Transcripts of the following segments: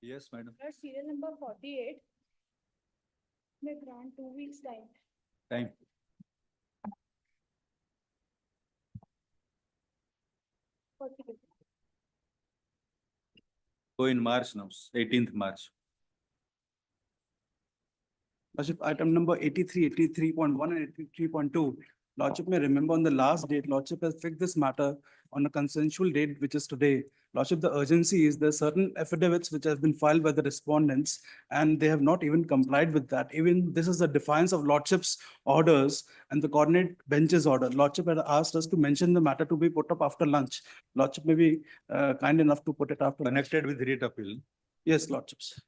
Yes, madam. Serial number 48. May grant 2 weeks time. Time. Go in March now, 18th March. Lordship, item number 83, 83.1 and 83.2. Lordship may remember on the last date, Lordship has fixed this matter on a consensual date, which is today. Lordship, the urgency is there are certain affidavits which have been filed by the respondents, and they have not even complied with that. Even this is a defiance of Lordship's orders and the coordinate bench's order. Lordship had asked us to mention the matter to be put up after lunch. Lordship may be kind enough to put it after. Connected with writ appeal. Yes, Lordships.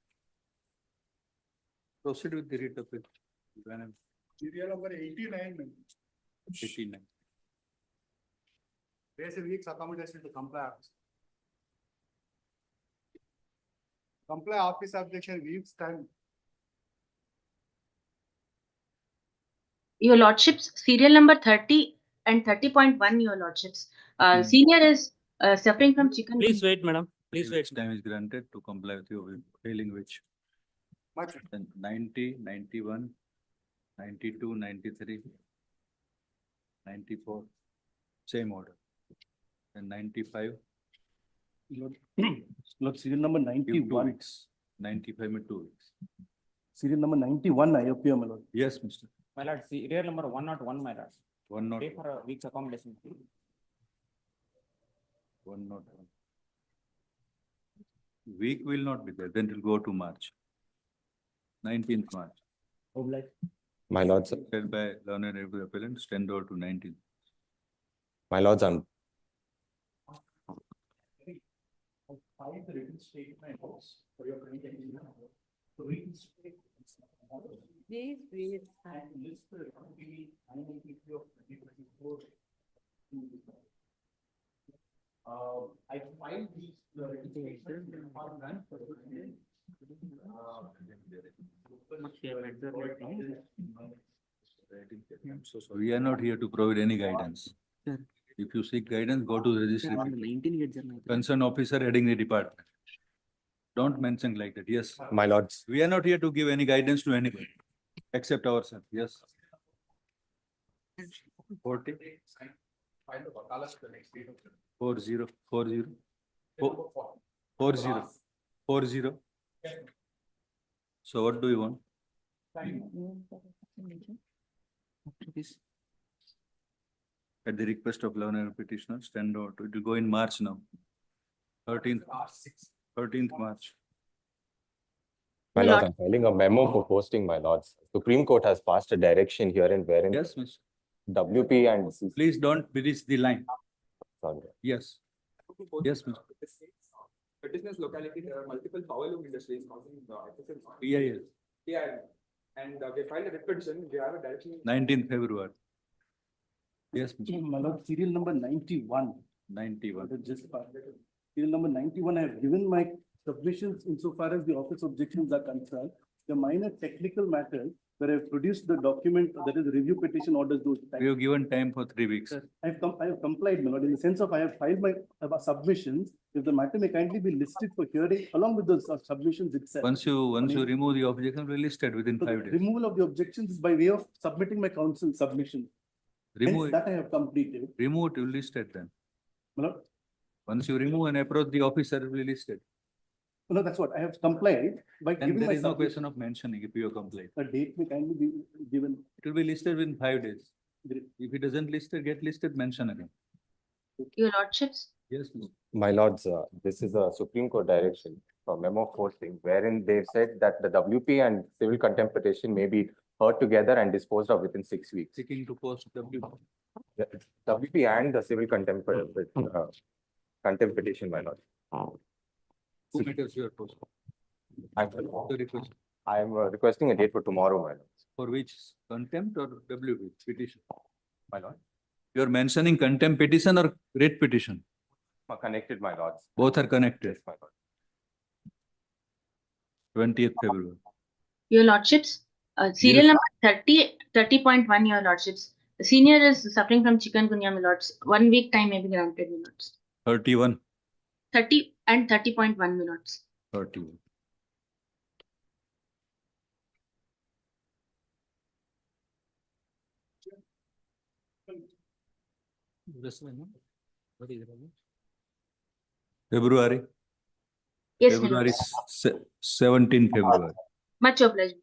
Proceed with the writ appeal. Serial number 89. 89. There's a week's accommodation to comply office. Comply office objection week's time. Your Lordships, serial number 30 and 30.1, Your Lordships. Senior is suffering from chicken. Please wait, madam. Please wait. Time is granted to comply with your failing which. Much. Then 90, 91, 92, 93, 94, same order. And 95, Lord, serial number give 2 91. weeks. 95 with 2 weeks. Serial number 91, I appear, my lord. Yes, Mr. My lord, serial number 101, my lord. One not, Pay for a week's accommodation. one not. Week will not be there, then it will go to March. 19th March. My lords, Said by learned review appellant, stand over to 19th. my lords, on Find the written statements for your committee. The written statements. Please wait. And list the company identity of 2024. I filed these written statements are done for the I'm so sorry. We are not here to provide any guidance. If you seek guidance, go to the registry. Concerned officer heading the department. Don't mention like that. Yes. my lords, We are not here to give any guidance to anybody except ourselves. Yes. 40. 40, 40. 40, 40. So what do you want? At the request of learner petitioner, stand out. It will go in March now. 13th March. my lords, I'm filing a memo for posting, my lords. Supreme Court has passed a direction herein wherein Yes, miss. WP and CC. Please don't breach the line. Sorry. Yes. Yes, miss. Petitioner's locality, there are multiple power industries causing excessive. Yeah. Yeah, and they filed a writ petition, they have a direction. 19th February. Yes, miss. My lord, serial number 91. 91. Serial number 91, I have given my submissions insofar as the office objections are concerned. The minor technical matters where I have produced the document, that is review petition orders, those. We have given time for 3 weeks. I have complied, my lord, in the sense of I have filed my submissions. If the matter may kindly be listed for hearing along with those submissions itself. Once you remove the objection, we listed within So the 5 days. removal of the objections is by way of submitting my counsel submission. Hence, Remove it. that I have completed. Remove it, you listed then. My lord, Once you remove and approach the officer, it will be listed. no, that's what I have complied by And giving there my is no submission. question of mentioning if you have complied. A date may kindly be given. It will be listed within 5 days. Great. If it doesn't listed, get listed, mention again. Your Lordships. Yes, miss. My lords, this is a Supreme Court direction from memo posting wherein they've said that the WP and civil contempt petition may be heard together and disposed of within 6 weeks. Seeking to post W. The WP and the civil contempt petition, my lord. Who matters your post? I'm The request requesting a date for tomorrow, my lord. for which contempt or WP petition? My lord. You are mentioning contempt petition or writ petition? Connected, my lords. Both are connected. Yes, my lord. 20th February. Your Lordships. Serial Yes. number 30.1, Your Lordships. The senior is suffering from chikungunya, my lords. 1 week time may be granted, my lords. 31. 30 and 30.1, my lords. 30. February, Yes, my February, lords. 17 February. Much obliged.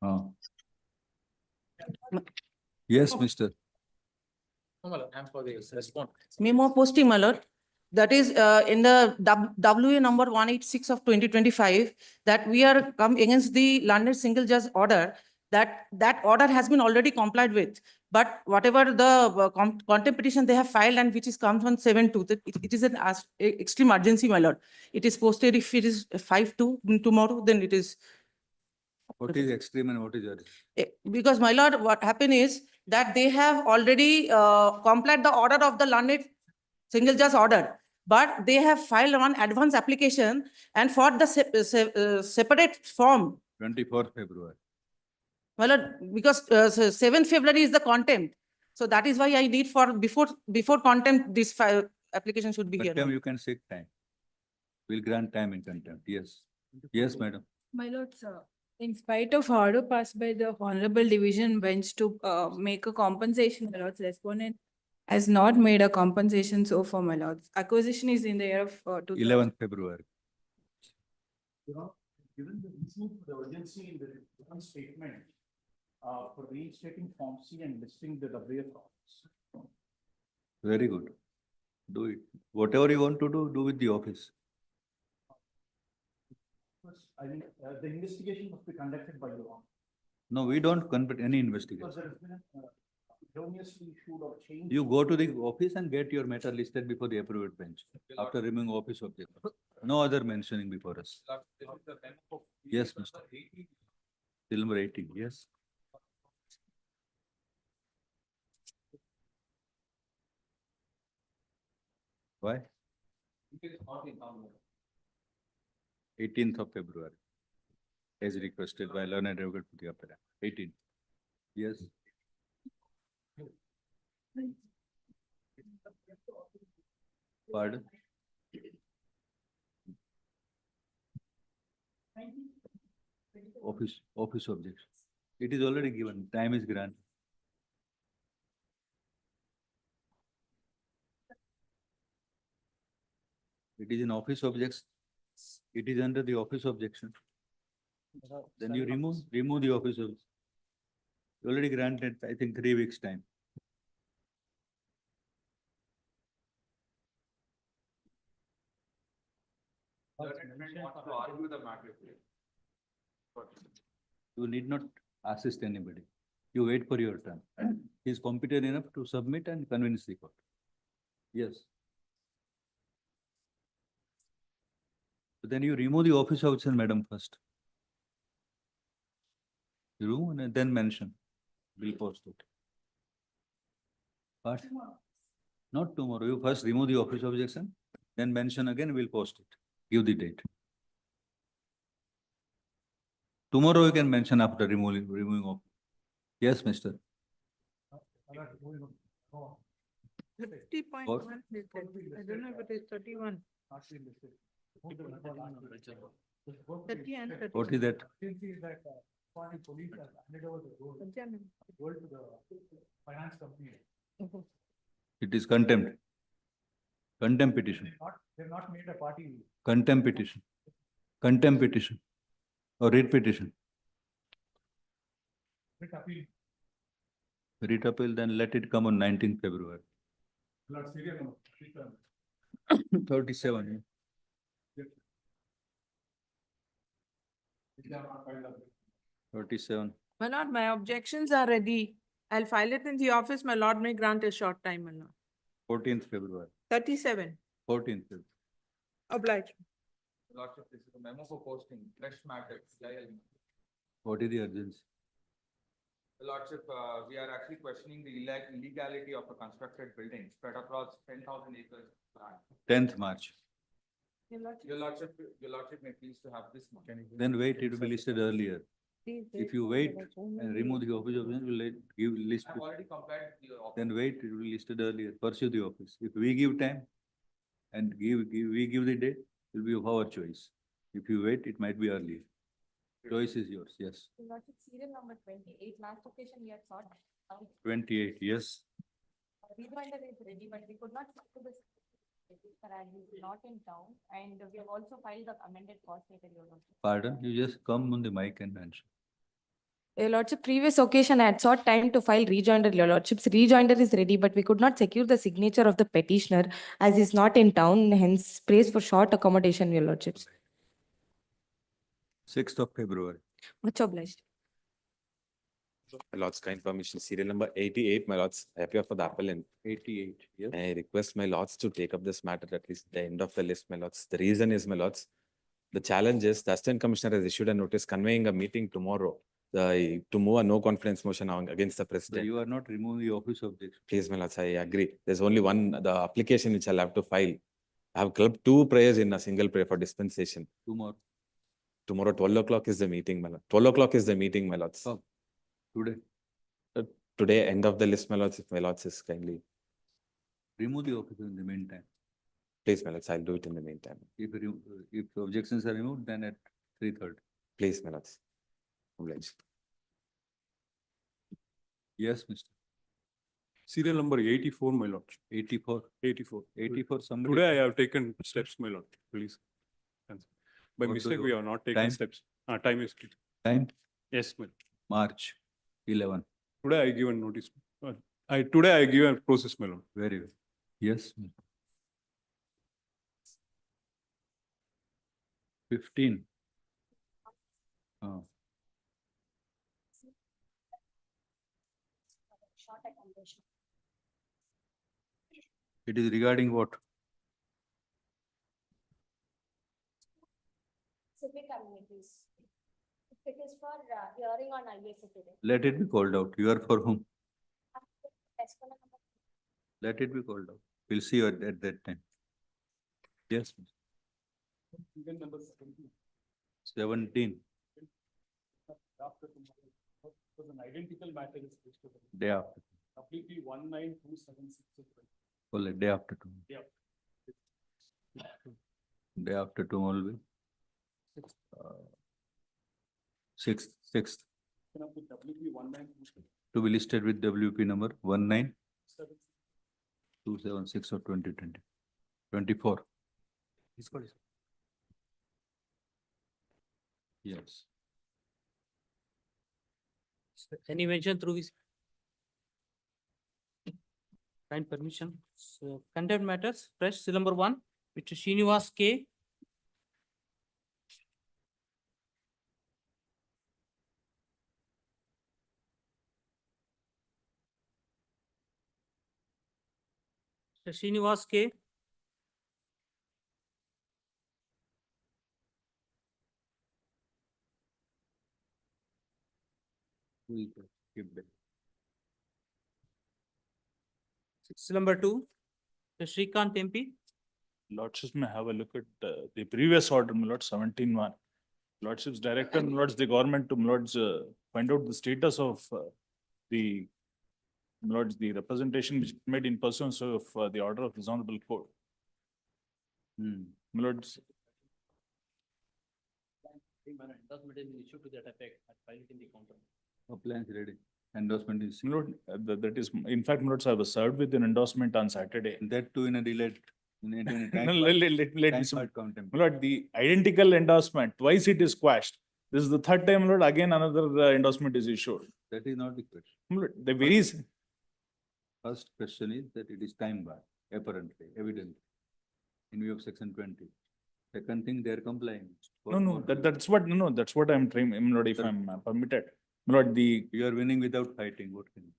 Ah. Yes, Mr. Memo posting, my lord. That is in the WA number 186 of 2025, that we are come against the London single judge order, that order has been already complied with. But whatever the contempt petition they have filed and which is comes on 7/2, it is an extreme urgency, my lord. It is posted, if it is 5/2 tomorrow, then it is. What is extreme and what is urgent? Because, my lord, what happened is that they have already complied the order of the London single judge order, but they have filed one advance application and for the separate form. 24th February. My lord, because 7th February is the contempt. So that is why I need for before contempt, this application should be here. Contempt, you can seek time. We'll grant time in contempt. Yes. Yes, madam. My lord, sir, in spite of order passed by the Honorable Division Bench to make a compensation, my lords, respondent has not made a compensation so far, my lords. Acquisition is in the year of 11th February. Given the reason for the urgency in the written statement, for reinstating Form C and listing the WA forms. Very good. Do it. Whatever you want to do with the office. I think the investigation must be conducted by you. No, we don't conduct any investigation. Because there has been erroneously issued or changed. You go to the office and get your matter listed before the approved bench after removing office object. No other mentioning before us. Yes, Mr. Till number 18, yes. Why? 18th of February. As requested by learned advocate for the appellant. 18. Yes. Pardon? Office objection. It is already given. Time is granted. It is in office objects. It is under the office objection. Then you remove the office objection. You already granted, I think, 3 weeks time. You need not assist anybody. You wait for your turn. He is competent enough to submit and convince the court. Yes. But then you remove the office objection, madam, first. You remove and then mention. We'll post it. But not tomorrow. You first remove the office objection, then mention again, we'll post it. Give the date. Tomorrow you can mention after removing of. Yes, Mr. 30.1. I don't know if it is 31. 30 and 30. What is that? Adjournment. Finance company. It is contempt. Contempt petition. They've not made a party. Contempt petition. Contempt petition. Or writ petition. Writ appeal. Writ appeal, then let it come on 19th February. Not serial number. 37. They have not filed a- 37. My lord, my objections are ready. I'll file it in the office. My lord may grant a short time, my lord. 14th February. 37, 14th February. obliged. Lordship, this is a memo for posting, fresh matter, CIL. What is the urgency? Lordship, we are actually questioning the illegality of a constructed building spread across 10,000 acres of land. 10th March. Your Lordship may please to have this one. Then wait, it will be listed earlier. If you wait and remove the office objection, we'll give list. I've already complied with your office. Then wait, it will be listed earlier. Pursue the office. If we give time, and we give the date, it will be of our choice. If you wait, it might be earlier. Choice is yours, yes. Lordship, serial number 28, last occasion we had sought. 28, yes. Rejoinder is ready, but we could not settle this. And he's not in town, and we have also filed the amended cost data, Your Lordship. Pardon, you just come on the mic and mention. Your Lordship, previous occasion I had sought time to file rejoinder, Your Lordship's rejoinder is ready, but we could not secure the signature of the petitioner as he is not in town, hence prays for short accommodation, Your Lordships. 6th of February. Much obliged. My lords, kind permission, serial number 88, my lords, I appear for the appellant. 88, yes. I request my lords to take up this matter at least at the end of the list, my lords. The reason is, my lords, the challenge is the Assistant Commissioner has issued a notice conveying a meeting tomorrow to move a no confidence motion against the So president. you are not removing the office of this. Please, my lords, I agree. There's only one, the application which I'll have to file. I have clubbed 2 prayers in a single prayer for dispensation. Tomorrow, Tomorrow, 12 o'clock is the meeting, my lord. 12 o'clock is the meeting, my lords. Oh. today, Today, end of the list, my lords, if my lords is kindly. remove the office in the meantime. Please, my lords, I'll do it in the meantime. If objections are removed, then at 3:30. Please, my lords. Obliged. Yes, Mr. Serial number 84, my lord. 84. 84. 84, somebody. Today I have taken steps, my lord, please. By What do mistake, you- we have not taken time? steps. Time is, Time, yes, my lord. March 11. Today I give a notice. Today I give a process, my lord. Very well. Yes. ma'am. 15. Short accommodation. It is regarding what? Civic amenities. It is for hearing on IAC today. Let it be called out. You are for whom? Let it be called out. We'll see you at that time. Yes. ma'am. 17. Was an identical matter is Day after. WP 192766. Well, day after tomorrow. Yeah. Day after tomorrow will be. 6th. WP 1927. To be listed with WP number 19276 of 2020. 24. Yes. Any mention through this? Kind permission. So contempt matters, fresh, serial number 1, Mr. Srinivas K. Mr. Srinivas K. We'll keep that. Serial number 2, Mr. Shrikant MP. Lordships may have a look at the previous order, my lord, 17-1. Lordships directed, my lords, the government to, my lords, find out the status of the, my lords, the representation which made in pursuance of the order of His Honorable Court. My lords, Endorsement is issued to that effect, I filed it in the counter. Appliance ready. Endorsement is. my lord, that is, in fact, my lords, I was served with an endorsement on Saturday. That too in a delayed. In a No, time let me part say, contempt. my lord, the identical endorsement, twice it is quashed. This is the 3rd time, my lord, again another endorsement is issued. That is not the question. My lord, the varies. First question is that it is time bar, apparently, evidently, in view of section 20. Second thing, they are complying. No, that's what I'm trying, my lord, if Sir. I'm permitted. My lord, You are winning without fighting. What can you?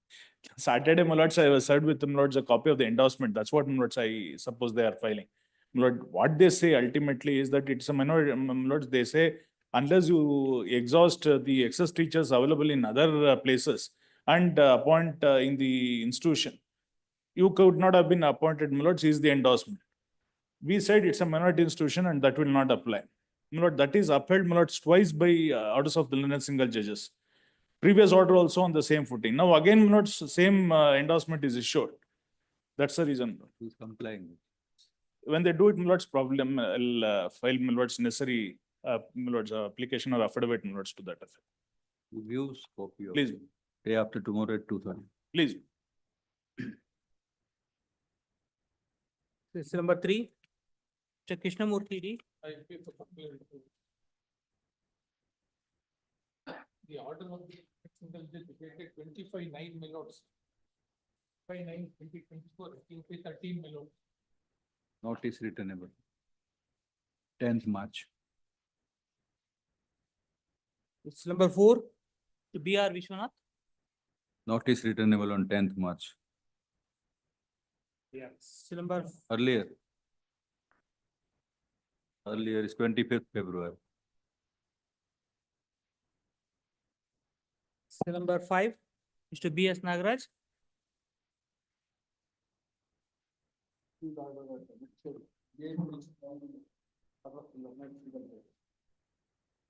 Saturday, my lords, I was served with, my lords, a copy of the endorsement. That's what, my lords, I suppose they are filing. My lord, what they say ultimately is that it's a minority, my lords, they say, unless you exhaust the excess teachers available in other places and appoint in the institution, you could not have been appointed, my lords, is the endorsement. We said it's a minority institution and that will not apply. My lord, that is upheld, my lords, twice by orders of the learned single judges. Previous order also on the same footing. Now again, my lords, same endorsement is issued. That's the reason. Who is complying? when they do it, my lords, problem, I'll file my lords necessary, my lords, application or affidavit, my lords, to that effect. Views copy of. Please. it. Day after tomorrow at 2:30. Please. This is number 3. Mr. Krishnamurthy D. The order of the single judge dated 25/9, my lords. 5/9/2024, it will be 13, my lord. Notice returnable. 10th March. It's number 4. To B.R. Vishwanath. Notice returnable on 10th March. It's number Earlier. Earlier is 25th February. number 5. Mr. B.S. Nagaraj.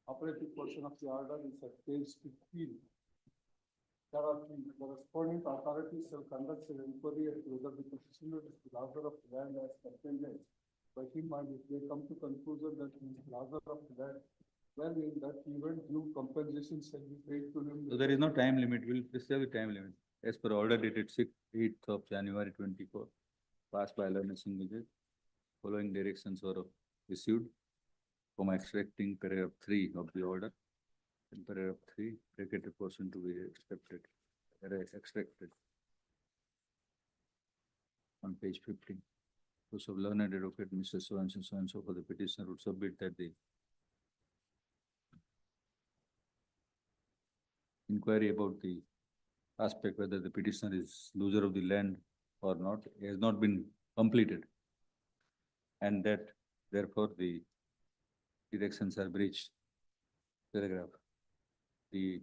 Operative portion of the order is at page 15. There are the corresponding authorities shall conduct an inquiry as to whether the petitioner is the author of land as contended by him, and if they come to conclusion that he is the author of land, then in that event, due compensation shall be paid to him. So there is no time limit. We'll preserve the time limit. As per order dated 8th of January 24, passed by learned single judge, following directions were received from extracting paragraph 3 of the order. In paragraph 3, bracket portion to be extracted. On page 15. Those of learned advocate, Mr. So and so for the petitioner would submit that the inquiry about the aspect whether the petitioner is loser of the land or not has not been completed. And that therefore the directions are breached. Paragraph. The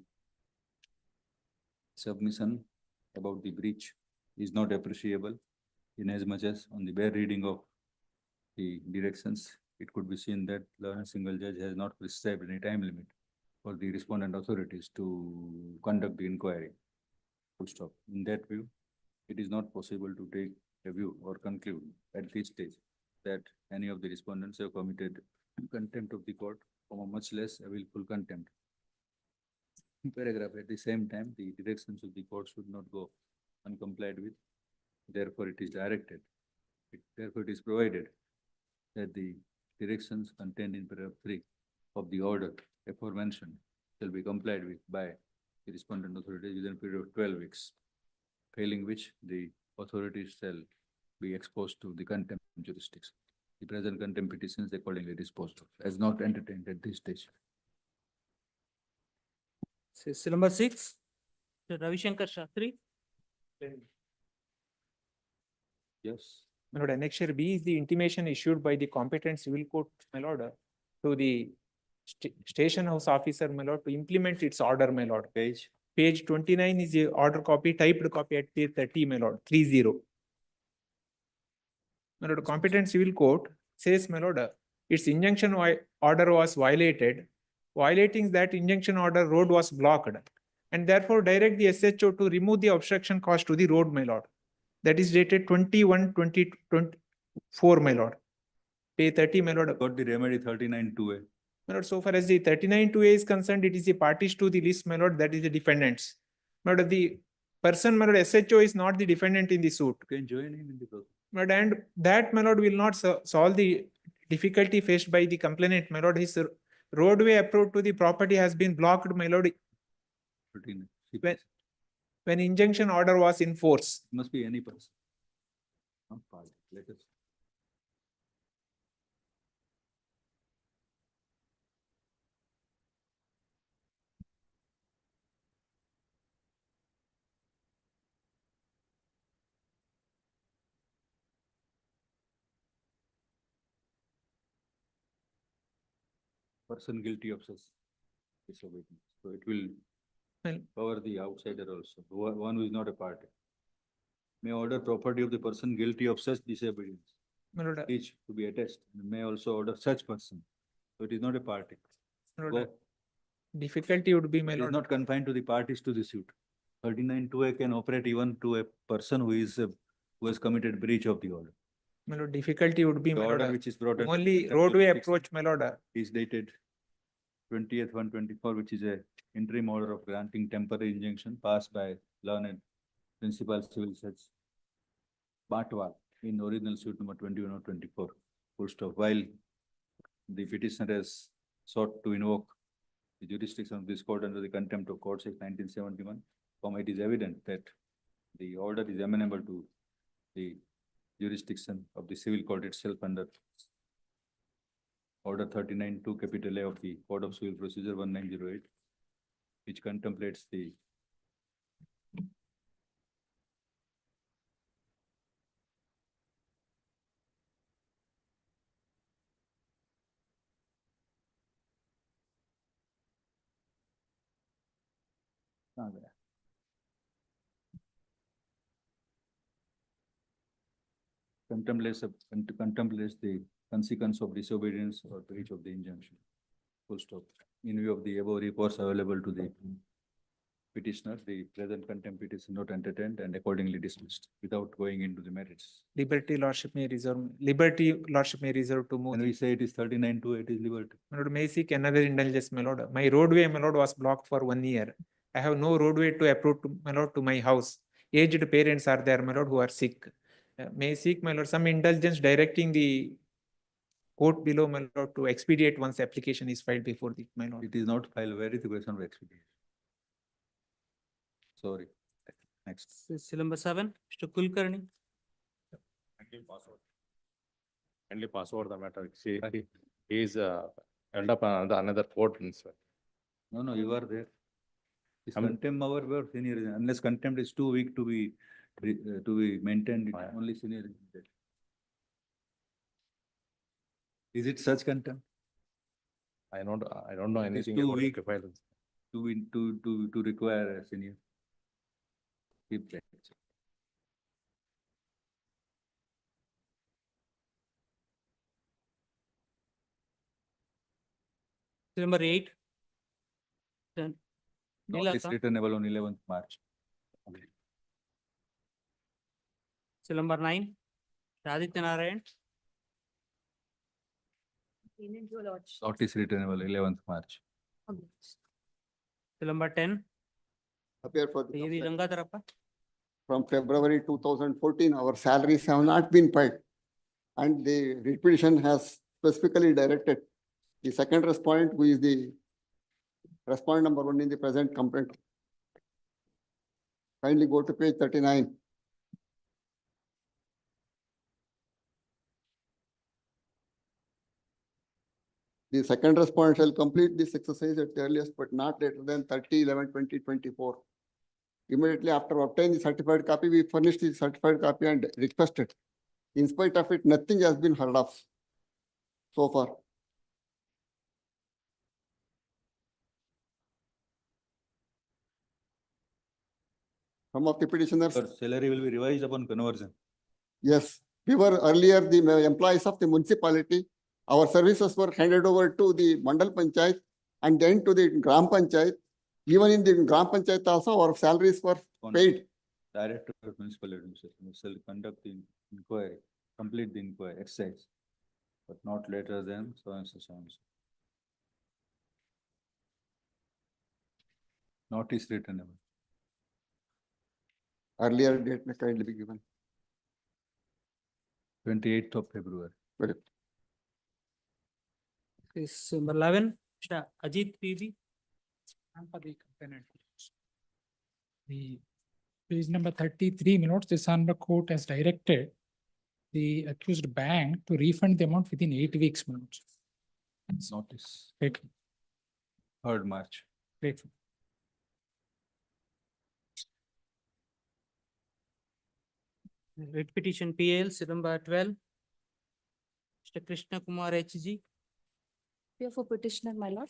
submission about the breach is not appreciable inasmuch as on the bare reading of the directions, it could be seen that learned single judge has not prescribed any time limit for the respondent authorities to conduct the inquiry. Full stop. In that view, it is not possible to take a view or conclude at this stage that any of the respondents have committed contempt of the court, or much less a willful contempt. Paragraph. At the same time, the directions of the court should not go uncomplied with. Therefore, it is directed. Therefore, it is provided that the directions contained in paragraph 3 of the order aforementioned shall be complied with by the respondent authorities within a period of 12 weeks, failing which the authorities shall be exposed to the contempt jurisdiction. The present contempt petitions accordingly disposed of, as not entertained at this stage. This is number 6. Mr. Ravi Shankar Shastri. Yes. My lord, annexure B is the intimation issued by the competent civil court, my lord, to the station house officer, my lord, to implement its order, my lord. Page. Page 29 is the order copy, typed copy at page 30, my lord, 30. My lord, competent civil court says, my lord, its injunction order was violated. Violating that injunction order, road was blocked, and therefore direct the SHO to remove the obstruction caused to the road, my lord. That is dated 21/20/24, my lord. Page 30, my lord. Got the remedy 39(2)(a). My lord, so far as the 39(2)(a) is concerned, it is the parties to the list, my lord, that is the defendants. My lord, the person, my lord, SHO is not the defendant in the suit. You can join him in the process. My lord, and that, my lord, will not solve the difficulty faced by the complainant, my lord. His roadway approach to the property has been blocked, my lord, 13. when injunction order was in force. Must be any person. Not party. Let us. Person guilty of such disobedience. So it will Well, cover the outsider also, one who is not a party. May order property of the person guilty of such disobedience, my lord, each to be attested, and may also order such person. So it is not a party. my Go. lord, difficulty would be, my It is lord. not confined to the parties to the suit. 39(2)(a) can operate even to a person who has committed breach of the order. My lord, difficulty would be, The my order lord, which is brought under only contempt of roadway jurisdiction approach, my lord. is dated 20th/1/24, which is a interim order of granting temporary injunction passed by learned principal civil judge Batwal in original suit number 21/24. Full stop. While the petitioner has sought to invoke the jurisdiction of this court under the Contempt of Court Act 1971, it is evident that the order is amenable to the jurisdiction of the civil court itself under Order 39-2 capital A of the Code of Civil Procedure 1908, which contemplates the contemplates the consequence of disobedience or breach of the injunction. Full stop. In view of the above reports available to the petitioner, the present contempt petition not entertained and accordingly dismissed without going into the merits. Liberty lordship may reserve to move. When we say it is 39-2, it is liberty. My lord, may seek another indulgence, my lord. My roadway, my lord, was blocked for 1 year. I have no roadway to approach, my lord, to my house. Aged parents are there, my lord, who are sick. May seek, my lord, some indulgence directing the court below, my lord, to expedite once application is filed before the, my lord. It is not filed. Where is the question of expedition? Sorry. Next. Seal number 7, Mr. Kulkarni. Kindly pass over the matter. See, he is held up another court. No, you are there. Is contempt our senior, unless contempt is too weak to be maintained, only senior is there. Is it such contempt? I don't know It is anything too about weak it. to require a senior. Keep that. Seal number 8. Then. Notice returnable on 11th March. Seal number 9, Radhitya Narayan. Notice returnable 11th March. Seal number 10, Appear for the Devi complaint. Rangatarappa. From February 2014, our salaries have not been paid. And the writ petition has specifically directed the second respondent, who is the respondent number 1 in the present complaint. Kindly go to page 39. The second respondent shall complete this exercise at earliest but not later than 30/11/2024. Immediately after obtaining the certified copy, we furnished the certified copy and requested. In spite of it, nothing has been heard of so far. Some of the petitioners. Your salary will be revised upon conversion. Yes, we were earlier the employees of the municipality. Our services were handed over to the Mandal Panchayat and then to the Gram Panchayat. Even in the Gram Panchayat also, our salaries were paid. Director of Municipal Administration shall conduct the inquiry, complete the inquiry, exercise, but not later than so and so, so and so. Notice returnable. Earlier date may kindly be given. 28th of February. Very Is number 11, Mr. Ajit PB. For the complainant. The page number 33 minutes, this honorable court has directed the accused bank to refund the amount within 8 weeks. Minutes. Notice. Right. 3rd March. Right. Writ petition PL, seal number 12. Mr. Krishna Kumar HG. Here for petitioner, my lord.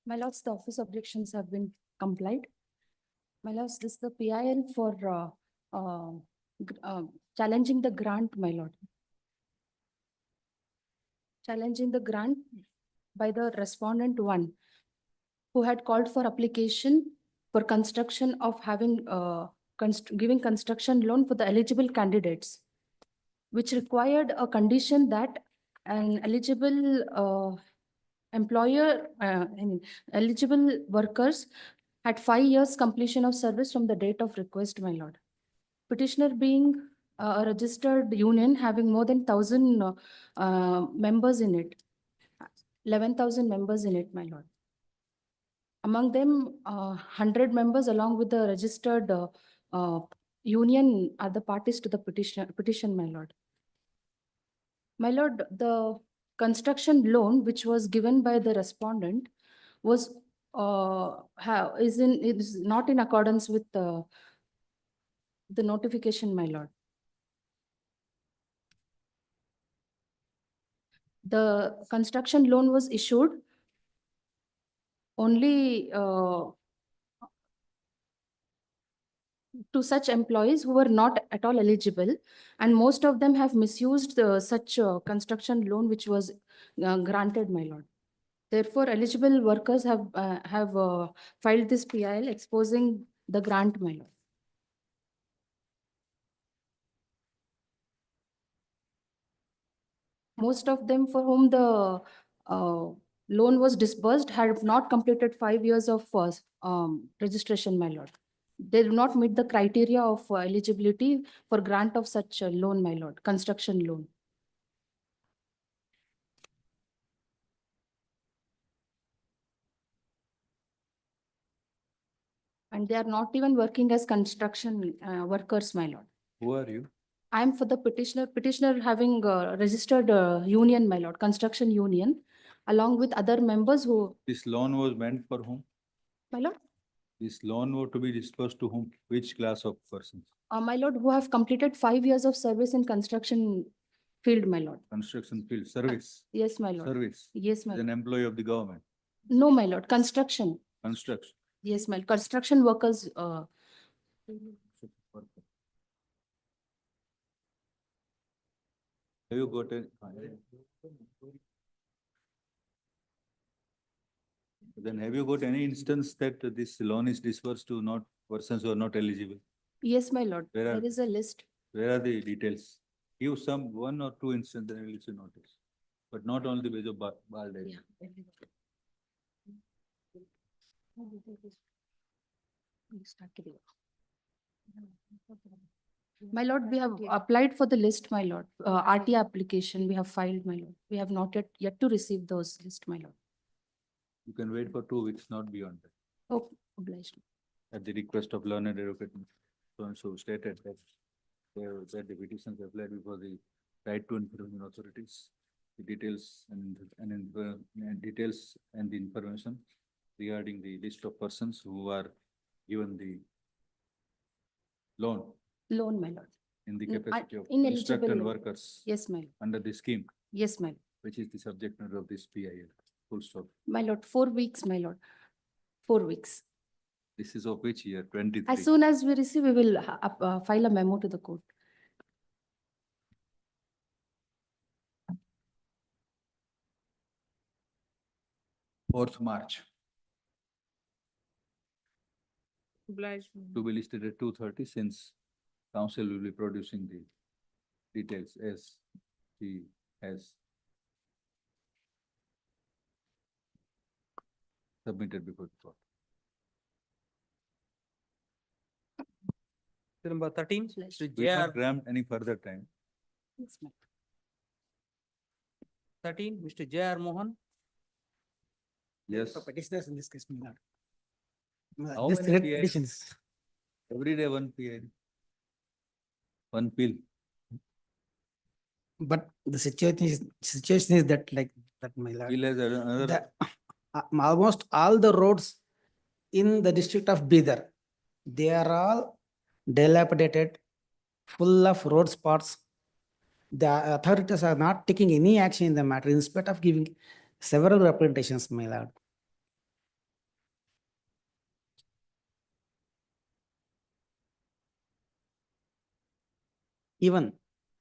My lords, the office objections have been complied. My lords, this is the PIL for challenging the grant, my lord. Challenging the grant by the respondent 1, who had called for application for construction of having giving construction loan for the eligible candidates, which required a condition that an eligible eligible workers had 5 years completion of service from the date of request, my lord. Petitioner being a registered union having more than 1,000 members in it, 11,000 members in it, my lord. Among them, 100 members along with the registered union are the parties to the petition, my lord. My lord, the construction loan which was given by the respondent was is not in accordance with the notification, my lord. The construction loan was issued only to such employees who were not at all eligible, and most of them have misused such construction loan which was granted, my lord. Therefore, eligible workers have filed this PIL exposing the grant, my lord. Most of them for whom the loan was disbursed had not completed 5 years of registration, my lord. They do not meet the criteria of eligibility for grant of such a loan, my lord, construction loan. And they are not even working as construction workers, my lord. Who are you? I am for the petitioner having registered union, my lord, construction union, along with other members who, This loan was meant for whom? my lord, This loan was to be dispersed to whom? Which class of persons? my lord, who have completed 5 years of service in construction field, my lord. Construction field, service. Yes, my lord. Service. Yes, my As an lord. employee of the government. No, my lord, construction. Construction. Yes, my lord. Construction workers. Have you got a? Then have you got any instance that this loan is dispersed to not persons who are not eligible? Yes, my lord. Where are- There is a list. Where are the details? Give some one or two instances, then I will issue notice. But not on the basis of bar data. My lord, we have applied for the list, my lord. RT application we have filed, my lord. We have not yet to receive those list, my lord. You can wait for 2 weeks, not beyond that. Oh, obliged. At the request of learned advocate, so and so stated that that the petitions applied before the right to information authorities, the details and details and the information regarding the list of persons who are given the loan Loan, my lord. in the Mm, capacity of ineligible construction loan. workers Yes, my lord. under the scheme, Yes, my lord. which is the subject matter of this PIL. Full stop. My lord, 4 weeks, my lord. 4 weeks. This is of which year? 23. As soon as we receive, we will file a memo to the court. Fourth March, Obliged. to be listed at 2:30, since council will be producing the details as he has submitted before the court. Number 13, Mr. We will JR. not grant any further time. Yes, ma'am. 13, Mr. JR Mohan. Yes. Petitioners in this case, my lord. How This many writ PIL? petitions. Every day one PIL. One pill. But the situation is that like that, my lord. Pill has another. Almost all the roads in the district of Bidar, they are all dilapidated, full of road spots. The authorities are not taking any action in the matter in spite of giving several representations, my lord. Even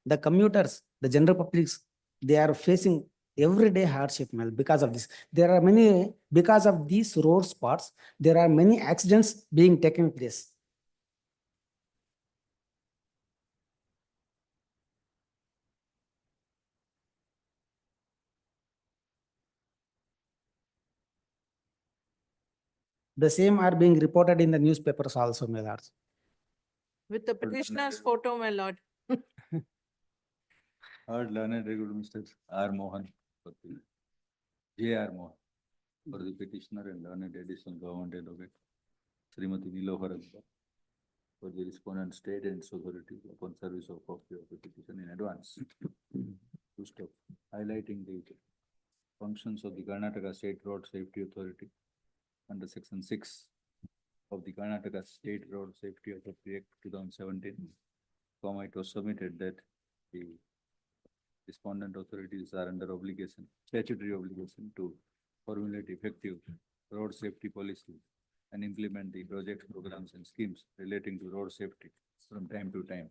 the commuters, the general publics, they are facing everyday hardship, my lord, because of this. There are many, because of these road spots, there are many accidents being taken place. The same are being reported in the newspapers also, my lords. With the petitioner's photo, my lord. Heard learned regular Mr. R. Mohan for the J. R. Mohan for the petitioner and learned additional government advocate Srimati Nilohar Akbar for the respondent state and authority upon service of copy of the petition in advance. To stop highlighting the functions of the Karnataka State Road Safety Authority under section 6 of the Karnataka State Road Safety Authority Act 2017. It was submitted that the respondent authorities are under obligation, statutory obligation to formulate effective road safety policies and implement the projects, programs and schemes relating to road safety from time to time.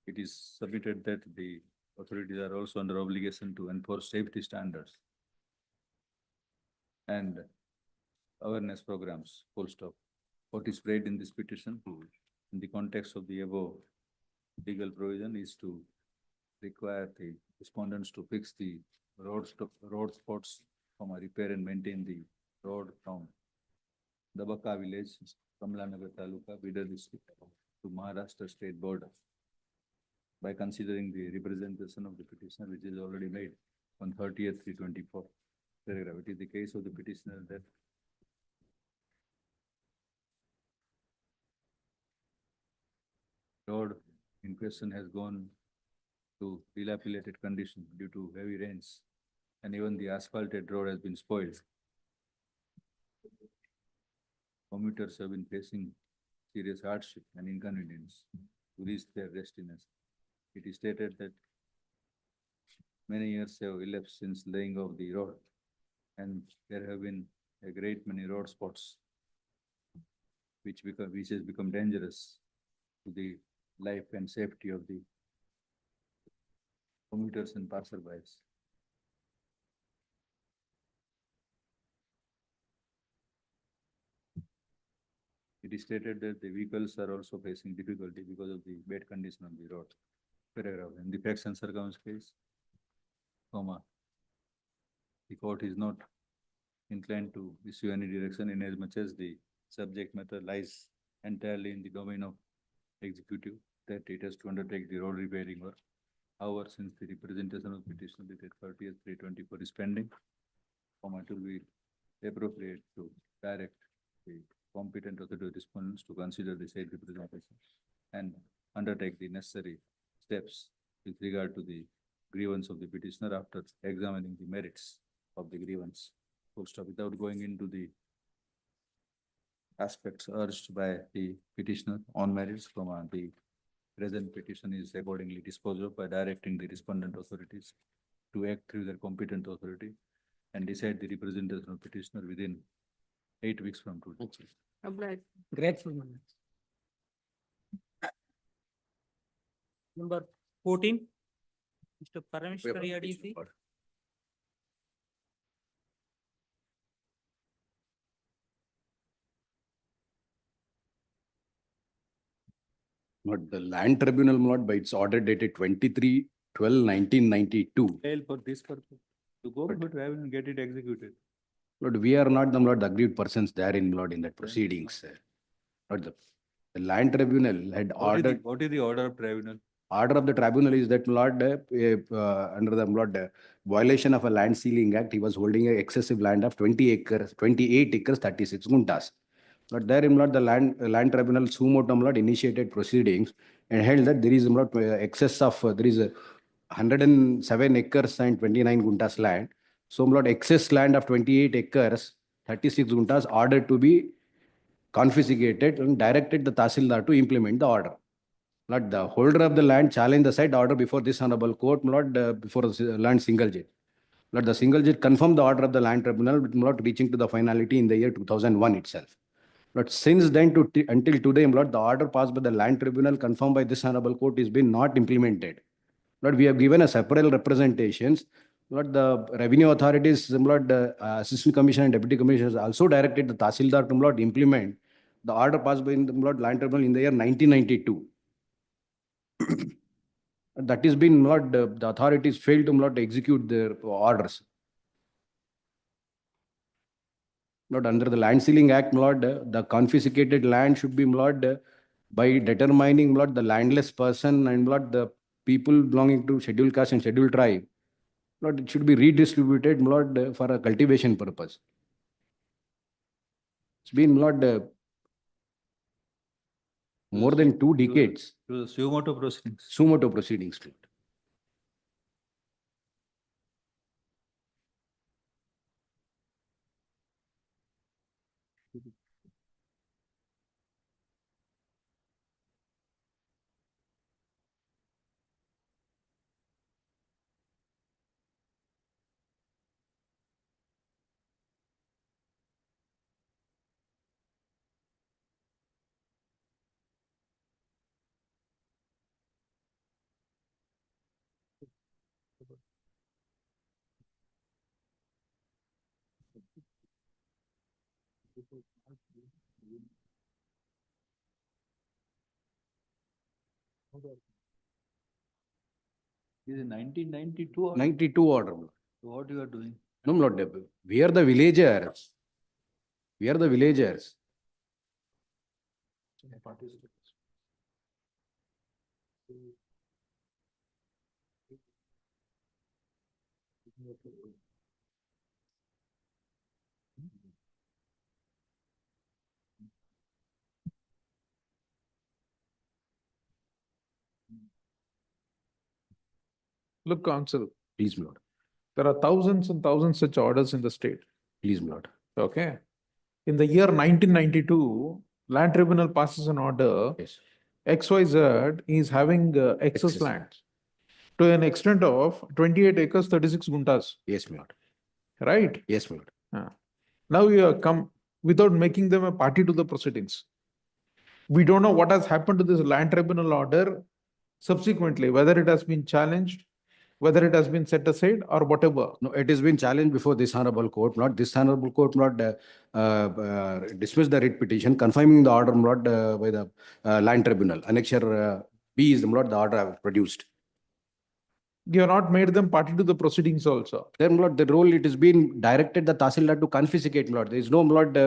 It is submitted that the authorities are also under obligation to enforce safety standards and awareness programs, full stop. What is raised in this petition in the context of the above legal provision is to require the respondents to fix the road spots, repair and maintain the road from Dabaka village, Kamlanagar Taluka, Bidar district to Maharashtra state border by considering the representation of the petitioner which is already made on 30th 324 paragraph. It is the case of the petitioner that road in question has gone to dilapidated condition due to heavy rains, and even the asphalted road has been spoiled. Commuters have been facing serious hardship and inconvenience to reach their destination. It is stated that many years have elapsed since laying of the road, and there have been a great many road spots which has become dangerous to the life and safety of the commuters and passerbys. It is stated that the vehicles are also facing difficulty because of the bad condition of the road. Paragraph. In the facts and circumstances, the court is not inclined to issue any direction in as much as the subject matter lies entirely in the domain of executive, that it has to undertake the road repairing work. However, since the representation of petitioner dated 30th 324 is pending, it will be appropriate to direct the competent authority respondents to consider the said representation and undertake the necessary steps with regard to the grievance of the petitioner after examining the merits of the grievance. Full stop, without going into the aspects urged by the petitioner on merits from the present petition is accordingly disposed of by directing the respondent authorities to act through their competent authority and decide the representation of petitioner within 8 weeks from today. Obliged. Grateful, my lords. Number 14, Mr. Parameshwar ADC. But the land tribunal, not by its order dated 23/12/1992. For this purpose, to go to tribunal and get it executed. Lord, we are not the aggrieved persons therein, Lord, in that proceedings. Lord, the land tribunal had ordered. What is the order of tribunal? Order of the tribunal is that, Lord, under the violation of a land sealing act, he was holding an excessive land of 28 acres, 36 guntas. But therein, Lord, the land tribunal sumo Lord initiated proceedings and held that there is excess of there is 107 acres and 29 guntas land. So, Lord, excess land of 28 acres, 36 guntas ordered to be confiscated and directed the Tahsildar to implement the order. Lord, the holder of the land challenged the said order before this honorable court, Lord, before the land single judge. Lord, the single judge confirmed the order of the land tribunal, Lord, reaching to the finality in the year 2001 itself. But since then until today, Lord, the order passed by the land tribunal confirmed by this honorable court is been not implemented. Lord, we have given a several representations. Lord, the revenue authorities, Lord, assistant commissioner and deputy commissioners also directed the Tahsildar to, Lord, implement the order passed by the, Lord, land tribunal in the year 1992. That is been, Lord, the authorities failed to, Lord, execute their orders. Lord, under the Land Sealing Act, Lord, the confiscated land should be, Lord, by determining, Lord, the landless person and, Lord, the people belonging to scheduled caste and scheduled tribe. Lord, it should be redistributed, Lord, for a cultivation purpose. It's been, Lord, more than 2 decades. To the sumoto proceedings. Sumoto proceedings, Lord. This is 1992 order. 92 order, Lord. So what you are doing? No, Lord, we are the villagers. We are the villagers. Look, counsel, Please, Lord. there are thousands and thousands such orders in the state. Please, Lord. Okay. In the year 1992, Land Tribunal passes an order. Yes. XYZ is having excess Excess land to an extent of 28 acres, 36 guntas. Yes, Lord. Right? Yes, Lord. Now you have come without making them a party to the proceedings. We don't know what has happened to this land tribunal order subsequently, whether it has been challenged, whether it has been set aside or whatever. No, it has been challenged before this honorable court. Not this honorable court, not dismissed the writ petition, confirming the order, not by the land tribunal. Annexure B is not the order I have produced. You have not made them party to the proceedings also. Then, Lord, the role it has been directed the Tahsildar to confiscate, Lord. There is no, Lord,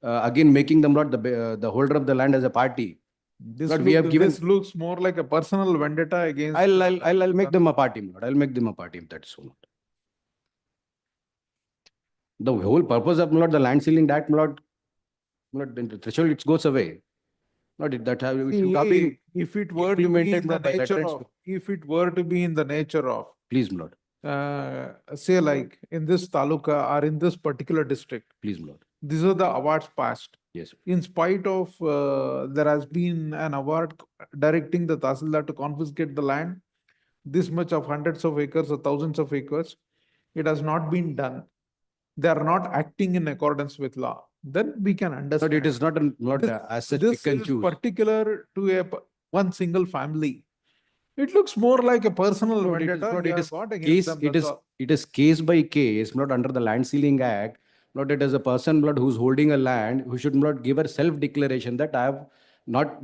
again making them, Lord, the holder of the land as a party. This, Lord, we have given. This looks more like a personal vendetta against. I'll make them a party, Lord. I'll make them a party if that's so, Lord. The whole purpose of, Lord, the land sealing act, Lord, then the threshold it goes away. Not that have it should have been if it were to be in implemented, the Lord, by nature veterans. of, if it were to be in the nature of, Please, Lord. say like in this taluka or in this particular district, Please, Lord. these are the awards passed. Yes. In spite of there has been an award directing the Tahsildar to confiscate the land, this much of hundreds of acres or thousands of acres, it has not been done. They are not acting in accordance with law. Then we can understand. But it is not as such This pick and is choose. particular to one single family. It looks more like a personal Lord, vendetta. It is case by case, not under the Land Sealing Act. Not it is a person, Lord, who's holding a land, who should not give a self-declaration that I have not,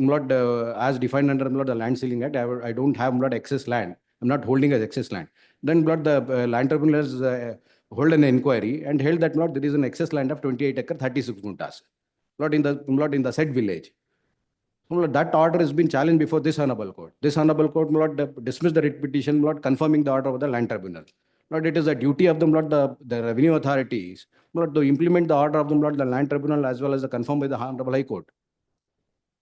as defined under, Lord, the Land Sealing Act, I don't have, Lord, excess land. I'm not holding as excess land. Then, Lord, the land tribunals hold an inquiry and held that, Lord, there is an excess land of 28 acre, 36 guntas. Lord, in the said village. That order has been challenged before this honorable court. This honorable court, Lord, dismissed the writ petition, Lord, confirming the order of the land tribunal. Lord, it is a duty of them, Lord, the revenue authorities, Lord, to implement the order of them, Lord, the land tribunal, as well as the confirmed by the honorable high court.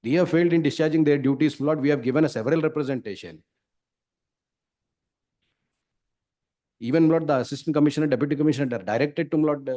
They have failed in discharging their duties, Lord. We have given a several representation. Even, Lord, the assistant commissioner, deputy commissioner, directed to, Lord,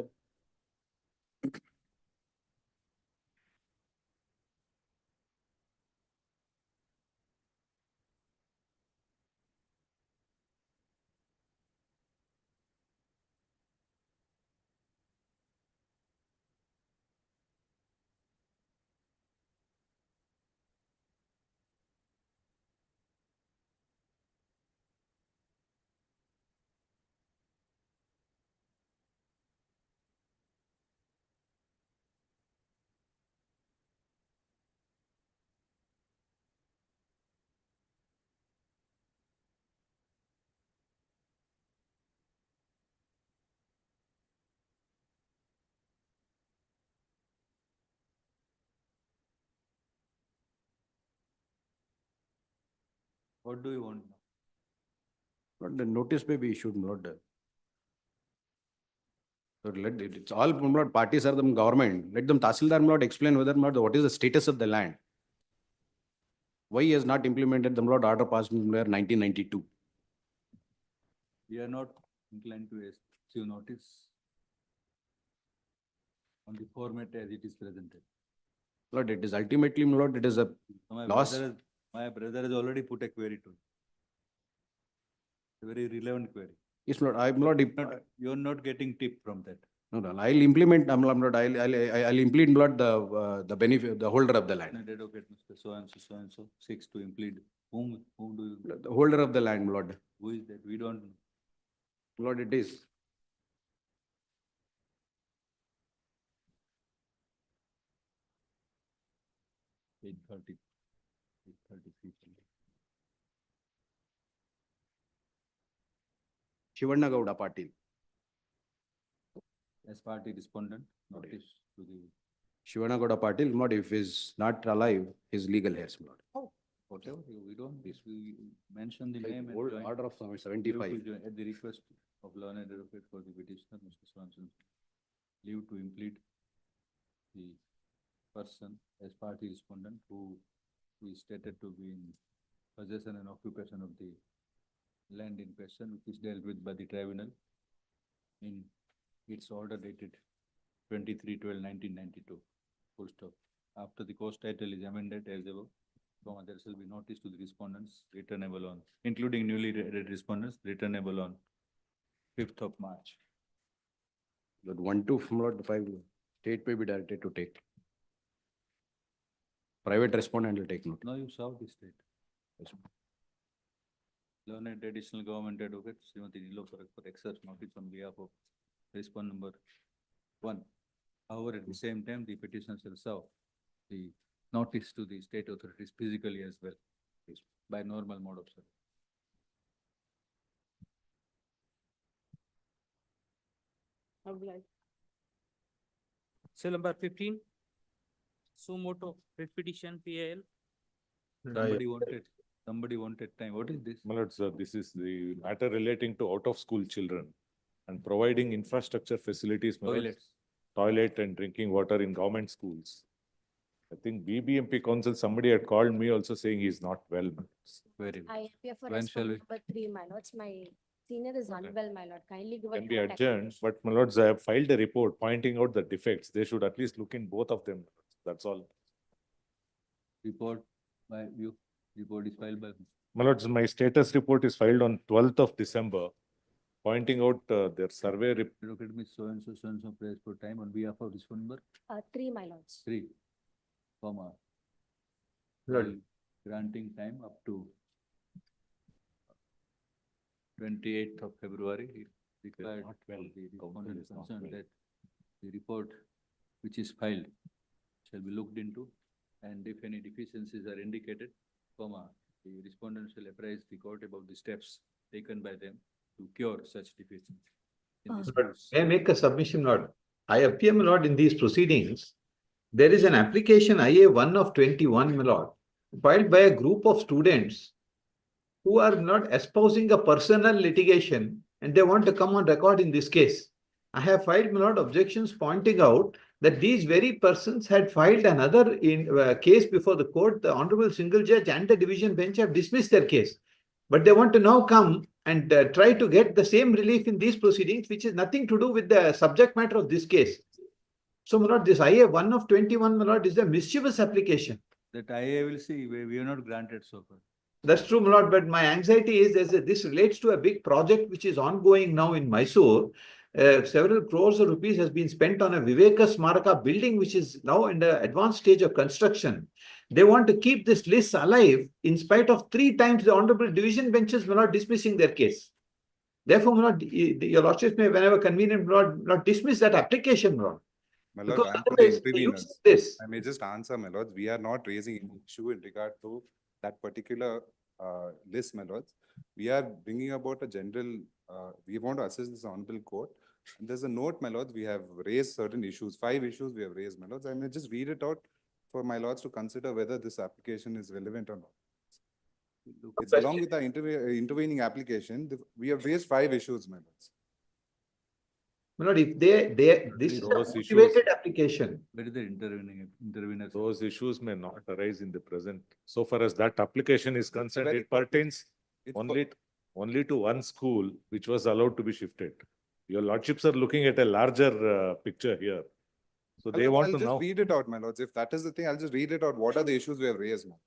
What do you want now? But the notice may be issued, my lord. So let it, it's all, my lord, parties are the government. Let them Tahsildar, my lord, explain whether, my lord, what is the status of the land. Why he has not implemented the, my lord, order passed in 1992. We are not inclined to issue notice on the format as it is presented. Lord, it is ultimately, my lord, it is a My loss. my brother has already put a query to it. A very relevant query. Yes, my lord, I'm not, You're not getting tip from that. no, no, I'll implement, I'm not, I'll implement, my lord, the benefit, the holder of the land. Not advocate, Mr. So and so seeks to implead. Whom do you? The holder of the land, my lord. Who is that? We don't know. Lord, it is. Page 30. Page 33. Shivanna Gowda Patil. As party respondent, notice to the. Shivanna Gowda Patil, my lord, if he's not alive, his legal heirs, my lord. Oh, whatever, we don't, we mention the name and Old join. order of Leave 75. to join at the request of learned advocate for the petitioner, Mr. Swanson. Leave to implead the person as party respondent who is stated to be in possession and occupation of the land in question, which is dealt with by the tribunal in its order dated 23/12/1992. Full stop. After the course title is amended as above, there shall be notice to the respondents returnable on, including newly read respondents, returnable on 5th of March. Lord, 1 to Lord 5, state may be directed to take. Private respondent will take note. Now you serve the state. Learned additional government advocate, Srimati Nilofarak for exercise notice on behalf of respondent number 1. However, at the same time, the petitioner shall serve the notice to the state authorities physically as well, by normal mode of service. Cell number 15. Sumoto writ petition PAL. Somebody wanted time. What is this? My lord, sir, this is the matter relating to out-of-school children and providing infrastructure facilities, my lord, Toilets. toilet and drinking water in government schools. I think BBMP council, somebody had called me also saying he's not well. my lords. Very good. I appear for When shall response we? number 3, my lords. My senior is unwell, my lord. Kindly give a Can be short adjourned, explanation. but my lords, I have filed a report pointing out the defects. They should at least look in both of them. That's all. Report by you. Report is filed by. My lords, my status report is filed on 12th of December, pointing out their survey. Look at me, so and so prays for time on behalf of this number 3, my lords. 3, comma. Right. While granting time up to 28th of February, it declared Not well. the Council respondent is not concerned well. that the report which is filed shall be looked into, and if any deficiencies are indicated, comma, the respondent shall apprise the court about the steps taken by them to cure such deficiencies. in the schools. May I make a submission, Lord? I appear, my Lord, in these proceedings. There is an application IA 1 of 21, my Lord, filed by a group of students who are not espousing a personal litigation and they want to come on record in this case. I have filed, my Lord, objections pointing out that these very persons had filed another case before the court. The Honorable Single Judge and the Division Bench have dismissed their case. But they want to now come and try to get the same relief in these proceedings, which is nothing to do with the subject matter of this case. So, my lord, this IA 1 of 21, my lord, is a mischievous application. That IA will see, we are not granted so far. That's true, my lord, but my anxiety is this relates to a big project which is ongoing now in Mysore. Several crores of rupees has been spent on a Viveka Smaraka building, which is now in the advanced stage of construction. They want to keep this list alive in spite of 3 times the Honorable Division benches were not dismissing their case. Therefore, my lord, your lordships may, whenever convenient, my lord, not dismiss that application, my lord. My lord, Because I am for the otherwise, the use interveners. of this. I may just answer, my lords. We are not raising any issue in regard to that particular list, my lords. We are bringing about a general, we want to assess this honorable court. And there's a note, my lords, we have raised certain issues, 5 issues we have raised, my lords. I may just read it out for my lords to consider whether this application is relevant or not. It's along with our intervening application, we have raised 5 issues, my lords. My lord, if this is a Those motivated issues- application. Where is the intervener? Those issues may not arise in the present. So far as that application is concerned, it pertains only to one school which was allowed to be shifted. Your lordships are looking at a larger picture here. So they want to I'll know. just read it out, my lords. If that is the thing, I'll just read it out. What are the issues we have raised now?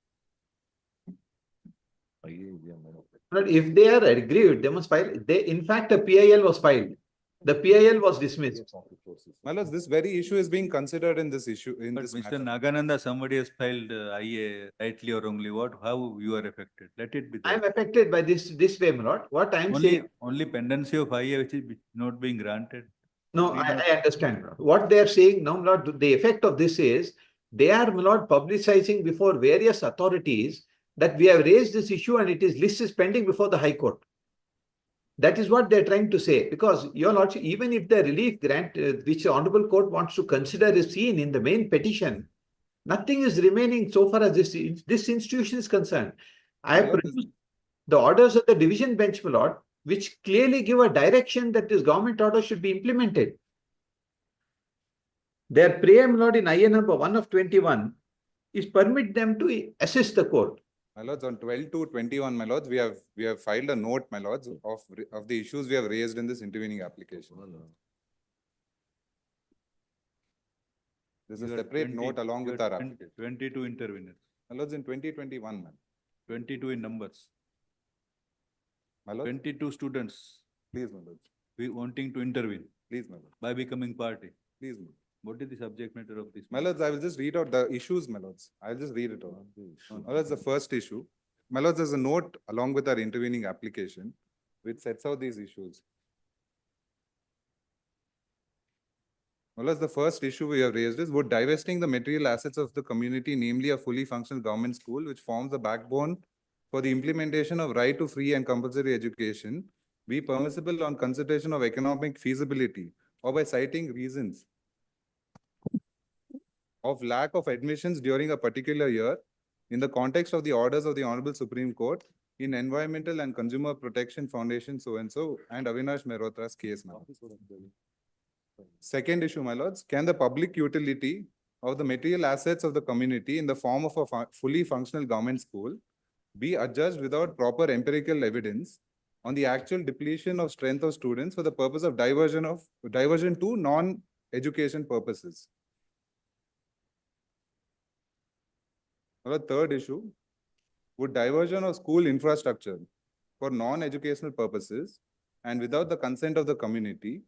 But if they are aggrieved, they must file. In fact, a PIL was filed. The PIL was dismissed. My lords, this very issue is being considered in this issue, in But this Mr. matter. Nagananda, somebody has filed IA rightly or wrongly. How you are affected? Let it be I am there. affected by this way, my lord. What I am saying. Only pendency of IA which is not being granted. No, I understand. What they are saying now, my lord, the effect of this is they are, my lord, publicizing before various authorities that we have raised this issue and list is pending before the High Court. That is what they are trying to say, because your lordship, even if the relief grant, which the Honorable Court wants to consider is seen in the main petition, nothing is remaining so far as this institution is concerned. I have produced the orders of the division bench, my lord, which clearly give a direction that this government order should be implemented. Their prayer, my lord, in IA number 1 of 21 is permit them to assist the court. My lords, on 12/2/21, my lords, we have filed a note, my lords, of the issues we have raised in this intervening application. There's a separate note along with our application. 22 interveners. My lords, in 2021, man. 22 in numbers. My lords, 22 students please, my lords. we wanting to intervene Please, my lords. by becoming party. Please, my lords. What is the subject matter of this? My lords, I will just read out the issues, my lords. I'll just read it out. My lords, the first issue. My lords, there's a note along with our intervening application which sets out these issues. My lords, the first issue we have raised is, would divesting the material assets of the community, namely a fully functional government school, which forms the backbone for the implementation of right to free and compulsory education, be permissible on consideration of economic feasibility or by citing reasons of lack of admissions during a particular year in the context of the orders of the Honorable Supreme Court in Environmental and Consumer Protection Foundation so-and-so and Avinash Mehrotra's case now. Second issue, my lords, can the public utility of the material assets of the community in the form of a fully functional government school be adjudged without proper empirical evidence on the actual depletion of strength of students for the purpose of diversion to non-education purposes? The third issue, would diversion of school infrastructure for non-educational purposes and without the consent of the community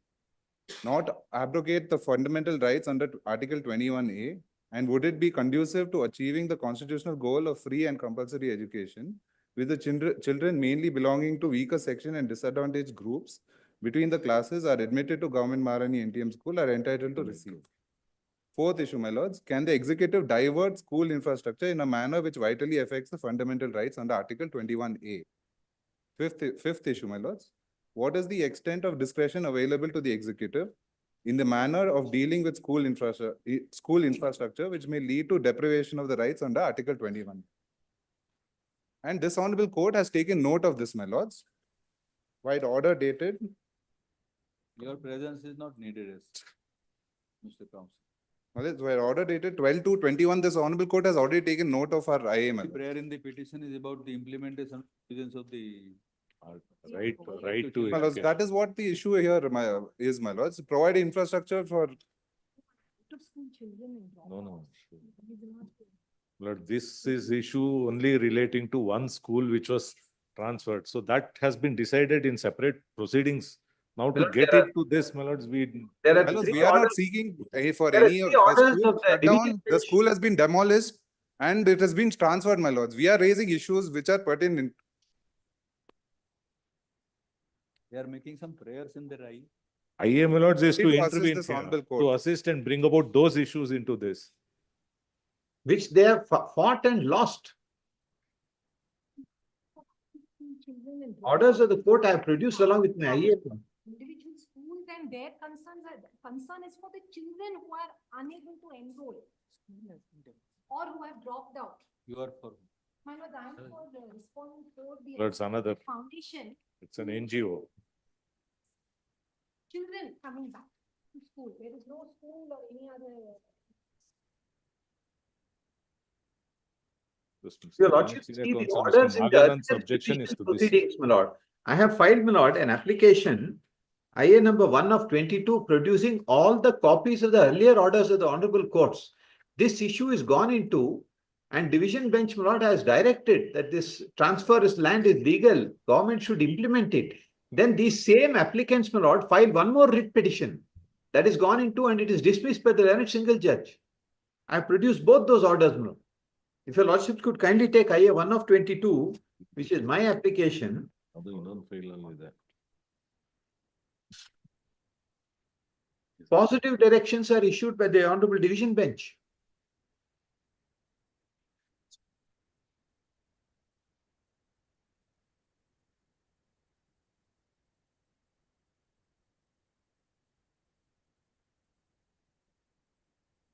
not abrogate the fundamental rights under Article 21A, and would it be conducive to achieving the constitutional goal of free and compulsory education with the children mainly belonging to weaker section and disadvantaged groups between the classes are admitted to Government Maharani NTM school are entitled to receive? Fourth issue, my lords, can the executive divert school infrastructure in a manner which vitally affects the fundamental rights under Article 21A? Fifth issue, my lords, what is the extent of discretion available to the executive in the manner of dealing with school infrastructure which may lead to deprivation of the rights under Article 21? And this Honorable Court has taken note of this, my lords. While order dated. Your presence is not needed, Mr. Counsel. Where order dated 12/2/21, this Honorable Court has already taken note of our IAM. The prayer in the petition is about the implementation provisions of the Right to my lords, that is what the issue here is, my lords. Provide infrastructure for. No. But this is issue only relating to one school which was transferred. So that has been decided in separate proceedings. Now to get it to this, my lords, we are not seeking for any of the school shut down. The school has been demolished and it has been transferred, my lords. We are raising issues which are pertinent. They are making some prayers in their eye. IA, my lords, is to intervene this here, Honorable to Court. assist and bring about those issues into this. Which they have fought and lost. Orders of the court I have produced along with my IA. Individual schools and their concern is for the children who are unable to enroll or who have dropped out. You are for. My lord, I am for responding for the. That's another- Foundation, It's an NGO. children coming back to school. There is no school or any other. Your lordship, see the orders in the Nagaland's earlier objection is petition to this. proceedings, my lord. I have filed, my lord, an application, IA number 1 of 22, producing all the copies of the earlier orders of the honorable courts. This issue is gone into, and division bench, my lord, has directed that this transfer of land is legal. Government should implement it. Then these same applicants, my lord, filed one more writ petition. That is gone into, and it is dismissed by the learned single judge. I have produced both those orders, my lord. If your lordship could kindly take IA 1 of 22, which is my application. Positive directions are issued by the honorable division bench.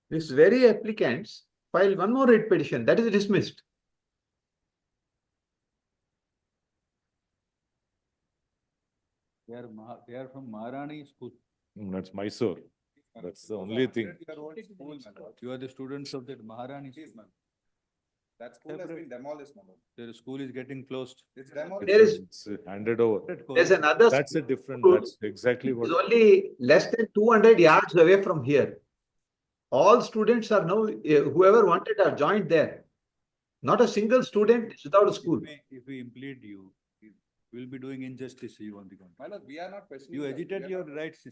These very applicants filed one more writ petition that is dismissed. They are from Maharani school. That's Mysore. That's the only thing. You are the students of that Maharani. That school has been demolished, my lord. Their school is getting closed. It's demolished. There is, It's handed over. there's another. That's a different, school. that's exactly It's what. only less than 200 yards away from here. All students are now, whoever wanted are joined there. Not a single student is without a school. If we implead you, we will be doing injustice to you on the ground. My lord, we are not questioning. You that. agitate We are your not- rights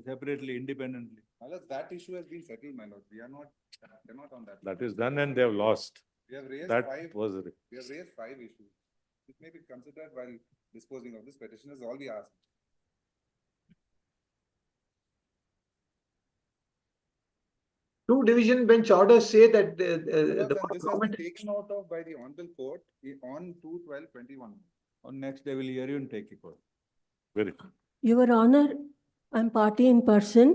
separately, independently. My lord, that issue has been settled, my lord. We are not on that. That is done and they have lost. We have raised That five. was, We have raised 5 issues. It may be considered while disposing of this petition is all we ask. Two division bench orders say that My lord, the and this has been government. taken out of by the honorable court on 2/12/21. On next, they will hear you and take it out. very good. Your Honor, I'm party in person.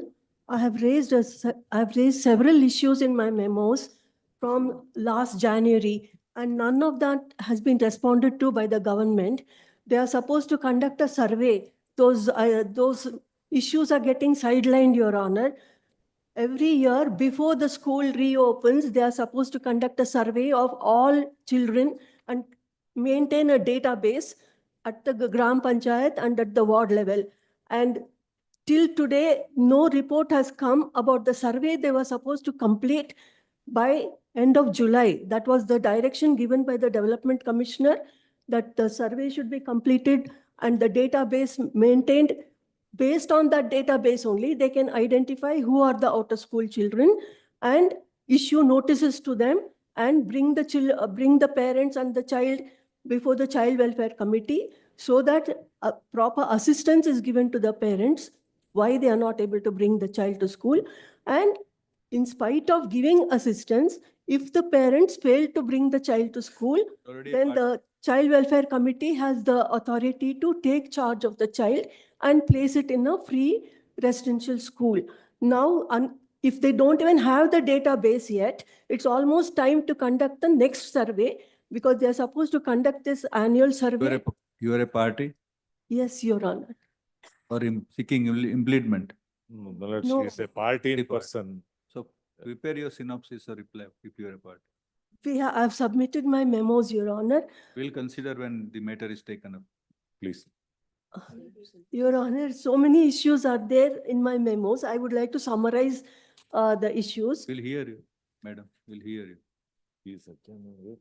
I have raised several issues in my memos from last January, and none of that has been responded to by the government. They are supposed to conduct a survey. Those issues are getting sidelined, Your Honor. Every year before the school reopens, they are supposed to conduct a survey of all children and maintain a database at the Gram Panchayat and at the ward level. And till today, no report has come about the survey they were supposed to complete by end of July. That was the direction given by the Development Commissioner, that the survey should be completed and the database maintained. Based on that database only, they can identify who are the out-of-school children and issue notices to them and bring the parents and the child before the Child Welfare Committee, so that proper assistance is given to the parents why they are not able to bring the child to school. And in spite of giving assistance, if the parents fail to bring the child to school, then the Child Welfare Committee has the authority to take charge of the child and place it in a free residential school. Now, if they don't even have the database yet, it's almost time to conduct the next survey, because they are supposed to conduct this annual survey. You are a party Yes, Your Honor. or seeking impleadment. No, no, No. she is a party in person. So prepare your synopsis or reply if you are a party. I've submitted my memos, Your Honor. We'll consider when the matter is taken up. Please. Your Honor, so many issues are there in my memos. I would like to summarize the issues. We'll hear you, madam. We'll hear you. Please,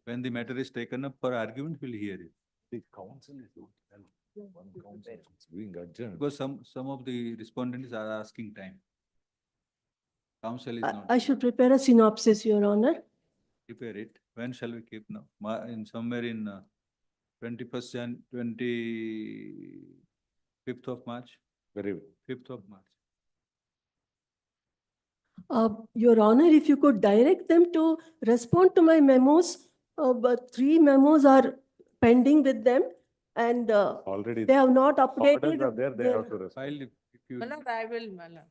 When the matter is taken up for argument, we'll hear you. the council is one council is being adjourned. Because some of the respondents are asking time. Council is not. I should prepare a synopsis, Your Honor. Prepare it. When shall we keep now? In somewhere in 21st Jan, 25th of March, Very well. 5th of March. Your Honor, if you could direct them to respond to my memos, but 3 memos are pending with them, and Already. they have not updated. Orders are there, they their- have to respond. File if you. Malad, I will, Malad.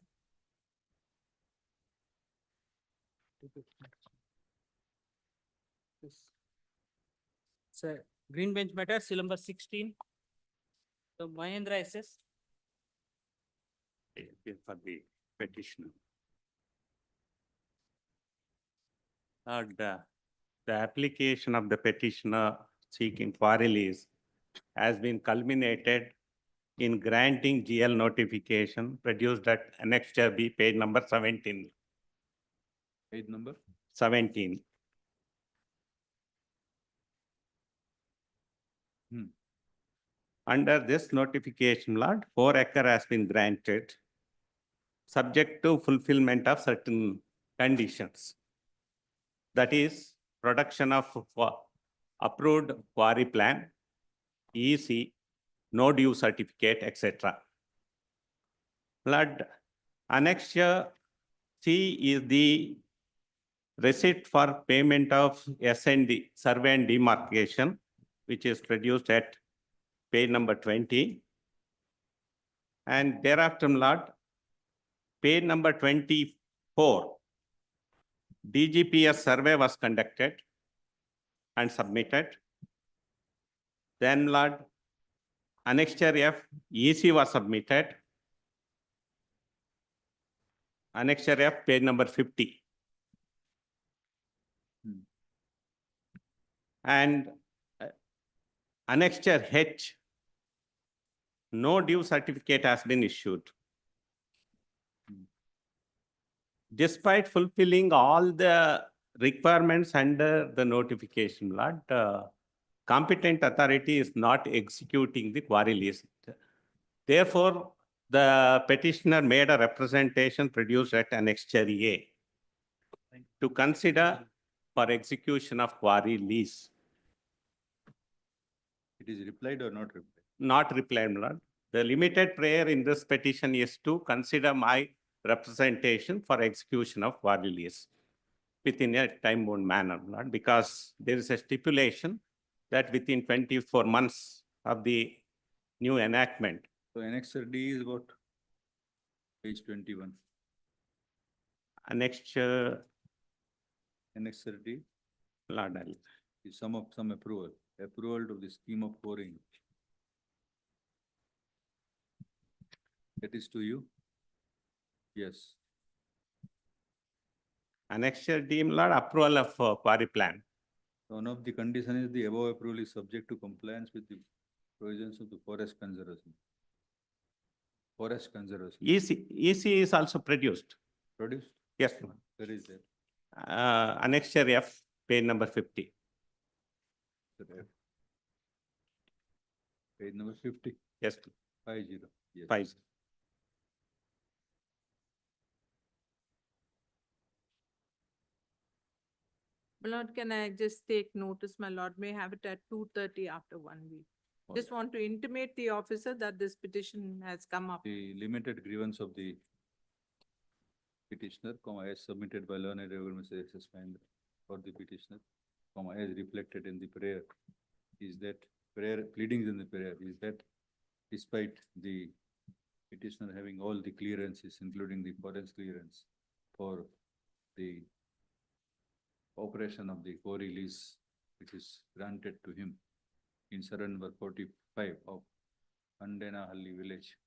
So green bench matter, seal number 16. So Mahendra SS. For the petitioner. The application of the petitioner seeking quarry lease has been culminated in granting GL notification produced at Annexure B, page number 17. Page number? 17. Under this notification, Lord, 4 acre has been granted, subject to fulfillment of certain conditions. That is, production of approved quarry plan, EC, no due certificate, etc. Lord, Annexure C is the receipt for payment of S&D, survey and demarcation, which is produced at page number 20. And thereafter, Lord, page number 24, DGPS survey was conducted and submitted. Then, Lord, Annexure F, EC was submitted. Annexure F, page number 50. And Annexure H, no due certificate has been issued. Despite fulfilling all the requirements under the notification, Lord, competent authority is not executing the quarry lease. Therefore, the petitioner made a representation produced at Annexure A to consider for execution of quarry lease. It is replied or not replied? Not replied, Lord. The limited prayer in this petition is to consider my representation for execution of quarry lease within a time-bound manner, Lord, because there is a stipulation that within 24 months of the new enactment. So Annexure D is what? Page 21. Annexure, Annexure D Lord, is some approval to the scheme of pouring. That is to you? Yes. Annexure D, Lord, approval of quarry plan. One of the conditions is the above approval is subject to compliance with the provisions of the forest conservation. Forest conservation. EC is also produced. Produced? Yes, Lord. Where is that? Annexure F, page number 50. Page number 50. Yes. 50. Yes. 50. My lord, can I just take notice, my lord, may have it at 2:30 after 1 week. Just want to intimate the officer that this petition has come up. The limited grievance of the petitioner, as submitted by learned organizations for the petitioner, as reflected in the prayer, is that pleadings in the prayer is that despite the petitioner having all the clearances, including the forest clearance for the operation of the quarry lease, which is granted to him in surrey number 45 of Andenahalli village,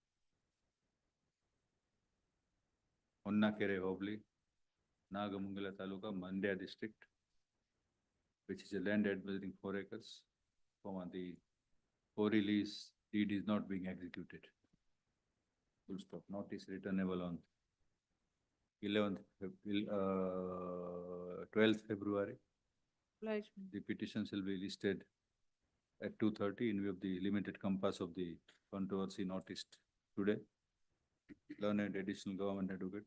Onnakere Hobbly, Nagamungala Taluka, Mandya district, which is a land adjoining 4 acres, the quarry lease deed is not being executed. Full stop. Notice returnable on 12th February. The petitions will be listed at 2:30 in view of the limited compass of the controversy noticed today. Learned additional government advocate,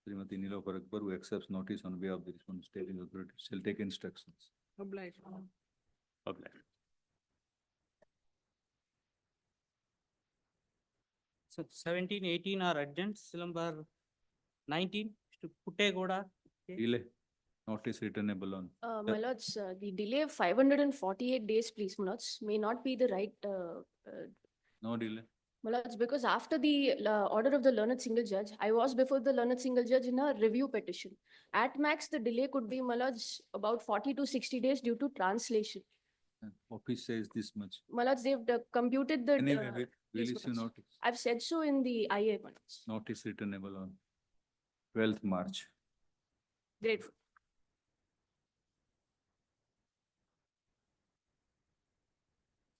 Srimati Nilofar Akbar, who accepts notice on behalf of the responsible state authority, shall take instructions. Obliged. Okay. So 17, 18 are urgent. Seal number 19 to Puttegoda. Delay. Notice returnable on. My lords, the delay of 548 days, please, my lords, may not be the right, No delay. my lords, because after the order of the learned single judge, I was before the learned single judge in a review petition. At max, the delay could be, my lords, about 40 to 60 days due to translation. Office says this much. My lords, they've computed the. Anyway, we'll these issue much. notice. I've said so in the IA, my lords. Notice returnable on 12th March. Grateful.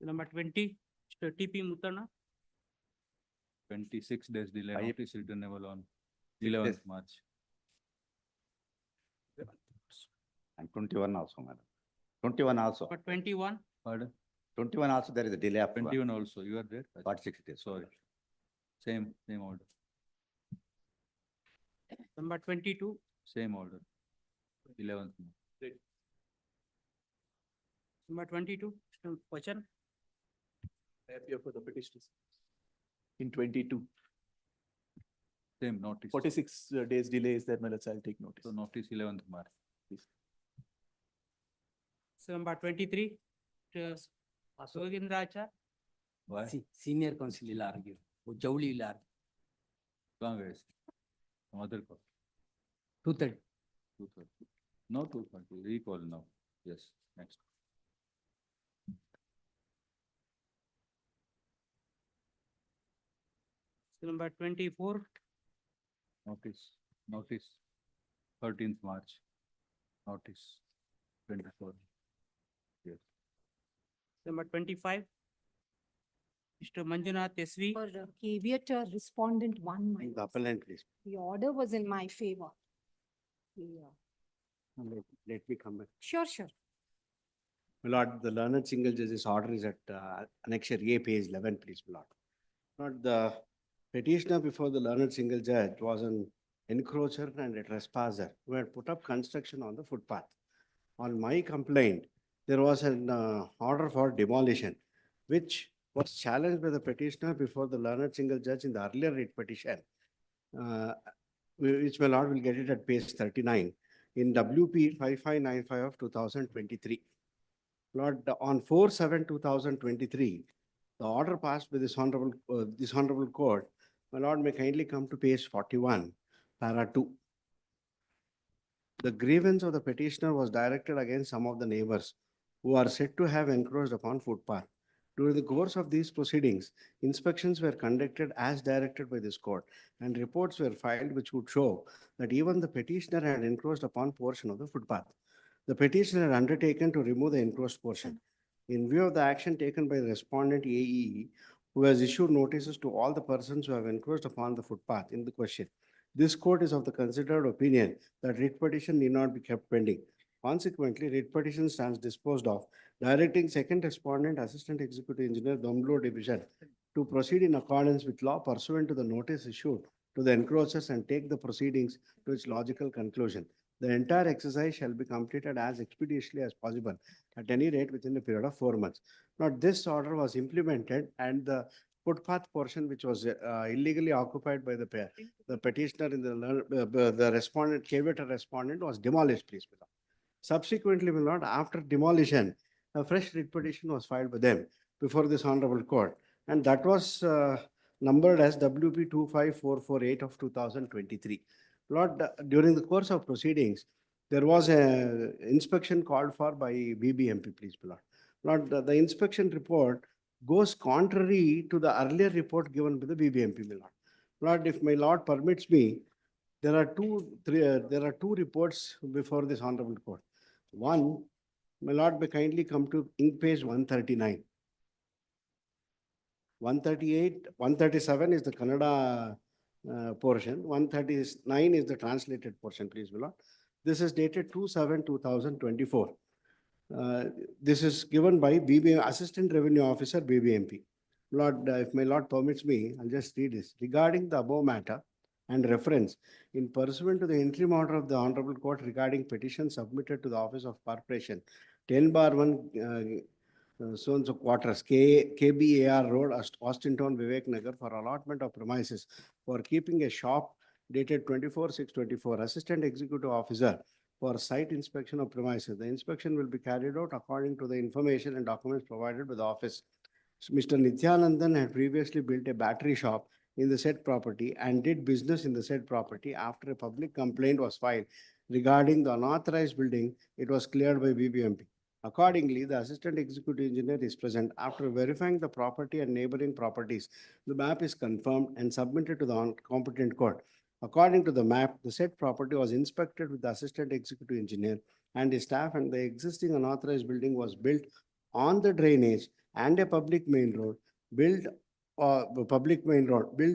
Number 20, Mr. TP Mutana. 26 days delay, I- notice returnable on 11th March. And 21 also, madam. 21 also. Number 21, Pardon? 21 also, there is a delay of 21 also, you are there? 46 days. Sorry. Same order, number 22, same order. 11th March. number 22, Mr. Pachan. I appear for the petitions. In 22, Same notice. 46 days delay is there, my lords, I'll take notice. So notice 11th March. So number 23, Mr. Sugindracha. Why? Senior counsel will argue. वो जवली will argue. Long guys. Some other call. 2:30. 2:30. No 2:30, recall now. Yes, next. So number 24, Notice 13th March. Notice 24. Yes. number 25, Mr. Manjunath SV. For caveat respondent one, my The lords. appellant, please. The order was in my favor. Yeah, Let me come back. sure, sure. My lord, the learned single judge's order is at annexure A, page 11, please, my lord. Lord, the petitioner before the learned single judge was an encroacher and a trespasser who had put up construction on the footpath. On my complaint, there was an order for demolition, which was challenged by the petitioner before the learned single judge in the earlier writ petition, which my lord will get it at page 39 in WP 5595 of 2023. Lord, on 4/7/2023, the order passed by this honorable court, my lord may kindly come to page 41, para 2. The grievance of the petitioner was directed against some of the neighbors who are said to have encroached upon footpath. During the course of these proceedings, inspections were conducted as directed by this court, and reports were filed which would show that even the petitioner had encroached upon portion of the footpath. The petitioner had undertaken to remove the encroached portion. In view of the action taken by the respondent AE, who has issued notices to all the persons who have encroached upon the footpath in the question, this court is of the considered opinion that writ petition need not be kept pending. Consequently, writ petition stands disposed of, directing second respondent Assistant Executive Engineer, Domblo Division, to proceed in accordance with law pursuant to the notice issued to the encroachers and take the proceedings to its logical conclusion. The entire exercise shall be completed as expeditiously as possible, at any rate within a period of 4 months. Now, this order was implemented and the footpath portion which was illegally occupied by the petitioner in the respondent, caveat respondent was demolished, please. Subsequently, my lord, after demolition, a fresh writ petition was filed by them before this honorable court, and that was numbered as WP 25448 of 2023. Lord, during the course of proceedings, there was a inspection called for by BBMP, please, my lord. Lord, the inspection report goes contrary to the earlier report given by the BBMP, my lord. Lord, if my lord permits me, there are two reports before this honorable court. One, my lord may kindly come to ink page 139. 138, 137 is the Kannada portion, 139 is the translated portion, please, my lord. This is dated 2/7/2024. This is given by Assistant Revenue Officer, BBMP. Lord, if my lord permits me, I'll just read this. Regarding the above matter and reference, in pursuant to the interim order of the Honorable Court regarding petition submitted to the Office of Corporation, 10/1 so quarters, KBAR Road, Austin Town, Vivek Nagar, for allotment of premises for keeping a shop dated 24/6/24, Assistant Executive Officer for site inspection of premises. The inspection will be carried out according to the information and documents provided by the office. Mr. Nityanandan had previously built a battery shop in the said property and did business in the said property. After a public complaint was filed regarding the unauthorized building, it was cleared by BBMP. Accordingly, the assistant executive engineer is present. After verifying the property and neighboring properties, the map is confirmed and submitted to the competent court. According to the map, the said property was inspected with the assistant executive engineer and his staff, and the existing unauthorized building was built on the drainage and a public main road. Built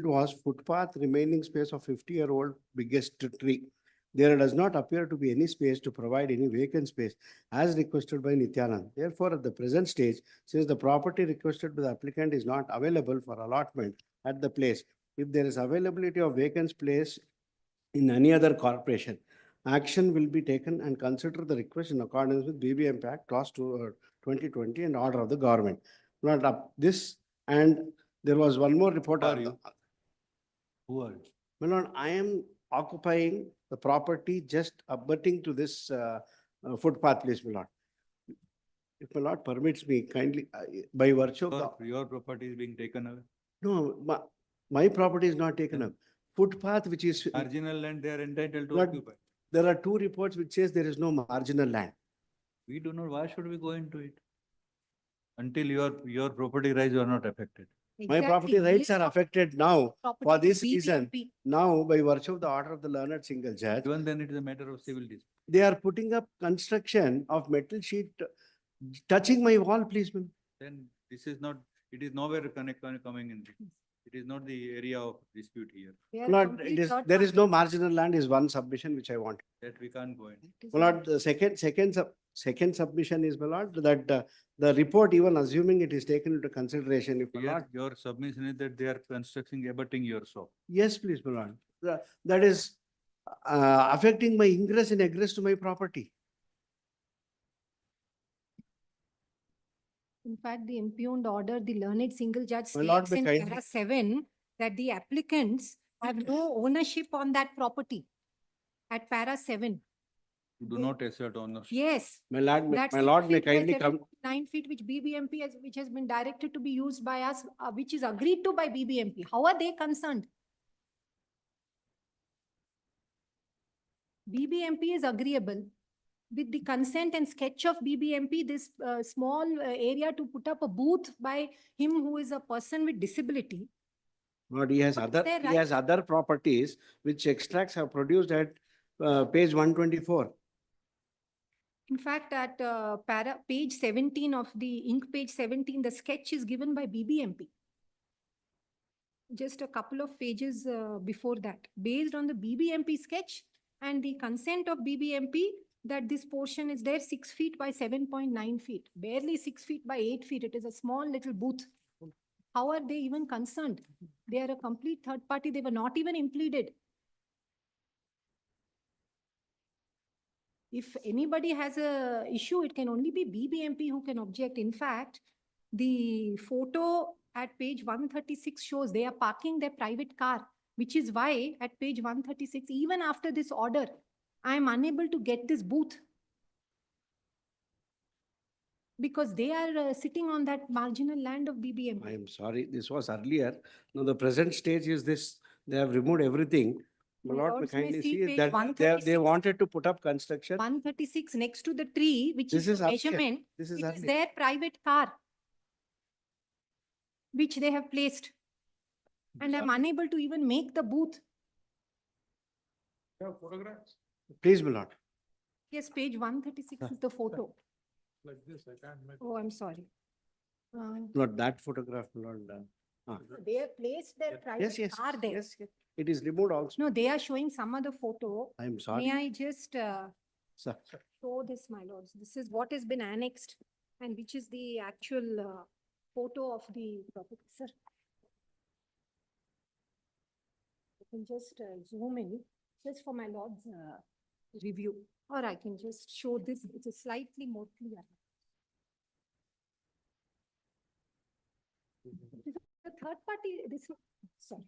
was footpath, remaining space of 50-year-old biggest tree. There does not appear to be any space to provide any vacant space as requested by Nityanand. Therefore, at the present stage, since the property requested by the applicant is not available for allotment at the place, if there is availability of vacant place in any other corporation, action will be taken and consider the request in accordance with BBMP Act Clause 2020 and order of the government. Not up this, and there was one more report. Who are you? Who are you? My lord, I am occupying the property just abutting to this footpath, please, my lord. If my lord permits me kindly, by virtue of the, Your property is being taken away. no, my property is not taken up. Footpath, which is, Marginal land, they are entitled to Lord, occupy. there are two reports which says there is no marginal land. We do not, why should we go into it? Until your property rights are not affected. My property rights are affected now for this reason. Now, by virtue of the order of the learned single judge, Even then it is a matter of civil dispute. they are putting up construction of metal sheet touching my wall, please, ma'am. Then this is not, it is nowhere coming in. It is not the area of dispute here. Lord, there is no marginal land is one submission which I want. That we can't go in. My lord, the second submission is, my lord, that the report, even assuming it is taken into consideration, if my lord, Your submission is that they are constructing, abutting your shop. yes, please, my lord. That is affecting my ingress and egress to my property. In fact, the impugned order, the learned single judge My lord, states in may kindly- para 7 that the applicants have no ownership on that property. At para 7. You do not assert ownership. Yes. My lord, That's my 6 lord may feet by kindly come. 9 feet, which BBMP has, which has been directed to be used by us, which is agreed to by BBMP. How are they concerned? BBMP is agreeable. With the consent and sketch of BBMP, this small area to put up a booth by him who is a person with disability. Lord, he has other, their he has other properties which extracts have produced at page 124. In fact, at page 17 of the ink page 17, the sketch is given by BBMP. Just a couple of pages before that, based on the BBMP sketch and the consent of BBMP, that this portion is there 6 feet by 7.9 feet, barely 6 feet by 8 feet. It is a small little booth. How are they even concerned? They are a complete third party. They were not even impleaded. If anybody has a issue, it can only be BBMP who can object. In fact, the photo at page 136 shows they are parking their private car, which is why at page 136, even after this order, I am unable to get this booth. Because they are sitting on that marginal land of BBMP. I am sorry, this was earlier. Now the present stage is this, they have removed everything. My My lord, may lords may kindly see see page that they 136. wanted to put up construction. 136 next to the tree, which This is is the earlier. measurement, This is it is earlier. their private car, which they have placed. And I'm unable to even make the booth. Photographs? Please, my lord. Yes, page 136 is the photo. Like this, I can't make. Oh, I'm sorry. Not that photograph, my lord. They have placed their private Yes, yes, car there. yes, yes. It is removed also. No, they are showing some other photo. I am sorry. May I just Sir. show this, my lords? This is what has been annexed and which is the actual photo of the property, sir. I can just zoom in, just for my lord's review, or I can just show this, which is slightly more clear. The third party, this, sorry.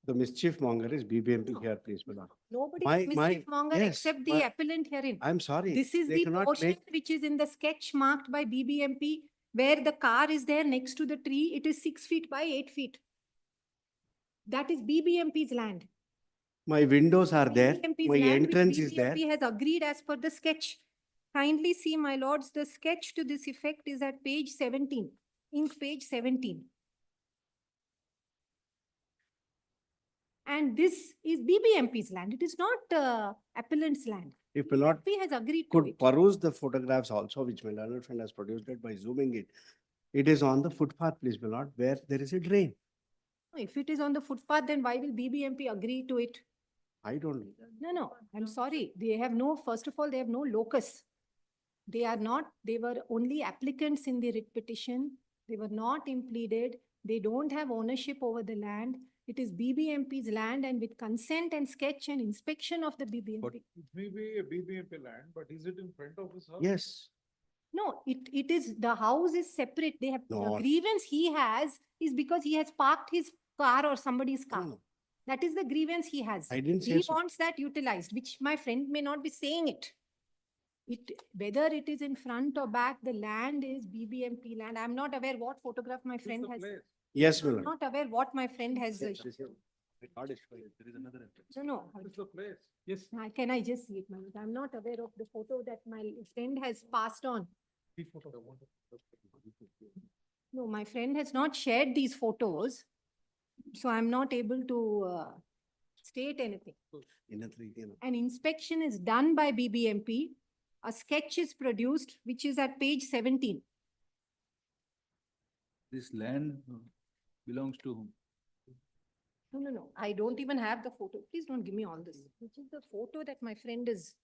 The mischief monger is BBMP here, please, my lord. Nobody My- is my- mischief monger yes, except the my- appellant herein. I'm sorry. This is they the cannot portion make- which is in the sketch marked by BBMP, where the car is there next to the tree. It is 6 feet by 8 feet. That is BBMP's land. My windows are there, BBMP's my land, which entrance is there. BBMP has agreed as per the sketch. Kindly see, my lords, the sketch to this effect is at page 17, ink page 17. And this is BBMP's land. It is not appellant's land. If my lord BBMP has agreed to could it. peruse the photographs also, which my learned friend has produced it by zooming it. It is on the footpath, please, my lord, where there is a drain. If it is on the footpath, then why will BBMP agree to it? I don't know. No, I'm sorry. They have no, first of all, they have no locus. They are not, they were only applicants in the writ petition. They were not impleaded. They don't have ownership over the land. It is BBMP's land, and with consent and sketch and inspection of the BBMP. It may be a BBMP land, but is it in front of his house? Yes. No, it is, the house is separate. They have, the No. grievance he has is because he has parked his car or somebody's car. No. That is the grievance he has. I didn't say He so. wants that utilized, which my friend may not be saying it. Whether it is in front or back, the land is BBMP land. I'm not aware what photograph my friend has. Yes, my I'm lord. not aware what my friend has. There is another entrance. No. It's the place. Yes. Can I just see it, ma'am? I'm not aware of the photo that my friend has passed on. No, my friend has not shared these photos. So I'm not able to state anything. An inspection is done by BBMP. A sketch is produced, which is at page 17. This land belongs to whom? No. I don't even have the photo. Please don't give me all this. Which is the photo that my friend is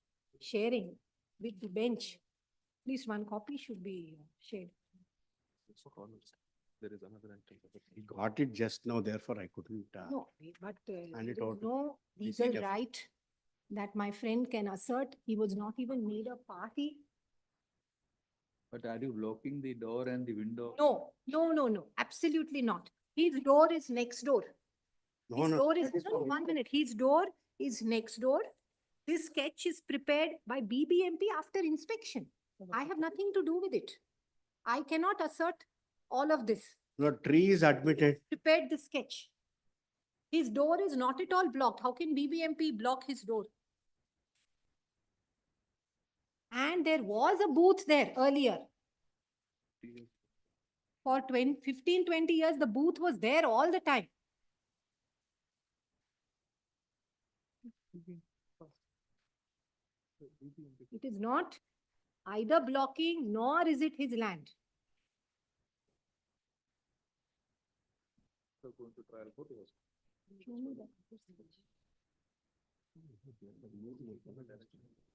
sharing with the bench. At least one copy should be shared. There is another entrance. He got it just now, therefore I couldn't. No, but there And it is ought to no be seen legal carefully. right that my friend can assert. He was not even made a party. But are you blocking the door and the window? No, absolutely not. His door is next door. No, His no. door is, that is no, for 1 him. minute. His door is next door. This sketch is prepared by BBMP after inspection. I have nothing to do with it. I cannot assert all of this. No, tree is admitted. Prepared the sketch. His door is not at all blocked. How can BBMP block his door? And there was a booth there earlier. For 15, 20 years, the booth was there all the time. It is not either blocking nor is it his land. Show me that.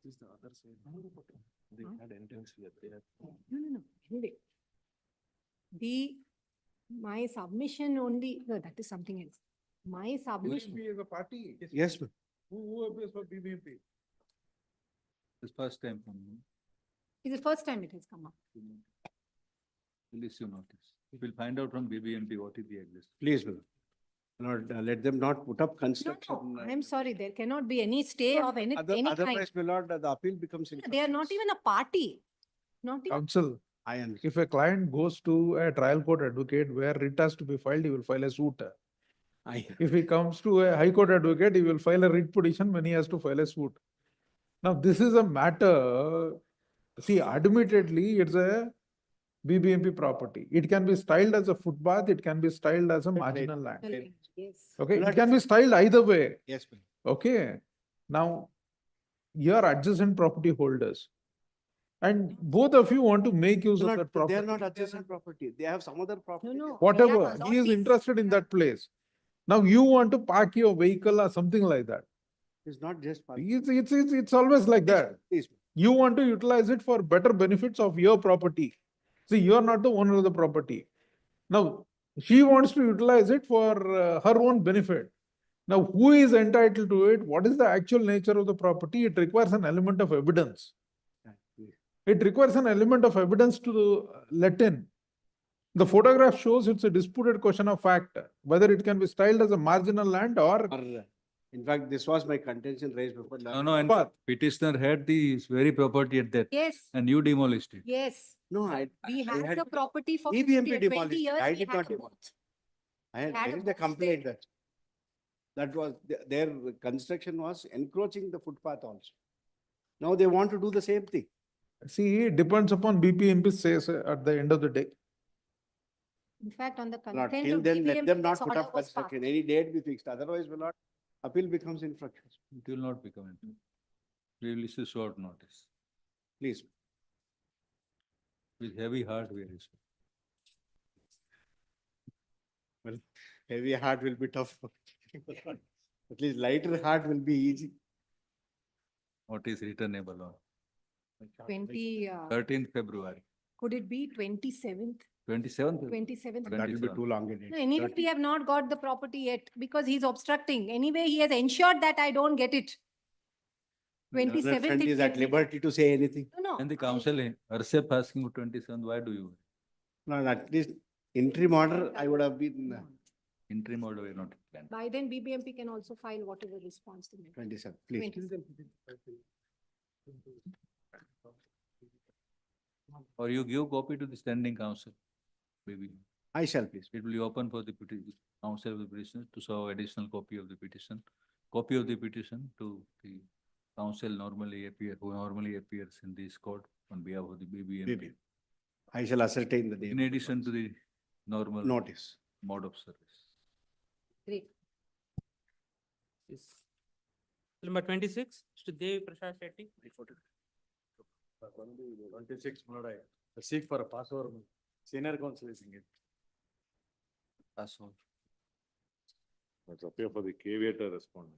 This is the other side. They had entrance here. They had. No. Anyway, my submission only, no, that is something else. My submission. BBMP is a party. Yes, ma'am. Who appears for BBMP? This first time from you. It's the first time it has come up. Will issue notice. We'll find out from BBMP what is the existence. Please, ma'am. Lord, let them not put up construction. No, I'm sorry, there cannot be any stay of any kind. Otherwise, my lord, the appeal becomes. They are not even a party. Not even. Counsel, I understand. if a client goes to a trial court advocate where writ has to be filed, he will file a suit. If he comes to a high court advocate, he will file a writ petition when he has to file a suit. Now, this is a matter, see, admittedly, it's a BBMP property. It can be styled as a footpath, it can be styled as a marginal land. Yes. Okay, it can be styled either way. Yes, ma'am. Okay, now, you are adjacent property holders. And both of you want to make use of that They property. are not adjacent property. They have some other property. No. Whatever, he is interested in that place. Now you want to park your vehicle or something like that. It's not just. It's always like that. Please. You want to utilize it for better benefits of your property. See, you are not the owner of the property. Now, she wants to utilize it for her own benefit. Now, who is entitled to it? What is the actual nature of the property? It requires an element of evidence. It requires an element of evidence to let in. The photograph shows it's a disputed question of fact, whether it can be styled as a marginal land or. In fact, this was my contention raised before. No, and petitioner had the very property at that. Yes. And you demolished it. Yes. No, We I had had the property for BBMP 20 demolished. years. I we did had not a demolish. booth. I had had a raised the booth complaint there. that. That was, their construction was encroaching the footpath also. Now they want to do the same thing. See, it depends upon BPMP says at the end of the day. In fact, on the Not consent till of then, let BBMP, them not this put order up was passed. construction. Any date be fixed. Otherwise, will not, appeal becomes infructuous. It will not become it. We will issue short notice. Please. With heavy heart, we will issue. Well, heavy heart will be tough. At least lighter heart will be easy. What is returnable on 13th February, Could it be 27th? 27th? 27th? That will be too long a No, date. anyway, we have not got the property yet because he's obstructing. Anyway, he has ensured that I don't get it. Learned 27th. friend it is can at be. liberty to say anything. No, And the no. council, herself asking for 27th, why do you? No, at least interim order, I would have been Interim order, we are not planned. By then, BBMP can also file whatever response to make. 27, please. 27. Or you give copy to the standing council, maybe. I shall, please. It will be open for the council of the petition to serve additional copy of the petition. Copy of the petition to the council who normally appears in this court on behalf of the BBMP. I shall ascertain the date. In addition to the normal Notice. mode of service. Great. Yes. Number 26, Mr. Devi Prasad Shetty. 26, Murad, I seek for a passover. Senior counsel is engaged. Passover. Let's appear for the caveator respondent.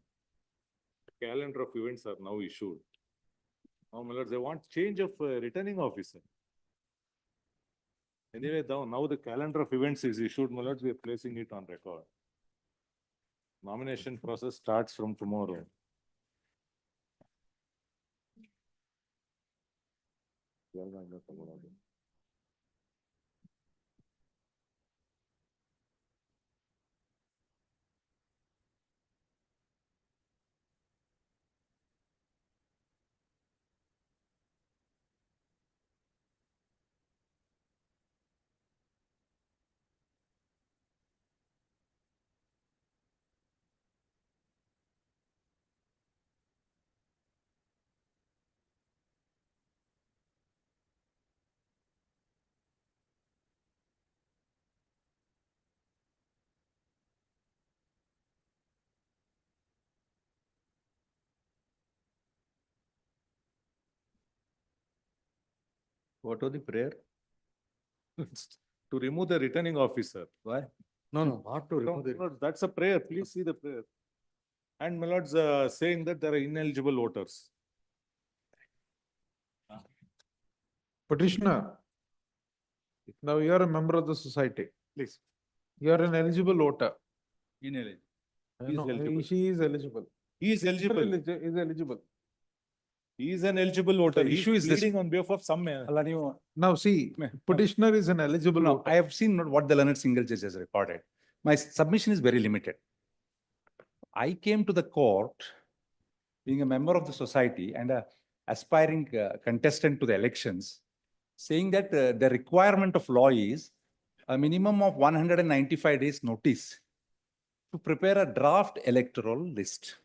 Calendar of events are now issued. Now, my lords, they want change of returning officer. Anyway, now the calendar of events is issued, my lords, we are placing it on record. Nomination process starts from tomorrow. What was the prayer? To remove the returning officer. Why? No, not to No, remove the. no, that's a prayer. Please see the prayer. And my lords, saying that there are ineligible voters. Petitioner, now you are a member of the society. Please. You are an eligible voter. Ineligible. He is eligible. She is eligible. He is eligible. Is eligible. He is an eligible voter. The He issue is is this- pleading on behalf of some. Now see, petitioner is an eligible No, voter. I have seen what the learned single judge has recorded. My submission is very limited. I came to the court being a member of the society and a aspiring contestant to the elections, saying that the requirement of law is a minimum of 195 days notice to prepare a draft electoral list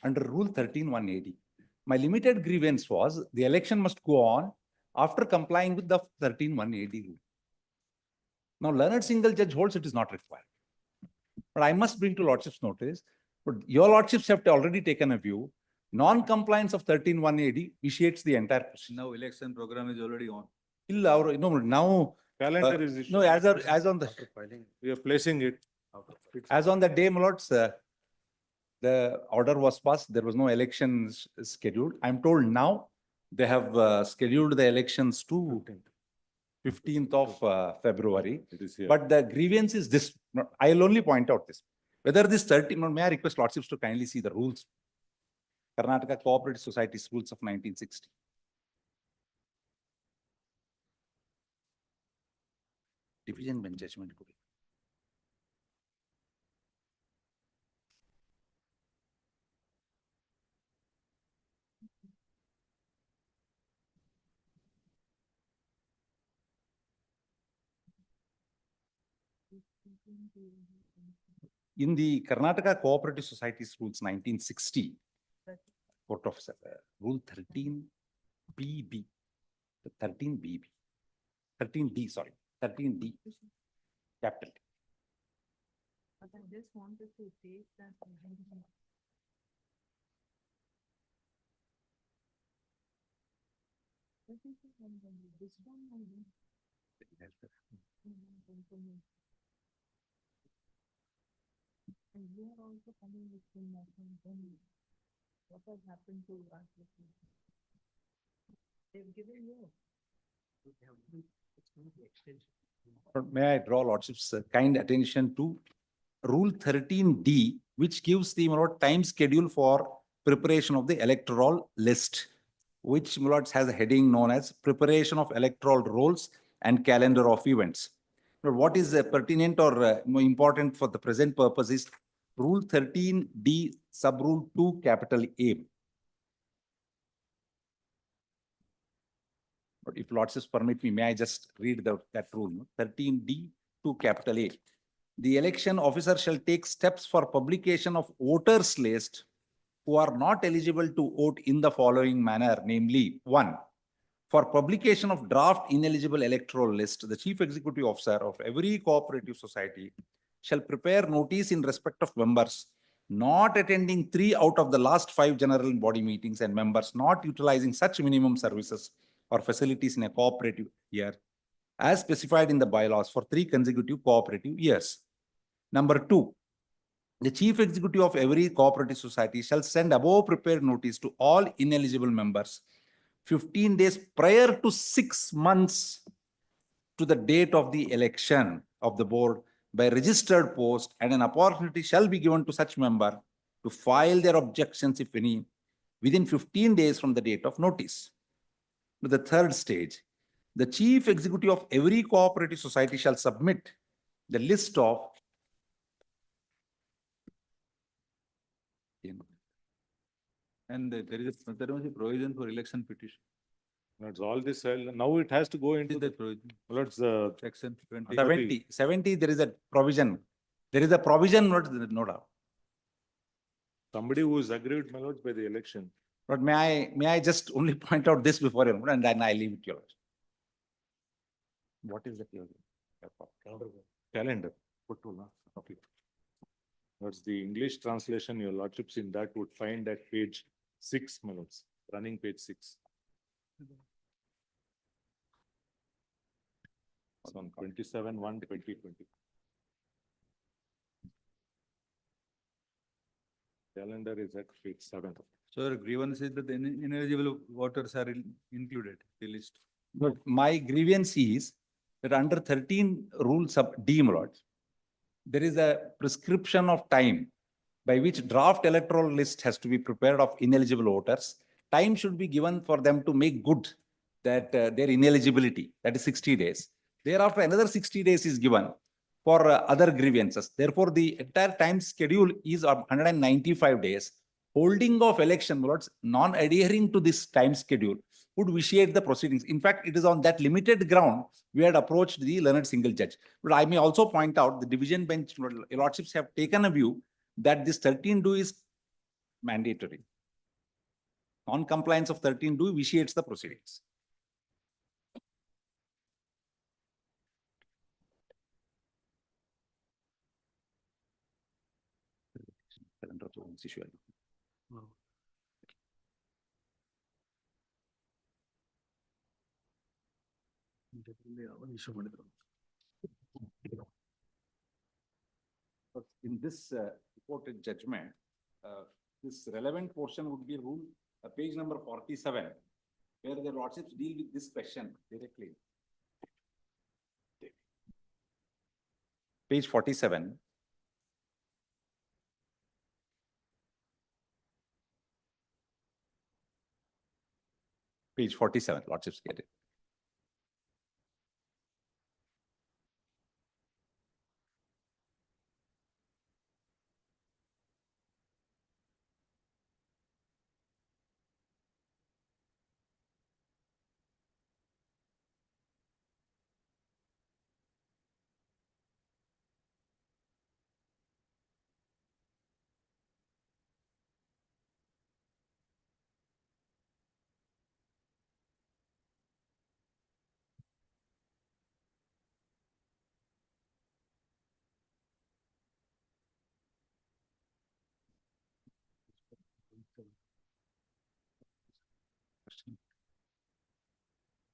under Rule 13-180. My limited grievance was the election must go on after complying with the 13-180 rule. Now, learned single judge holds it is not required. But I must bring to Lordship's notice, but your Lordships have already taken a view. Non-compliance of 13-180 vitiates the entire procedure. Now election program is already on. Now, Calendar is issued. no, as on the, We are placing it. as on the day, my lords, the order was passed, there was no elections scheduled. I'm told now they have scheduled the elections to 15th of February. It is here. But the grievance is this, I'll only point out this. Whether this 13, may I request Lordships to kindly see the rules? Karnataka Cooperative Society's rules of 1960. Division bench judgment. In the Karnataka Cooperative Societies Rules 1960, Court of Rule 13BB, 13BB, 13D, sorry, 13D, capital. But I just wanted to take that. This one. And you are also coming with the what has happened to us? They've given you. May I draw Lordship's kind attention to Rule 13D, which gives the time schedule for preparation of the electoral list, which has a heading known as preparation of electoral rolls and calendar of events. But what is pertinent or more important for the present purpose is Rule 13D, sub-rule 2, capital A. But if Lordships permit me, may I just read that rule? 13D, 2, capital A. The election officer shall take steps for publication of voters list who are not eligible to vote in the following manner, namely, 1. For publication of draft ineligible electoral list, the chief executive officer of every cooperative society shall prepare notice in respect of members not attending 3 out of the last 5 general body meetings and members not utilizing such minimum services or facilities in a cooperative year as specified in the bylaws for 3 consecutive cooperative years. Number 2, the chief executive of every cooperative society shall send above prepared notice to all ineligible members 15 days prior to 6 months to the date of the election of the board by registered post, and an opportunity shall be given to such member to file their objections, if any, within 15 days from the date of notice. To the third stage, the chief executive of every cooperative society shall submit the list of And there is a provision for election petition. That's all this, now it has to go into that provision. Let's, Section 20. 70, there is a provision. There is a provision, no doubt. somebody who is aggrieved, my lords, by the election. But may I just only point out this before you, and then I leave it to you. What is the Calendar. Okay. That's the English translation, your lordships in that would find at page 6, my lords, running page 6. It's on 27/1/2020. Calendar is at page 7. So your grievance is that the ineligible voters are included in the list. But my grievance is that under 13 rules of D, my lords, there is a prescription of time by which draft electoral list has to be prepared of ineligible voters. Time should be given for them to make good that their ineligibility, that is 60 days. Thereafter, another 60 days is given for other grievances. Therefore, the entire time schedule is of 195 days. Holding of election, lords, non-adhering to this time schedule would vitiate the proceedings. In fact, it is on that limited ground we had approached the learned single judge. But I may also point out the division bench lordships have taken a view that this 13(2) is mandatory. Non-compliance of 13(2) vitiates the proceedings. But in this reported judgment, this relevant portion would be rule page number 47, where the lordships deal with this question directly. Page 47. Page 47, lordships get it.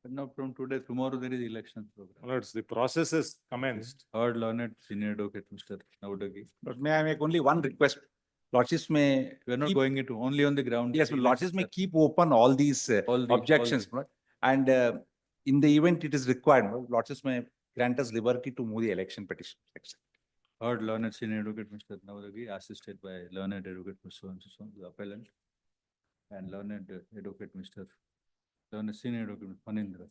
But now from today, tomorrow there is election program. My lords, the process is commenced. Heard learned senior advocate, Mr. Naudagi. But may I make only one request? Lordships may. We are not keep- going into only on the ground. Yes, but Lordships may keep open all these All the- objections. all Lord. And in the event it is required, Lordships may grant us liberty to move the election petition. Heard learned senior advocate, Mr. Naudagi, assisted by learned advocate, Mr. So, the appellant. And learned advocate, Mr. Learned senior advocate, Manindra.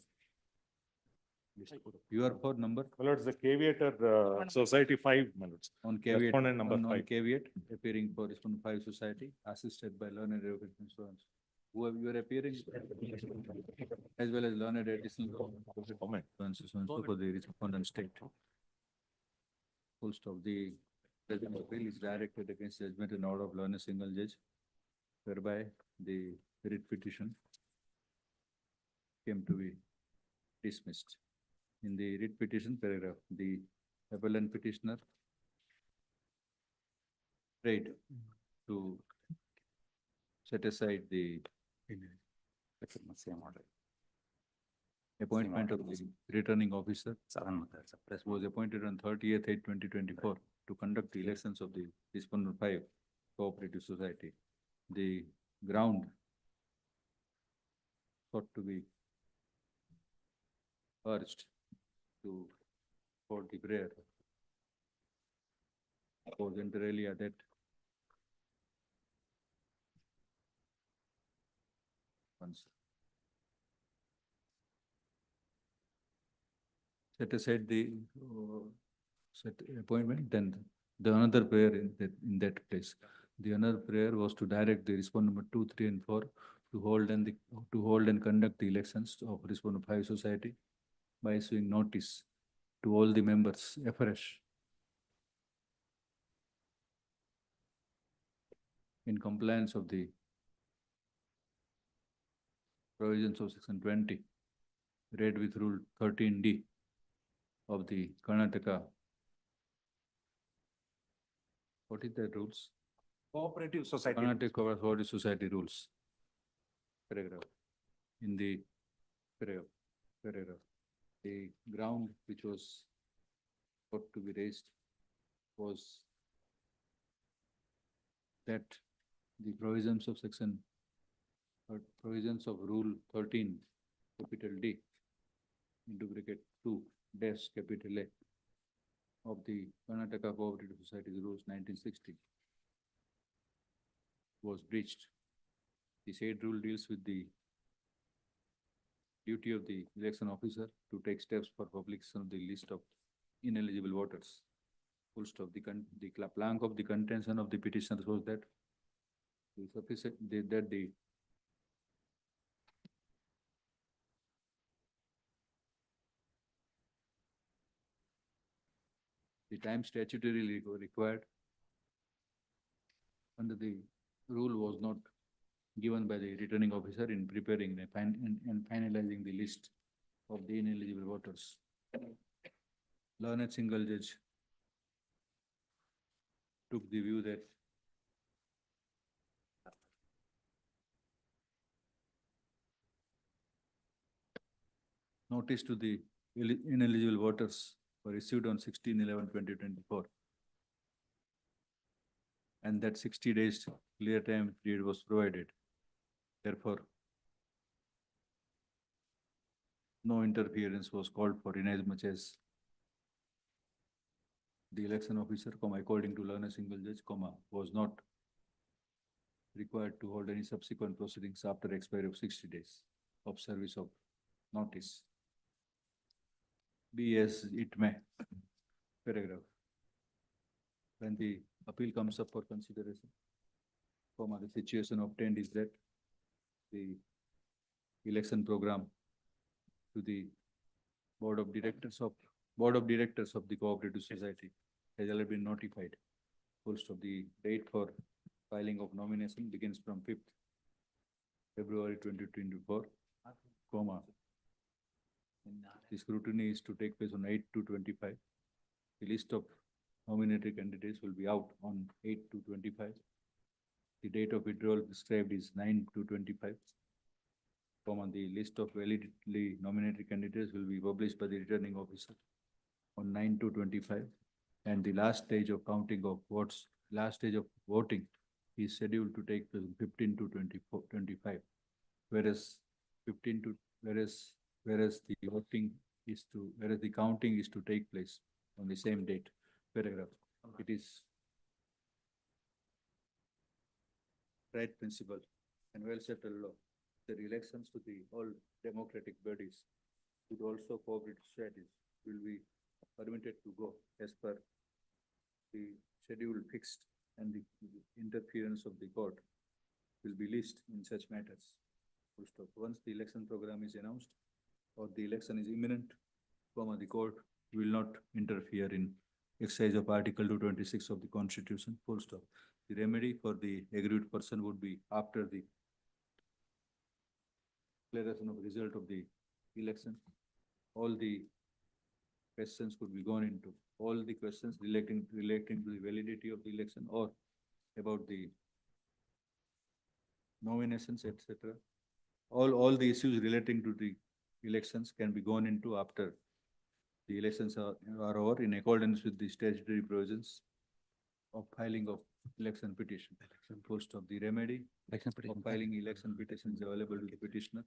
You are for number? My lords, the caveator, society 5, my lords. On caveat, Respondent number on 5. caveat, appearing for respondent 5 society, assisted by learned advocate, Mr. Who have you are appearing? As well as learned additional Comment. so for the respondent state. Full stop. The present appeal is directed against judgment in order of learned single judge, whereby the writ petition came to be dismissed. In the writ petition paragraph, the appellant petitioner prayed to set aside the appointment of the returning officer was appointed on 30th/8/2024 to conduct the elections of the respondent 5 Cooperative Society. The ground sought to be urged to for the prayer was inter-alia that once set aside the set appointment, then the another prayer in that place. The another prayer was to direct the respondent number 2, 3, and 4 to hold and conduct the elections of respondent 5 society by issuing notice to all the members afresh in compliance of the provisions of section 20, read with rule 13D of the Karnataka. What is that rules? Cooperative Society. Karnataka Cooperative Society rules. Paragraph. In the paragraph. The ground which was thought to be raised was that the provisions of section provisions of rule 13 capital D into bracket 2 dash capital A of the Karnataka Cooperative Society rules 1960 was breached. The said rule deals with the duty of the election officer to take steps for publication of the list of ineligible voters. Full stop. The plank of the contention of the petitioners was that the sufficient that the time statutorily required under the rule was not given by the returning officer in preparing and finalizing the list of the ineligible voters. Learned single judge took the view that notice to the ineligible voters were issued on 16/11/2024. And that 60 days clear time period was provided. Therefore, no interference was called for inasmuch as the election officer, according to learned single judge, was not required to hold any subsequent proceedings after expiry of 60 days of service of notice. Be as it may. Paragraph. When the appeal comes up for consideration, the situation obtained is that the election program to the board of directors of the Cooperative Society has already been notified. Full stop. The date for filing of nomination begins from 5th February 2024, the scrutiny is to take place on 8/2/25. The list of nominated candidates will be out on 8/2/25. The date of withdrawal prescribed is 9/2/25. The list of validly nominated candidates will be published by the returning officer on 9/2/25. And the last stage of counting of votes, last stage of voting is scheduled to take place 15/2/25. Whereas whereas the counting is to take place on the same date. Paragraph. It is right principle and well settled law. The elections to the all democratic bodies with also cooperative societies will be permitted to go as per the schedule fixed, and the interference of the court will be least in such matters. Full stop. Once the election program is announced or the election is imminent, the court will not interfere in exercise of Article 226 of the Constitution. Full stop. The remedy for the aggrieved person would be after the declaration of result of the election. All the questions could be gone into, all the questions relating to the validity of the election or about the nominations, etc. All the issues relating to the elections can be gone into after the elections are over, in accordance with the statutory provisions of filing of election petition. Full stop. The remedy of filing election petitions available to the petitioner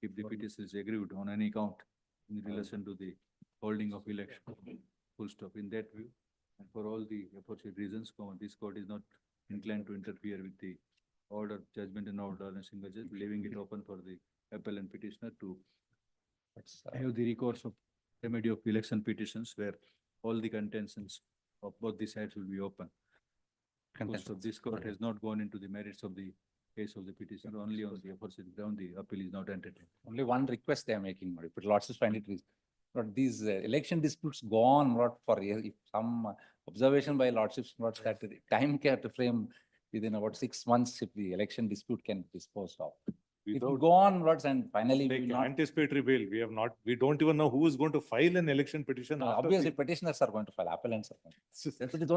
if the petition is aggrieved on any count in relation to the holding of election. Full stop. In that view, and for all the aforesaid reasons, this court is not inclined to interfere with the order, judgment and order in a single judge, leaving it open for the appellant petitioner to have the recourse of remedy of election petitions where all the contentions of both the sides will be open. So this court has not gone into the merits of the case of the petitioner, only on the aforesaid ground, the appeal is not entertained. Only one request they are making, but lots of find it reason. But these election disputes go on not for if some observation by lordships, not that time care to frame within about 6 months if the election dispute can be disposed of. It will go on, lords, and finally we Like will not. anticipatory bail, we don't even know who is going to file an election petition. No, after obviously, the- petitioners are going to file, appellants are going to. That's it is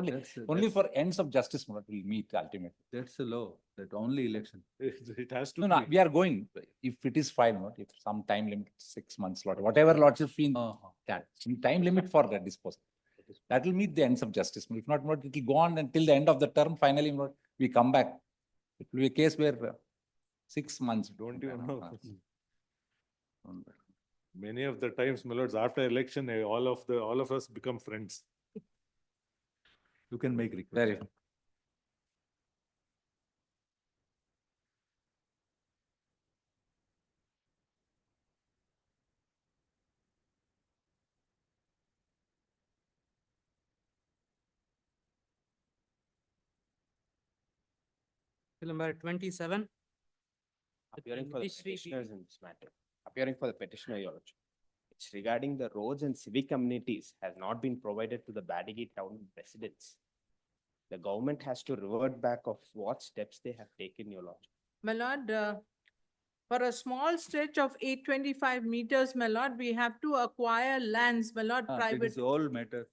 only for ends of justice will meet ultimately. That's the law, that only election. It has to No, be. we are going, if it is filed, not if some time limit, 6 months, lord, whatever lordship fee, that, some time limit for that disposal. That will meet the ends of justice. If not, it will go on until the end of the term, finally, we come back. It will be a case where 6 months. Don't even know. Many of the times, my lords, after election, all of us become friends. You can make request. Very. Number 27. Appearing for the Judiciary petitioners in this matter. Appearing for the petitioner, Your Lordship. It's regarding the roads and civic amenities has not been provided to the Badagi town residents. The government has to revert back of what steps they have taken, Your Lordship. My lord, for a small stretch of 825 meters, my lord, we have to acquire lands, my lord, That private. is all matter.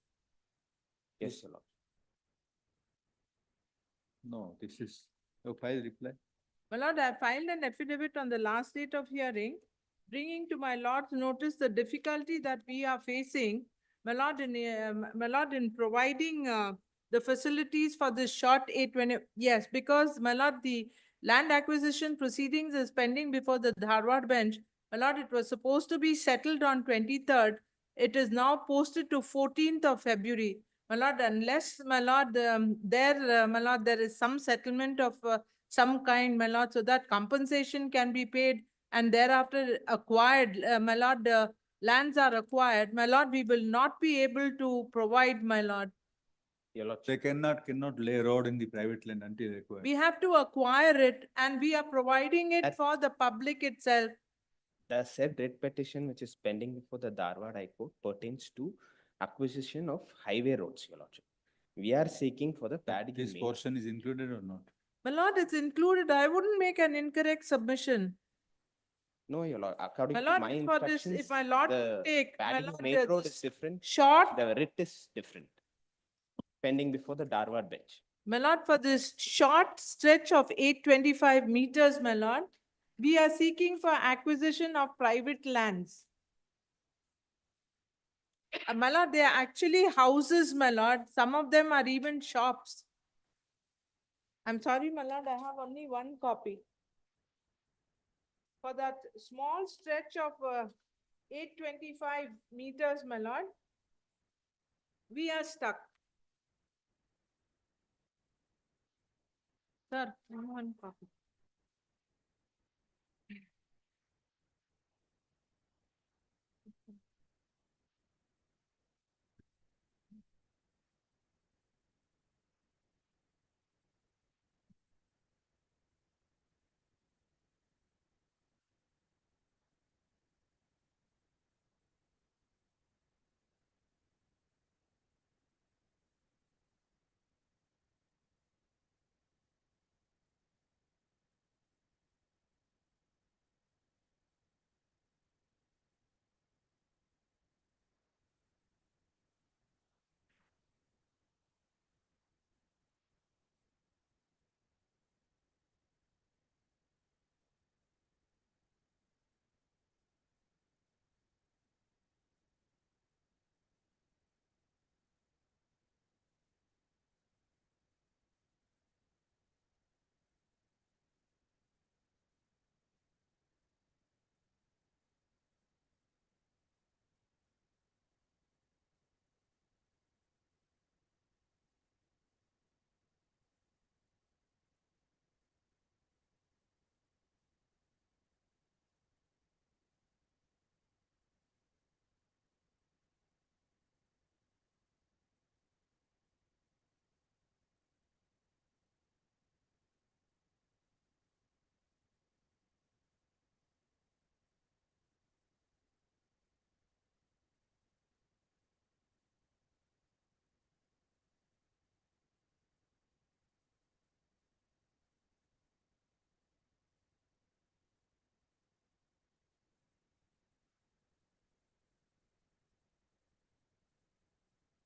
Yes, Your Lord. No, this is a file reply. My lord, I filed an affidavit on the last date of hearing, bringing to my lord's notice the difficulty that we are facing, my lord, in providing the facilities for this short 820. Yes, because my lord, the land acquisition proceedings is pending before the Dharwad bench. My lord, it was supposed to be settled on 23rd. It is now posted to 14th of February. My lord, unless, my lord, my lord, there is some settlement of some kind, my lord, so that compensation can be paid and thereafter acquired, my lord, lands are acquired, my lord, we will not be able to provide, my lord. Your Lordship. They cannot lay road in the private land until required. We have to acquire it and we are providing it That- for the public itself. The said writ petition which is pending before the Dharwad High Court pertains to acquisition of highway roads, Your Lordship. We are seeking for the Badagi. This main- portion is included or not? My lord, it's included. I wouldn't make an incorrect submission. No, Your Lord, according My to lord, my for this, instructions, if my lord the take, my Badagi lord, main road this is different. short, The writ is different. Pending before the Dharwad bench. My lord, for this short stretch of 825 meters, my lord, we are seeking for acquisition of private lands. My lord, they are actually houses, my lord. Some of them are even shops. I'm sorry, my lord, I have only one copy. For that small stretch of 825 meters, my lord, we are stuck. Sir, only one copy.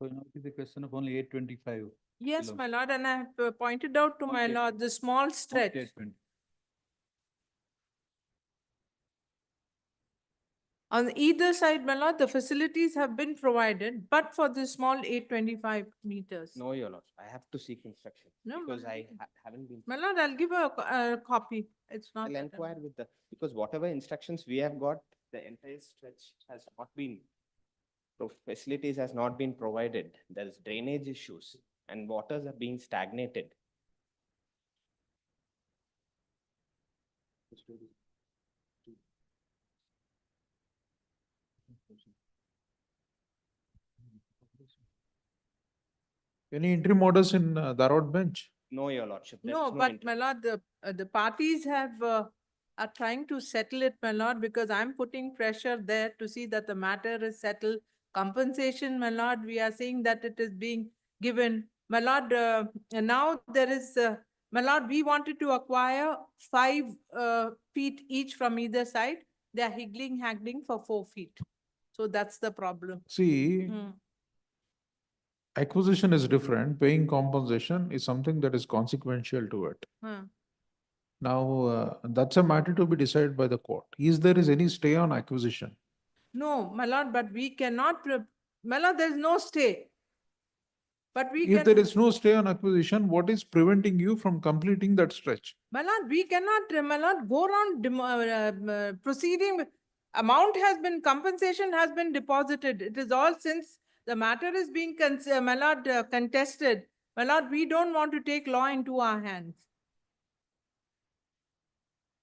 So now it is a question of only 825. Yes, my lord, and I have pointed out to my Okay. lord the small stretch. 820. On either side, my lord, the facilities have been provided, but for the small 825 meters. No, your lord, I have to seek instruction. No, Because my I lord. haven't been. My lord, I'll give a copy. It's not. I'll that inquire with the, because whatever instructions we have got, the entire stretch has not been, facilities has not been provided. There's drainage issues and waters are being stagnated. Any interim orders in Dharwad bench? No, your lordship. there's No, but interim. my lord, the parties have, are trying to settle it, my lord, because I'm putting pressure there to see that the matter is settled. Compensation, my lord, we are saying that it is being given. My lord, and now there is, my lord, we wanted to acquire 5 feet each from either side. They are haggling for 4 feet. So that's the problem. See, acquisition is different. Paying compensation is something that is consequential to it. Now, that's a matter to be decided by the court. Is there any stay on acquisition? No, my lord, but we cannot, my lord, there's no stay. But we If can. there is no stay on acquisition, what is preventing you from completing that stretch? My lord, we cannot, my lord, go around proceeding. Amount has been, compensation has been deposited. It is all since the matter is being, my lord, contested. My lord, we don't want to take law into our hands.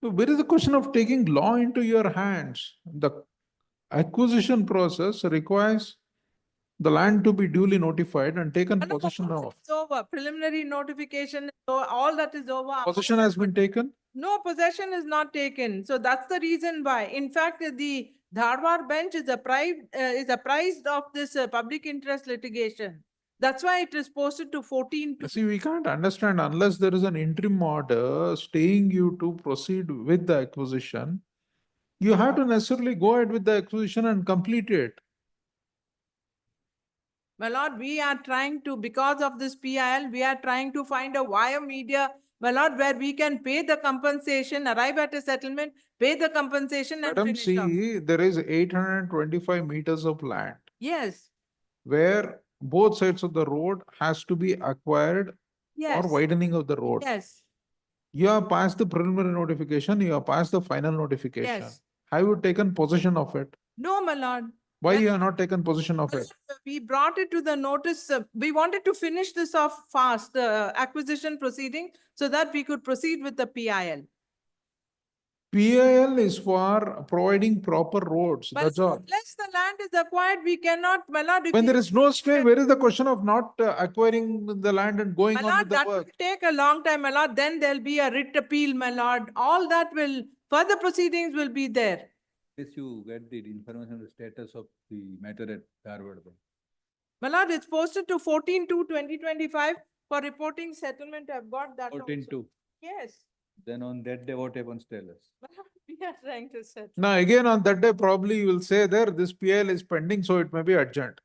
So where is the question of taking law into your hands? The acquisition process requires the land to be duly notified and taken possession of. It's over. Preliminary notification, so all that is over. Possession has been taken? No, possession is not taken. So that's the reason why. In fact, the Dharwad bench is apprised of this public interest litigation. That's why it is posted to 14. See, we can't understand unless there is an interim order staying you to proceed with the acquisition. You have to necessarily go ahead with the acquisition and complete it. My lord, we are trying to, because of this PIL, we are trying to find a wire media, my lord, where we can pay the compensation, arrive at a settlement, pay the compensation and Madam, finish off. see, there is 825 meters of land Yes, where both sides of the road has to be acquired for yes, widening of the road. yes, You have passed the preliminary notification, you have passed the final notification. yes. Have you taken possession of it? No, my lord. Why When you have not taken possession of it? we brought it to the notice, we wanted to finish this off fast, the acquisition proceeding, so that we could proceed with the PIL. PIL is for providing proper roads, But that's all. unless the land is acquired, we cannot, my lord. if When we- there is no stay, where is the question of not acquiring the land and going My on with lord, the that will work? take a long time, my lord. Then there'll be a writ appeal, my lord. All that will, further proceedings will be there. Yes, you get the information of the status of the matter at Dharwad. My lord, it's posted to 14/2/2025 for reporting settlement. I've got that. 14/2. Yes. Then on that day, what happens, tell us. We are trying to settle. Now again on that day, probably you will say there, this PIL is pending, so it may be adjourned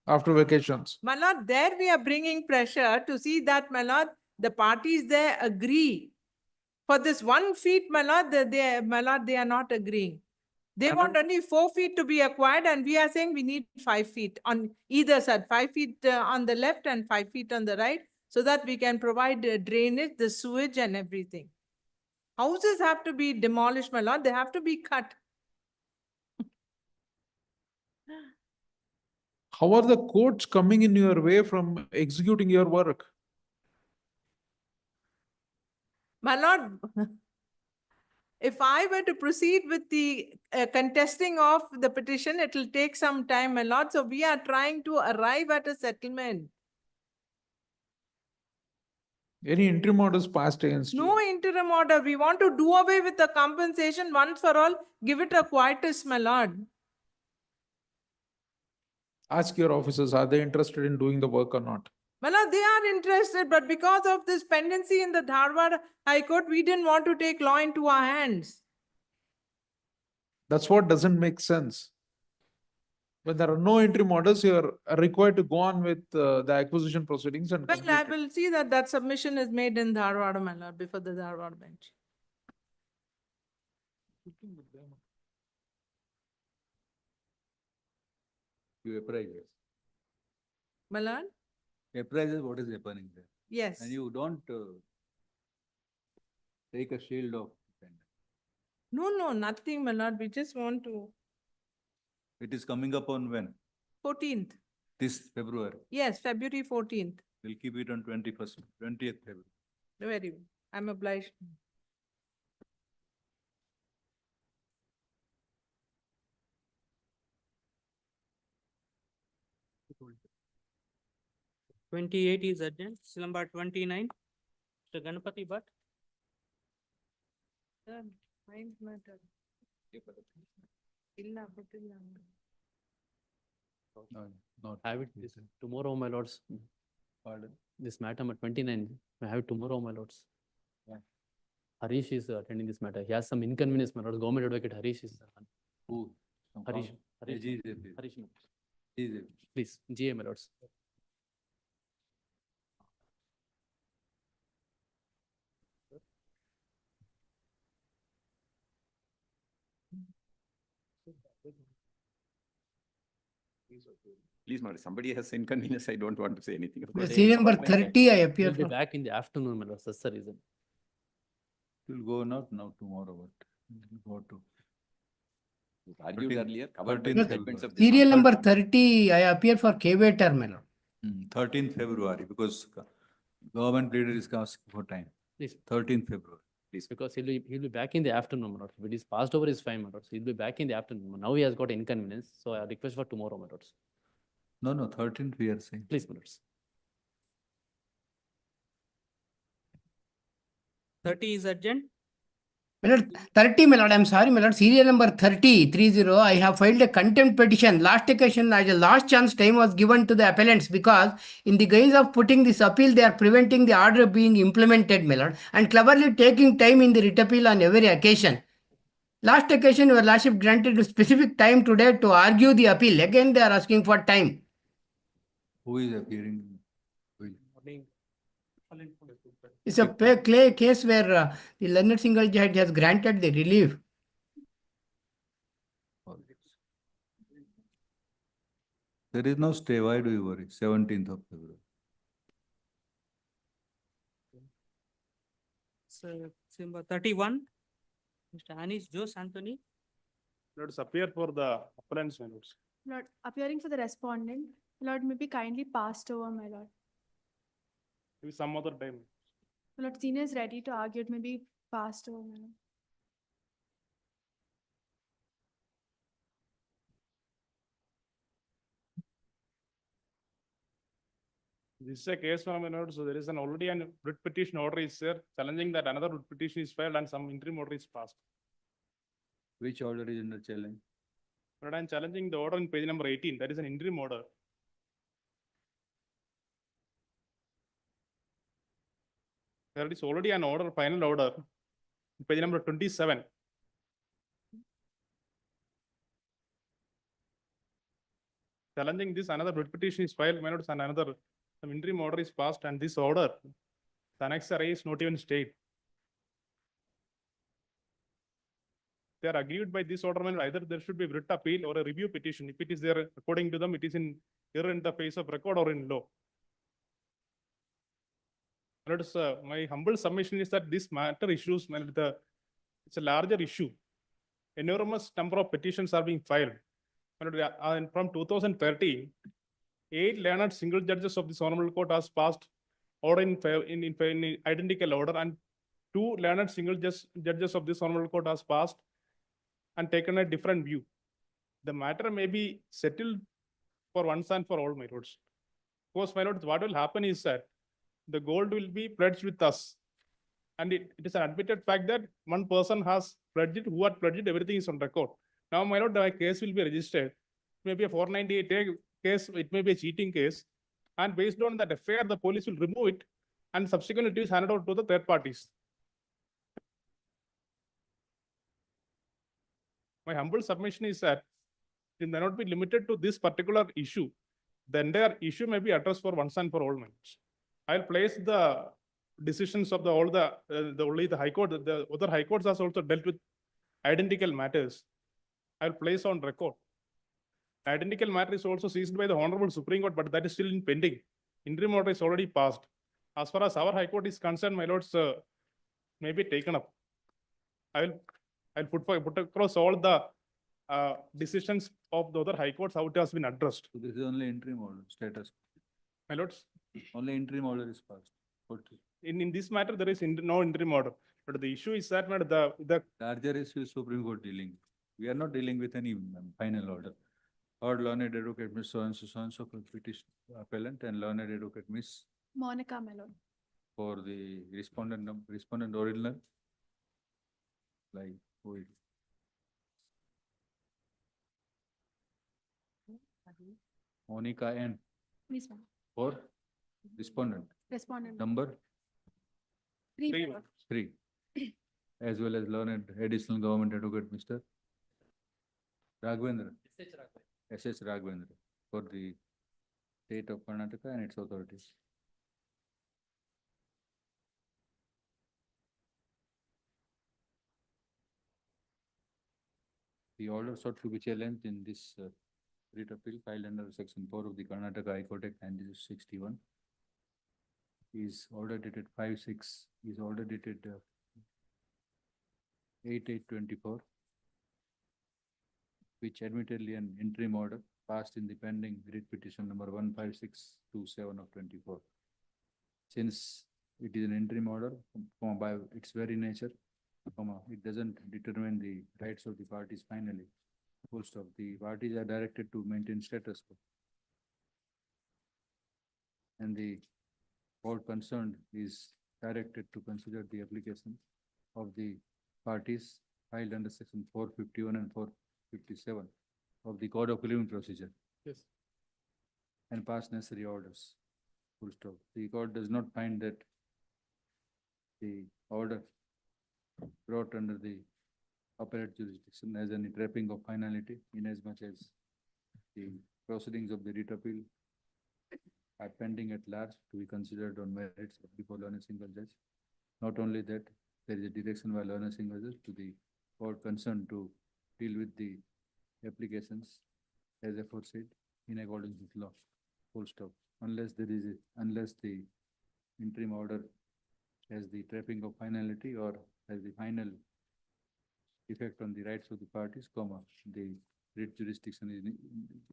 after vacations. My lord, there we are bringing pressure to see that, my lord, the parties there agree. For this 1 feet, my lord, they are not agreeing. They want only 4 feet to be acquired, and we are saying we need 5 feet on either side, 5 feet on the left and 5 feet on the right, so that we can provide drainage, the sewage and everything. Houses have to be demolished, my lord, they have to be cut. How are the courts coming in your way from executing your work? My lord, if I were to proceed with the contesting of the petition, it will take some time, my lord. So we are trying to arrive at a settlement. Any interim orders passed against you? No interim order. We want to do away with the compensation once for all. Give it a quietus, my lord. Ask your officers, are they interested in doing the work or not? My lord, they are interested, but because of this pendency in the Dharwad High Court, we didn't want to take law into our hands. That's what doesn't make sense. When there are no interim orders, you are required to go on with the acquisition proceedings and Well, complete I it. will see that that submission is made in Dharwad, my lord, before the Dharwad bench. You apprise us. My lord? Apprise us what is happening there. Yes. And you don't take a shield of defendant. No, nothing, my lord. We just want to. It is coming up on when? 14th. This February. Yes, February 14th. We'll keep it on 20th February. Very well. I'm obliged. told. 28 is urgent, still number 29, Mr. Ganapati Bhatt. Mind matter. Illa, but illa. No, not. Have it this tomorrow, my lords. Pardon? This matter number 29, I have it tomorrow, my lords. Yeah. Harish is attending this matter. He has some inconvenience, my lords. Government advocate Harish is. Who? Harish. Harish. Harish. Harish. Please, GA, my lords. Please, Madam, somebody has inconvenience. I don't want to say anything about it. Serial number 30, I appear We'll be for. back in the afternoon, my lords. That's the reason. We'll go not now, tomorrow, but we'll go to. Argued 13th earlier, covered by 13th the February. statements of this. Serial number 30, I appear for KV terminal. 13th February, because government leader is asking for time. Please. 13th February. Please, because he'll be back in the afternoon, my lords. If it is passed over, is fine, my lords. He'll be back in the afternoon. Now he has got inconvenience, so I request for tomorrow, my lords. No, 13th we are saying. Please, my lords. 30 is urgent. My lord, 30, my lord, I'm sorry, my lord, serial number 30, I have filed a contempt petition. Last occasion, as a last chance time was given to the appellants because in the guise of putting this appeal, they are preventing the order being implemented, my lord, and cleverly taking time in the writ appeal on every occasion. Last occasion, your lordship granted a specific time today to argue the appeal. Again, they are asking for time. Who is appearing? Will? It's a case where the learned single judge has granted the relief. There is no stay. Why do you worry? 17th of February. So, Simba 31, Mr. Anis Jose Anthony. Let's appear for the appellants, my lords. Lord, appearing for the respondent, Lord, may be kindly passed over, my lord. Maybe some other time. Lord, senior is ready to argue, it may be passed over, my lord. This is a case, my lord, so there is already a writ petition order is there, challenging that another writ petition is filed and some interim order is passed. Which order is under challenge? But I'm challenging the order in page number 18, that is an interim order. There is already an order, final order, page number 27. Challenging this, another writ petition is filed, my lords, and another some interim order is passed, and this order, the annex array is not even stayed. They are agreed by this order, either there should be writ appeal or a review petition. If it is there, according to them, it is in either in the face of record or in law. Lords, my humble submission is that this matter issues, it's a larger issue. Enormous number of petitions are being filed. And from 2013, 8 learned single judges of this honorable court has passed order in identical order, and 2 learned single judges of this honorable court has passed and taken a different view. The matter may be settled for once and for all, my lords. Of course, my lords, what will happen is that the gold will be pledged with us. And it is an admitted fact that one person has pledged it, who had pledged it, everything is on record. Now, my lord, the case will be registered. It may be a 498A case, it may be a cheating case. And based on that affair, the police will remove it and subsequently it is handed out to the third parties. My humble submission is that it may not be limited to this particular issue. The entire issue may be addressed for once and for all. I'll place the decisions of only the High Court. The other High Courts has also dealt with identical matters. I'll place on record. Identical matter is also seized by the Honorable Supreme Court, but that is still in pending. Interim order is already passed. As far as our High Court is concerned, my lords, may be taken up. I'll put across all the decisions of the other High Courts, how it has been addressed. So this is only interim order status. My lords, only interim order is passed. In this matter, there is no interim order. But the issue is that the larger issue is Supreme Court dealing. We are not dealing with any final order. Or learned advocate Miss so and so for petition appellant and learned advocate Miss Monica, my lord. for the respondent original. Like who is Monica and Miss Monica. for respondent. Respondent. Number 3, my lord. 3. As well as learned additional government advocate Mr. Raghavendra. S.H. Raghavendra for the state of Karnataka and its authorities. The order sought to be challenged in this writ appeal filed under section 4 of the Karnataka High Court Act 1961 is order dated 5/6, is order dated 8/8/24, which admittedly an interim order passed in the pending writ petition number 15627 of 24. Since it is an interim order, by its very nature, it doesn't determine the rights of the parties finally. Full stop. The parties are directed to maintain status quo. And the court concerned is directed to consider the application of the parties filed under section 451 and 457 of the Code of Criminal Procedure. Yes. And pass necessary orders. Full stop. The court does not find that the order brought under the appellate jurisdiction as any trapping of finality, inasmuch as the proceedings of the writ appeal are pending at large to be considered on merits before learned single judge. Not only that, there is a direction by learned single judge to the court concerned to deal with the applications as aforesaid in accordance with law. Full stop. Unless the interim order has the trapping of finality or has the final effect on the rights of the parties, the writ jurisdiction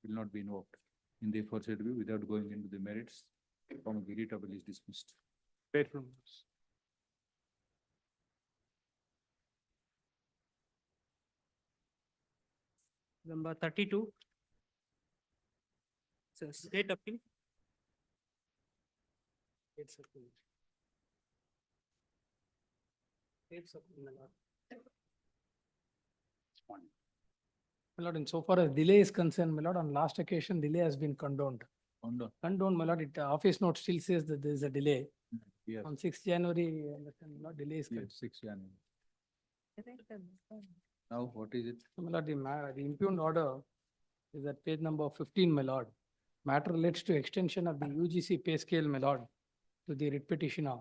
will not be invoked in the aforesaid view without going into the merits, the writ appeal is dismissed. Number 32. It's a state appeal. My lord, insofar as delay is concerned, my lord, on last occasion, delay has been condoned. Condoned, my lord, office note still says that there is a delay. Yes. On 6th January, I understand, my lord, delay is. Yes, 6 January. Now, what is it? My lord, the impugned order is at page number 15, my lord. Matter relates to extension of the UGC pay scale, my lord, to the writ petitioner.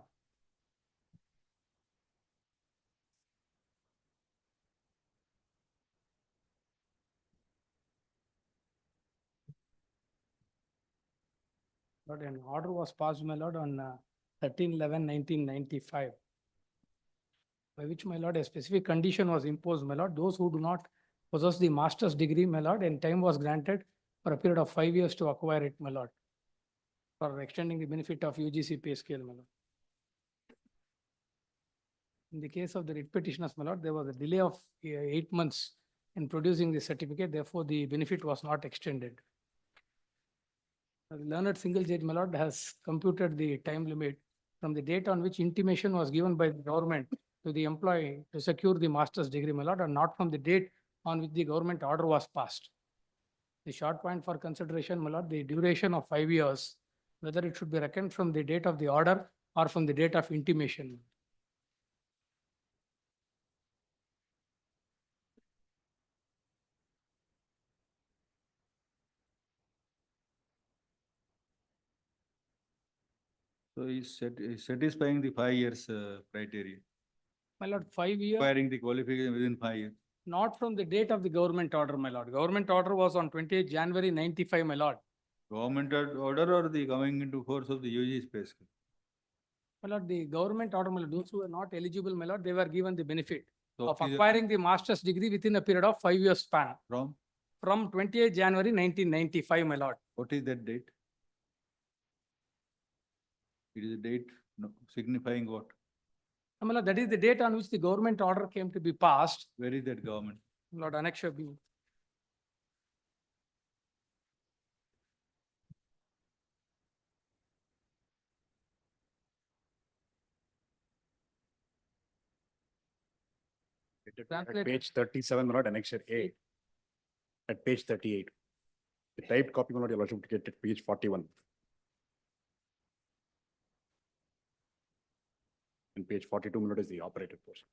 Lord, an order was passed, my lord, on 13/11/1995, by which, my lord, a specific condition was imposed, my lord. Those who do not possess the master's degree, my lord, and time was granted for a period of 5 years to acquire it, my lord, for extending the benefit of UGC pay scale, my lord. In the case of the writ petitioners, my lord, there was a delay of 8 months in producing the certificate. Therefore, the benefit was not extended. The learned single judge, my lord, has computed the time limit from the date on which intimation was given by the government to the employee to secure the master's degree, my lord, and not from the date on which the government order was passed. The short point for consideration, my lord, the duration of 5 years, whether it should be reckoned from the date of the order or from the date of intimation. So he's satisfying the 5 years criteria, My lord, 5 years, acquiring the qualification within 5 years. not from the date of the government order, my lord. Government order was on 28th January 95, my lord. Government order or the coming into force of the UG space? My lord, the government order, my lord, those who were not eligible, my lord, they were given the benefit So of is it acquiring the master's degree within a period of 5 years span. From 28th January 1995, my lord. what is that date? It is a date signifying what? My lord, that is the date on which the government order came to be passed. Where is that government? Lord, Annexure B. At Translate. page 37, my lord, annexure A. At page 38. The typed copy, my lord, your lordship, to get at page 41. And page 42, my lord, is the operative portion.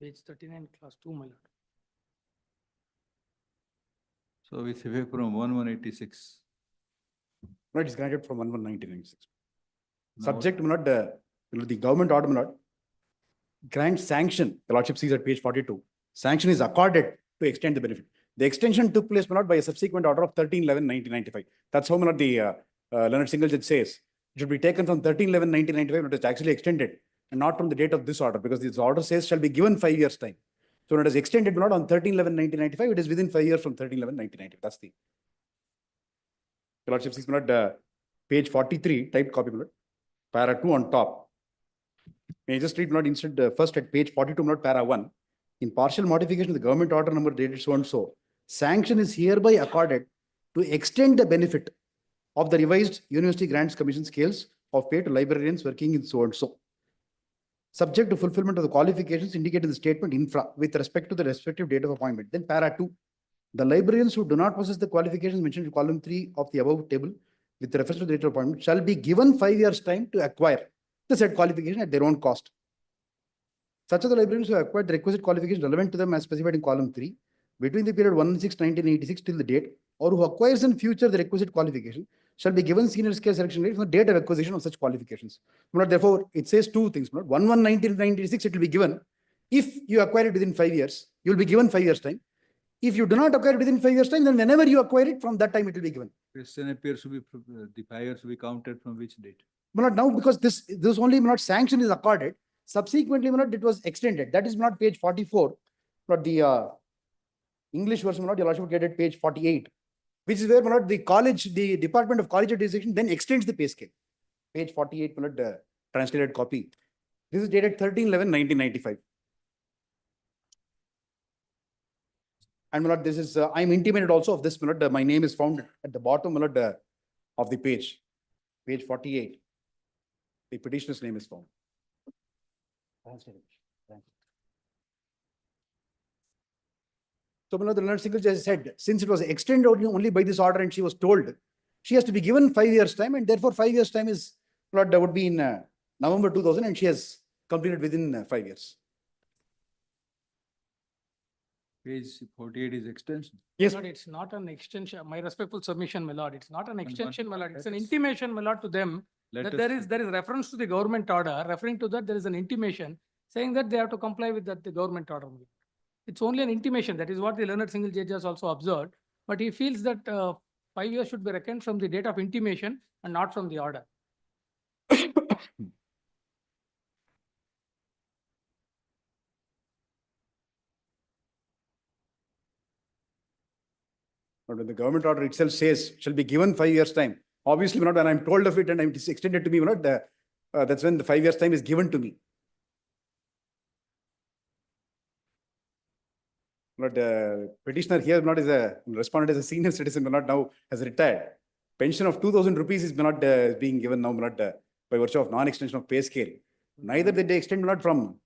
Page 39, class 2, my lord. So with effect from 1186. Right, it's granted from 1/1/1996. Now- Subject, my lord, the government order, my lord, grants sanction, the lordship sees at page 42. Sanction is accorded to extend the benefit. The extension took place, my lord, by a subsequent order of 13/11/1995. That's how, my lord, the learned single judge says. It should be taken from 13/11/1995, but it's actually extended, and not from the date of this order, because this order says shall be given 5 years' time. So when it is extended, my lord, on 13/11/1995, it is within 5 years from 13/11/1995. That's the lordship sees, my lord, page 43, typed copy, my lord, para 2 on top. May I just read, my lord, instead, first at page 42, my lord, para 1. In partial modification of the government order number dated so and so, sanction is hereby accorded to extend the benefit of the revised University Grants Commission scales of pay to librarians working in so and so, subject to fulfillment of the qualifications indicated in the statement infra with respect to the respective date of appointment. Then para 2, The librarians who do not possess the qualifications mentioned in column 3 of the above table with reference to the date of appointment shall be given 5 years' time to acquire the said qualification at their own cost. Such are the librarians who have acquired the requisite qualifications relevant to them as specified in column 3 between the period 1/6/1986 till the date, or who acquires in future the requisite qualification shall be given senior scale selection rate from the date of acquisition of such qualifications. Therefore, it says two things. 1/1/1996 it will be given. If you acquire it within 5 years, you will be given 5 years' time. If you do not acquire it within 5 years' time, then whenever you acquire it, from that time it will be given. Question appears to be, the 5 years to be counted from which date? Now, because this only sanction is accorded. Subsequently, it was extended. That is not page 44. Not the English version, your lordship get at page 48, which is where the Department of College Administration then extends the pay scale. Page 48, the translated copy. This is dated 13/11/1995. And this is, I'm intimated also of this, my name is found at the bottom of the page 48. The petitioner's name is found. So, the learned single judge said, since it was extended only by this order and she was told, she has to be given 5 years' time, and therefore 5 years' time is, would be in November 2000, and she has completed within 5 years. Page 48 is extension. Yes. My lord, it's not an extension. My respectful submission, my lord. It's not an extension, my lord. It's an intimation, my lord, to them that there is reference to the government order. Referring to that, there is an intimation saying that they have to comply with the government order. It's only an intimation. That is what the learned single judge has also observed. But he feels that 5 years should be reckoned from the date of intimation and not from the order. But when the government order itself says shall be given 5 years' time, obviously, when I'm told of it and it is extended to me, that's when the 5 years' time is given to me. But petitioner here is a respondent as a senior citizen, now has retired. Pension of 2,000 rupees is being given now, by virtue of non-extension of pay scale. Neither did they extend from.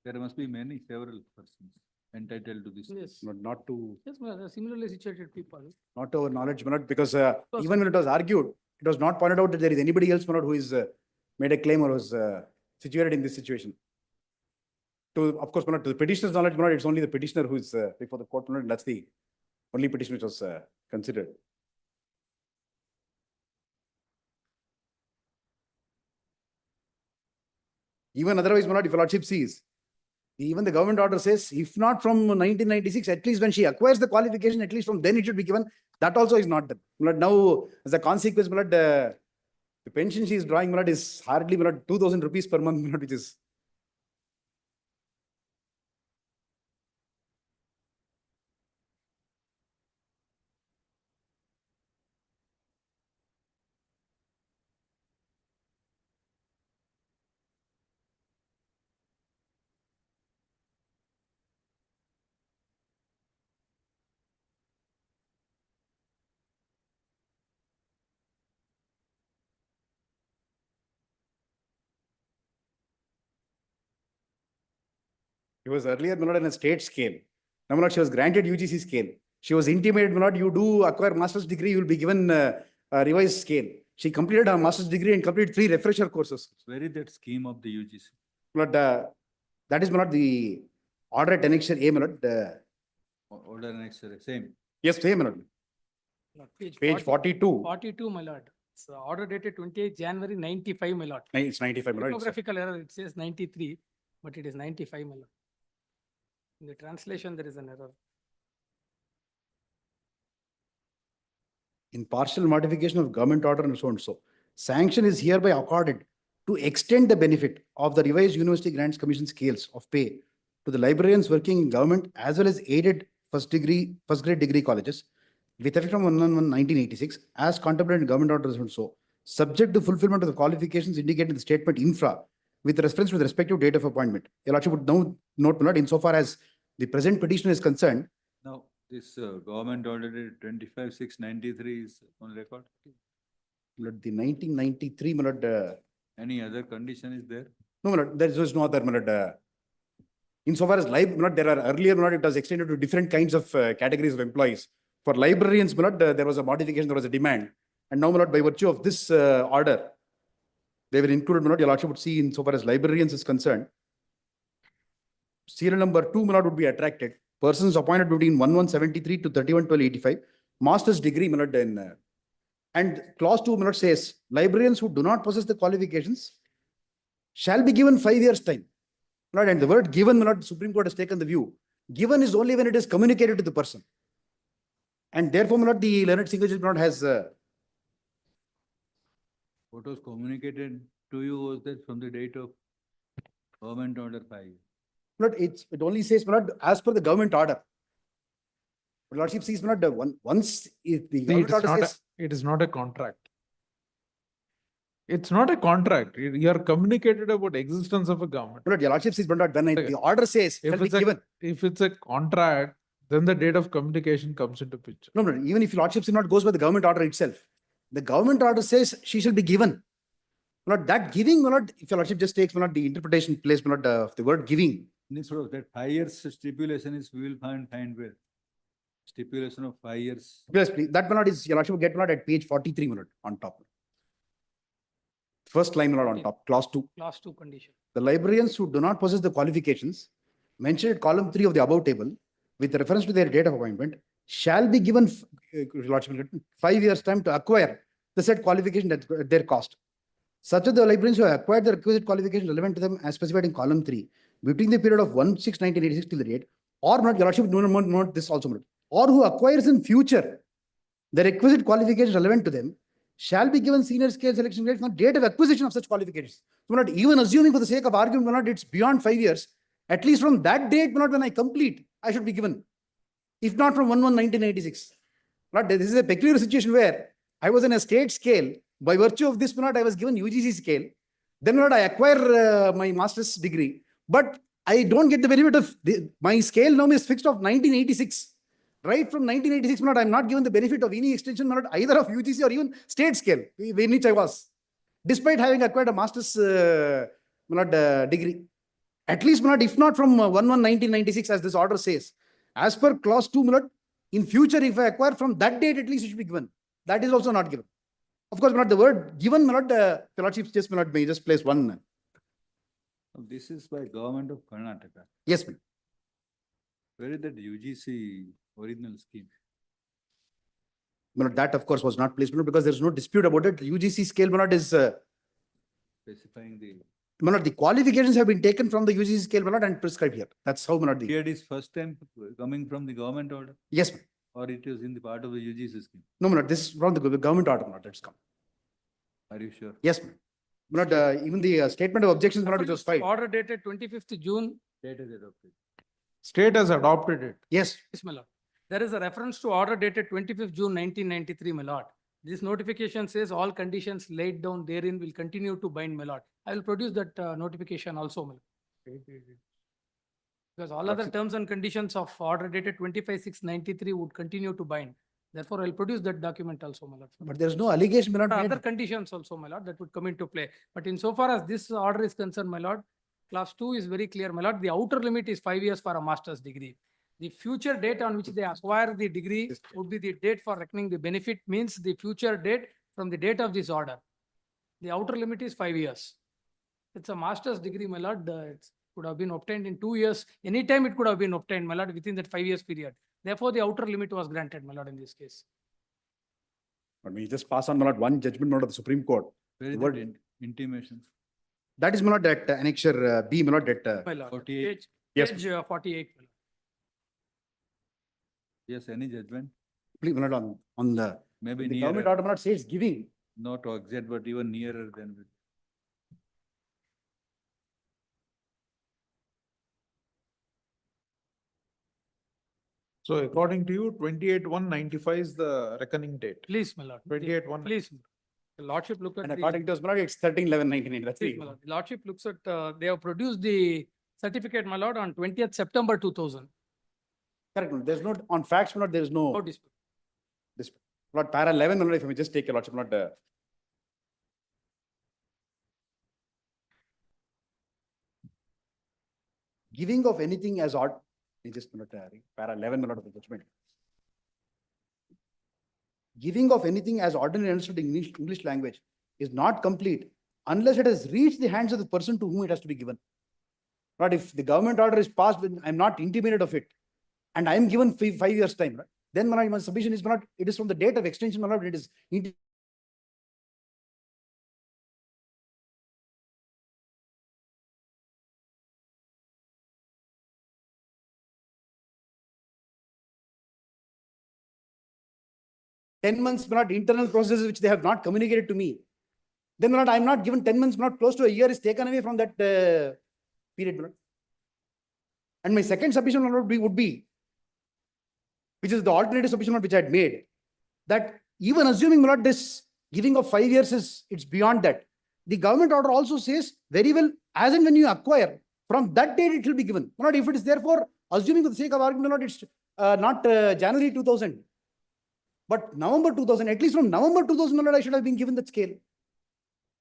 There must be several persons entitled to this. Yes. Not to. Yes, similarly situated people. Not to our knowledge, because even when it was argued, it was not pointed out that there is anybody else who is made a claim or was situated in this situation. Of course, to the petitioner's knowledge, it's only the petitioner who is before the court, and that's the only petition which was considered. Even otherwise, if your lordship sees, even the government order says, if not from 1996, at least when she acquires the qualification, at least from then it should be given. That also is not done. Now, as a consequence, the pension she is drawing is hardly 2,000 rupees per month, which is. It was earlier in a state scale. Now she was granted UGC scale. She was intimated, you do acquire master's degree, you will be given a revised scale. She completed her master's degree and completed 3 refresher courses. Where is that scheme of the UGC? But that is not the order at annexure A, Order annexure, same. Yes, same. Page 42. 42, my lord. It's order dated 28 January 95, my lord. It's 95, my lord. Typographical error, it says 93, but it is 95, my lord. In the translation, there is an error. In partial modification of government order and so and so, sanction is hereby accorded to extend the benefit of the revised University Grants Commission scales of pay to the librarians working in government as well as aided first grade degree colleges with effect from 1/1/1986 as contemplated in government orders and so, subject to fulfillment of the qualifications indicated in the statement infra with reference to the respective date of appointment. Your lordship would now note insofar as the present petition is concerned. Now, this government order dated 25/6/93 is on record. my lord, the 1993, my lord, Any other condition is there? no, my lord, there is no other, my lord, insofar as my lord, there are earlier, my lord, it was extended to different kinds of categories of employees. For librarians, my lord, there was a modification, there was a demand. And now, my lord, by virtue of this order, they were included, my lord, your lordship would see insofar as librarians is concerned. Serial number 2, my lord, would be attracted. Persons appointed between 1173 to 31/12/85, master's degree, my lord, in and clause 2, my lord, says librarians who do not possess the qualifications shall be given 5 years time. My lord, and the word given, my lord, Supreme Court has taken the view. Given is only when it is communicated to the person. And therefore, my lord, the learned single judge, my lord, has What was communicated to you was that from the date of government order 5. Lord, it only says, my lord, as per the government order. But lordship sees, my lord, once if the government order says. It is not a contract. It's not a contract. You are communicated about existence of a government. My lord, your lordship sees, my lord, when the order says, shall be given. If it's a contract, then the date of communication comes into picture. No, no, even if your lordship not goes by the government order itself, the government order says she shall be given. My lord, that giving, my lord, if your lordship just takes, my lord, the interpretation place, my lord, of the word giving. Instead of that 5 years stipulation is, we will find where. Stipulation of 5 years. Yes, please. That, my lord, is your lordship will get, my lord, at page 43, my lord, on top. First line, my lord, on top, clause 2. Clause 2 condition. The librarians who do not possess the qualifications mentioned at column 3 of the above table with reference to their date of appointment shall be given 5 years time to acquire the said qualification at their cost. Such are the librarians who have acquired the requisite qualification relevant to them as specified in column 3 between the period of 1/6/1986 till the date, or not, your lordship, note this also, or who acquires in future the requisite qualification relevant to them shall be given senior scale selection grade from the date of acquisition of such qualifications. So not even assuming for the sake of argument, not it's beyond 5 years, at least from that date, not when I complete, I should be given. If not from 1/1/1996. Not, this is a peculiar situation where I was in a state scale. By virtue of this, not I was given UGC scale. Then not I acquire my master's degree, but I don't get the benefit of my scale now is fixed of 1986. Right from 1986, not I'm not given the benefit of any extension, not either of UGC or even state scale, in which I was, despite having acquired a master's degree. At least, if not from 1/1/1996, as this order says, as per clause 2, in future, if I acquire from that date, at least it should be given. That is also not given. Of course, the word given, the lordship just may just place one. This is by government of Karnataka. Yes, ma'am. Where is that UGC original scheme? That, of course, was not placed because there is no dispute about it. UGC scale, is Specifying the. The qualifications have been taken from the UGC scale, and prescribed here. That's how, the. Here it is first time coming from the government order? Yes, ma'am. Or it is in the part of the UGC scheme? No, this is from the government order, it's come. Are you sure? Yes, ma'am. Even the statement of objections, which was filed. Order dated 25th June. State is adopted. State has adopted it. Yes. Yes, my lord. There is a reference to order dated 25th June 1993, my lord. This notification says all conditions laid down therein will continue to bind, my lord. I will produce that notification also, my lord. Because all other terms and conditions of order dated 25/6/93 would continue to bind. Therefore, I'll produce that document also, my lord. But there's no allegation, my lord. Other conditions also, my lord, that would come into play. But insofar as this order is concerned, my lord, clause 2 is very clear, my lord. The outer limit is 5 years for a master's degree. The future date on which they acquire the degree would be the date for reckoning the benefit, means the future date from the date of this order. The outer limit is 5 years. It's a master's degree, my lord. It could have been obtained in 2 years. Anytime it could have been obtained, my lord, within that 5 years period. Therefore, the outer limit was granted, my lord, in this case. But we just pass on, my lord, one judgment, my lord, of the Supreme Court. Where is Word- that intimation? That is, my lord, that annexure B, my lord, that. My lord, 48. Yes. page 48. my lord. Yes, any judgment? Please, my lord, on the. Maybe The government nearer, order, my lord, says giving. not exact, but even nearer than. So according to you, 28/1/95 is the reckoning date. Please, my lord. 28/1. Please. The lordship look at And the. according to us, my lord, it's 13/11/1990. That's Please, it. my lord. The lordship looks at, they have produced the certificate, my lord, on 20th September 2000. Correct, my lord. There's no, on facts, my lord, there is No no dispute. dispute. Lord, para 11, my lord, if I may just take a lordship, my lord. giving of anything as odd, just para 11 of the judgment. Giving of anything as ordinary understood in English language is not complete unless it has reached the hands of the person to whom it has to be given. But if the government order is passed when I'm not intimated of it, and I am given 5 years time, right? Then my submission is not, it is from the date of extension, it is 10 months, not internal processes which they have not communicated to me. Then I'm not given 10 months, not close to a year is taken away from that period. And my second submission would be, which is the alternative submission which I had made, that even assuming not this giving of 5 years is, it's beyond that. The government order also says very well, as and when you acquire, from that date it will be given. Not if it is therefore, assuming for the sake of argument, not it's not January 2000, but November 2000, at least from November 2000, I should have been given that scale.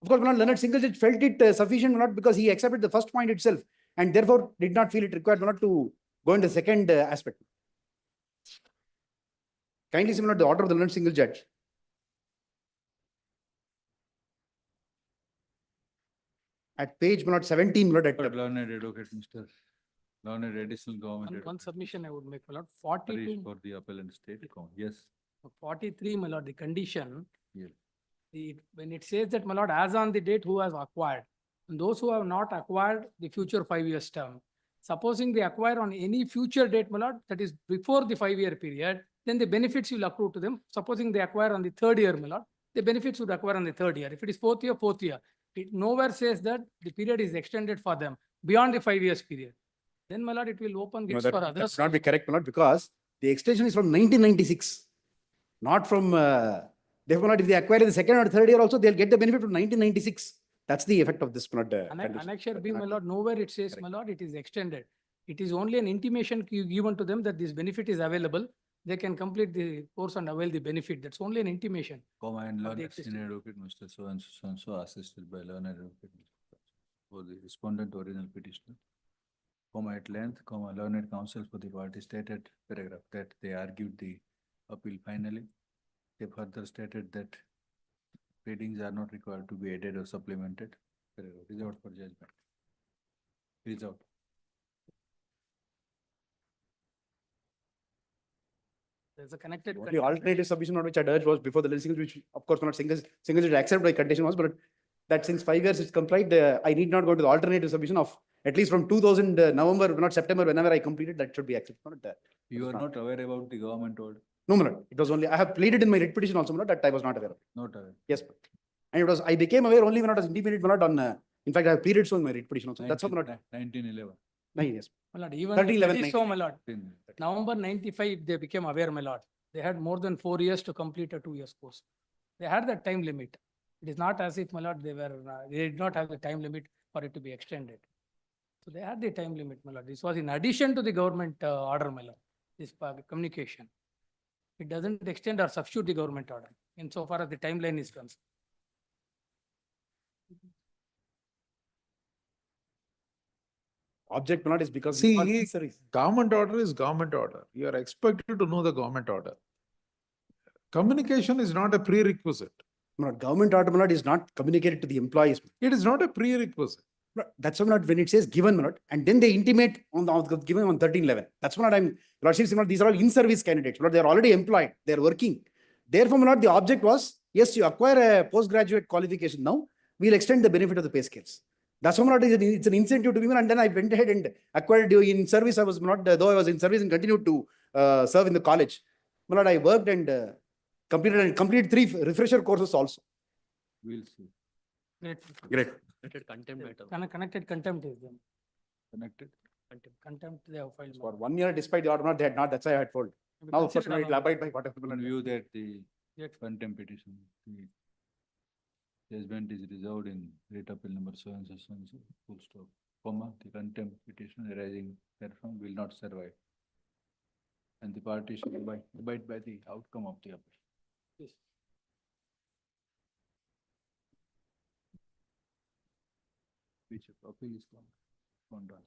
Of course, Leonard Single Judge felt it sufficient, not because he accepted the first point itself and therefore did not feel it required not to go into the second aspect. Kindly see the order of the Leonard Single Judge. At page 17, Learned advocate, Mr. Learned additional government. One submission I would make, my lord, Harish 42. for the appellant state. Yes. 43, my lord, the condition. Yeah. When it says that, my lord, as on the date who has acquired, and those who have not acquired the future 5 years term, supposing they acquire on any future date, my lord, that is before the 5-year period, then the benefits will accrue to them. Supposing they acquire on the 3rd year, my lord, the benefits would acquire on the 3rd year. If it is 4th year, 4th year. It nowhere says that the period is extended for them beyond the 5 years period. Then, my lord, it will open gates for others. That's not be correct, my lord, because the extension is from 1996, not from, therefore, if they acquire in the 2nd or 3rd year also, they'll get the benefit from 1996. That's the effect of this, my lord. Annexure B, my lord, nowhere it says, my lord, it is extended. It is only an intimation given to them that this benefit is available. They can complete the course and avail the benefit. That's only an intimation. And of the learned existing. senior advocate, Mr. So and so, assisted by learned advocate for the respondent original petitioner. At length, learned counsel for the party stated paragraph that they argued the appeal finally. They further stated that pleadings are not required to be added or supplemented. Reserved for judgment. Reserved. There's a connected. The alternative submission on which I urged was before the legislation, which of course not single judge accepted by condition was, but that since 5 years is complied, I need not go to the alternative submission of at least from 2000 November, not September, whenever I completed, that should be accepted. Not that. You are not aware about the government order? No, my lord. It was only, I have pleaded in my writ petition also, my lord, that I was not aware of. Not aware. Yes, but. And it was, I became aware only when I was intimated, my lord, on, in fact, I have pleaded so in my writ petition also. That's how, my lord. 1911. Yes. My lord, even 13, that is so, my lord. 13. November 95, they became aware, my lord. They had more than 4 years to complete a 2 years course. They had that time limit. It is not as if, my lord, they did not have the time limit for it to be extended. So they had the time limit, my lord. This was in addition to the government order, my lord, this communication. It doesn't extend or substitute the government order insofar as the timeline is concerned. Object, my lord, is because. See, government order is government order. You are expected to know the government order. Communication is not a prerequisite. No, government order, my lord, is not communicated to the employees. It is not a prerequisite. That's not when it says given, my lord, and then they intimate on the given on 1311. That's what I'm, lordship, these are all in-service candidates, but they are already employed, they are working. Therefore, my lord, the object was, yes, you acquire a postgraduate qualification now, we'll extend the benefit of the pay scales. That's what, my lord, it's an incentive to women, and then I went ahead and acquired in service. I was not, though I was in service and continued to serve in the college. My lord, I worked and completed 3 refresher courses also. We'll see. Great. Connected contempt is them. Connected? Contempt they have filed. For 1 year, despite the order, not, they had not, that's why I had told. Now, of course, it will abide by whatever. In view that the contempt petition, the judgment is reserved in writ appeal number so and so, full stop, the contempt petition arising therefrom will not survive. And the party should abide by the outcome of the appeal. Yes. Which appeal is gone down.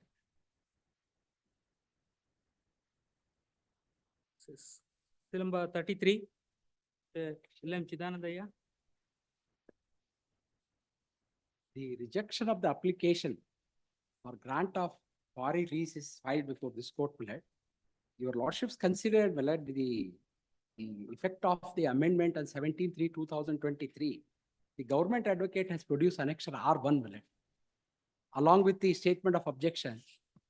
Still number 33, L.M. Chidanandaya. The rejection of the application for grant of Quarry lease is filed before this court, my lord. Your lordships considered, my lord, the effect of the amendment on 17/3/2023. The government advocate has produced annexure R1, my lord, along with the statement of objection.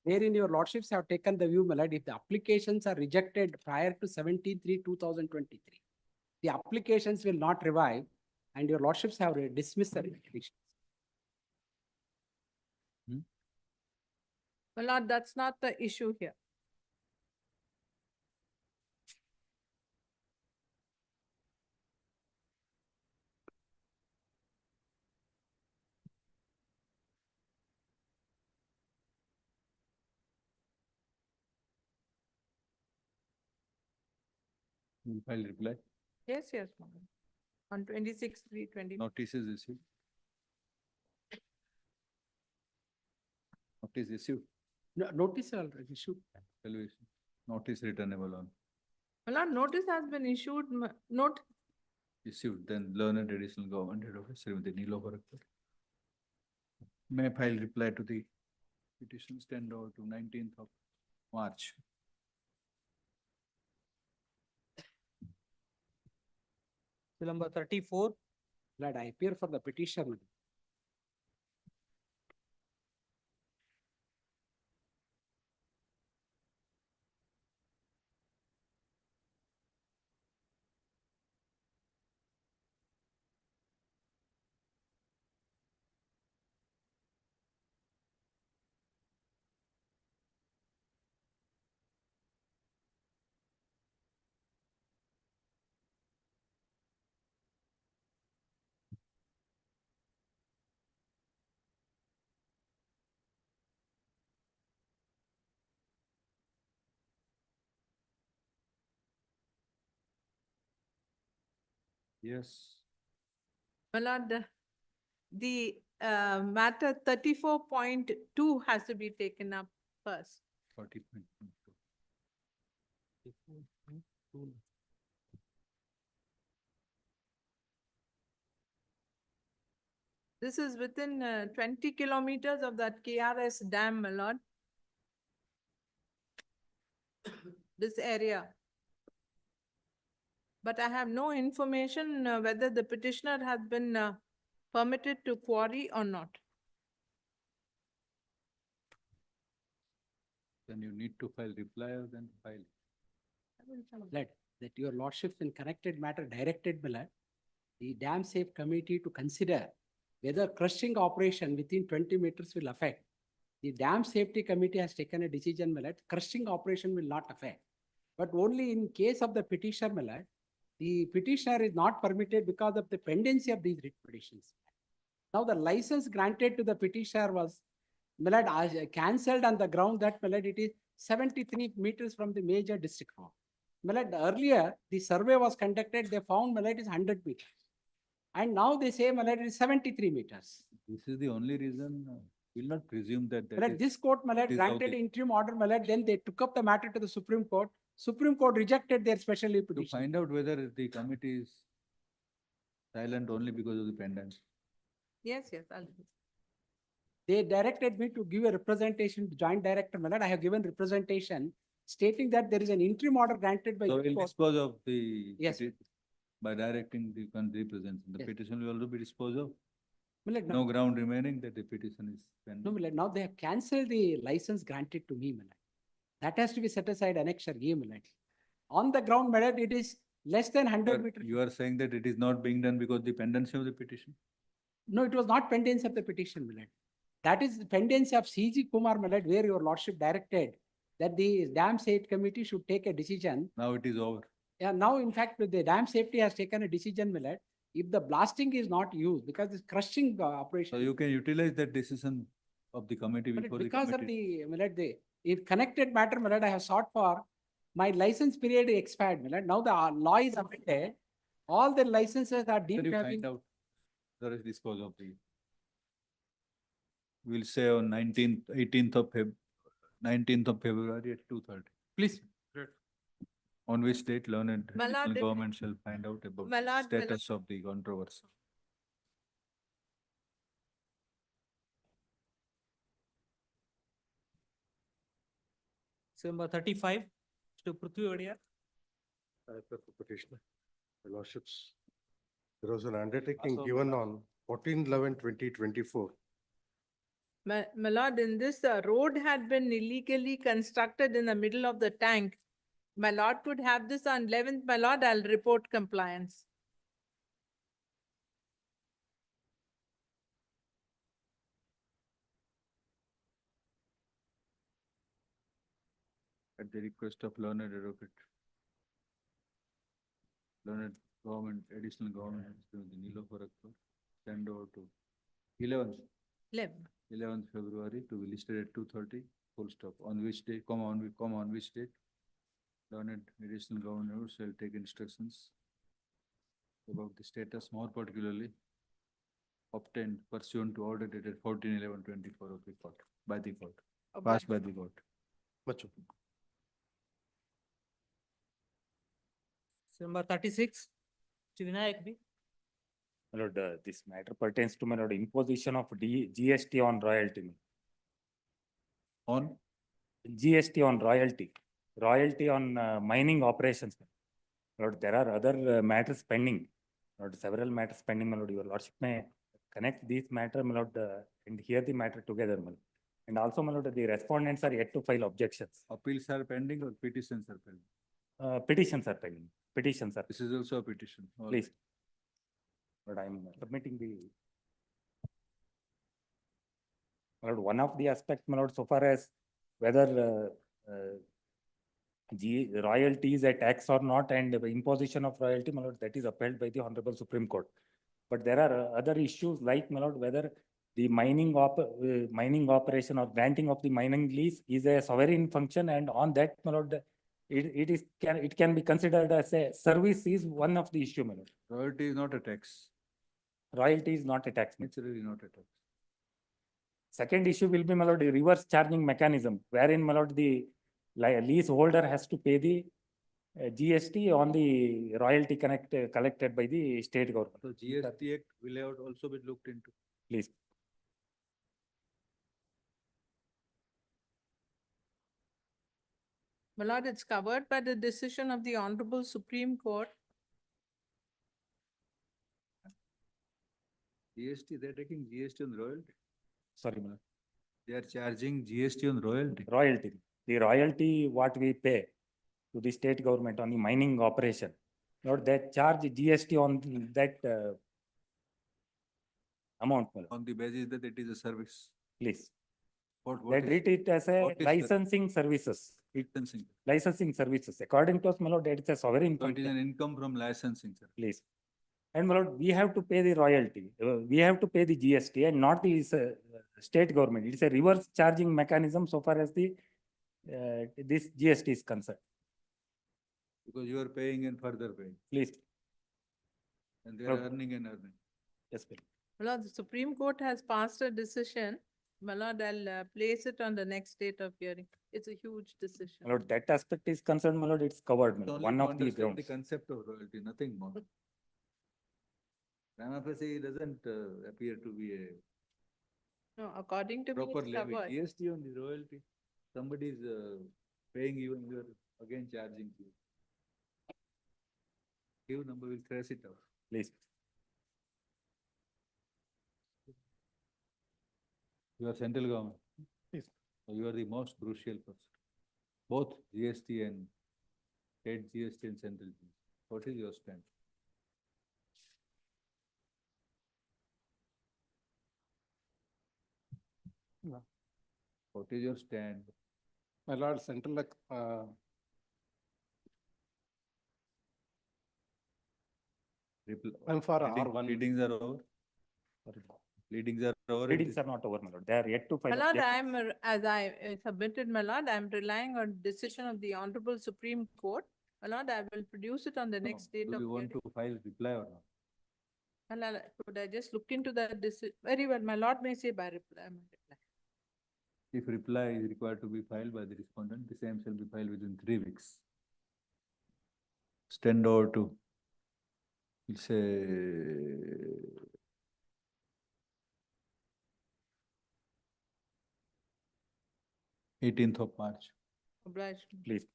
Wherein your lordships have taken the view, my lord, if the applications are rejected prior to 17/3/2023, the applications will not revive, and your lordships have dismissed the application. My lord, that's not the issue here. Will file reply. Yes, yes, my lord. On 26/3/20. Notice is issued. Notice issued. No, notice already issued. Evaluation. Notice returnable on. My lord, notice has been issued, note, Issued, then learned additional government head office, Srimati Neelo Bharakar. May file reply to the petition stand over to 19th of March. Still number 34, Lord, I appear for the petition. Yes. my lord, the matter 34.2 has to be taken up first. 40.2. This is within 20 kilometers of that KRS dam, my lord. This area. But I have no information whether the petitioner has been permitted to quarry or not. Then you need to file reply or then file. Lord, that your lordships in connected matter directed, my lord, the dam safe committee to consider whether crushing operation within 20 meters will affect. The dam safety committee has taken a decision, my lord, crushing operation will not affect. But only in case of the petitioner, my lord, the petitioner is not permitted because of the pendency of these writ petitions. Now the license granted to the petitioner was, my lord, cancelled on the ground that, my lord, it is 73 meters from the major district road. My lord, earlier the survey was conducted, they found, my lord, is 100 meters. And now they say, my lord, it is 73 meters. This is the only reason, we'll not presume that. My lord, this court, my lord, granted interim order, my lord, then they took up the matter to the Supreme Court. Supreme Court rejected their special leave To petition. find out whether the committee is silent only because of the pendants. Yes, yes, I'll do. They directed me to give a representation to joint director, my lord. I have given representation stating that there is an interim order granted by. So the we'll court. dispose of the. Yes. By directing the represents, the Yes. petition will also be disposed of. My lord, No ground remaining that the petition is no, pending. my lord, now they have cancelled the license granted to me, my lord. That has to be set aside annexure A, my lord. On the ground, my lord, it is less than 100 meters. You are saying that it is not being done because the pendency of the petition? No, it was not pendency of the petition, my lord. That is the pendency of C.G. Kumar, my lord, where your lordship directed that the dam safety committee should take a decision. Now it is over. Yeah, now in fact, the dam safety has taken a decision, my lord. If the blasting is not used because it's crushing operation. So you can utilize that decision of the committee But before the because of committee. the, my lord, in connected matter, my lord, I have sought for, my license period expired, my lord. Now the law is amended. All the licenses are deemed Can you to have find been. out the dispose of the. We'll say on 19th, 18th of February at 2:30. Please. On which date learned My lord, additional if- government shall find out about My the lord, status of the controversy. Number 35, to Prithvi. Petitioner, Your Lordships, there was an undertaking given on 14/11/2024. My lord, in this road had been illegally constructed in the middle of the tank. My lord could have this on 11th. My lord, I'll report compliance. At the request of learned advocate. Learned government, additional government, the Nilofer Akhtar, send over to 11th. 11th February to be listed at 2:30, full stop. On which day, on which date? Learned additional government shall take instructions about the status, more particularly obtained pursuant to order dated 14/11/24 of the court, by the court, passed by the court. Number 36, to Vinayak B. My lord, this matter pertains to, my lord, imposition of GST on royalty. On? GST on royalty on mining operations. My lord, there are other matters pending. My lord, several matters pending, my lord. Your lordship may connect these matter, my lord, and hear the matter together, my lord. And also, my lord, the respondents are yet to file objections. Appeals are pending or petitions are pending? Petitions are pending. Petitions are. This is also a petition. All Please. right. But I'm submitting the. My lord, one of the aspects, my lord, so far as whether royalty is a tax or not, and the imposition of royalty, my lord, that is upheld by the Honorable Supreme Court. But there are other issues like, my lord, whether the mining operation or granting of the mining lease is a sovereign function, and on that, my lord, it can be considered as a service is one of the issue, my lord. Royalty is not a tax. Royalty is not a tax. It's really not a tax. Second issue will be, my lord, the reverse charging mechanism, wherein, my lord, the leaseholder has to pay the GST on the royalty collected by the state government. So GST Act will have also be looked into. Please. My lord, it's covered by the decision of the Honorable Supreme Court. GST, they're taking GST on royalty. Sorry, my lord. They are charging GST on royalty. Royalty. The royalty what we pay to the state government on the mining operation. Lord, they charge GST on that amount. My lord. On the basis that it is a service. Please. What They treat it as a what is licensing services. licensing? Licensing services. According to us, my lord, it's a sovereign So it is function. an income from licensing, sir. Please. And my lord, we have to pay the royalty. We have to pay the GST and not the state government. It's a reverse charging mechanism so far as the this GST is concerned. Because you are paying and further paying. Please. And they are earning and earning. Yes, please. My lord, the Supreme Court has passed a decision. My lord, I'll place it on the next date of hearing. It's a huge decision. My lord, that aspect is concerned, my lord, it's covered. My It's lord. only One to of the understand the grounds. concept of royalty, nothing more. Prima facie doesn't appear to be a No, according to me, proper it's levy. covered. GST on the royalty. Somebody is paying you and you are again charging you. Give number, will trace it out. Please. You are central government. Yes. So you are the most crucial person. Both GST and state GST and central GST. What is your stand? What is your stand? My lord, central, I'm for R1. Readings are over. Readings are over. Readings are not over, my lord. They are yet to My file. lord, objections. as I submitted, my lord, I'm relying on decision of the Honorable Supreme Court. My lord, I will produce it on the next date Do of you want hearing. to file reply or not? My lord, could I just look into that decision? Very well, my lord may say by reply. If reply is required to be filed by the respondent, the same shall be filed within 3 weeks. extend over to, we'll say, 18th of March. Obliged. Please.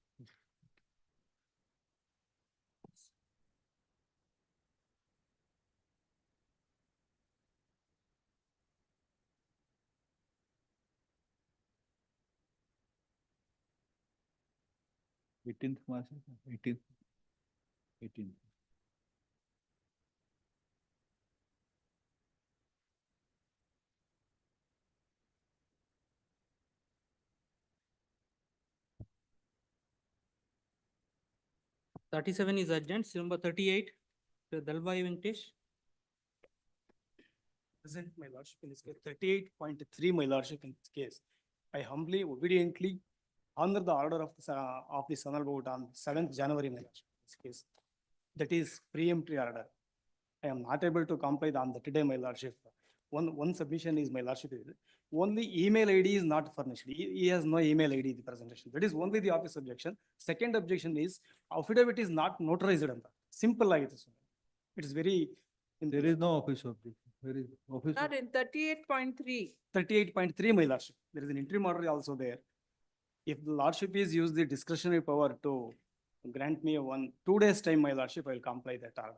Eighteenth March, 18th. 18th. Thirty-seven is urgent, number 38, Dalbai Venkatesh. Present, my lordship, in this case, 38.3, my lordship, in this case. I humbly, obediently honor the order of the Sonal Board on 7th January, my lordship, in this case. That is preemptory order. I am not able to comply on the today, my lordship. One submission is, my lordship, only email ID is not furnished. He has no email ID in the presentation. That is only the office objection. Second objection is affidavit is not notarized. Simple like this. It is very. There is no office objection. Where is office? Not in 38.3. 38.3, my lordship. There is an interim order also there. If the lordship is use the discretionary power to grant me 2 days time, my lordship, I will comply that order.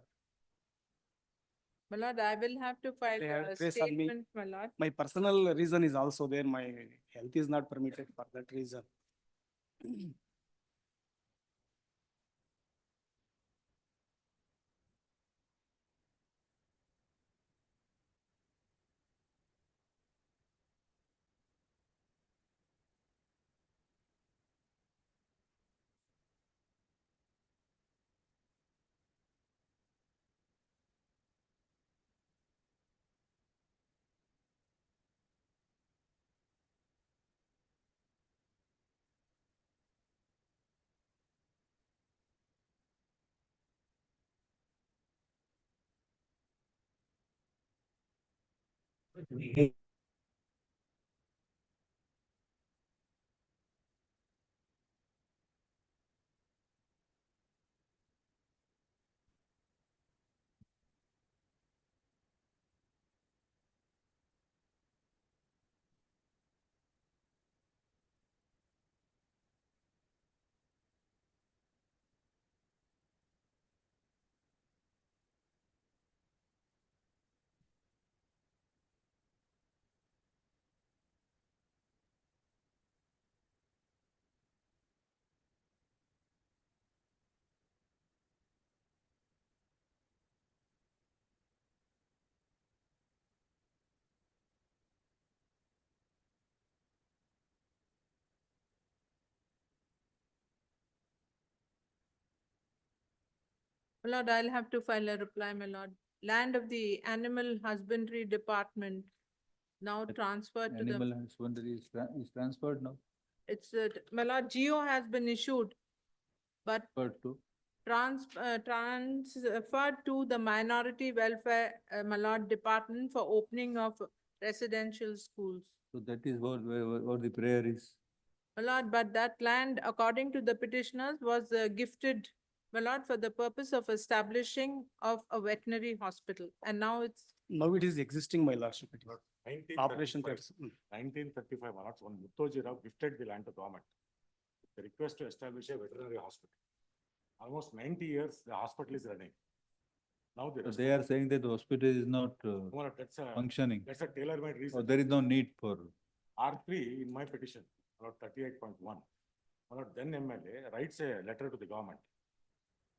My lord, I will have to file They have a trace on me. statement, my lord. My personal reason is also there. My health is not permitted for that reason. My lord, I'll have to file a reply, my lord. Land of the Animal Husbandry Department now transferred to the, Animal husbandry is transferred now. it's, my lord, GO has been issued, but Transferred to. transferred to the Minority Welfare, my lord, Department for opening of residential schools. So that is what the prayer is. My lord, but that land, according to the petitioners, was gifted, my lord, for the purpose of establishing of a veterinary hospital, and now it's. Now it is existing, my lordship. It is. Operation 1935, my lords, one Muttoji Rao gifted the land to government. The request to establish a veterinary hospital. Almost 90 years, the hospital is running. Now So they are saying that the hospital is not functioning. That's a tailor-made reason. Or there is no need for. R3 in my petition, about 38.1. Then MLA writes a letter to the government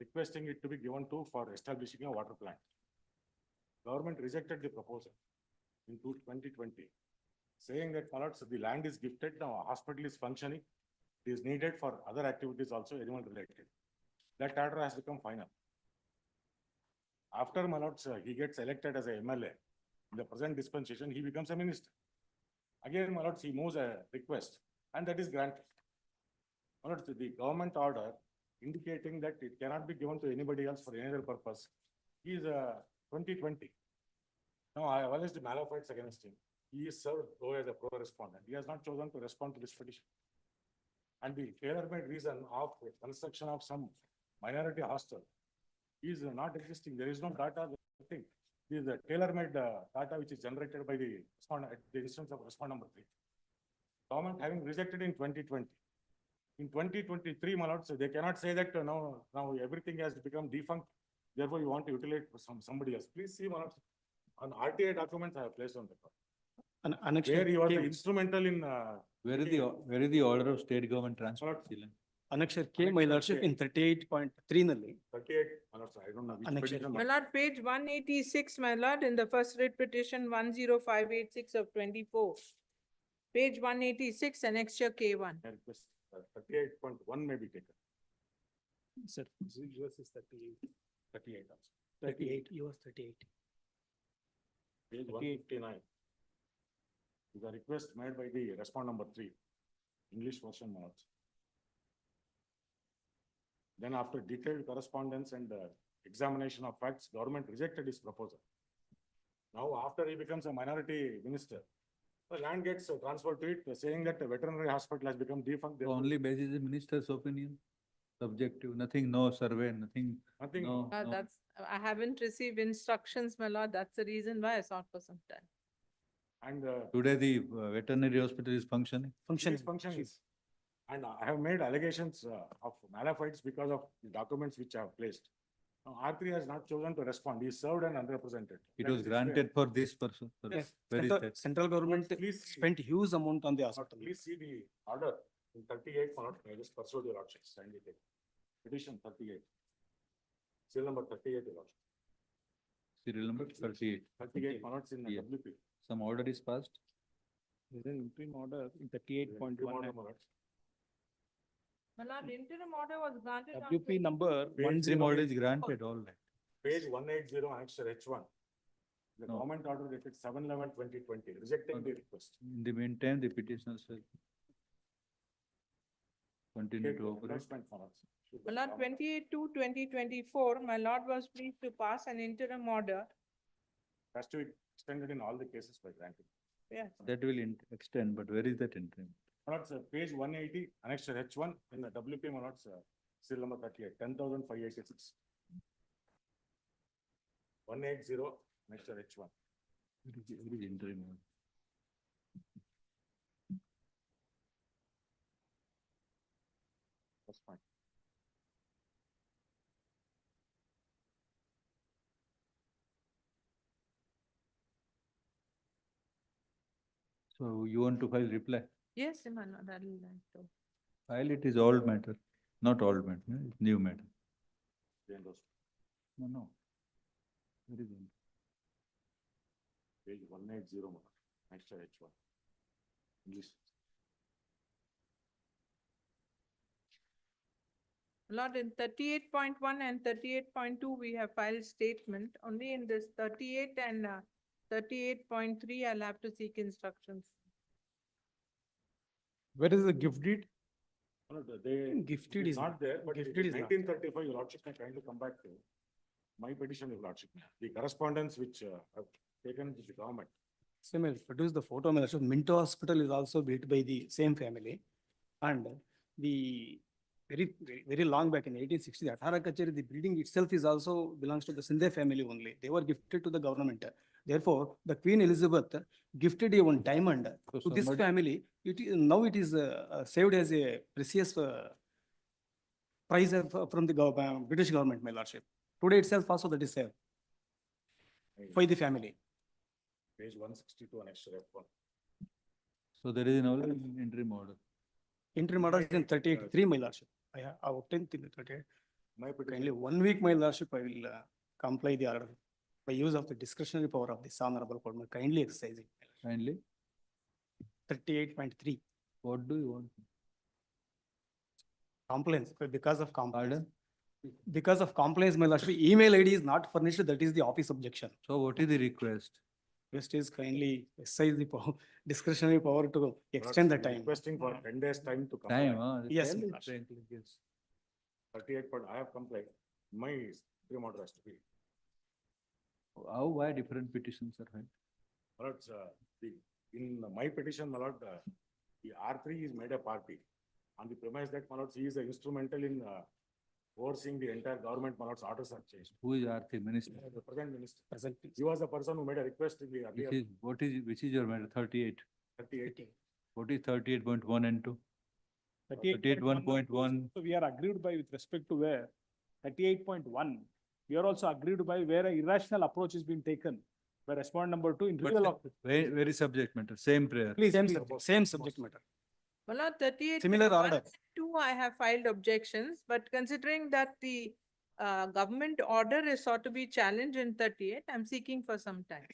requesting it to be given to for establishing a water plant. Government rejected the proposal in 2020, saying that the land is gifted, now a hospital is functioning, it is needed for other activities also, animal related. That order has become final. After my lords, he gets elected as a MLA. In the present dispensation, he becomes a minister. Again, my lords, he moves a request and that is granted. My lords, the government order indicating that it cannot be given to anybody else for any other purpose is 2020. Now, I have alleged malafide against him. He is served though as a pro-respondent. He has not chosen to respond to this petition. And the tailor-made reason of construction of some minority hostel is not existing. There is no data thing. This is a tailor-made data which is generated by the respondent at the instance of respondent number 3. Government having rejected in 2020. In 2023, my lord, so they cannot say that now everything has become defunct. Therefore, you want to utilize for somebody else. Please see, my lord, on RTA documents I have placed on record. Where you are the instrumental in. Where is the order of state government transfer? Annexure K, my lordship, in 38.3 nalli. 38, my lord, I don't know which Annexure petition. My lord, page 186, my lord, in the first writ petition 10586 of 24. Page 186, annexure K1. I request 38.1 may be taken. Sir, Yours is 38. 38 also. 38, yours 38. Page 159. Is a request made by the respondent number 3, English version notes. Then after detailed correspondence and examination of facts, government rejected his proposal. Now after he becomes a minority minister, the land gets transferred to it, saying that the veterinary hospital has become defunct. Only basis the minister's opinion, subjective, nothing, no survey, nothing. Nothing. No, no. That's, I haven't received instructions, my lord. That's the reason why I sought for some time. And Today the veterinary hospital is functioning. functioning. And I have made allegations of malafides because of the documents which I have placed. Now, R3 has not chosen to respond. He served and unrepresented. It That was is his granted way. for this person. Yes. Where is that? Central government Please see. spent huge amount on the hospital. Please see the order in 38 for not, I just pursued your lordship. Kindly take. Petition 38. Seal number 38, your lordship. Serial number 38. 38 for not in Yeah. WP. Some order is passed. There is an interim order in 38.1. My lord, interim order was granted. on WP number Interim order is granted, all right. Page 180, annexure H1. The No. government order dated 7/11/2020, rejecting the request. In the meantime, the petitioners will continue to operate. Endorsement for us. My lord, 28/2/2024, my lord was pleased to pass an interim order. Has to be extended in all the cases by granting. Yes. That will extend, but where is that interim? Not page 180, annexure H1 in the WP, not seal number 38, 10,586. 180, annexure H1. Where is interim order? That's fine. So you want to file reply? Yes, my lord, that will like to. File it is old matter, not old matter, it's new matter. The endorsement. No. Where is it? Page 180, annexure H1. English. Lord, in 38.1 and 38.2, we have filed statement. Only in this 38 and 38.3, I'll have to seek instructions. Where is the gift deed? No, they. Gifted it is not there, but it gifted is is not. 1935, your lordship may kindly come back to my petition, your lordship. The correspondence which I've taken with the government. Same, I'll produce the photo. My lordship, Minto Hospital is also built by the same family. And the very long back in 1860, the Athara Kacheri, the building itself is also belongs to the Sindhe family only. They were gifted to the government. Therefore, the Queen Elizabeth gifted a one diamond So to this somebody- family. Now it is saved as a precious prize from the British government, my lordship. Today itself also that is saved for the family. Page 162, annexure F1. So there is no interim order. Interim order is in 38.3, my lordship. I have obtained in the 38. My petition. Kindly 1 week, my lordship, I will comply the order by use of the discretionary power of this honorable court. Kindly exercise it. Kindly, 38.3, what do you want? complaints, because of complaints. Pardon? Because of complaints, my lordship, email ID is not furnished, that is the office objection. So what is the request? Request is kindly exercise the discretionary power to extend the time. Requesting for 10 days time to come. Time, Yes, tell my it lordship. frankly, yes. 38, but I have complained. My interim order has to be. Why different petitions are filed? My lord, in my petition, my lord, the R3 is made a party. On the premise that, my lord, he is instrumental in overseeing the entire government, my lords, orders are changed. Who is Arthi Minister? The present minister. He was the person who made a request in the earlier. Which is your matter? 38. 38. What is 38.1 and 2? 38.1. So we are agreed by with respect to where 38.1. We are also agreed by where an irrational approach is being taken by respondent number 2 in real of. Very subject matter, same prayer. Please, Same subject matter. Well, not 38. Similar order. 2, I have filed objections, but considering that the government order is sought to be challenged in 38, I'm seeking for some time.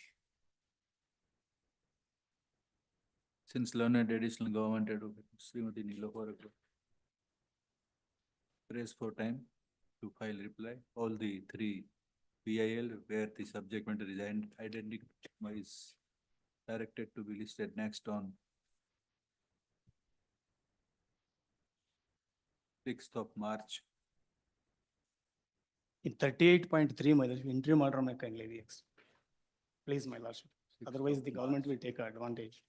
Since learned additional government advocate, Srimati Nilofar prays for time to file reply. All the 3 PIL where the subject matter is identified is directed to be listed next on 6th of March. In 38.3, my lordship, interim order may kindly be please, my lordship. Otherwise, the government will take advantage.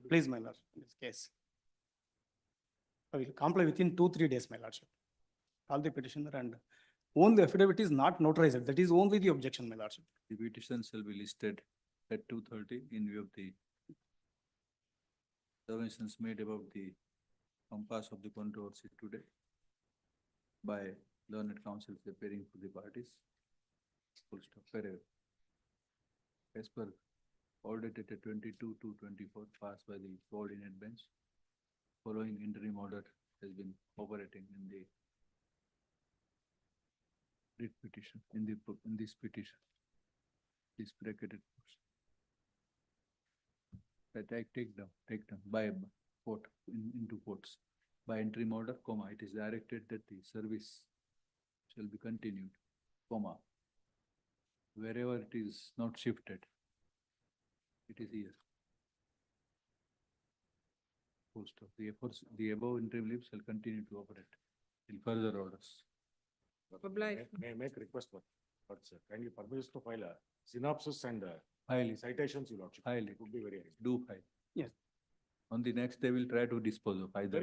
Please, my lordship, in this case. I will comply within 2-3 days, my lordship. All the petitioner and only affidavit is not notarized. That is only the objection, my lordship. The petition shall be listed at 2:30 in view of the submissions made about the compass of the controversy today by learned counsel appearing to the parties. Full stop. Wherever. As per order dated 22/2/24 passed by the coordinate bench, following interim order has been operating in the writ petition, in this petition, this bracketed portion. Take down by quote into quotes. By interim order, comma, it is directed that the service shall be continued, comma, wherever it is not shifted. It is here. Full stop. The above interim leave shall continue to operate in further orders. May I make request for, but sir, kindly permit us to file a synopsis and Highly. citations, your lordship. Highly. It would be very helpful. Do file. Yes. On the next, they will try to dispose of either,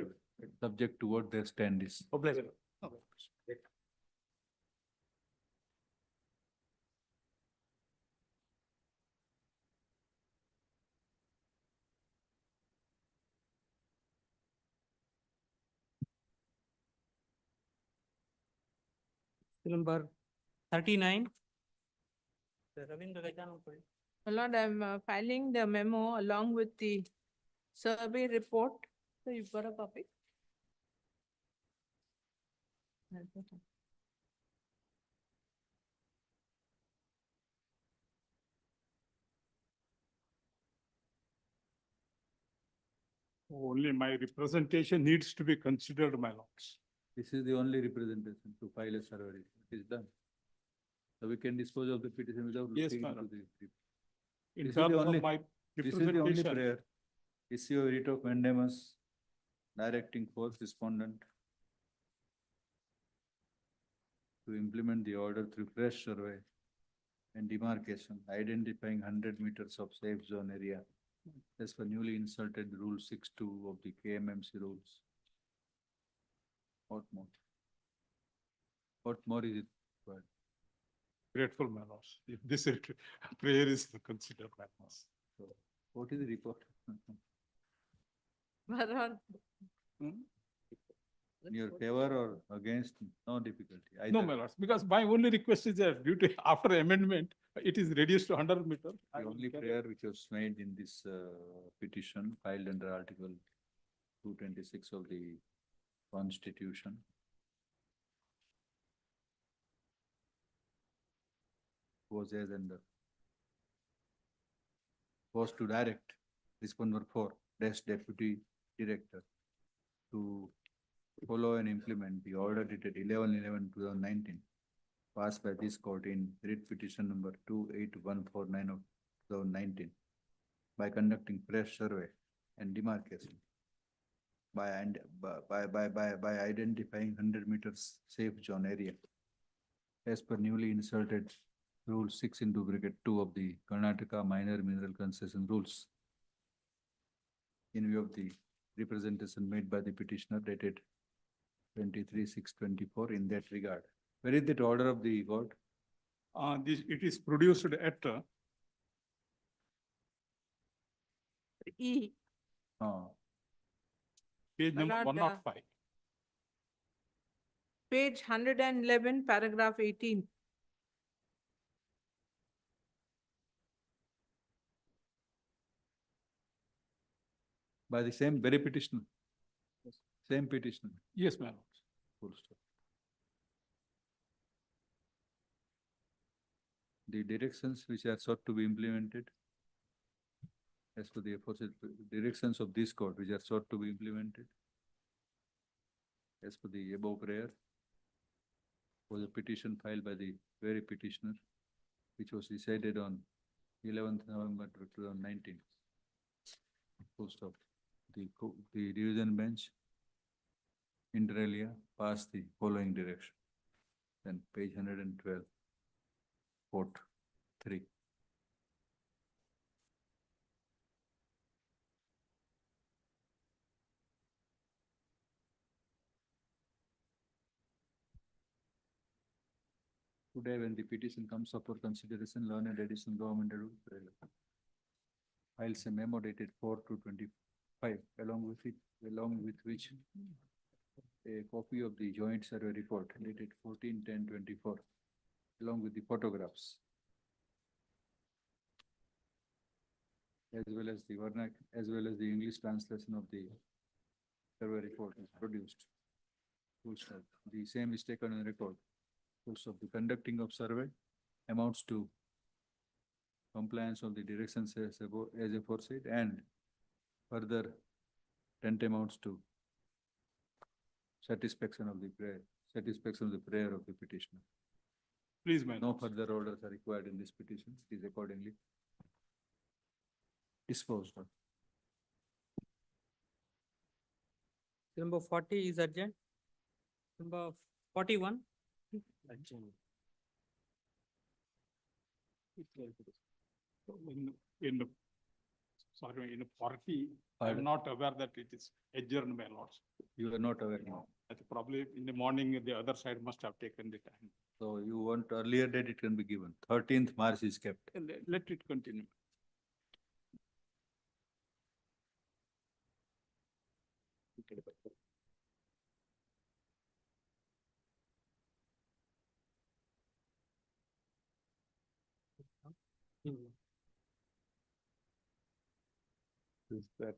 subject to what their stand is. Oh, pleasure. Okay. Number 39. My lord, I'm filing the memo along with the survey report. So you've got a copy? Only my representation needs to be considered, my lords. This is the only representation to file a survey report. It is done. So we can dispose of the petition without Yes, looking madam. into the. In This is the terms only- of my This is the only representation, prayer. Issue a writ of mandamus, directing fourth respondent to implement the order through fresh survey and demarcation, identifying 100 meters of safe zone area as per newly inserted Rule 6(2) of the KMMC rules. What more? What more is it required? grateful, my lords. If this prayer is considered, my lords. So, what is the report? My lord, In your favor or against? No difficulty. No, Either. my lords, because my only request is that due to after amendment, it is reduced to 100 meter. I The will only carry- prayer which was made in this petition filed under Article 226 of the Constitution was as under was to direct respondent 4 dash deputy director to follow and implement the order dated 11/11/2019 passed by this court in writ petition number 28149 of 2019 by conducting fresh survey and demarcation by identifying 100 meters safe zone area as per newly inserted Rule 6(2) of the Karnataka Minor Mineral Concession Rules in view of the representation made by the petitioner dated 23/6/24 in that regard. Where is that order of the court? It is produced at E, page number Allowed, 105. page 111, paragraph 18. By the same very petitioner. Same petitioner. Yes, my lord. Full stop. The directions which are sought to be implemented as per the aforesaid directions of this court which are sought to be implemented as per the above prayer was a petition filed by the very petitioner which was decided on 11th November 2019. Full stop. The division bench inter-alia passed the following direction. Then page 112, quote 3. Today, when the petition comes up for consideration, learned additional government files a memo dated 4/2/25, along with which a copy of the joint survey report dated 14/10/24, along with the photographs, as well as the English translation of the survey report is produced. Full stop. The same is taken on record. Full stop. The conducting of survey amounts to compliance of the directions as aforesaid, and further amounts to satisfaction of the prayer of the petitioner. Please, my No lord. further orders are required in this petition. It is accordingly disposed of. Number 40 is adjourned. Number 41. In 40, I'm not aware that it is adjourned, my lords. You are not aware now. I think probably in the morning, the other side must have taken the time. So you want earlier date it can be given. 13th March is kept. Let it continue. Is that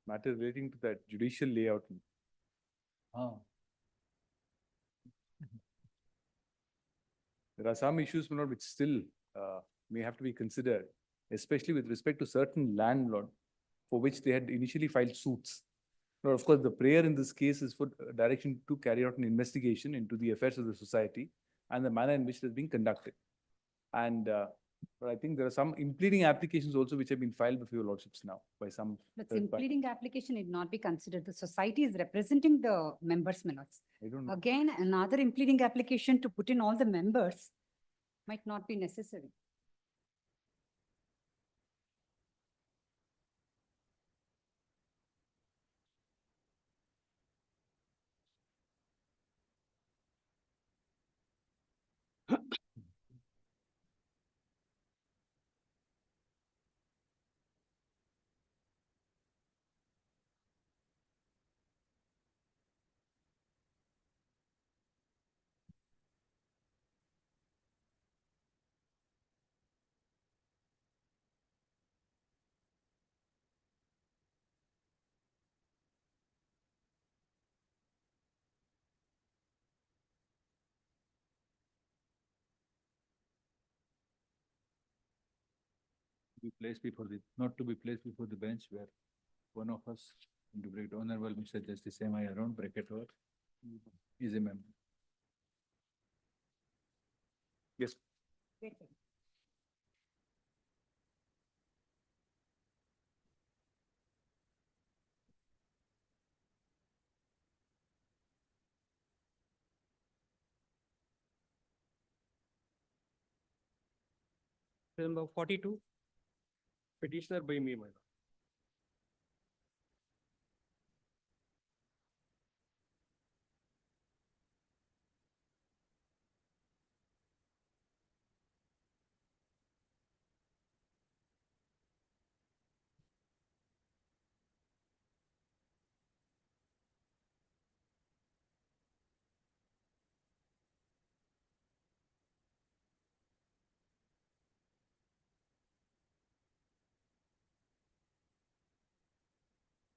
matter relating to that judicial layout? There are some issues, my lord, which still may have to be considered, especially with respect to certain landlord for which they had initially filed suits. Now, of course, the prayer in this case is for direction to carry out an investigation into the affairs of the society and the manner in which it is being conducted. And but I think there are some impleading applications also which have been filed before your lordships now by some. But third party. impleading application need not be considered. The society is representing the members, my lords. I don't know. Again, another impleading application to put in all the members might not be necessary. Not to be placed before the bench where one of us, into bracket, Honorable Mr. Justice M.I. Around bracket or is a member. Yes. Number 42. Petitioner by me, my lord.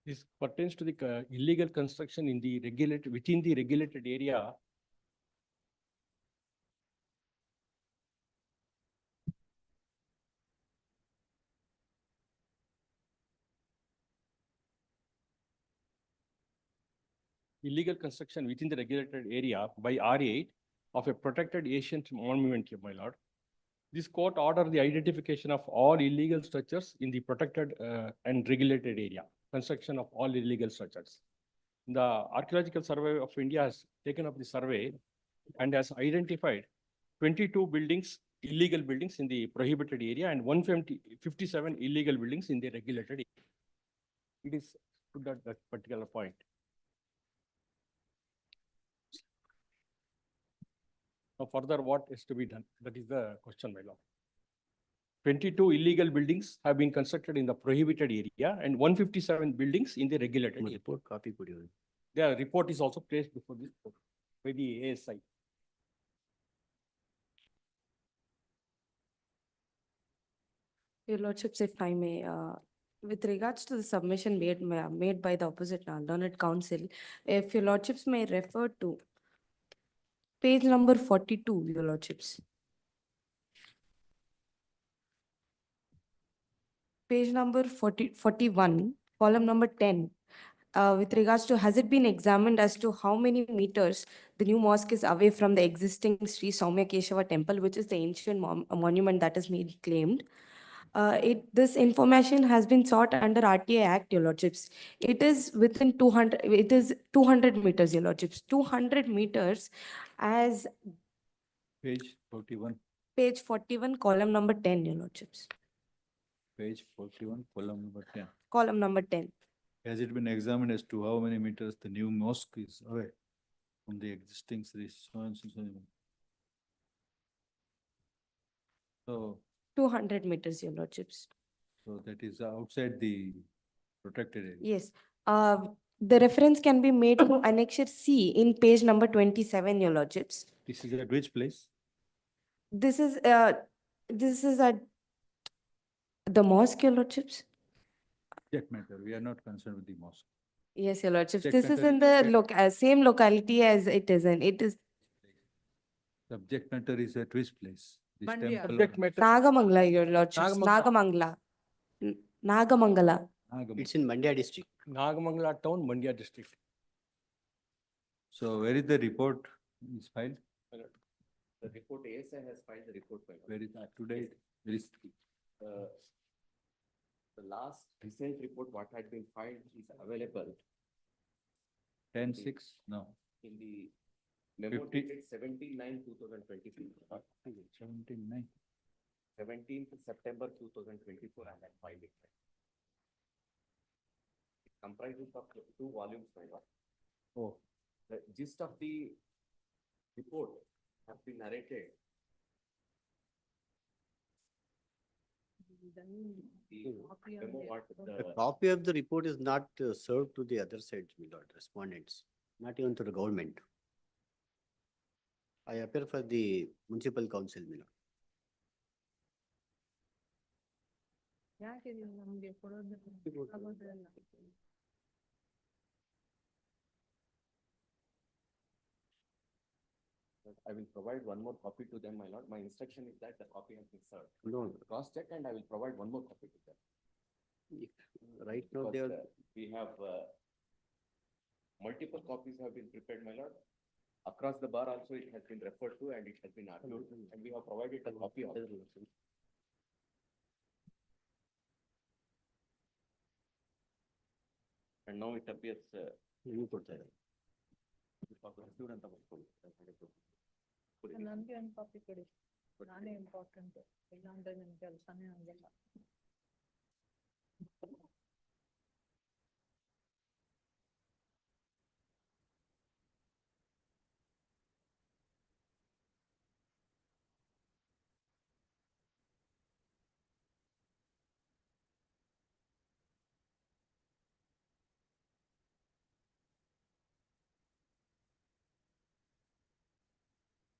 This pertains to the illegal construction in the regulated, within the regulated area. Illegal construction within the regulated area by R8 of a protected ancient monument, my lord. This court ordered the identification of all illegal structures in the protected and regulated area, construction of all illegal structures. The Archaeological Survey of India has taken up the survey and has identified 22 buildings, illegal buildings in the prohibited area and 157 illegal buildings in the regulated area. It is put at that particular point. Now further, what is to be done? That is the question, my lord. 22 illegal buildings have been constructed in the prohibited area and 157 buildings in the regulated area. Report copy put you. The report is also placed before this court by the ASI. Your Lordships, if I may, with regards to the submission made by the opposite learned counsel, if your Lordships may refer to page number 42, your Lordships. Page number 41, column number 10. With regards to, has it been examined as to how many meters the new mosque is away from the existing Sri Soumya Keshava temple, which is the ancient monument that is made claimed? This information has been sought under RTA Act, your Lordships. It is within 200, it is 200 meters, your Lordships. 200 meters as Page 41, page 41, column number 10, your Lordships. page 41, column number 10. Column number 10. Has it been examined as to how many meters the new mosque is away from the existing Sri so-and-so? So, 200 meters, your Lordships. so that is outside the protected area. Yes. The reference can be made to Annexure C in page number 27, your Lordships. This is at which place? This is at the mosque, your Lordships. Subject matter, we are not concerned with the mosque. Yes, your Lordships. Subject This is matter in the same locality as it is in. It is Subject matter is at which place? This Mandya. temple. Subject matter. Nagamangala, your Lordships. Nagamangala. Nagamangala. It's in Mandya district. Nagamangala town, Mandya district. So where is the report is filed? The report, ASI has filed the report. Where is that today? Where is The last recent report, what had been filed is available 10/6? No. in the memo 50. dated 17/9/2023. 79. 17th September 2024, I had filed it. It comprises of 2 volumes, my lord. Oh, The gist of the report has been narrated. The memo what The copy of the report is not served to the other sides, my lord, respondents, not even to the government. I appear for the municipal council, my lord. I will provide one more copy to them, my lord. My instruction is that the copy has been served. No, Cross check and I will provide one more copy to them. right now they Because, are, we have multiple copies have been prepared, my lord. Across the bar also it has been referred to and it has been argued and we have provided a copy of it. And now it appears ನೀವು ಕೊಡ್ತಾ ಇದ್ದಾರೆ. received ಅಂತ ಬರ್ಕೊಳ್ಳಿ. ನನ್ಗೆ ಒಂದು copy ಕೊಡಿ. ನಾನೇ important. ಇಲ್ಲ ಅಂದ್ರೆ ನನ್ ಕೆಲ್ಸನೇ ಆಗಲ್ಲ.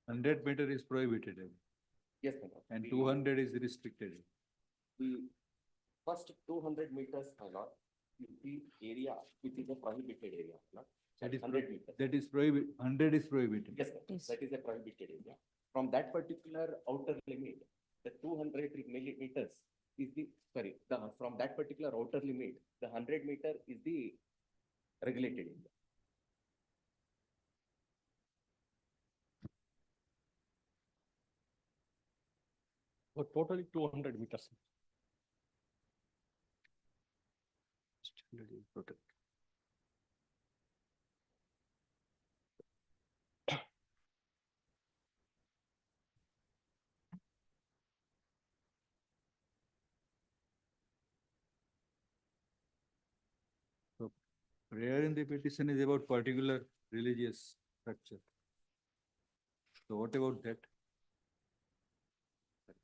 Hundred meter is prohibited area, Yes, my lord. and The- 200 is restricted. The first 200 meters, my lord, the area which is a prohibited area, not That is, 100 meters. that is prohibited, 100 is prohibited. Yes, sir. That is a prohibited area. From that particular outer limit, the 200 millimeters is the, sorry, from that particular outer limit, the 100 meter is the regulated area. So totally 200 meters. So prayer in the petition is about particular religious structure. So what about that?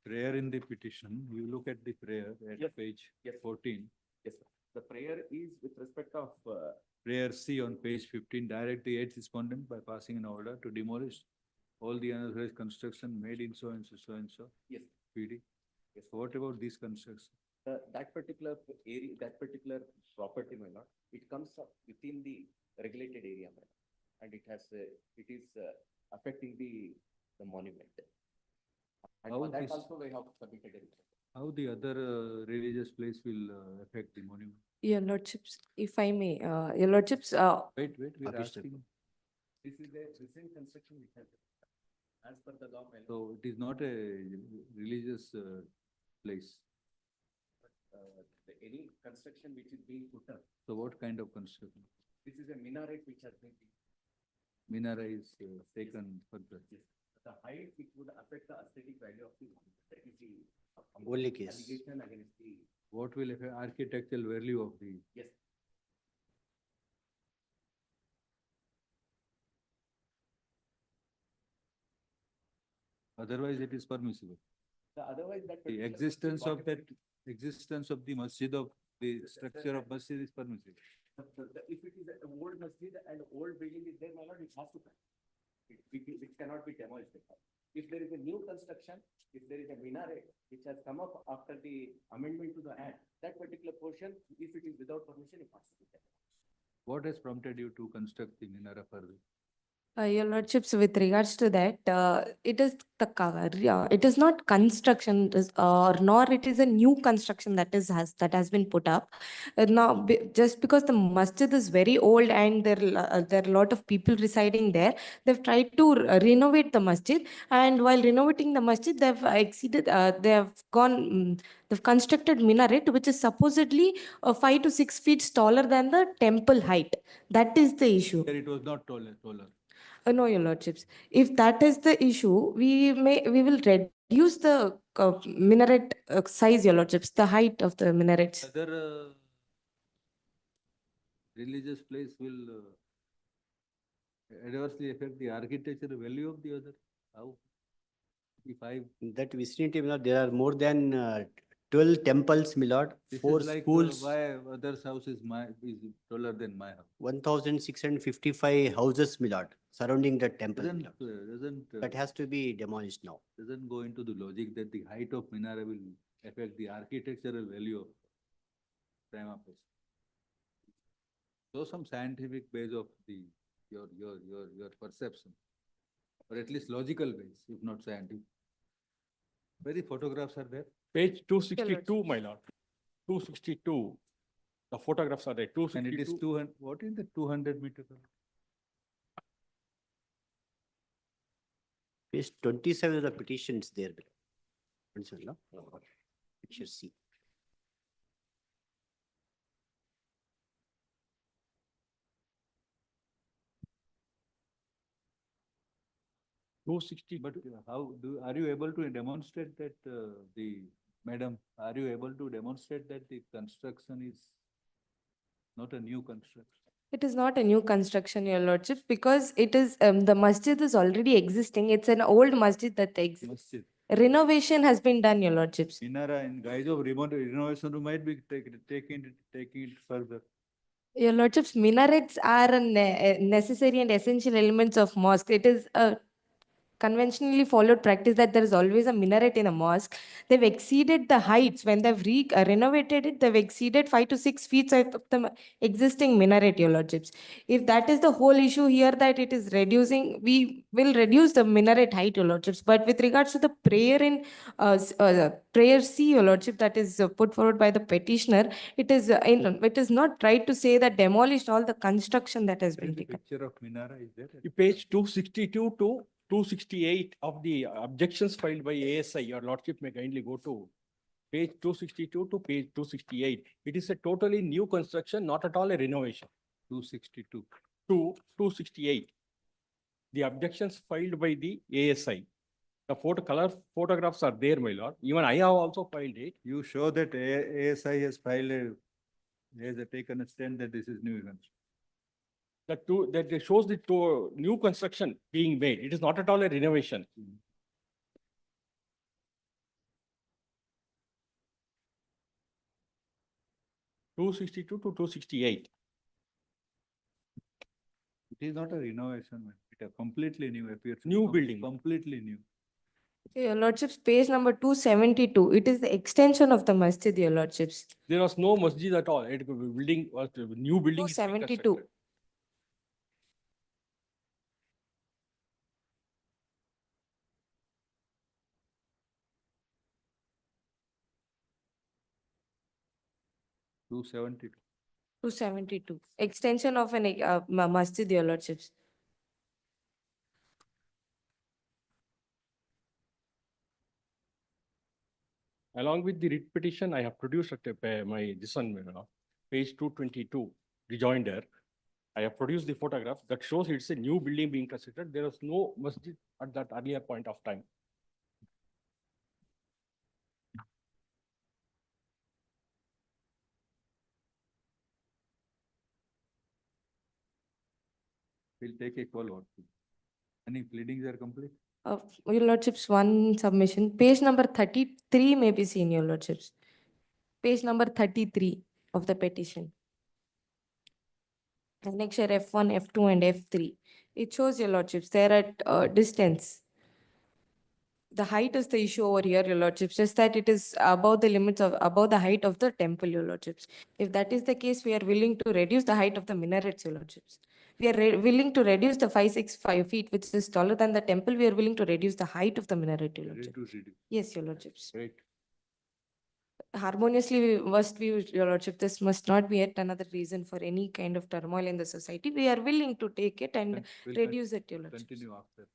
Prayer in the petition, you look at the prayer at Yes. page Yes. 14. Yes, sir. The prayer is with respect of Prayer C on page 15, direct the eighth respondent by passing an order to demolish all the unauthorized construction made in so and so, so and so. yes, PD. yes. So what about this construction? That particular area, that particular property, my lord, it comes up within the regulated area, my lord, and it has it is affecting the monument. And How for that this- also we have submitted a report. How the other religious place will affect the monument? Your lordships, if I may, your lordships, Wait, we are Abhishek. asking. This is a recent construction which has, as per the law, my lord. So it is not a religious place. Any construction which is being put up, So what kind of construction? this is a minaret which has been. Minara is taken further. Yes. The height which would affect the aesthetic value of the monument, that is the. Only case. Allegation against the, What will affect architectural value of the? yes. Otherwise, it is permissible. Otherwise that. The particular existence structure of that, existence of the masjid of the structure of masjid is permissible. If it is an old masjid and old building is there, my lord, it has to come. It cannot be demolished. If there is a new construction, if there is a minaret which has come up after the amendment to the act, that particular portion, if it is without permission, it has to be demolished. What has prompted you to construct the minara further? your lordships, with regards to that, it is the cover, it is not construction, or nor it is a new construction that has been put up. Now, just because the masjid is very old and there are a lot of people residing there, they've tried to renovate the masjid, and while renovating the masjid, they've they've constructed minaret, which is supposedly 5 to 6 feet taller than the temple height. That is the issue. It was not taller. No, your lordships. If that is the issue, we will reduce the minaret size, your lordships, the height of the minarets. Other religious place will adversely affect the architectural value of the other. How? If I. In that vicinity, my lord, there are more than 12 temples, my lord, This 4 is like schools, why others' house is taller than my house. 1,655 houses, my lord, surrounding the temple. my Doesn't, lord. That has to be demolished now. doesn't go into the logic that the height of minara will affect the architectural value of prima facie. So some scientific base of the your perception, or at least logical base, if not scientific. Where the photographs are there? Page 262, my lord. 262. The photographs are there, And it is 262. 200, what is the 200 meter? Page 27 of the petitions there. my lord. No? Picture C. But are you able to demonstrate that are you able to demonstrate that the construction is not a new construction? It is not a new construction, your lordship, because it is the masjid is already existing. It's an old masjid that exists. Masjid. Renovation has been done, your lordships. Minara in guise of renovation might be taking it further. Your lordships, minarets are a necessary and essential elements of mosque. It is conventionally followed practice that there is always a minaret in a mosque. They've exceeded the heights when they've renovated it. They've exceeded 5 to 6 feet of the existing minaret, your lordships. If that is the whole issue here, that it is reducing, we will reduce the minaret height, your lordships. But with regards to the prayer in prayer C, your lordship, that is put forward by the petitioner, it is not right to say that demolished all the construction that has been taken. Picture of Minara is there? Page 262 to 268 of the objections filed by ASI, your lordship may kindly go to page 262 to page 268. It is a totally new construction, not at all a renovation. 262. To 268. The objections filed by the ASI. The color photographs are there, my lord. Even I have also filed it. You show that ASI has taken a stand that this is new event. That shows the new construction being made. It is not at all a renovation. Two 262 to 268. It is not a renovation, it is completely new appears. New building. Completely new. Your lordships, page number 272. It is the extension of the masjid, your lordships. There was no masjid at all. It building was new building. is being 272. constructed. Two 272. Extension of an masjid, your lordships. Along with the writ petition, I have produced page 222, rejoinder. I have produced the photograph that shows it's a new building being constructed. There was no masjid at that earlier point of time. We'll take a call. Any pleadings are complete? Your lordships, one submission. Page number 33 may be seen, your lordships. Page number 33 of the petition. Annexure F1, F2, and F3. It shows, your lordships, they're at distance. The height is the issue over here, your lordships, just that it is above the limits of, above the height of the temple, your lordships. If that is the case, we are willing to reduce the height of the minarets, your lordships. We are willing to reduce the 565 feet, which is taller than the temple. We are willing to reduce the height of the minaret, your lordships. Yes, your lordships. Great. Harmoniously, we must be, your lordship, this must not be yet another reason for any kind of turmoil in the society. We are willing to take it and We'll reduce it, your lordship. continue after.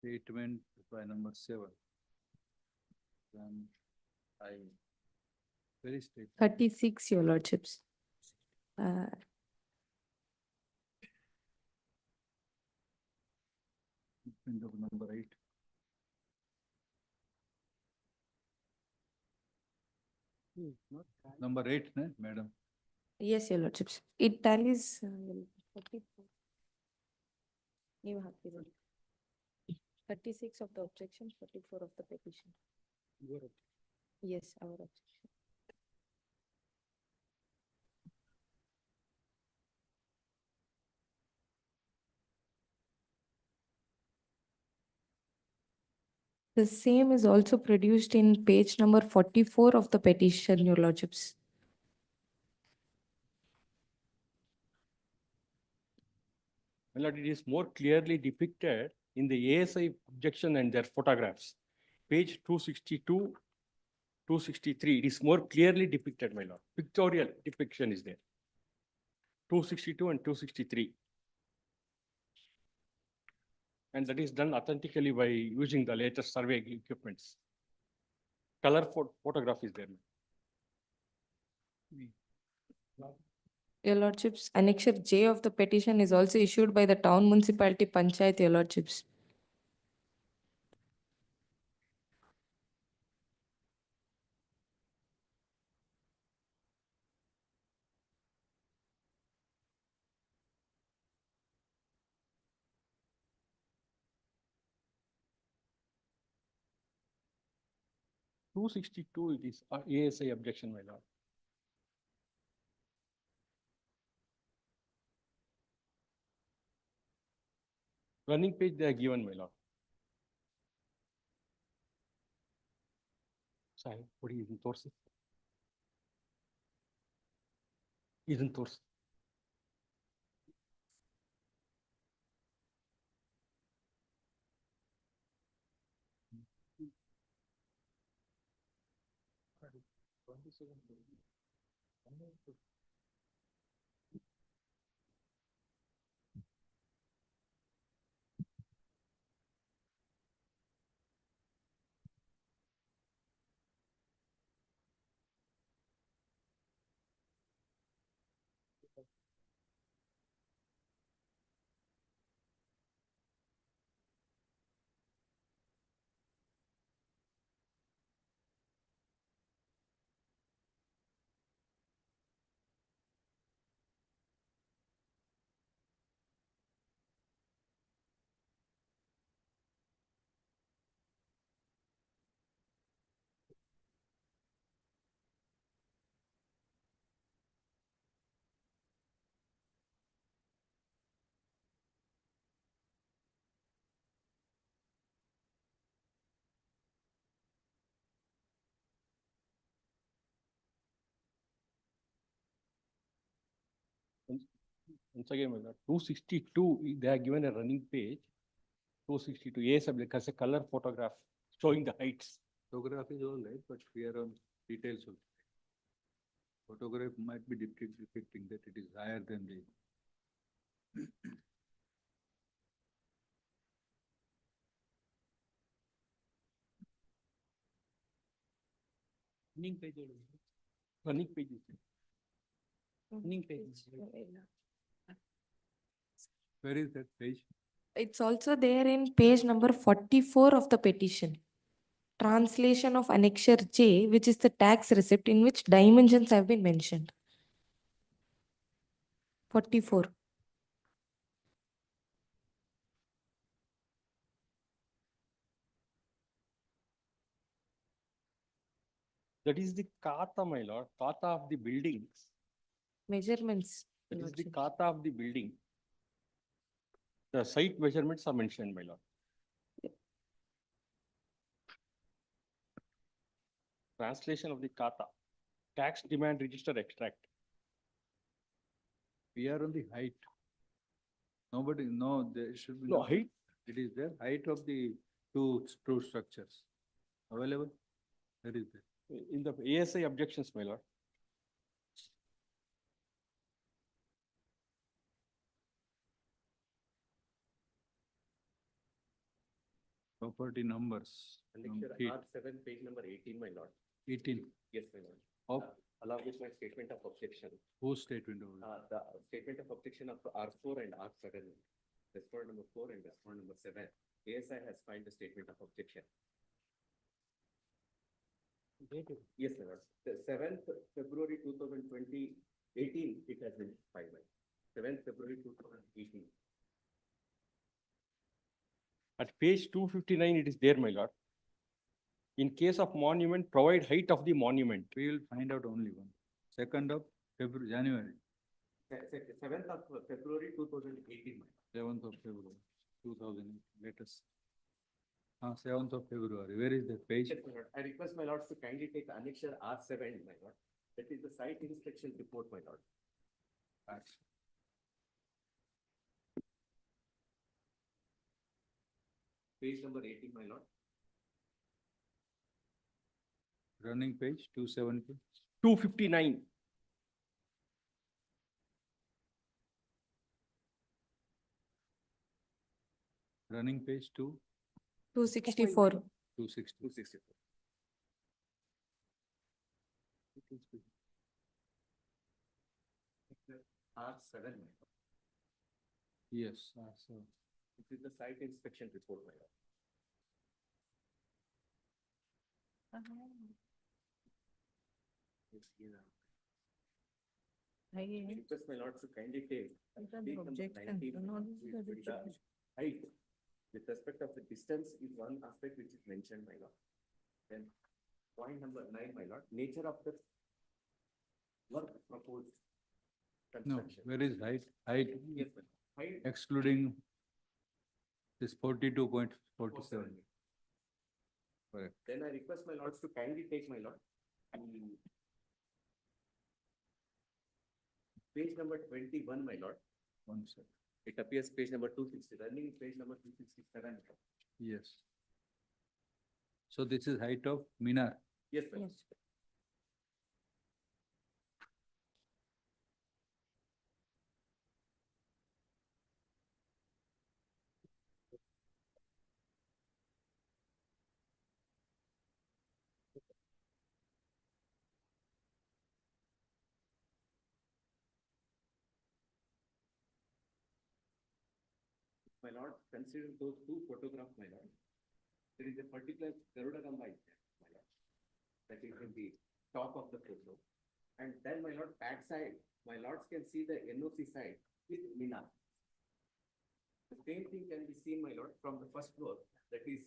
statement by number 7. Then very statement. 36, your lordships. Statement of number 8. Number 8, ne, madam. Yes, your lordships. It tallies 44. You have to read. 36 of the objection, 44 of the petition. Yes, our objection. The same is also produced in page number 44 of the petition, your lordships. My lord, it is more clearly depicted in the ASI objection and their photographs. Page 262, 263, it is more clearly depicted, my lord. Pictorial depiction is there. 262 and 263. And that is done authentically by using the latest survey equipments. Color photograph is there. Your lordships, Annexure J of the petition is also issued by the town municipality panchayat, your lordships. Two 262, it is ASI objection, my lord. Running page they are given, my lord. Sorry, what is in torso? Isn't torso. Once again, my lord, 262, they are given a running page. 262, yes, because a color photograph showing the heights. Photograph is all right, but we are on details also. Photograph might be depicting that it is higher than the. Running page. Running page. Running page. Where is that page? It's also there in page number 44 of the petition. Translation of Annexure J, which is the tax receipt in which dimensions have been mentioned. 44. That is the kata, my lord, kata of the buildings. Measurements. That is the kata of the building. The site measurements are mentioned, my lord. Translation of the kata, tax demand register extract. We are on the height. Nobody, no, there should be. No, height. It is there, height of the two structures available. Where is that? In the ASI objections, my lord. property numbers. Annexure feet. R7, page number 18, my lord. 18. Yes, my lord. Of Along with my statement of objection. whose statement of it? The statement of objection of R4 and R7. Respondent number 4 and respondent number 7. ASI has filed the statement of objection. Yes, my lord. The 7th February 2018, it has been filed. 7th February 2018. At page 259, it is there, my lord. In case of monument, provide height of the monument. We will find out only one. 2nd of February, January, 7th of February 2018. 7th of February, 2008, latest. 7th of February, where is that page? Yes, my lord. I request my lords to kindly take annexure R7, my lord. That is the site inspection report, my lord. Page number 18, my lord. Running page, 270. 259. Running page 264. 260. 264. R7, my lord. Yes, so This is the site inspection report, my lord. I request my lords to kindly take page number 19 with the height. With respect of the distance is one aspect which is mentioned, my lord. Then point number 9, my lord, nature of the work proposed. no, Construction. where is height? Height Yes, ma'am. Height. excluding this 42.47. Correct. Then I request my lords to kindly take, my lord, page number 21, my lord. 1 sec. It appears page number 260, running page number 267. Yes. So this is height of Minar. Yes, ma'am. My lord, consider those two photographs, my lord. There is a particular Garuda Gamba is there, my lord. That is in the top of the photo. And then, my lord, back side, my lords can see the NOC side with Mina. The same thing can be seen, my lord, from the first floor. That is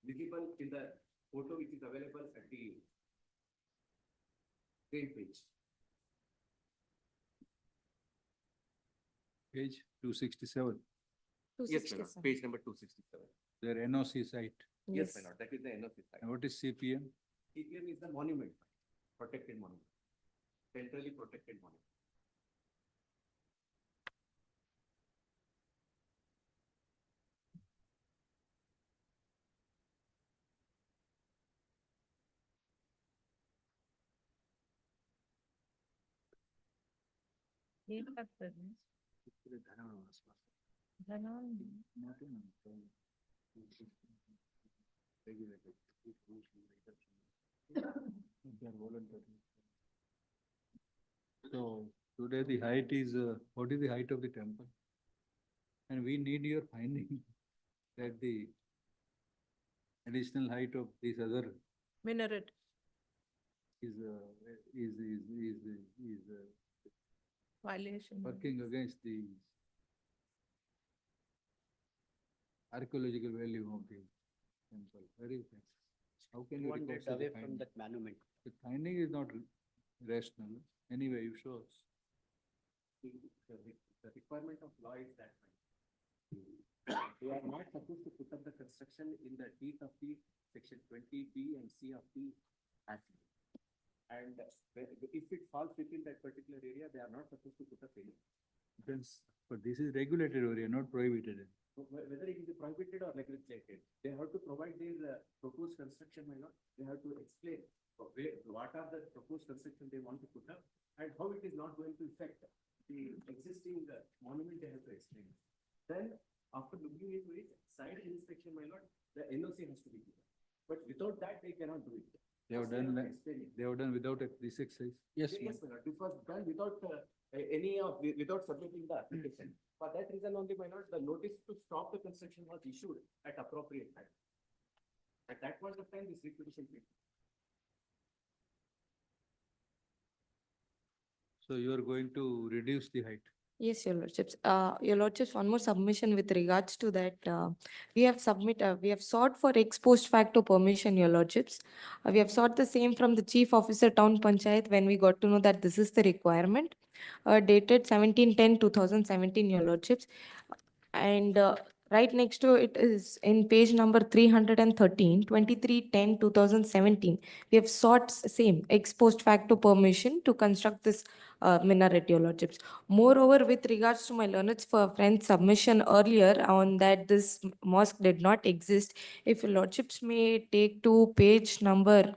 visible in the photo which is available at the same page. Page 267. Yes, my lord, page number 267. Their NOC site. Yes, my lord, that is the NOC side. And what is CPM? CPM is the monument, protected monument, centrally protected monument. So today the height is, what is the height of the temple? And we need your finding that the additional height of this other Minaret. is Violation. working against the archaeological value of the temple. Very thin. How can you record such a away from finding? that monument. The finding is not rational. Anyway, you show us. The requirement of law is that we are not supposed to put up the construction in the teeth of the section 20B and C of the Act. And if it falls within that particular area, they are not supposed to put up any. But this is regulated area, not prohibited. Whether it is prohibited or legislated, they have to provide their proposed construction, my lord. They have to explain what are the proposed construction they want to put up and how it is not going to affect the existing monument. They have to explain. Then After looking into it, side inspection, my lord, the NOC has to be given. But without that, they cannot do it. They have done, they have done without a police exercise. Yes, my lord, it was done without without submitting the application. For that reason only, my lord, the notice to stop the construction was issued at appropriate time. At that point of time, this repetition came. So you are going to reduce the height. Yes, Your Lordships. Your Lordships, one more submission with regards to that. We have sought for ex post facto permission, Your Lordships. We have sought the same from the Chief Officer Town Panchayat when we got to know that this is the requirement. Dated 17/10/2017, Your Lordships. And right next to it is in page number 313, 23/10/2017. We have sought same ex post facto permission to construct this minaret, Your Lordships. Moreover, with regards to my learned friend's submission earlier on that this mosque did not exist, if your lordships may take to page number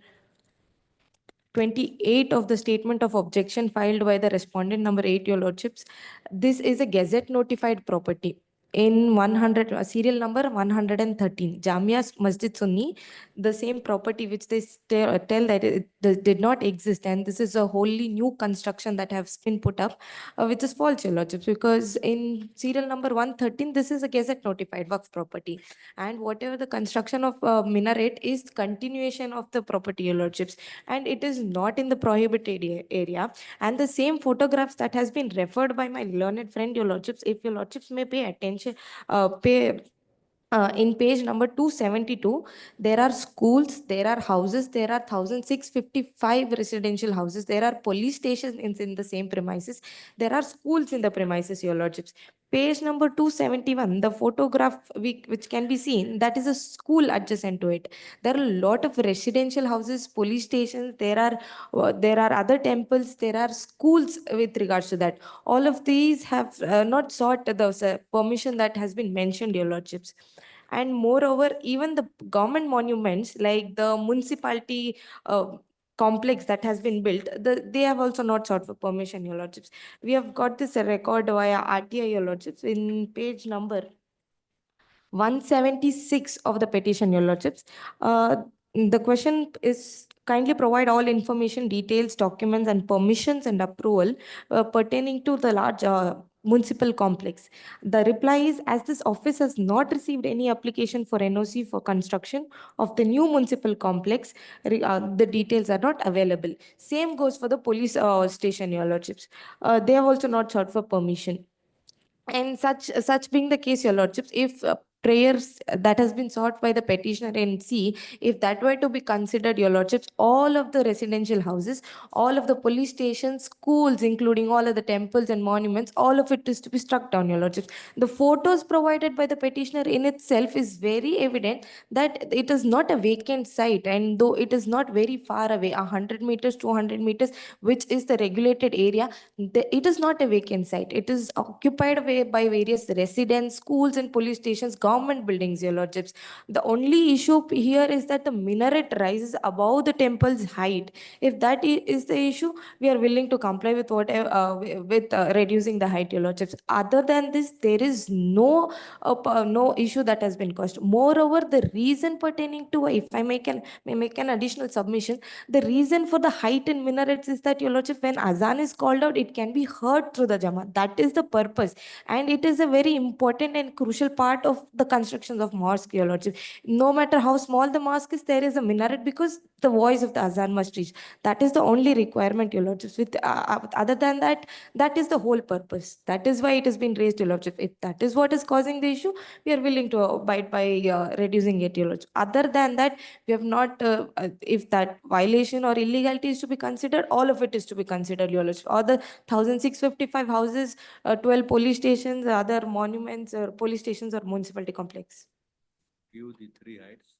28 of the statement of objection filed by the respondent number 8, your lordships. This is a gazette notified property in 100 serial number 113 Jamia Masjid Sunni, the same property which they tell that it did not exist, and this is a wholly new construction that has been put up, which is false, your lordships, because in serial number 113 this is a gazette notified Waqf property, and whatever the construction of minaret is continuation of the property, your lordships, and it is not in the prohibited area. And the same photographs that has been referred by my learned friend, your lordships, if your lordships may pay attention, in page number 272, there are schools, there are houses, there are 1,655 residential houses, there are police stations in the same premises, there are schools in the premises, your lordships. Page number 271, the photograph which can be seen, that is a school adjacent to it. There are a lot of residential houses, police stations, there are other temples, there are schools with regards to that. All of these have not sought the permission that has been mentioned, your lordships. And moreover, even the government monuments like the municipality complex that has been built, they have also not sought for permission, your lordships. We have got this record via RTI, your lordships, in page number 176 of the petition, your lordships. The question is kindly provide all information, details, documents, and permissions and approval pertaining to the large municipal complex. The reply is, as this office has not received any application for NOC for construction of the new municipal complex, the details are not available. Same goes for the police station, your lordships. They have also not sought for permission. And such being the case, your lordships, if prayers that has been sought by the petitioner and see, if that were to be considered, your lordships, all of the residential houses, all of the police stations, schools, including all of the temples and monuments, all of it is to be struck down, your lordships. The photos provided by the petitioner in itself is very evident that it is not a vacant site, and though it is not very far away, 100 meters, 200 meters, which is the regulated area, it is not a vacant site. It is occupied by various residents, schools, and police stations, government buildings, your lordships. The only issue here is that the minaret rises above the temple's height. If that is the issue, we are willing to comply with whatever reducing the height, your lordships. Other than this, there is no issue that has been caused. Moreover, the reason pertaining to, if I may make an additional submission, the reason for the height in minarets is that, your lordship, when azan is called out, it can be heard through the Jamaat. That is the purpose, and it is a very important and crucial part of the constructions of mosque, your lordship. No matter how small the mosque is, there is a minaret because the voice of the azan must reach. That is the only requirement, your lordships. With other than that, that is the whole purpose. That is why it has been raised, your lordship. If that is what is causing the issue, we are willing to abide by reducing it, your lordship. Other than that, we have not, if that violation or illegality is to be considered, all of it is to be considered, your lordship. All the 1,655 houses, 12 police stations, other monuments, or police stations, or municipality complex. Give the three heights.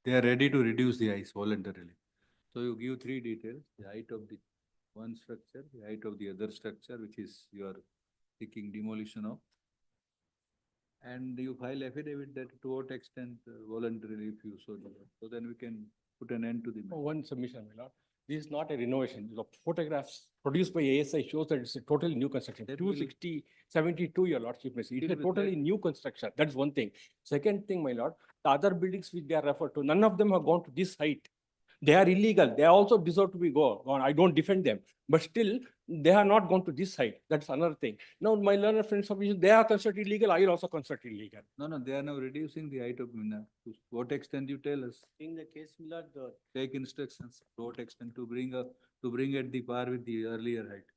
They are ready to reduce the heights voluntarily. So you give three details: the height of the one structure, the height of the other structure, which is you are seeking demolition of, and you file affidavit that to what extent voluntarily, if you so desire. So then we can put an end to the matter. One submission, my lord. This is not a renovation. The photographs produced by ASI shows that it's a totally new construction. That will- 260-72, your lordship may say. It's a Deal with totally new construction. That's one thing. Second thing, my lord, the other buildings which they are referred to, none of them have gone to this height. They are illegal. They also deserve to be gone. I don't defend them, but still they have not gone to this height. That's another thing. Now, my learned friends of you, they are considered illegal. I will also consider illegal. No, they are now reducing the height of Mina. To what extent you tell us? In the case, my lord, the Take instructions, to what extent to bring at the par with the earlier height.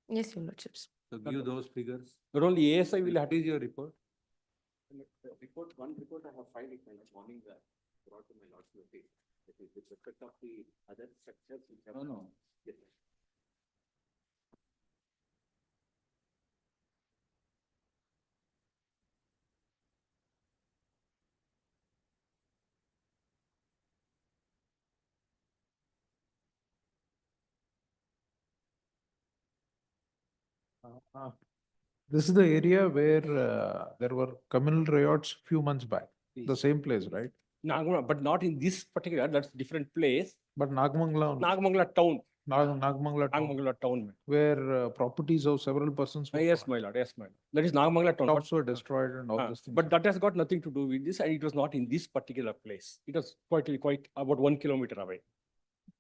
Yes, your lordships. So give those figures. not only ASI will have. What is your report? One report I have filed it my morning, brought to my lord's notice. That is with respect of the other structures which have. No. Yes, sir. This is the area where there were communal riots few months back. The same place, right? Nagamangala, but not in this particular, that's different place. But Nagamangala. Nagamangala town. Nagamangala town. Nagamangala town. Where properties of several persons. were Yes, my lord, yes, my lord. That is Nagamangala town. Shops were destroyed and all these things. But that has got nothing to do with this, and it was not in this particular place. It was quite about 1 kilometer away.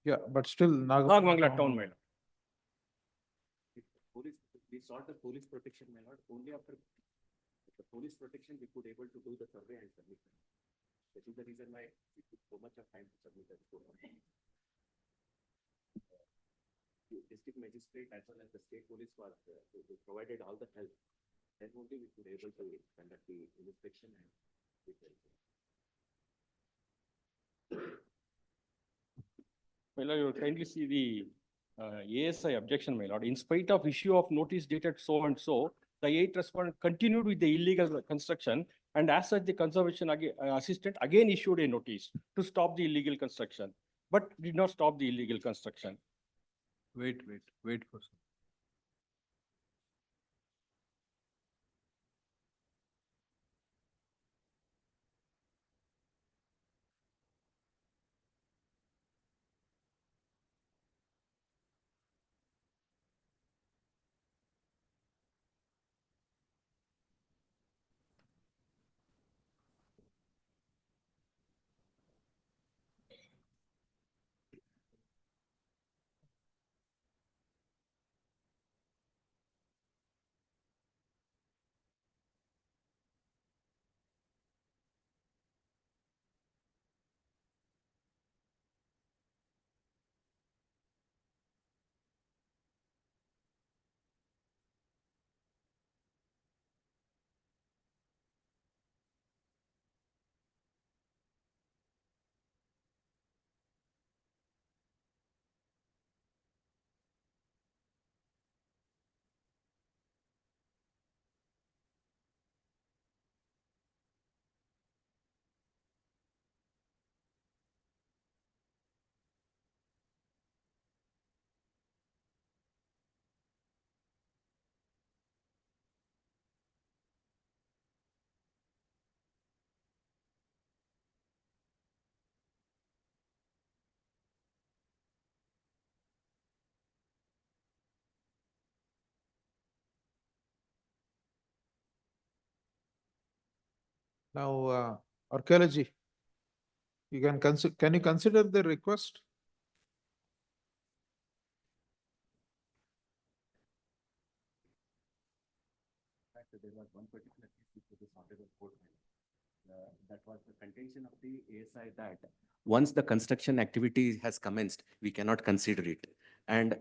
Yeah, but still Nagamangala town, my lord. We sought the police protection, my lord, only after the police protection we could able to do the survey and submit. That is the reason why it took so much of time to submit the report. The district magistrate as well as the state police was they provided all the help. Then only we could able to conduct the inspection and. My lord, you will kindly see the ASI objection, my lord. In spite of issue of notice dated so and so, the 8 respondent continued with the illegal construction, and as such, the conservation assistant again issued a notice to stop the illegal construction, but did not stop the illegal construction. Wait for some. Now, archaeology. You can you consider the request? There was one particular case before this honorable court. That was the contention of the ASI that once the construction activity has commenced, we cannot consider it. And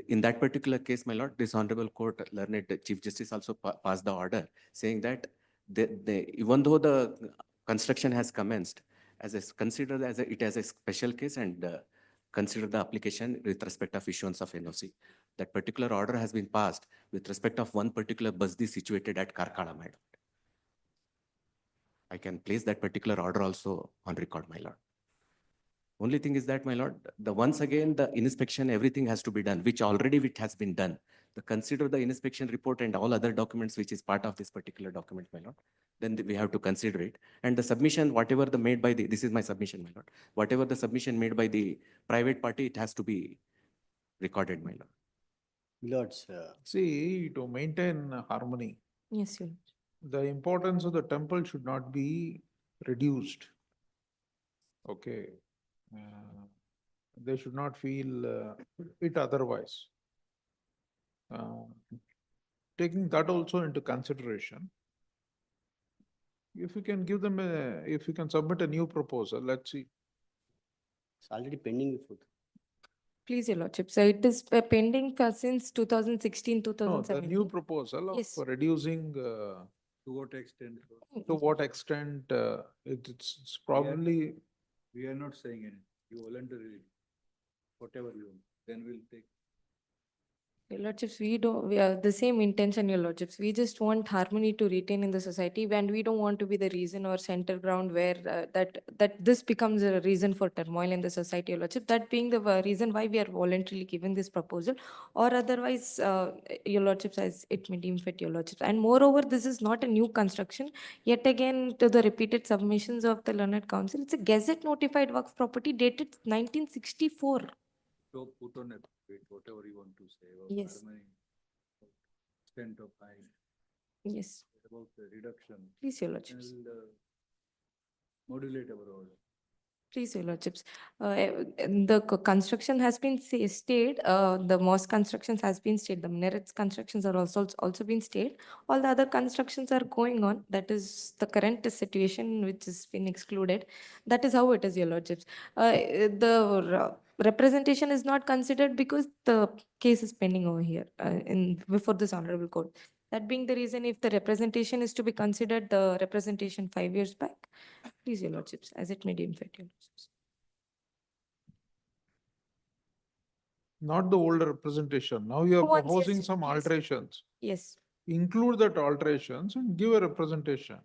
in that particular case, my lord, this honorable court learned Chief Justice also passed the order saying that even though the construction has commenced, consider it as a special case and consider the application with respect of issuance of NOC. That particular order has been passed with respect of one particular basdi situated at Karkala, my lord. I can place that particular order also on record, my lord. Only thing is that, my lord, once again, the inspection, everything has to be done, which already it has been done. Consider the inspection report and all other documents, which is part of this particular document, my lord. then we have to consider it. And the submission, whatever the made by the, this is my submission, my lord. Whatever the submission made by the private party, it has to be recorded, my lord. Lords, See, to maintain harmony, Yes, Your Lordship. the importance of the temple should not be reduced. Okay. They should not feel it otherwise. Taking that also into consideration, if you can give them if you can submit a new proposal, let's see. it's already pending before. Please, Your Lordship. So it is pending since 2016, No, 2017. the new proposal of Yes. reducing, To what extent? to what extent, it's probably, We are not saying anything. You voluntarily, whatever you want, then we'll take. Your Lordships, we are the same intention, Your Lordships. We just want harmony to retain in the society, and we don't want to be the reason or center ground where that this becomes a reason for turmoil in the society, Your Lordship. That being the reason why we are voluntarily given this proposal, or otherwise, Your Lordships, as it may deem fit, Your Lordships. And moreover, this is not a new construction. Yet again, to the repeated submissions of the Learned Council, it's a gazette notified works property dated 1964. So put on a bit, whatever you want to say about Yes. harmony, extent of height, Yes, about the reduction. please, Your Lordships. And modulate our order. Please, Your Lordships. The construction has been stayed, the mosque constructions has been stayed, the minarets constructions are also been stayed. All the other constructions are going on. That is the current situation which has been excluded. That is how it is, Your Lordships. The representation is not considered because the case is pending over here before this honorable court. That being the reason, if the representation is to be considered, the representation 5 years back, please, Your Lordships, as it may deem fit, Your Lordships. not the older representation. Now you are Once, proposing yes, some yes. alterations. Yes, Include that alterations and give a representation.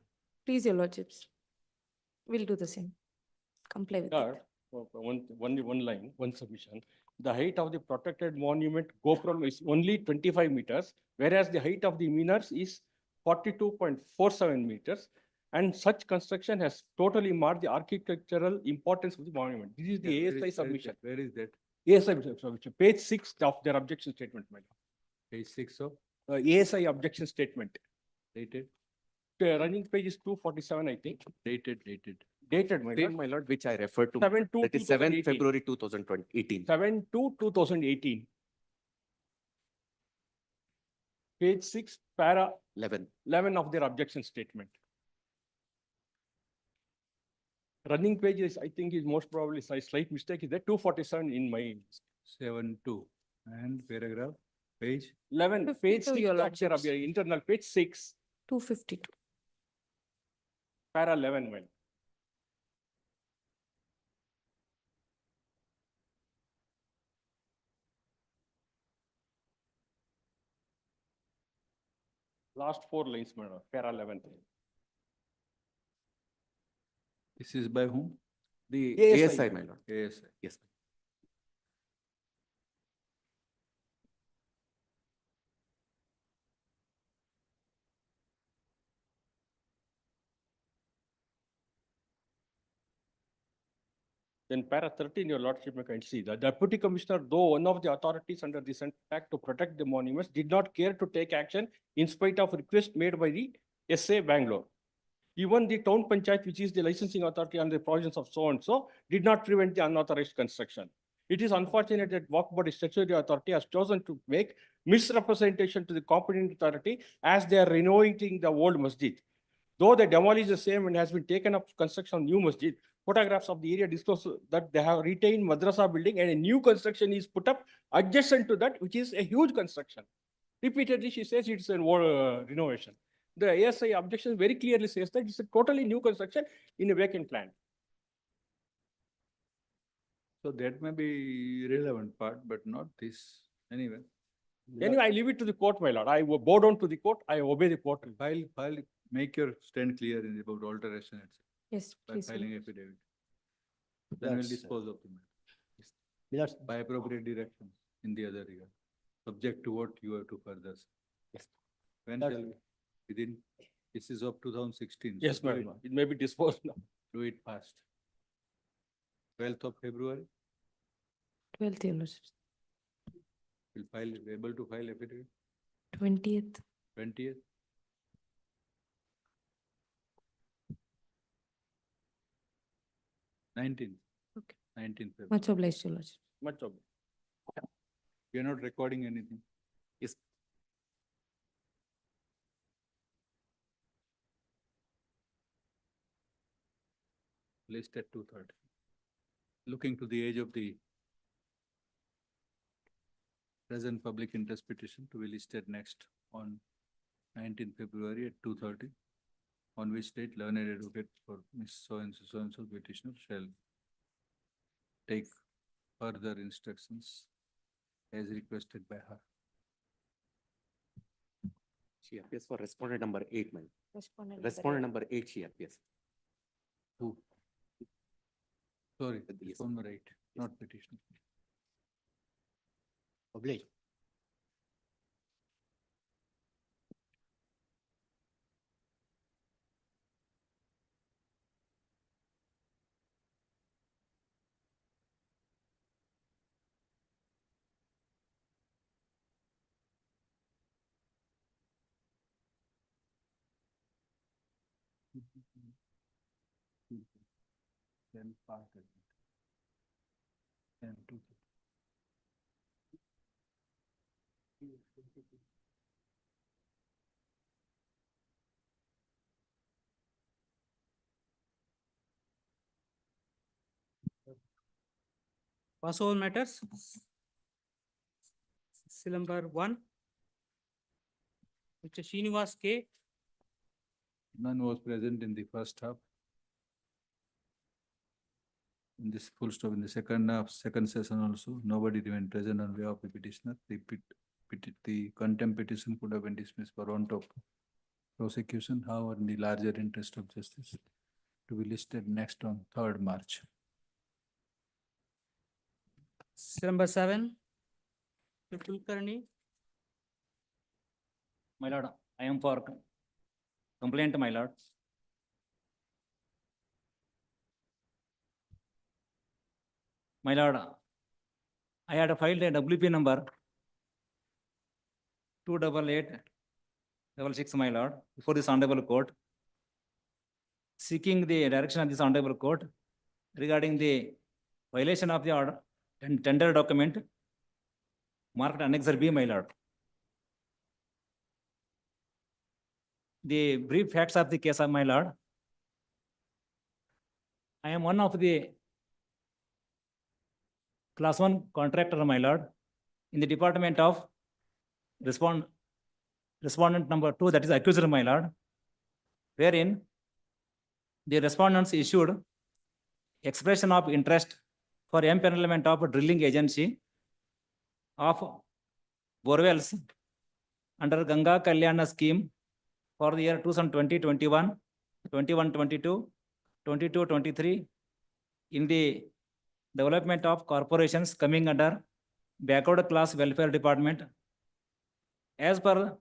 please, Your Lordships. We'll do the same. Comply with Sir, it. one line, one submission. The height of the protected monument GoPro is only 25 meters, whereas the height of the minarets is 42.47 meters. And such construction has totally marred the architectural importance of the monument. This is the Yeah, ASI submission. Where is that? ASI submission, page 6 of their objection statement, my Page 6 of lord. ASI objection statement. dated, The running page is 247, I think. dated. Dated, my Same, lord. my lord, which I referred to. 7/2, That is 7 2018. February 2018. 7/2/2018. Page 6, para 11 of their objection statement. Running page is, I think, is most probably a slight mistake. Is there 247 in my 7-2 and paragraph, page 11, page 52, 6 Your of their Lordships. internal page 6, 252. para 11, well. Last 4 lines, madam, para 11. This is by whom? The ASI. ASI, my lord. ASI. Yes. Then para 13, your lordship may kind see the deputy commissioner, though one of the authorities under the Act to protect the monuments, did not care to take action in spite of request made by the SA Bangalore. Even the town panchayat, which is the licensing authority under the provisions of so and so, did not prevent the unauthorized construction. It is unfortunate that Waqf Board statutory authority has chosen to make misrepresentation to the competent authority as they are renovating the old masjid. Though they demolished the same and has been taken up construction of new masjid, photographs of the area disclose that they have retained madrasa building and a new construction is put up adjacent to that, which is a huge construction. Repeatedly, she says it's a renovation. The ASI objection very clearly says that it's a totally new construction in a vacant land. So that may be relevant part, but not this. Anyway. Anyway, I leave it to the court, my lord. I bow down to the court. I obey the court. File, make your stand clear in about alteration, etc. Yes, By please. filing affidavit. Then we'll dispose of the matter. By appropriate direction in the other regard, subject to what you have to further say. Yes. When shall we? Within This is of 2016. Yes, so do madam. It may be disposed now. Do it fast. 12th of February, 12th, Your Lordship. will file, able to file affidavit, 20th. 20th. Nineteenth. Okay. 19th February. Much obliged, Your Lordship. Much of. We are not recording anything. Yes. List at 2:30. Looking to the age of the present public interest petition to be listed next on 19th February at 2:30, on which date learned advocate for Miss so and so petitioner shall take further instructions as requested by her. She appears for respondent number 8, ma'am. Respondent Respondent number 8, she appears. Who? Sorry, Yes. on the right, not petitioner. Obliged. Then part of it. Then two. Pass over matters. Seal number 1. Mr. Srinivas K. None was present in the first half. In this full stop, in the second half, second session also, nobody remained present on behalf of the petitioner. The contempt petition could have been dismissed for want of prosecution, however, in the larger interest of justice, to be listed next on 3rd March. Seal number 7. Mr. Kulkarni. My lord, I am for complaint, my lord. My lord, I had filed a WP number 28866, my lord, before this honorable court, seeking the direction of this honorable court regarding the violation of the order and tender document marked Annexure B, my lord. The brief facts of the case of my lord. I am one of the Class 1 contractor, my lord, in the department of respondent number 2, that is accuser, my lord, wherein the respondents issued expression of interest for empanelment of a drilling agency of borewells under Ganga Kalyana scheme for the year 2020-21, 21-22, 22-23 in the development of corporations coming under backward class welfare department as per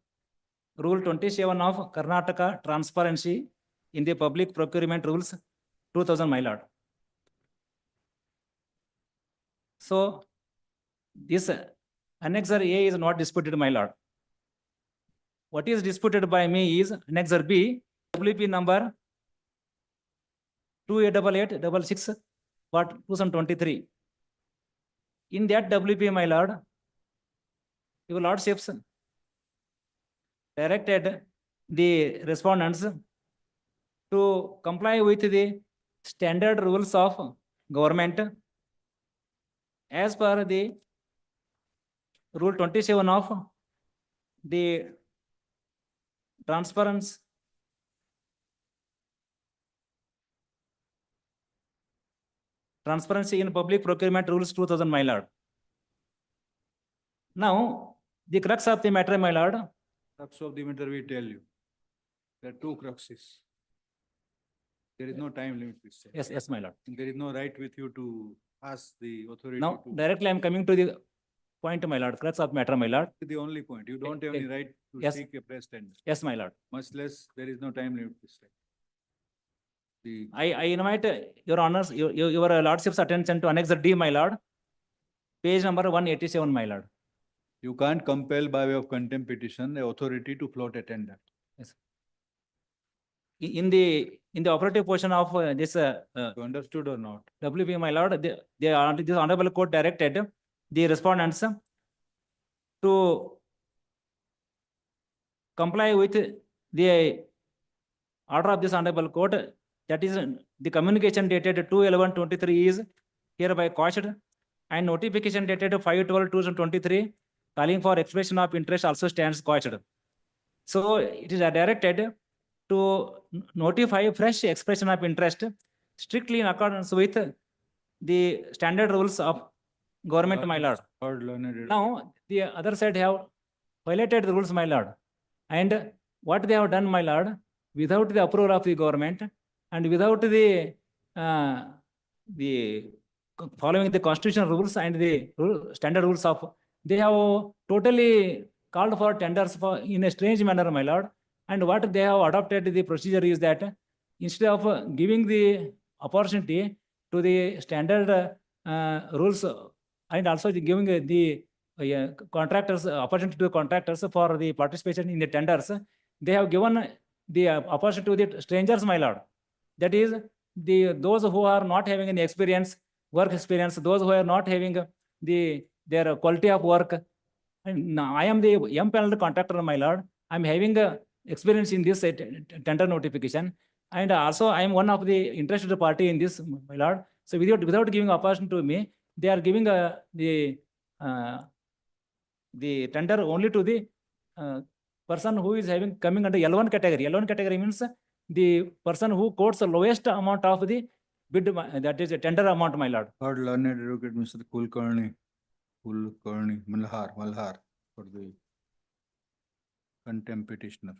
Rule 27 of Karnataka Transparency in the Public Procurement Rules 2000, my lord. So this Annexure A is not disputed, my lord. What is disputed by me is Annexure B, WP number 288866 for 2023. In that WP, my lord, your lordships directed the respondents to comply with the standard rules of government as per the Rule 27 of the Transparency in Public Procurement Rules 2000, my lord. Now, the crux of the matter, my lord. Crux of the matter, we tell you. There are 2 cruxes. There is no time limit, we say. Yes, yes, my lord. There is no right with you to ask the authority Now, to. directly I am coming to the point, my lord, crux of matter, my lord. The only point, you don't have any right to Yes. seek a press tender. Yes, my lord. Much less, there is no time limit this time. The, I invite your honors, your lordship's attention to Annex D, my lord. Page number 187, my lord. you can't compel by way of contempt petition the authority to float a tender. Yes. In the operative portion of this You understood or not? WP, my lord, this honorable court directed the respondents to comply with the order of this honorable court, that is the communication dated 2/11/23 is hereby quashed, and notification dated 5/12/2023 calling for expression of interest also stands quashed. So it is directed to notify fresh expression of interest strictly in accordance with the standard rules of government, my lord. Third learned. Now, the other side have violated the rules, my lord. And what they have done, my lord, without the approval of the government and without the following the constitutional rules and the standard rules of, they have totally called for tenders for in a strange manner, my lord. And what they have adopted the procedure is that instead of giving the opportunity to the standard rules and also giving the contractors opportunity to contractors for the participation in the tenders, they have given the opportunity to the strangers, my lord. That is those who are not having any experience, work experience, those who are not having their quality of work. And now I am the empaneled contractor, my lord. I'm having experience in this tender notification, and also I am one of the interested party in this, my lord. So without giving opportunity to me, they are giving the tender only to the person who is having coming under L1 category. L1 category means the person who quotes the lowest amount of the bid, that is a tender amount, my lord. Third learned advocate, Mr. Kulkarni Malhar for the contempt petitioner.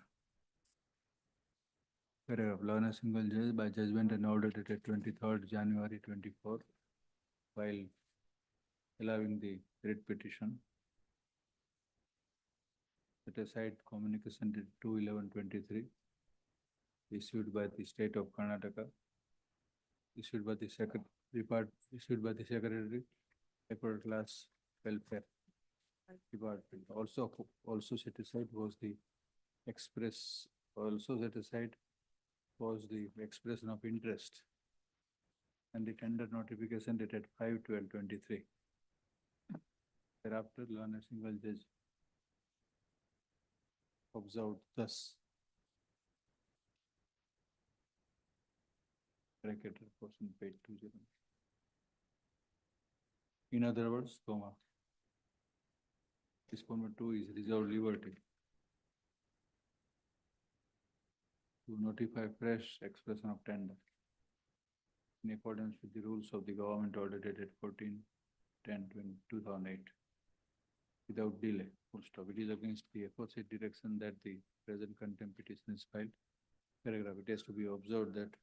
Paragraph, learned single judge by judgment and order dated 23rd January 24, while allowing the writ petition, set aside communication dated 2/11/23 issued by the state of Karnataka, issued by the secretary, upper class welfare department. Also set aside was the express, also set aside was the expression of interest and the tender notification dated 5/12/23. Thereafter, learned single judge observed thus. Bracketed portion paid 20. In other words, disposal 2 is reserved liberty to notify fresh expression of tender in accordance with the rules of the government order dated 14/10/2008 without delay, full stop. It is against the aforesaid direction that the present contempt petition is filed. Paragraph, it has to be observed that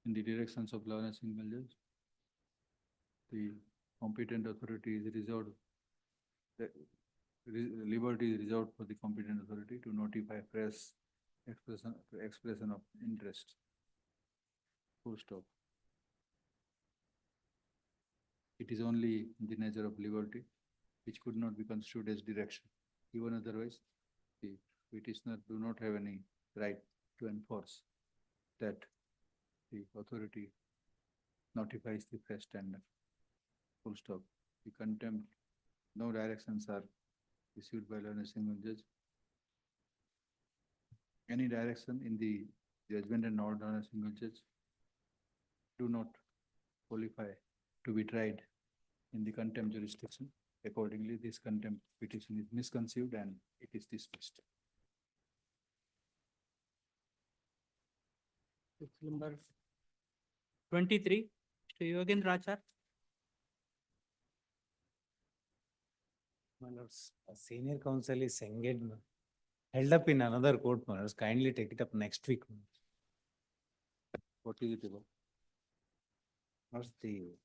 in the directions of law and single judge, the competent authority is reserved, the liberty is reserved for the competent authority to notify fresh expression of interest. Full stop. It is only the nature of liberty which could not be construed as direction. Even otherwise, the petitioner do not have any right to enforce that the authority notifies the fresh tender. Full stop. The contempt, no directions are issued by learned single judge. Any direction in the judgment and order on a single judge do not qualify to be tried in the contempt jurisdiction. Accordingly, this contempt petition is misconceived and it is dismissed. Number 23, Mr. Yogendra Achar. My lords, senior counsel is engaged, held up in another court, my lords. Kindly take it up next week. What is it about? Lords, the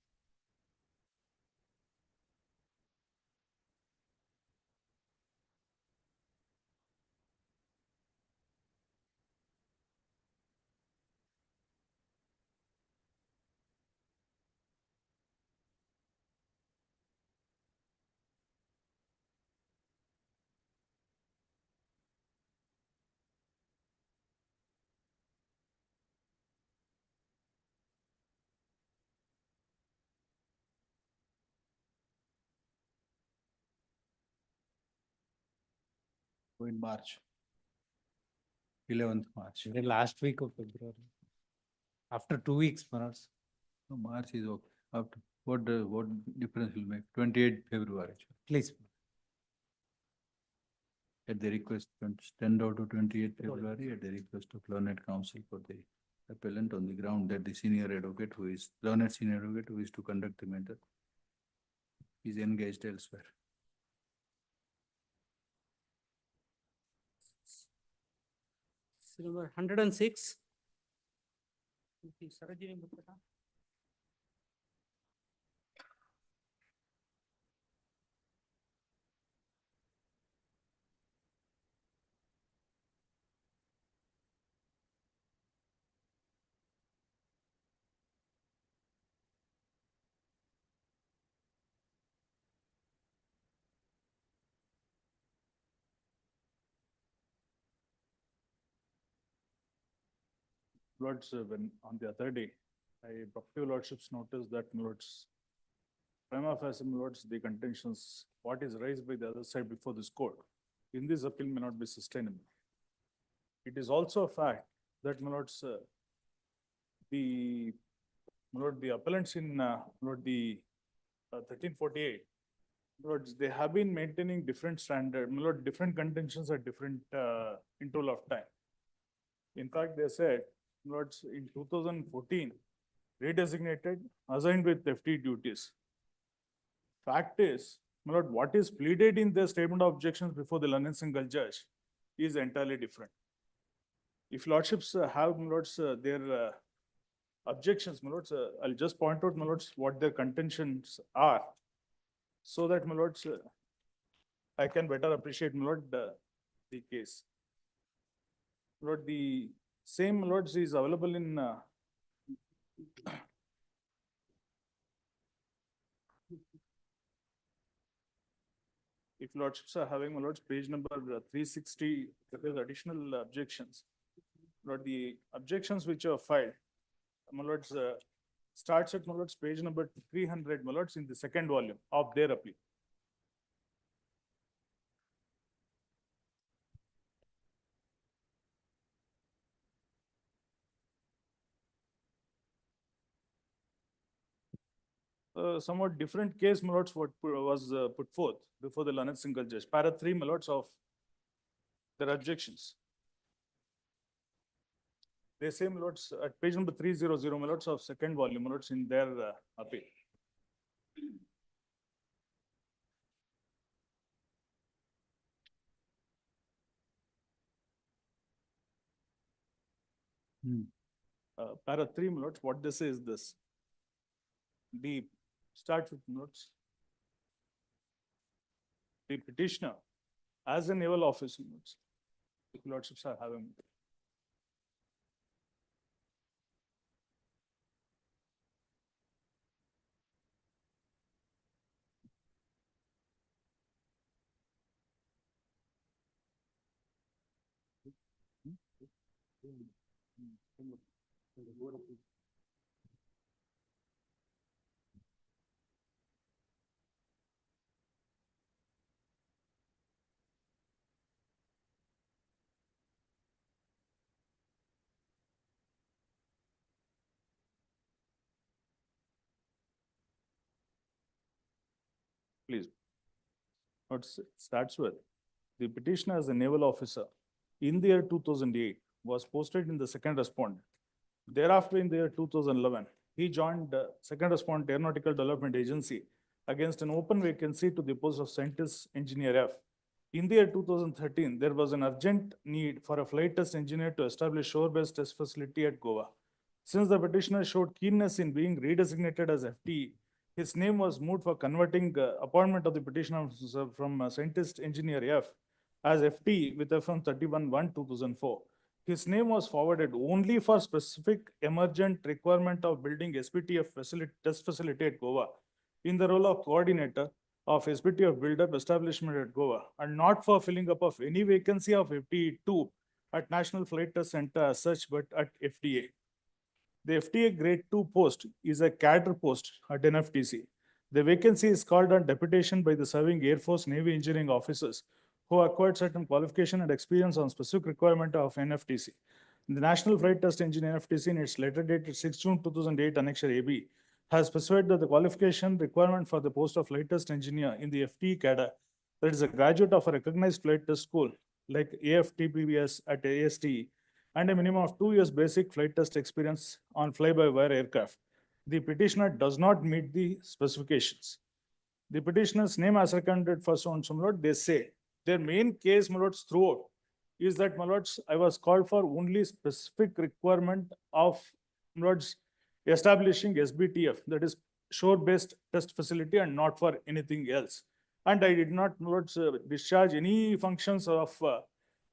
in March. 11th March. The last week of February. After 2 weeks, perhaps. No, March is okay. After, what difference will make? 28th February. Please. At the request, stand out to 28th February at the request of learned counsel for the appellant on the ground that the senior advocate learned senior advocate who is to conduct the matter is engaged elsewhere. Number 106. Lords, when on the other day, I brought to your lordships notice that, lords, prima facie, lords, the contentions, what is raised by the other side before this court, in this appeal may not be sustainable. It is also a fact that, lords, the appellants in, the 1348, lords, they have been maintaining different standard, different contentions at different interval of time. In fact, they said, lords, in 2014, redesignated, assigned with FT duties. Fact is, my lord, what is pleaded in the statement of objections before the learned single judge is entirely different. If lordships have, my lords, their objections, my lords, I'll just point out, my lords, what their contentions are, so that, my lords, I can better appreciate, my lord, the case. Lord, the same, lords, is available in if lordships are having, my lords, page number 360, there is additional objections. Lord, the objections which are filed, my lords, starts at, my lords, page number 300, my lords, in the second volume of their appeal. Somewhat different case, my lords, what was put forth before the learned single judge. Para 3, my lords, of their objections. They say, my lords, at page number 300, my lords, of second volume, my lords, in their appeal. Para 3, my lords, what they say is this. The start with notes. The petitioner, as a naval officer, notes, the lordships are having. Please. What starts with the petitioner as a naval officer in the year 2008 was posted in the second respondent. Thereafter, in the year 2011, he joined the second respondent Aeronautical Development Agency against an open vacancy to the post of scientist engineer F. In the year 2013, there was an urgent need for a flight test engineer to establish shore-based test facility at Goa. Since the petitioner showed keenness in being redesignated as FTE, his name was moved for converting appointment of the petitioner from scientist engineer F as FTE with effect from 31/1/2004. His name was forwarded only for specific emergent requirement of building SPTF test facility at Goa in the role of coordinator of SPTF build-up establishment at Goa, and not for filling up of any vacancy of FTE2 at National Flight Test Center as such, but at FTA. The FTA grade 2 post is a cadre post at NFTC. The vacancy is called on deputation by the serving Air Force Navy engineering officers who acquired certain qualification and experience on specific requirement of NFTC. The National Flight Test Engine NFTC in its letter dated 6 June 2008 Annexure AB has specified that the qualification requirement for the post of flight test engineer in the FTE cadre, that is a graduate of a recognized flight test school like AFTPBS at ASTE, and a minimum of 2 years basic flight test experience on fly-by-wire aircraft. The petitioner does not meet the specifications. The petitioner's name as recommended for so and so, my lord, they say their main case, my lords, throughout is that, my lords, I was called for only specific requirement of, my lords, establishing SBTF, that is shore-based test facility, and not for anything else. And I did not, my lords, discharge any functions of, my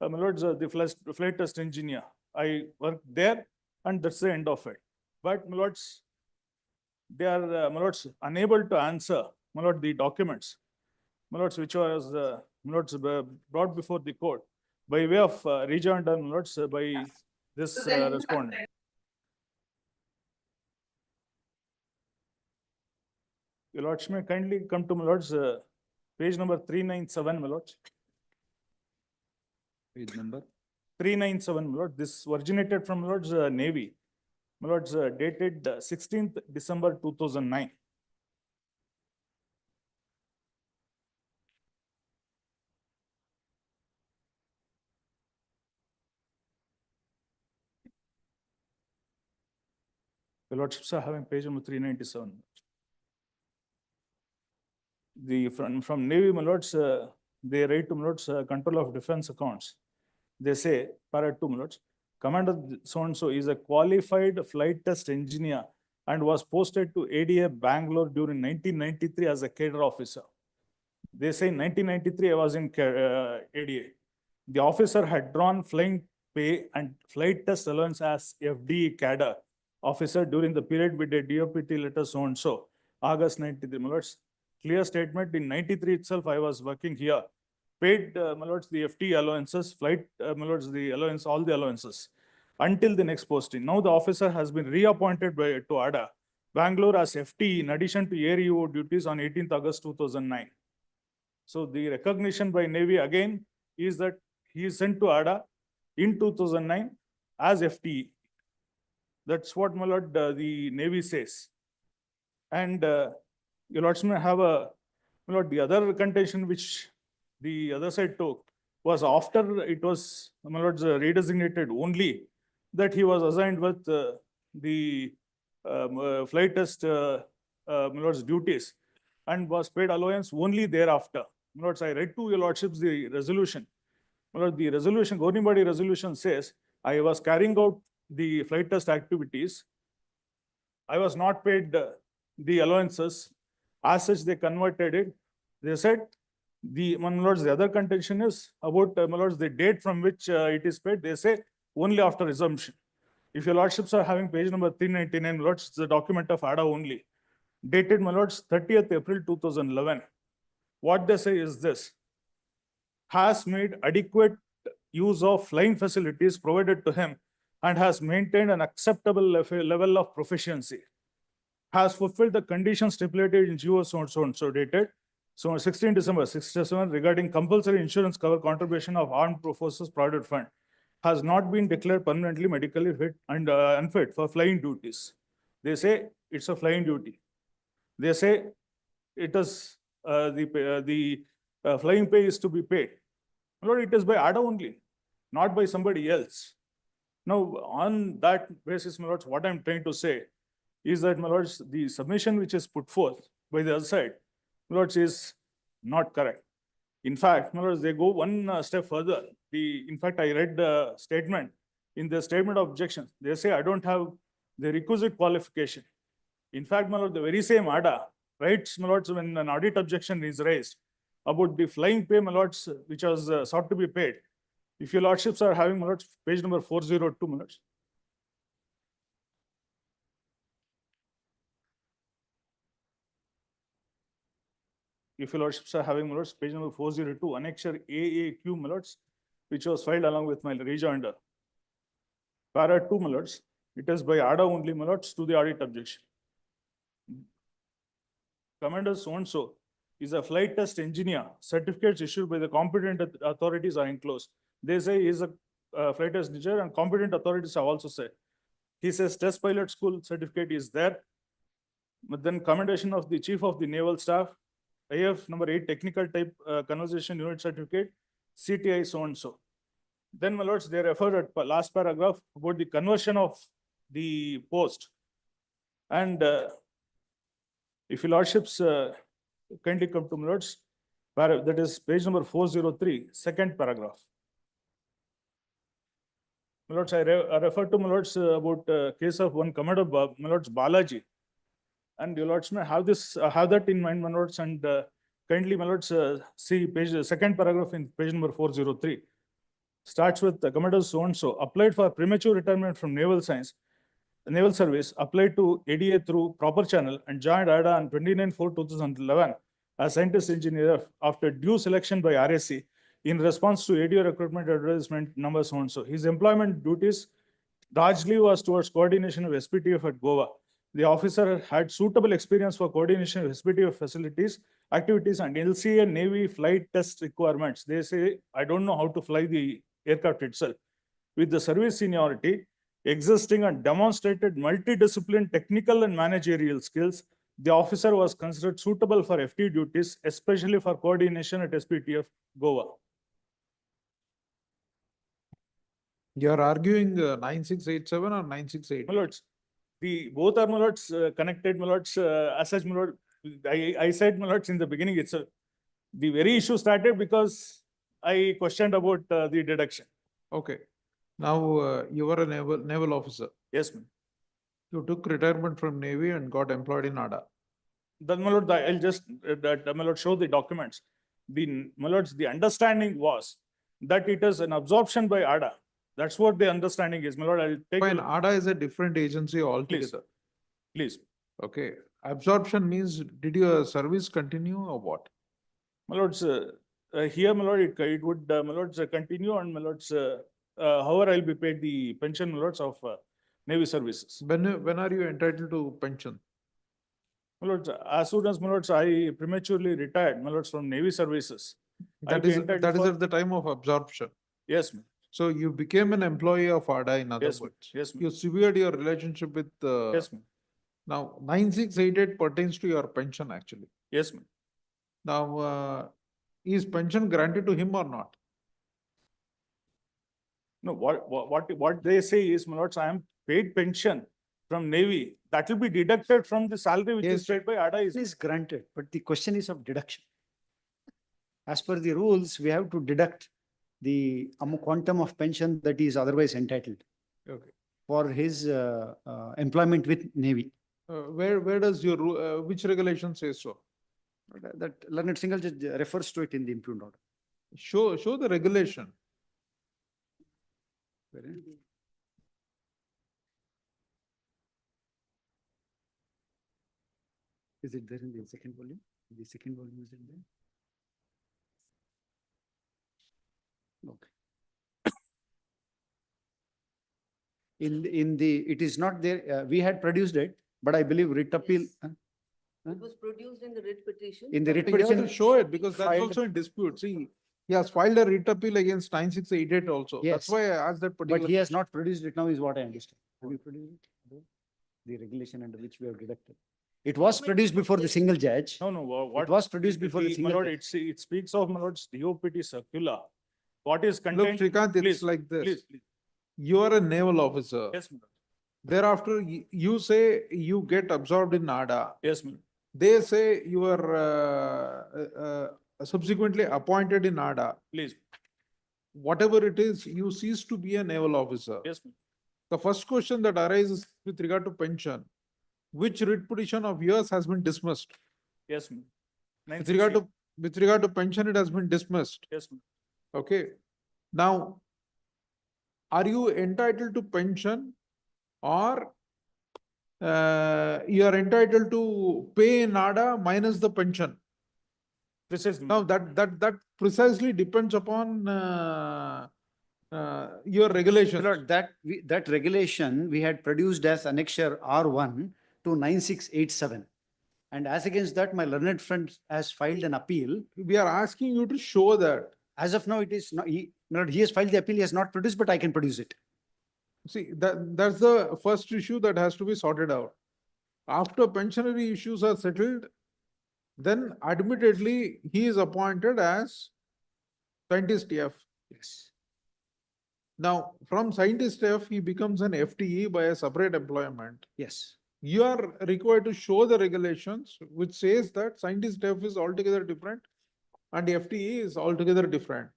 lords, the flight test engineer. I worked there, and that's the end of it. But, my lords, they are, my lords, unable to answer, my lord, the documents, my lords, which was, my lords, brought before the court by way of rejoinder, my lords, by this respondent. Your lords may kindly come to, my lords, page number 397, my lords. Page number 397, my lord. This originated from, my lords, Navy, my lords, dated 16th December 2009. The lordships are having page number 397. The from Navy, my lords, they write to, my lords, control of defense accounts. They say, para 2, my lords, Commander so-and-so is a qualified flight test engineer and was posted to ADA Bangalore during 1993 as a cadre officer. They say in 1993 I was in ADA. The officer had drawn flying pay and flight test allowance as FD cadre officer during the period with a DOPT letter so-and-so, August 93, my lords. Clear statement, in 93 itself, I was working here. Paid, my lords, the FT allowances, flight, my lords, the allowance, all the allowances, until the next posting. Now the officer has been reappointed to ADA, Bangalore as FT in addition to AREO duties on 18th August 2009. So the recognition by Navy again is that he is sent to ADA in 2009 as FT. That's what, my lord, the Navy says. And your lords may have a, my lord, the other contention which the other side took was after it was, my lords, redesignated only that he was assigned with the flight test, my lords, duties and was paid allowance only thereafter. My lords, I read to your lordships the resolution. My lord, the resolution, governing body resolution says, I was carrying out the flight test activities. I was not paid the allowances. As such, they converted it. They said, my lords, the other contention is about, my lords, the date from which it is paid. They say only after resumption. If your lordships are having page number 399, my lords, it's a document of ADA only. Dated, my lords, 30th April 2011. What they say is this: has made adequate use of flying facilities provided to him and has maintained an acceptable level of proficiency. Has fulfilled the conditions stipulated in GO so dated. So 16 December 67 regarding compulsory insurance cover contribution of armed forces provided fund. Has not been declared permanently medically fit and unfit for flying duties. They say it's a flying duty. They say it is the flying pay is to be paid. Lord, it is by ADA only, not by somebody else. Now, on that basis, my lords, what I'm trying to say is that, my lords, the submission which is put forth by the other side, my lords, is not correct. In fact, my lords, they go one step further. In fact, I read the statement. In the statement of objections, they say I don't have the requisite qualification. In fact, my lord, the very same ADA writes, my lords, when an audit objection is raised about the flying pay, my lords, which was sought to be paid. If your lordships are having, my lords, page number 402, my lords. If your lordships are having, my lords, page number 402, annexure AAQ, my lords, which was filed along with my rejoinder. Para 2, my lords, it is by ADA only, my lords, to the audit objection. Commander so-and-so is a flight test engineer. Certificates issued by the competent authorities are enclosed. They say he is a flight test engineer, and competent authorities have also said. He says test pilot school certificate is there. But then commendation of the chief of the naval staff, IF number 8 technical type conversation unit certificate, CTI so and so. Then, my lords, they refer at last paragraph about the conversion of the post. And if your lordships kindly come to my lords, that is page number 403, second paragraph. My lords, I refer to my lords about case of one Commander my lords Balaji. And your lords may have this, have that in mind, my lords, and kindly, my lords, see page, second paragraph in page number 403. Starts with the Commander so-and-so applied for premature retirement from naval service, applied to ADA through proper channel and joined ADA on 29/4/2011 as scientist engineer after due selection by RAC in response to ADA recruitment advertisement number so-and-so. His employment duties largely was towards coordination of SPTF at Goa. The officer had suitable experience for coordination of SPTF facilities, activities, and LCA Navy flight test requirements. They say, I don't know how to fly the aircraft itself. With the service seniority, existing and demonstrated multidisciplinary technical and managerial skills, the officer was considered suitable for FT duties, especially for coordination at SPTF Goa. You are arguing 9687 or 968? My lords, both are, my lords, connected, my lords, as such, my lord. I said, my lords, in the beginning itself, the very issue started because I questioned about the deduction. Okay. Now, you were a naval officer. Yes, ma'am. You took retirement from Navy and got employed in ADA. Then, my lord, I'll just, my lord, show the documents. My lords, the understanding was that it is an absorption by ADA. That's what the understanding is. My lord, I'll take. Fine, ADA is a different agency altogether. Please. Okay. Absorption means, did your service continue or what? My lords, here, my lord, it would, my lords, continue, and my lords, however, I'll be paid the pension, my lords, of Navy services. When are you entitled to pension? My lords, as soon as, my lords, I prematurely retired, my lords, from Navy services. That is at the time of absorption. Yes, ma'am. So you became an employee of ADA, in other Yes, words. yes, ma'am. You severed your relationship with. Yes, ma'am. Now, 9688 pertains to your pension, actually. Yes, ma'am. Now, is pension granted to him or not? No, what they say is, my lords, I am paid pension from Navy. That will be deducted from the salary which is paid by ADA. Is granted, but the question is of deduction. As per the rules, we have to deduct the quantum of pension that is otherwise entitled. Okay. For his employment with Navy. Where does your which regulation says so? That learned single judge refers to it in the impugned order. Show the regulation. Is it there in the second volume? The second volume is in there? Okay. It is not there. We had produced it, but I believe writ appeal. It was produced in the writ petition. In the writ You have petition. to show it because that's filed- also in dispute. See, he has filed a writ appeal against 9688 also. Yes. That's why I asked that particular. But he has not produced it now is what I understand. Have you produced it? The regulation under which we have deducted. It was produced before the single judge. No, what? It was produced before the My single lord, judge. it speaks of, my lord's DOPT circular. What is Look, contained? Shrikant, it's Please, like this. please. You are a naval officer. Yes, my lord. Thereafter, you say you get absorbed in ADA. Yes, my lord. They say you are subsequently appointed in ADA. Please. Whatever it is, you cease to be a naval officer. Yes, my lord. The first question that arises with regard to pension, which writ petition of yours has been dismissed? Yes, my lord. With regard to pension, it has been dismissed. Yes, my lord. Okay. Now, are you entitled to pension or you are entitled to pay in ADA minus the pension? Precisely. Now, that precisely depends upon your regulation. Lord, that regulation we had produced as annexure R1 to 9687. And as against that, my learned friend has filed an appeal. We are asking you to show that. As of now, it is not, he has filed the appeal, he has not produced, but I can produce it. See, that's the first issue that has to be sorted out. After pensionary issues are settled, then admittedly, he is appointed as scientist F. Yes. Now, from scientist F, he becomes an FTE by a separate employment. Yes. You are required to show the regulations which says that scientist F is altogether different and FTE is altogether different.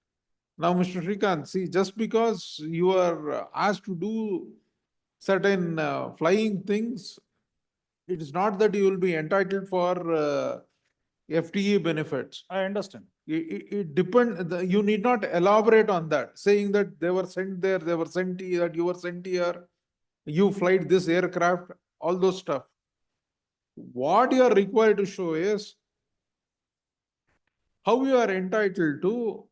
Now, Mr. Shrikant, see, just because you are asked to do certain flying things, it is not that you will be entitled for FTE benefits. I understand. It depends, you need not elaborate on that, saying that they were sent there, they were sent here, that you were sent here, you flight this aircraft, all those stuff. What you are required to show is how you are entitled to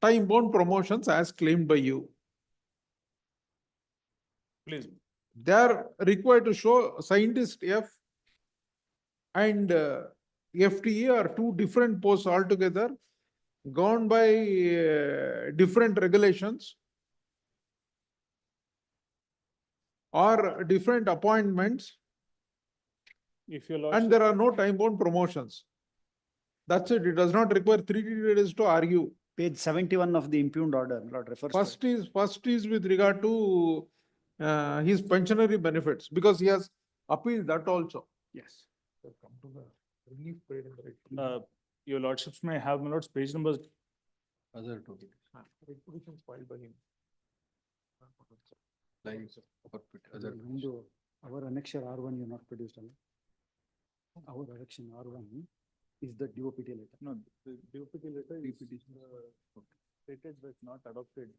time-bound promotions as claimed by you. Please. They are required to show scientist F and FTE are two different posts altogether, governed by different regulations or different appointments, If your and lordship, there are no time-bound promotions. That's it. It does not require 3 days to argue. Page 71 of the impugned order, Lord, refers to it. First is with regard to his pensionary benefits, because he has appealed that also. Yes. Come to the relief paid in the right. your lordships may have, my lords, page numbers. Other two. Petitions filed by him. Like, other. Our annexure R1 you not produced, our election R1 is the DOPT letter. No, the DOPT letter is stated but not adopted.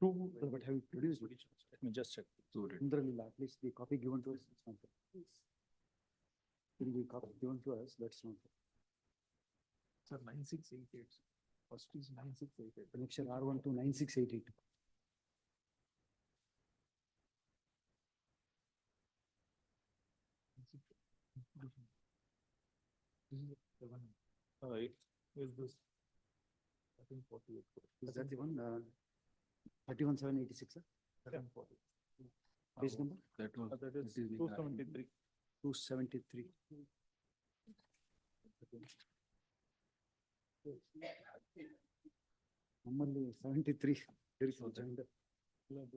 But have you produced it? Let me just check. At least the copy given to us, it's not there. In the copy given to us, that's not there. Sir, 9688. First is 9688. Annexure R1 to 9688. Is this? I think 48. Is that the one? 31786, sir? 740. Page number? That was. That is it the 273. 273. Normally 73. There is no gender. He asked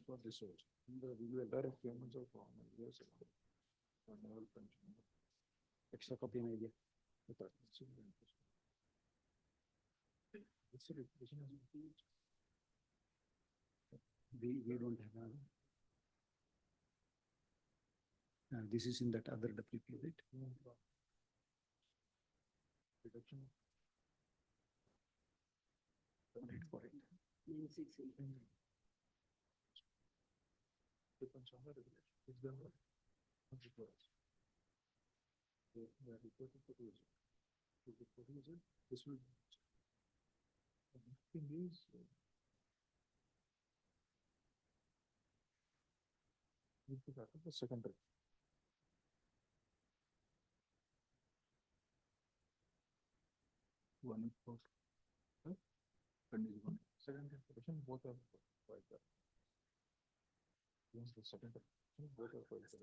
for this also. We will direct payments of years ago. Extra copy and idea. We don't have. This is in that other WP, right? Reduction. Wait for it. Depends on the regulation. It's done by. They are reported to the user. To the producer, this will. The next thing is. Need to back up the secondary. One post. Condition. Secondary petition, both are quite there. Once the second petition, both are quite there.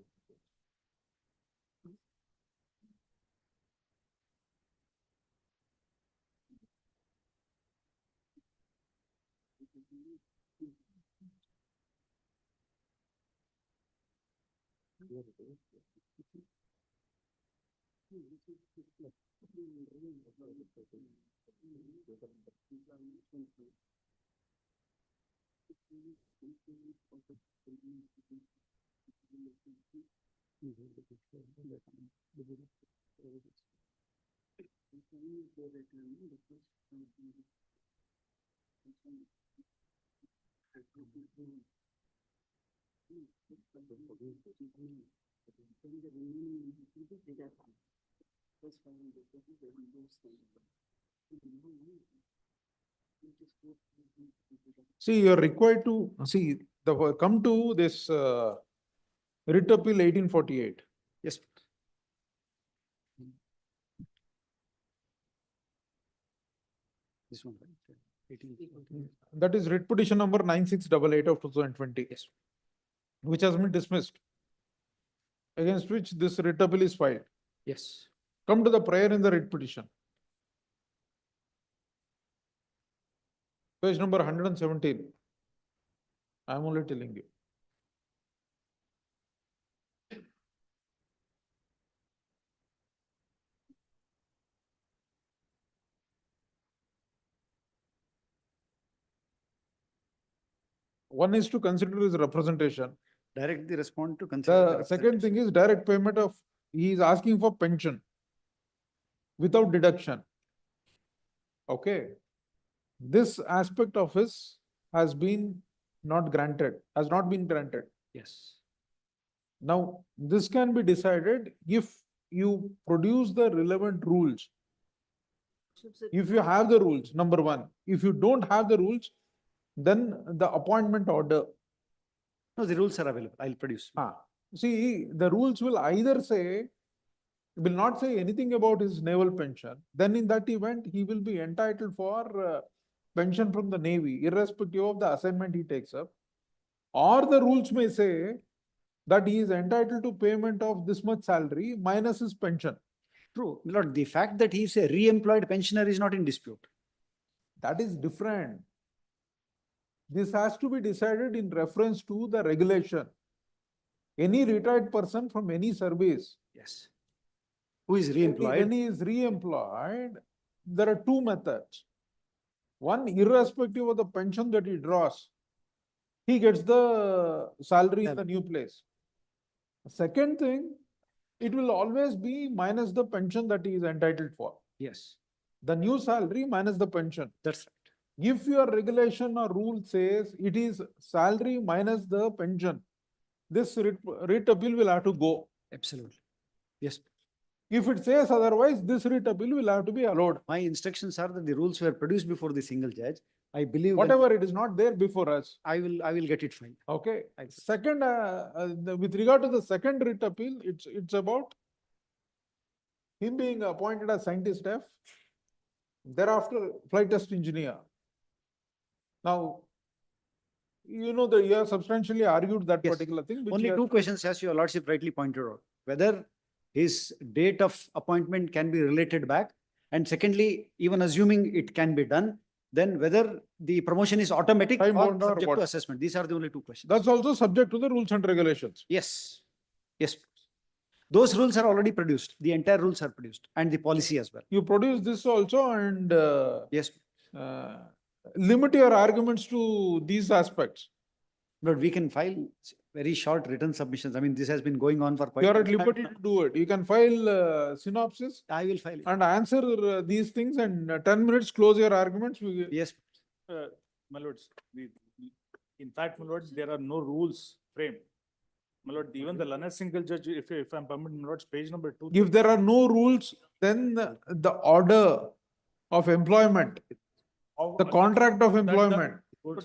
See, you're required to see come to this Writ Appeal 1848. Yes. This one, right? 18. That is writ petition number 9688 of 2020. Yes. Which has been dismissed, against which this writ appeal is filed. Yes. Come to the prayer in the writ petition. Page number 117. I am only telling you. One is to consider his representation. Directly respond to consider. The second thing is direct payment of, he is asking for pension without deduction. Okay. This aspect of his has been not granted, has not been granted. Yes. Now, this can be decided if you produce the relevant rules. If you have the rules, number one. If you don't have the rules, then the appointment order. No, the rules are available. I'll produce. See, the rules will either say, will not say anything about his naval pension. Then in that event, he will be entitled for pension from the Navy, irrespective of the assignment he takes up. Or the rules may say that he is entitled to payment of this much salary minus his pension. True. Lord, the fact that he is a re-employed pensioner is not in dispute. That is different. This has to be decided in reference to the regulation. Any retired person from any service. Yes. Who is re-employed? When he is re-employed, there are two methods. One, irrespective of the pension that he draws, he gets the salary in the new place. Second thing, it will always be minus the pension that he is entitled for. Yes. The new salary minus the pension. That's right. If your regulation or rule says it is salary minus the pension, this writ appeal will have to go. Absolutely. Yes. If it says otherwise, this writ appeal will have to be allowed. My instructions are that the rules were produced before the single judge. I believe whatever it is not there before us. I will get it filed. Okay. Second, with regard to the second writ appeal, it's about him being appointed as scientist F, thereafter flight test engineer. Now, you know that you have substantially argued that particular thing. Only two questions, as your lordship rightly pointed out. Whether his date of appointment can be related back, and secondly, even assuming it can be done, then whether the promotion is automatic or subject to assessment. These are the only two questions. That's also subject to the rules and regulations. Yes. Yes. Those rules are already produced. The entire rules are produced, and the policy as well. You produce this also, and yes, limit your arguments to these aspects. But we can file very short written submissions. I mean, this has been going on for quite You are some at time. liberty to do it. You can file synopsis. I will file it. And answer these things, and 10 minutes close your arguments. Yes. My lords, in fact, my lords, there are no rules framed. My lord, even the learned single judge, if I'm permitted, my lords, page number 2. If there are no rules, then the order of employment, the contract of employment,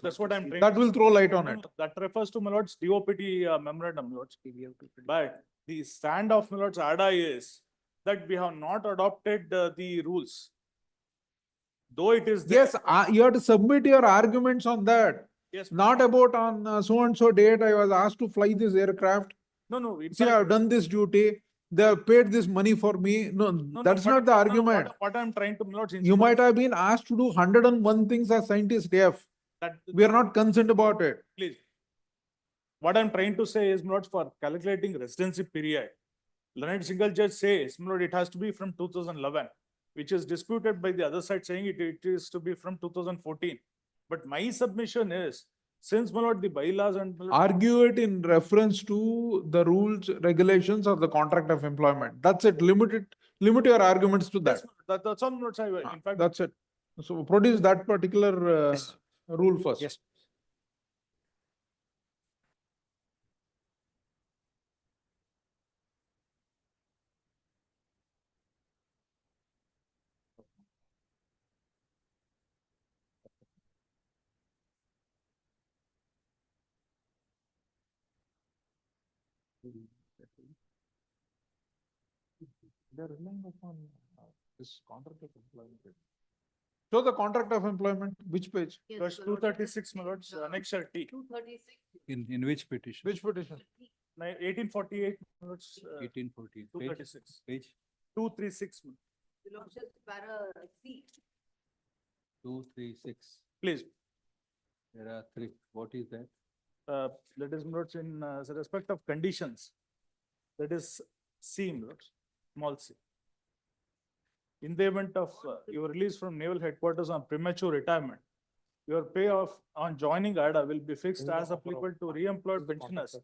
that's what I'm trying. that will throw light on it. That refers to, my lords, DOPT memorandum, my lords. But the stand of, my lords, ADA is that we have not adopted the rules. Though it is there. Yes, you have to submit your arguments on that. Yes. Not about on so and so date I was asked to fly this aircraft. No. See, I have done this duty. They have paid this money for me. No, that's not the argument. What I'm trying to, my lords, You might have been asked to do 101 things as scientist F. We are not concerned about it. Please. What I'm trying to say is, my lords, for calculating residency period, learned single judge says, my lord, it has to be from 2011, which is disputed by the other side saying it is to be from 2014. But my submission is, since, my lord, the bylaws and... Argue it in reference to the rules, regulations of the contract of employment. That's it. Limit your arguments to that. Yes, that's all, my lords. In fact, that's it. So produce that particular rule first. Yes. They're relying upon this contract of employment. Show the contract of employment, which page? Verse 236, my lords, annexure T. 236. In which petition? Which petition? 1848, my lords, 1840. 236. Page 236, Your Lordship, para C. 236. please. There are three. What is that? That is, my lords, in respect of conditions. That is C, my lords, small c. In the event of your release from naval headquarters on premature retirement, your pay off on joining ADA will be fixed as applicable to re-employed pensioners,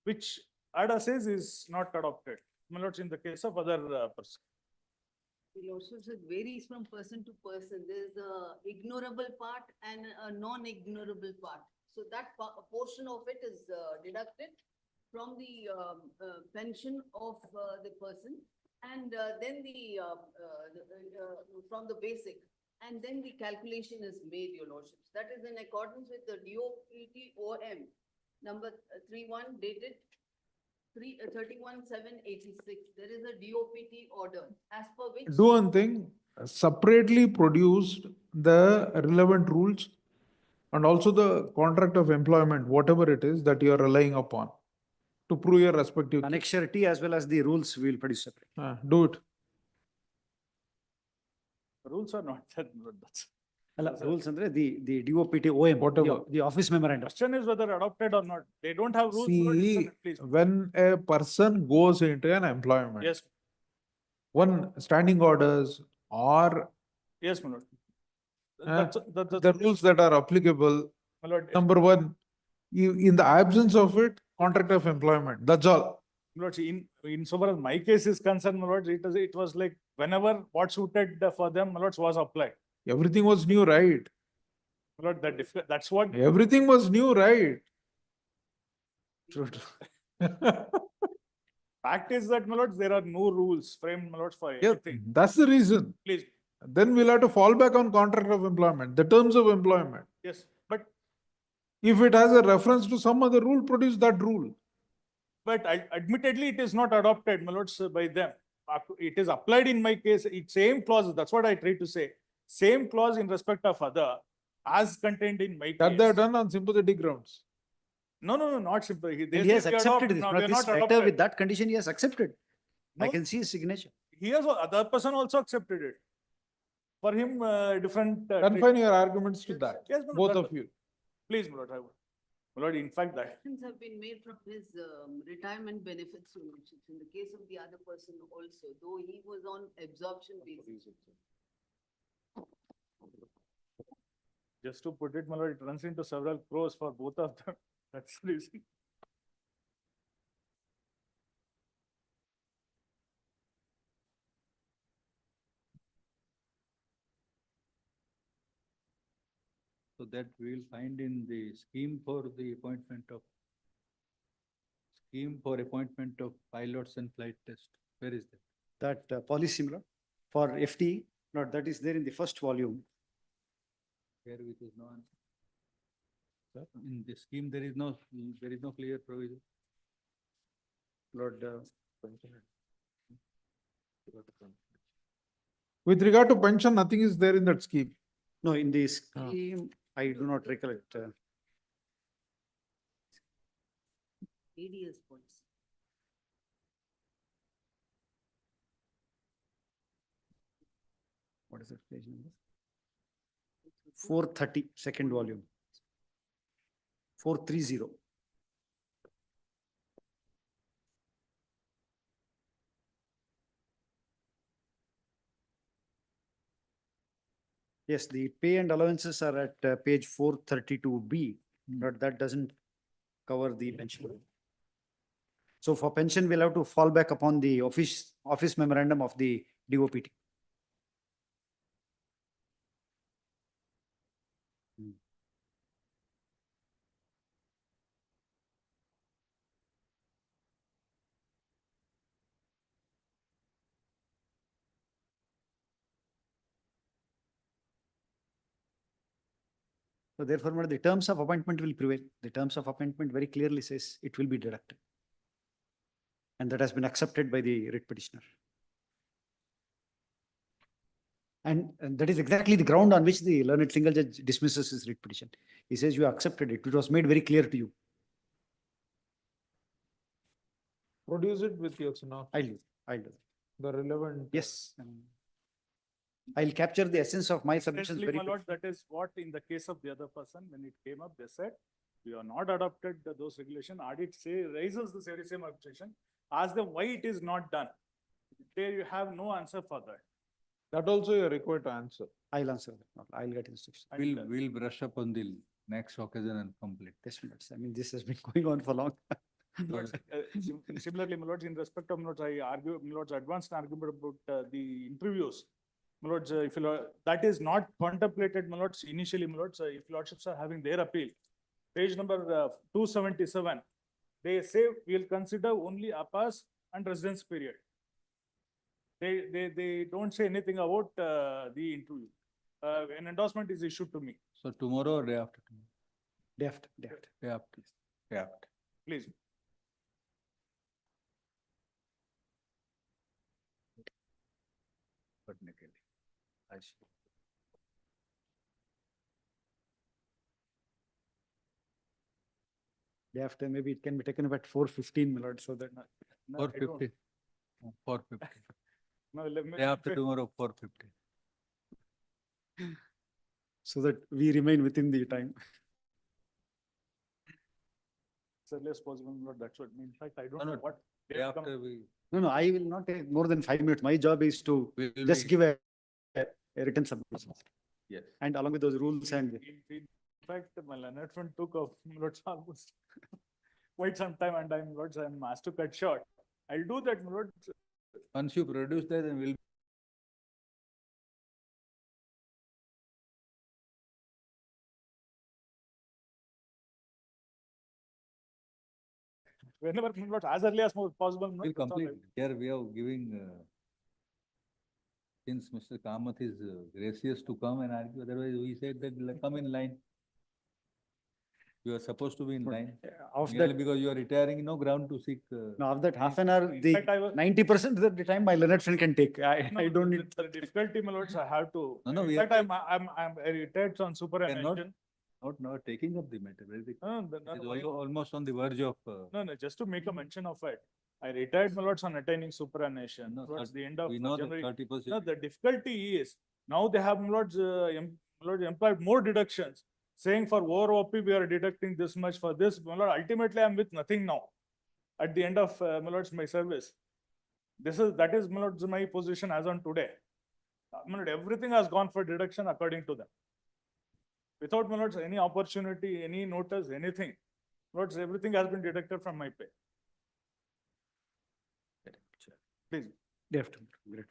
which ADA says is not adopted. My lords, in the case of other person. Your Lordship, it varies from person to person. There is a ignorable part and a non-ignorable part. So that a portion of it is deducted from the pension of the person, and then from the basic, and then the calculation is made, your lordships. That is in accordance with the DOPTOM number 31 dated 31/7/86. There is a DOPT order as per which. Do one thing, separately produced the relevant rules and also the contract of employment, whatever it is that you are relying upon to prove your respective. Annexure T as well as the rules we will produce separate. Do it. Rules are not that, that's. Rules andre the DOPT OM, Whatever. the office memorandum. Question is whether adopted or not. They don't have rules. my lord, See, please. when a person goes into an employment. Yes, One standing orders or yes, my lord. the rules that are applicable. My lord, Number one, in the absence of it, contract of employment, that's all. my lord, in so far as my case is concerned, my lord, it was like whenever what suited for them, my lords, was applied. Everything was new, right? My lord, that's what. Everything was new, right? True. Fact is that, my lords, there are no rules framed, my lords, for anything. That's the reason. Please, Then we'll have to fall back on contract of employment, the terms of employment. yes, but If it has a reference to some other rule, produce that rule. admittedly, it is not adopted, my lords, by them. It is applied in my case, it's same clauses, that's what I try to say. Same clause in respect of other, as contained in my That they are case. done on sympathetic grounds. No, not simply. And he has accepted this. No, Now, they're this not letter adopted. with that condition, he has accepted. I No. can see his signature. He has, other person also accepted it. For him, different. Confine your arguments to that, Yes, my both lord, of you. Please, my lord, I would. My lord, in fact, that. Deductions have been made from his retirement benefits, your lordships. In the case of the other person also, though he was on absorption basis. Just to put it, my lord, it runs into several crores for both of them. That's the reason. So that we will find in the scheme for the appointment of pilots and flight test. Where is that? That policy, my lord, for FT, not that is there in the first volume. Where it is no answer. In the scheme, there is no clear provision. Lord, With regard to pension, nothing is there in that scheme. no, in the scheme, I do not recollect. ADS points. What is that page number? 430, second volume. 430. Yes, the pay and allowances are at page 432B, but that doesn't cover the pension. So for pension, we'll have to fall back upon the office memorandum of the DOPT. So therefore, my lord, the terms of appointment will prevail. The terms of appointment very clearly says it will be deducted. And that has been accepted by the writ petitioner. And that is exactly the ground on which the learned single judge dismisses his writ petition. He says you accepted it. It was made very clear to you. Produce it with your now. I'll do. I'll do. The relevant. Yes. I'll capture the essence of my submissions Essentially, very my lord, quickly. that is what in the case of the other person, when it came up, they said, we are not adopted those regulation. Audit raises the very same objection. Ask them why it is not done. There you have no answer for that. That also you are required to answer. I'll answer that. I'll get instructions. We'll brush up on the next occasion and complete. Yes, my lords. I mean, this has been going on for long. Lords, similarly, my lords, in respect of my lords, I argue, my lords, advanced argument about the interviews. My lords, if you that is not contemplated, my lords, initially, my lords, if lordships are having their appeal, page number 277, they say we'll consider only APAS and residence period. They don't say anything about the interview. An endorsement is issued to me. So tomorrow or day after tomorrow? Day after, day after. Day after. Day after. Please. Technically, I see. Day after, maybe it can be taken up at 4:15, my lord, so that. 4:50. 4:50. No, let me. Day after tomorrow, 4:50. So that we remain within the time. It's earliest possible, my lord, that's what, in fact, I don't No, know no, what. Day after we. No, I will not take more than 5 minutes. My job is to we will just be- give a written submission. Yes. And along with those rules and. In fact, my learned friend took off, lords, almost quite some time, and I'm asked to cut short. I'll do that, my lord. Once you produce that, then we'll. Whenever, my lord, as early as possible. my lord, We'll that's all complete. I- Here we are giving, since Mr. Kamath is gracious to come and argue, otherwise we said that come in line. You are supposed to be in line. Of Merely that, because you are retiring, no ground to seek. no, of that half an hour, In the fact, I was- 90% of the time my learned friend can take. I No, don't the- need. The difficulty, my lords, I have to. No, no, In we fact, are- I'm retired on superannuation. Not taking up the matter. Very- No, It is almost on the verge of. no, just to make a mention of it. I retired, my lords, on attaining superannuation No, towards the end of We know that January. 30%. No, the difficulty is, now they have, my lords, my lord, employed more deductions, saying for over OP, we are deducting this much for this. My lord, ultimately, I'm with nothing now. At the end of, my lords, my service. That is, my lords, my position as on today. My lord, everything has gone for deduction according to them. Without, my lords, any opportunity, any notice, anything. Lords, everything has been deducted from my pay. Please. Day after. Great.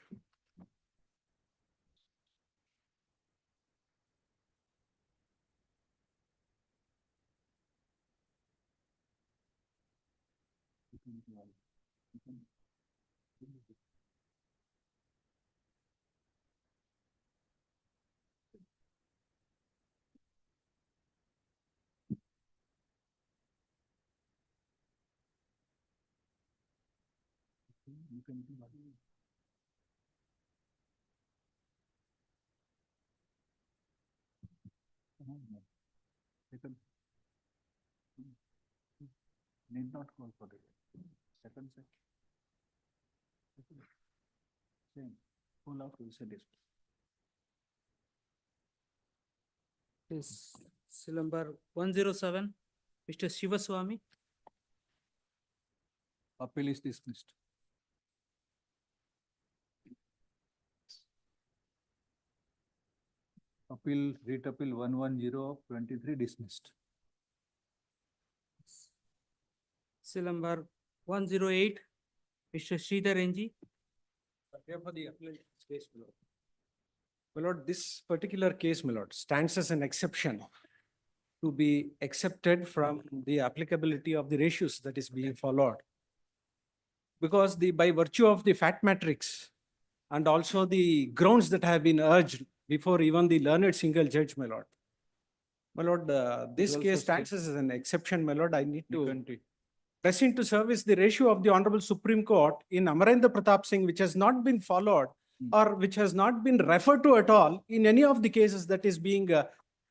Need not call for it. Second set. Same. Pull out will say this. Is cell number 107, Mr. Shivaswamy. Appeal is dismissed. Writ appeal 110 of 23 dismissed. Cell number 108, Mr. Sridhar NG. My lord, this particular case, my lord, stands as an exception to be accepted from the applicability of the ratios that is being followed. Because by virtue of the fact matrix and also the grounds that have been urged before even the learned single judge, my lord, My lord, this also case state- stands as an exception, my lord. I need to Country. press into service the ratio of the Honorable Supreme Court in Amarendra Pratap Singh, which has not been followed or which has not been referred to at all in any of the cases that is being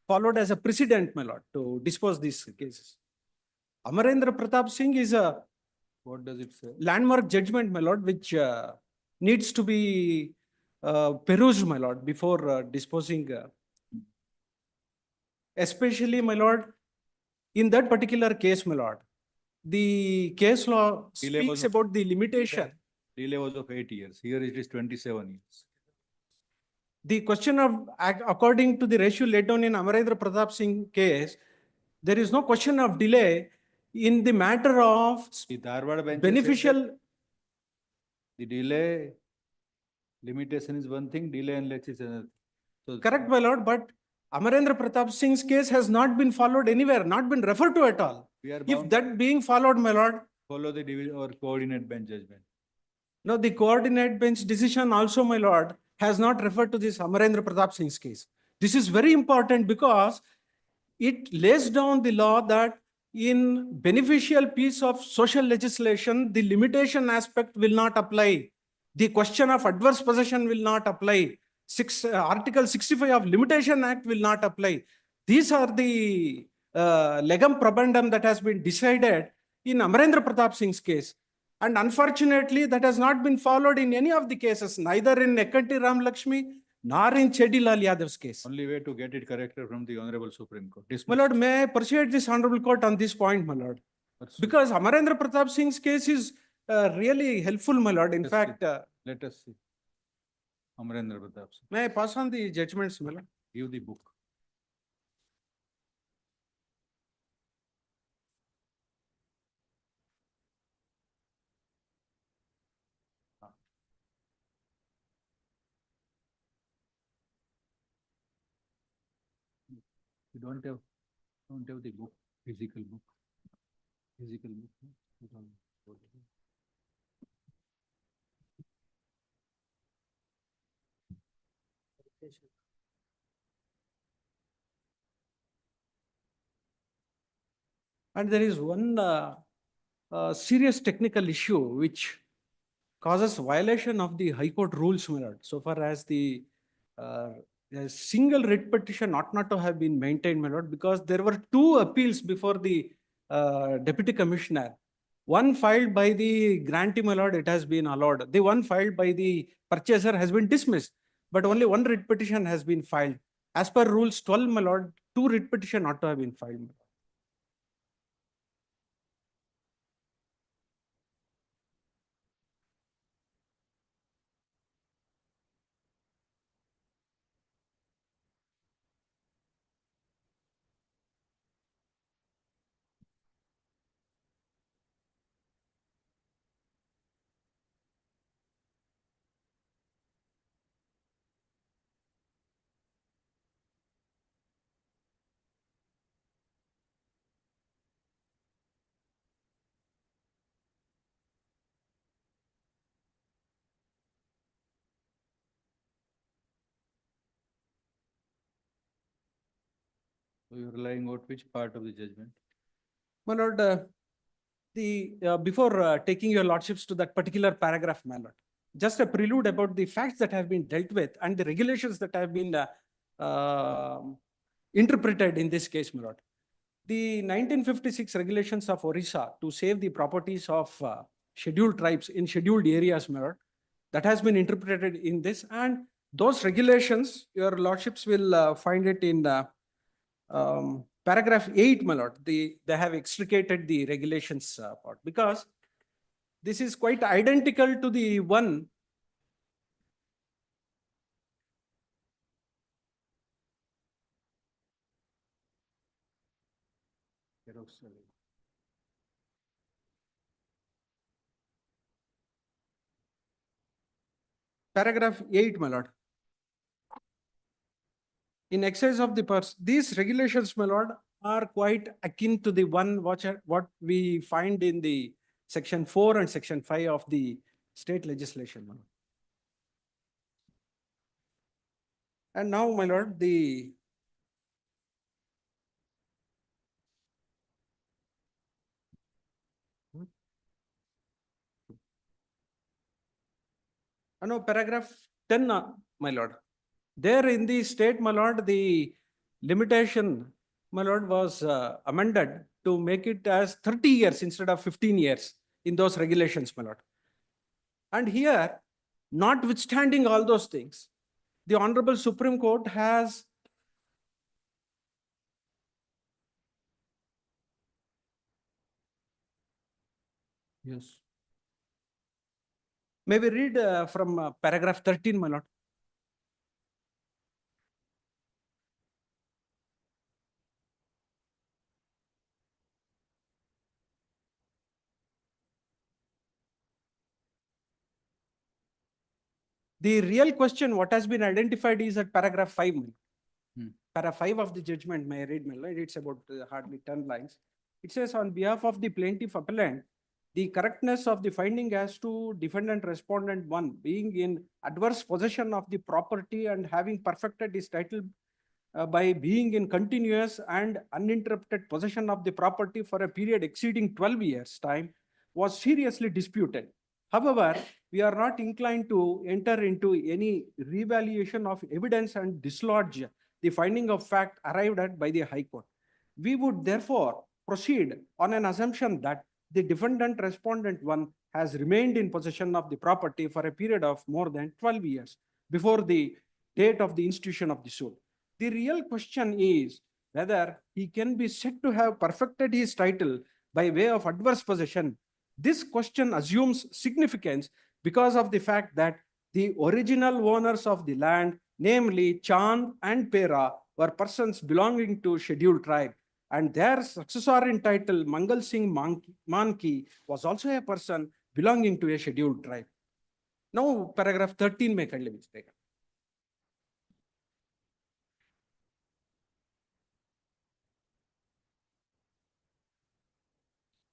followed as a precedent, my lord, to dispose these cases. Amarendra Pratap Singh is a What does it say? landmark judgment, my lord, which needs to be perused, my lord, before disposing. Especially, my lord, in that particular case, my lord, the case law Delay was speaks of- about the limitation. Delay was of 8 years. Here it is 27 years. The question of, according to the ratio laid down in Amarendra Pratap Singh case, there is no question of delay in the matter of The Dharwad bench said that beneficial. the delay limitation is one thing, delay and let's is another. So Correct, my lord, but Amarendra Pratap Singh's case has not been followed anywhere, not been referred to at all. we are If bound that being followed, my lord, follow the division or coordinate bench judgment. no, the coordinate bench decision also, my lord, has not referred to this Amarendra Pratap Singh's case. This is very important because it lays down the law that in beneficial piece of social legislation, the limitation aspect will not apply. The question of adverse possession will not apply. Article 65 of Limitation Act will not apply. These are the legum probandum that has been decided in Amarendra Pratap Singh's case. And unfortunately, that has not been followed in any of the cases, neither in Ekkanti Ram Lakshmi nor in Chedilal Yadav's case. Only way to get it corrected from the Honorable Supreme Court. My lord, may I persuade this Honorable Court on this point, my lord? Because Amarendra Pratap Singh's case is really helpful, my lord. In fact, Let us see. Amarendra Pratap Singh. may I pass on the judgments, my lord? Give the book. You don't have the book, physical book. Physical book. No? You don't have the book. And there is one serious technical issue which causes violation of the High Court rules, my lord, so far as the a single writ petition ought not to have been maintained, my lord, because there were two appeals before the Deputy Commissioner. One filed by the grantee, my lord, it has been allowed. The one filed by the purchaser has been dismissed, but only one writ petition has been filed. As per rules 12, my lord, two writ petition ought to have been filed. So you're relying on which part of the judgment? My lord, before taking your lordships to that particular paragraph, my lord, just a prelude about the facts that have been dealt with and the regulations that have been interpreted in this case, my lord. The 1956 regulations of Orissa to save the properties of scheduled tribes in scheduled areas, my lord, that has been interpreted in this, and those regulations, your lordships will find it in paragraph 8, my lord. They have extricated the regulations part because this is quite identical to the one paragraph 8, my lord. In excess of the purse, these regulations, my lord, are quite akin to the one what we find in the section 4 and section 5 of the state legislation, my lord. And now, my lord, the No, paragraph 10, my lord. There in the state, my lord, the limitation, my lord, was amended to make it as 30 years instead of 15 years in those regulations, my lord. And here, notwithstanding all those things, the Honorable Supreme Court has yes. May we read from paragraph 13, my lord? The real question, what has been identified is at paragraph 5. Paragraph 5 of the judgment, may I read, my lord? It's about hardly 10 lines. It says, on behalf of the plaintiff appellant, the correctness of the finding as to defendant respondent 1 being in adverse possession of the property and having perfected his title by being in continuous and uninterrupted possession of the property for a period exceeding 12 years' time was seriously disputed. However, we are not inclined to enter into any revaluation of evidence and dislodge the finding of fact arrived at by the High Court. We would therefore proceed on an assumption that the defendant respondent 1 has remained in possession of the property for a period of more than 12 years before the date of the institution of the suit. The real question is whether he can be said to have perfected his title by way of adverse possession. This question assumes significance because of the fact that the original owners of the land, namely Chand and Pera, were persons belonging to scheduled tribe, and their successor in title, Mangal Singh Manki, was also a person belonging to a scheduled tribe. Now, paragraph 13 may kindly be taken.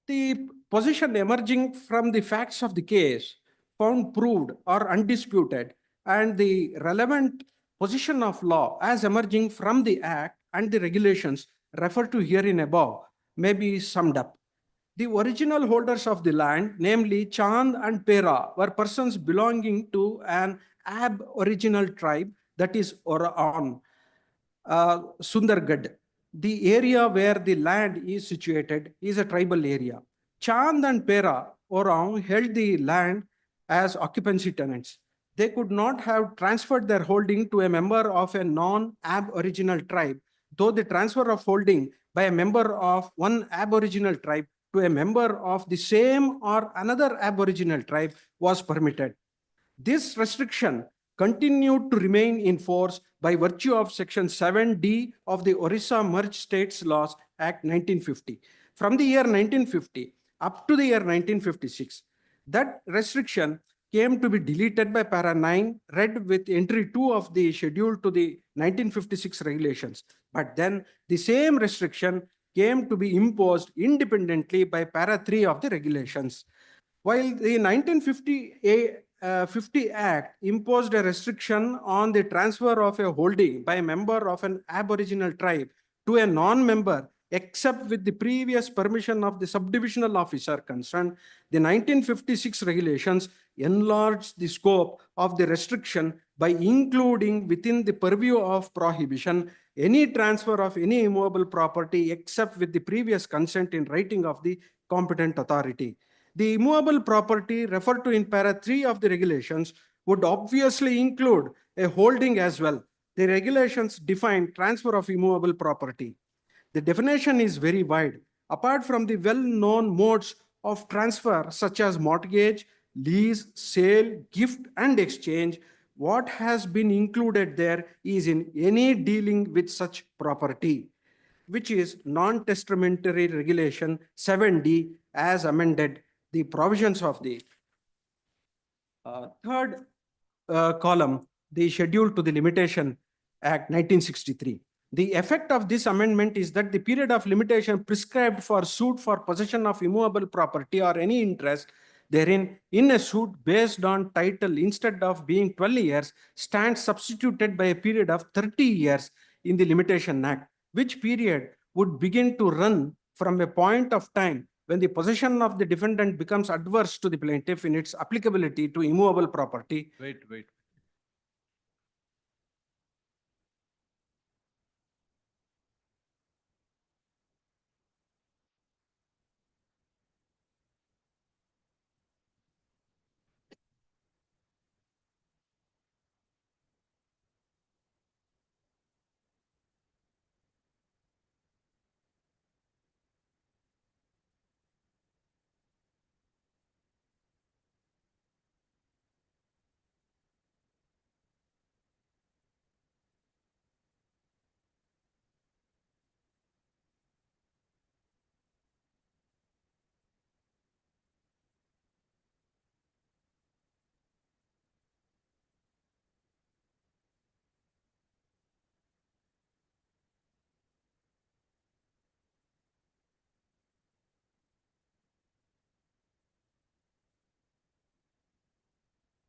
The position emerging from the facts of the case found proved or undisputed, and the relevant position of law as emerging from the Act and the regulations referred to herein above may be summed up. The original holders of the land, namely Chand and Pera, were persons belonging to an aboriginal tribe, that is Oraon, Sundargad. The area where the land is situated is a tribal area. Chand and Pera Oraon held the land as occupancy tenants. They could not have transferred their holding to a member of a non-aboriginal tribe, though the transfer of holding by a member of one aboriginal tribe to a member of the same or another aboriginal tribe was permitted. This restriction continued to remain in force by virtue of Section 7D of the Orissa Merged States Laws Act 1950. From the year 1950 up to the year 1956, that restriction came to be deleted by para 9, read with entry 2 of the schedule to the 1956 regulations. But then the same restriction came to be imposed independently by para 3 of the regulations. While the 1950 Act imposed a restriction on the transfer of a holding by a member of an aboriginal tribe to a non-member, except with the previous permission of the subdivisional officer concerned, the 1956 regulations enlarged the scope of the restriction by including within the purview of prohibition any transfer of any immovable property except with the previous consent in writing of the competent authority. The immovable property referred to in para 3 of the regulations would obviously include a holding as well. The regulations define transfer of immovable property. The definition is very wide. Apart from the well-known modes of transfer such as mortgage, lease, sale, gift, and exchange, what has been included there is in any dealing with such property, which is non-testamentary regulation 7D as amended the provisions of the third column, the schedule to the Limitation Act 1963. The effect of this amendment is that the period of limitation prescribed for suit for possession of immovable property or any interest therein in a suit based on title instead of being 12 years stands substituted by a period of 30 years in the Limitation Act, which period would begin to run from a point of time when the possession of the defendant becomes adverse to the plaintiff in its applicability to immovable property. Wait.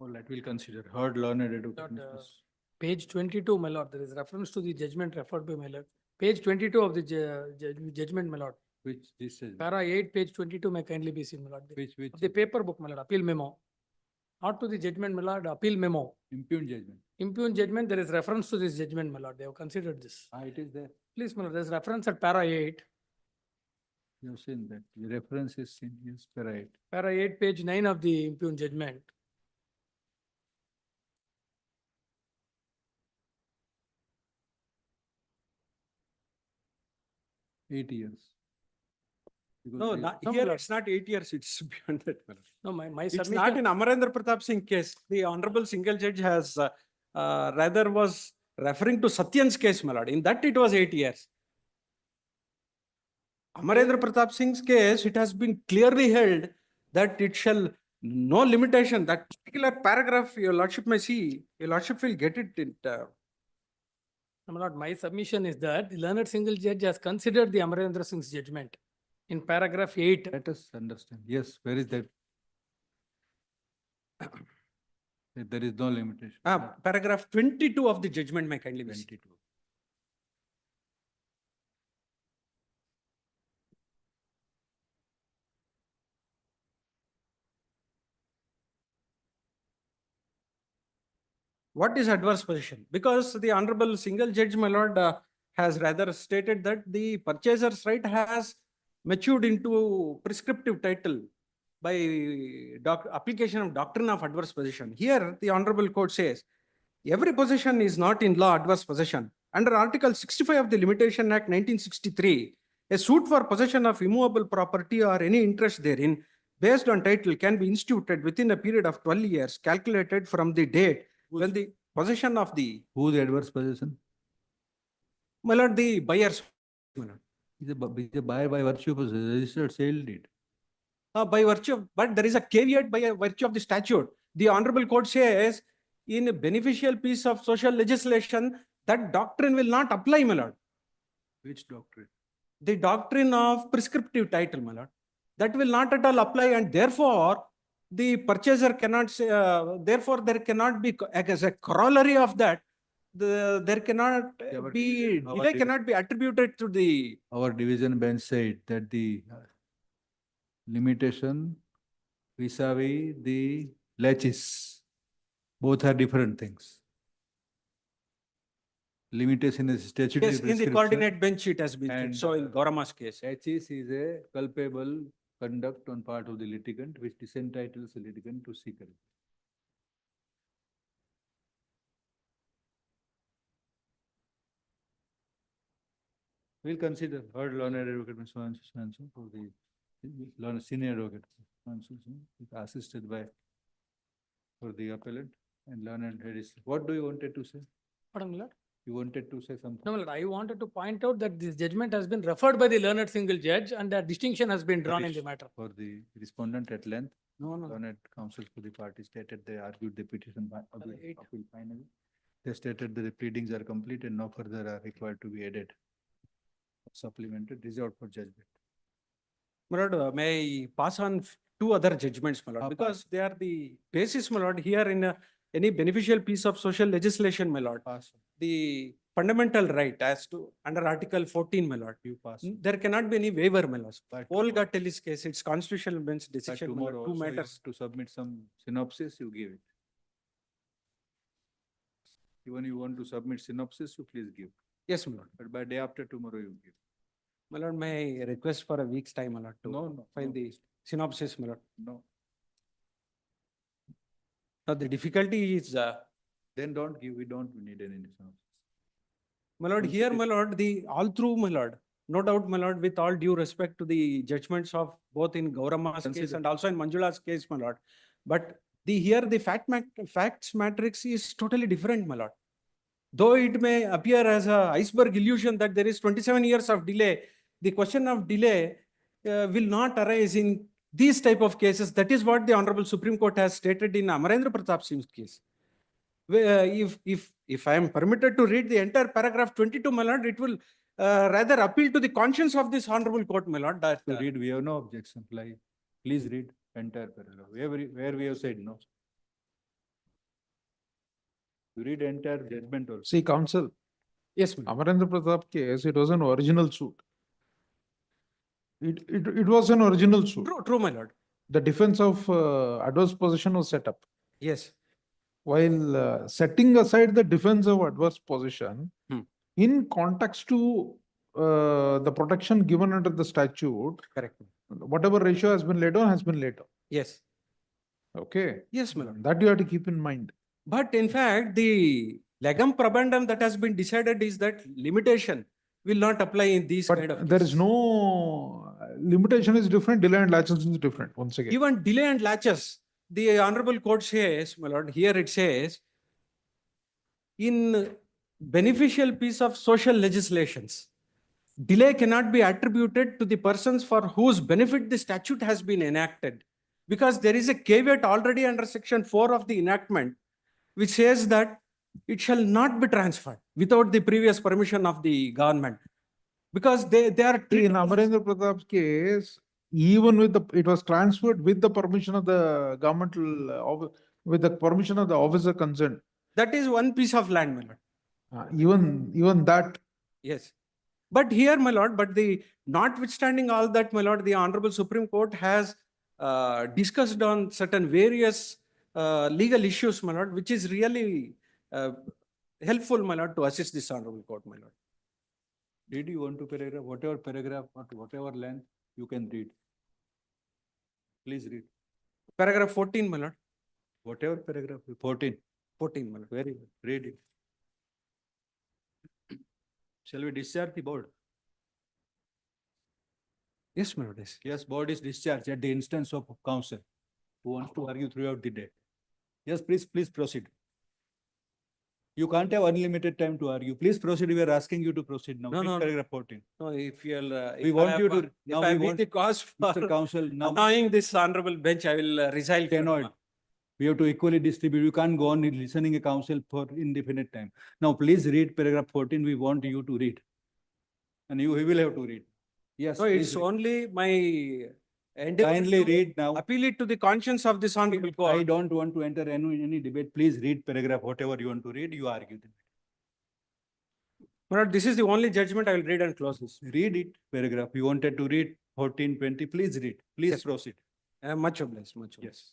All right, we'll consider. Heard learned advocate. Page 22, my lord, there is reference to the judgment referred by my lord. Page 22 of the judgment, my lord. Which this is, Para 8, page 22 may kindly be seen, my lord. which The paper book, my lord, appeal memo. Not to the judgment, my lord, appeal memo. impugned judgment. Impugned judgment, there is reference to this judgment, my lord. They have considered this. It is there. Please, my lord, there is reference at para 8. You have seen that. The reference is in his right. Para 8, page 9 of the impugned judgment. Eight years. Because No, they- not, No, here my it's not 8 years, it's beyond that. my lord. No, my It's not submission. in Amarendra Pratap Singh case. The honorable single judge has rather was referring to Satyan's case, my lord. In that it was 8 years. Amarendra Pratap Singh's case, it has been clearly held that it shall no limitation. That particular paragraph, your lordship may see, your lordship will get it. My lord, my submission is that the learned single judge has considered the Amarendra Singh's judgment in paragraph 8. Let us understand. Yes, where is that? There is no limitation. Paragraph 22 of the judgment may kindly be seen. 22. What is adverse possession? Because the honorable single judge, my lord, has rather stated that the purchaser's right has matured into prescriptive title by application of doctrine of adverse possession. Here, the honorable court says, every possession is not in law adverse possession. Under Article 65 of the Limitation Act 1963, a suit for possession of immovable property or any interest therein based on title can be instituted within a period of 12 years calculated from the date when the possession of the, Who the adverse possession? my lord, the buyer's, my lord. Is a buyer by virtue of a registered sale deed. By virtue of, but there is a caveat by virtue of the statute. The honorable court says in a beneficial piece of social legislation, that doctrine will not apply, my lord. Which doctrine? The doctrine of prescriptive title, my lord. That will not at all apply, and therefore the purchaser cannot say, therefore there cannot be, as a corollary of that, there cannot but be, our delay cannot be attributed to the. Our division bench said that the limitation vis-a-vis the laches, both are different things. Limitation is statutory Yes, in the prescription. coordinate bench it has been, said. And, So in Gaurama's case. Laches is a culpable conduct on part of the litigant which disentitles the litigant to seek a redress. We'll consider heard learned advocate Mr. Sancho for the learned senior advocate Sancho, assisted by for the appellant and learned hadis. What do you wanted to say? Pardon, my lord? You wanted to say something? No, my lord, I wanted to point out that this judgment has been referred by the learned single judge and a distinction has been drawn in the matter. For the respondent at length, No. learned counsel for the party stated they argued the petition appeal Eight. finally. They stated that the pleadings are complete and no further are required to be added. Supplemented, reserved for judgment. My lord, may I pass on two other judgments, my lord, because they are the basis, my lord, here in any beneficial piece of social legislation, my lord. Pass. The fundamental right as to under Article 14, my lord. You pass. There cannot be any waiver, my lord. But Olga Telly's case, it's constitutional bench but decision, my lord, tomorrow two also you matters. have to submit some synopsis, you give it. Even you want to submit synopsis, you please give. Yes, my lord. But by day after tomorrow you give. My lord, may I request for a week's time, my lord, to No, file no. the synopsis, my lord. No, Now, the difficulty is, then don't give, we don't need any synopsis. my lord, Once here, it is- my lord, the all through, my lord, no doubt, my lord, with all due respect to the judgments of both in Gaurama's case Consider. and also in Manjula's case, my lord. But here the facts matrix is totally different, my lord. Though it may appear as a iceberg illusion that there is 27 years of delay, the question of delay will not arise in these type of cases. That is what the Honorable Supreme Court has stated in Amarendra Pratap Singh's case. If I am permitted to read the entire paragraph 22, my lord, it will rather appeal to the conscience of this Honorable Court, my lord. That To read, we have no objection. Please read entire paragraph. Where we have said no. You read entire judgment also. See, counsel, yes, my lord. Amarendra Pratap case, it was an original suit. It was an original suit. True, my lord. The defense of adverse possession was set up. Yes. While setting aside the defense of adverse possession, Hmm. in context to the protection given under the statute, Correct. whatever ratio has been laid on has been laid on. Yes. Okay. Yes, my lord. That you have to keep in mind. But in fact, the legum probandum that has been decided is that limitation will not apply in these kind of But there is cases. no limitation is different, delay and latches is different, once again. Even delay and latches, the Honorable Court says, my lord, here it says, in beneficial piece of social legislations, delay cannot be attributed to the persons for whose benefit the statute has been enacted. Because there is a caveat already under Section 4 of the enactment, which says that it shall not be transferred without the previous permission of the government. Because they are In treated as- Amarendra Pratap's case, even with it was transferred with the permission of the governmental, with the permission of the officer concerned. that is one piece of land, my lord. Even that. Yes. But here, my lord, but the notwithstanding all that, my lord, the Honorable Supreme Court has discussed on certain various legal issues, my lord, which is really helpful, my lord, to assist this Honorable Court, my lord. Read you want to paragraph, whatever paragraph or whatever length you can read. Please read. Paragraph 14, my lord. Whatever paragraph, 14. 14, my lord. Very good. Read it. Shall we discharge the board? Yes, my lord. Yes. Yes, board is discharged at the instance of counsel who wants to argue throughout the day. Yes, please proceed. You can't have unlimited time to argue. Please proceed. We are asking you to proceed now. No, Read no. Paragraph 14. No, if you'll. We want you to. If Now I we meet want the cause for Mr. Counsel, now annoying this honorable bench, I will resign. from- cannot. We have to equally distribute. You can't go on listening a counsel for indefinite time. Now, please read paragraph 14. We want you to read. And you will have to read. Yes. No, please it's read. only my endeavor Kindly to read now. appeal it to the conscience of this honorable court. I don't want to enter any debate. Please read paragraph, whatever you want to read, you argue. My lord, this is the only judgment I will read and close this. Read it, paragraph. You wanted to read 14, 20, please read. Please Yes. proceed. Much obliged, much obliged. Yes.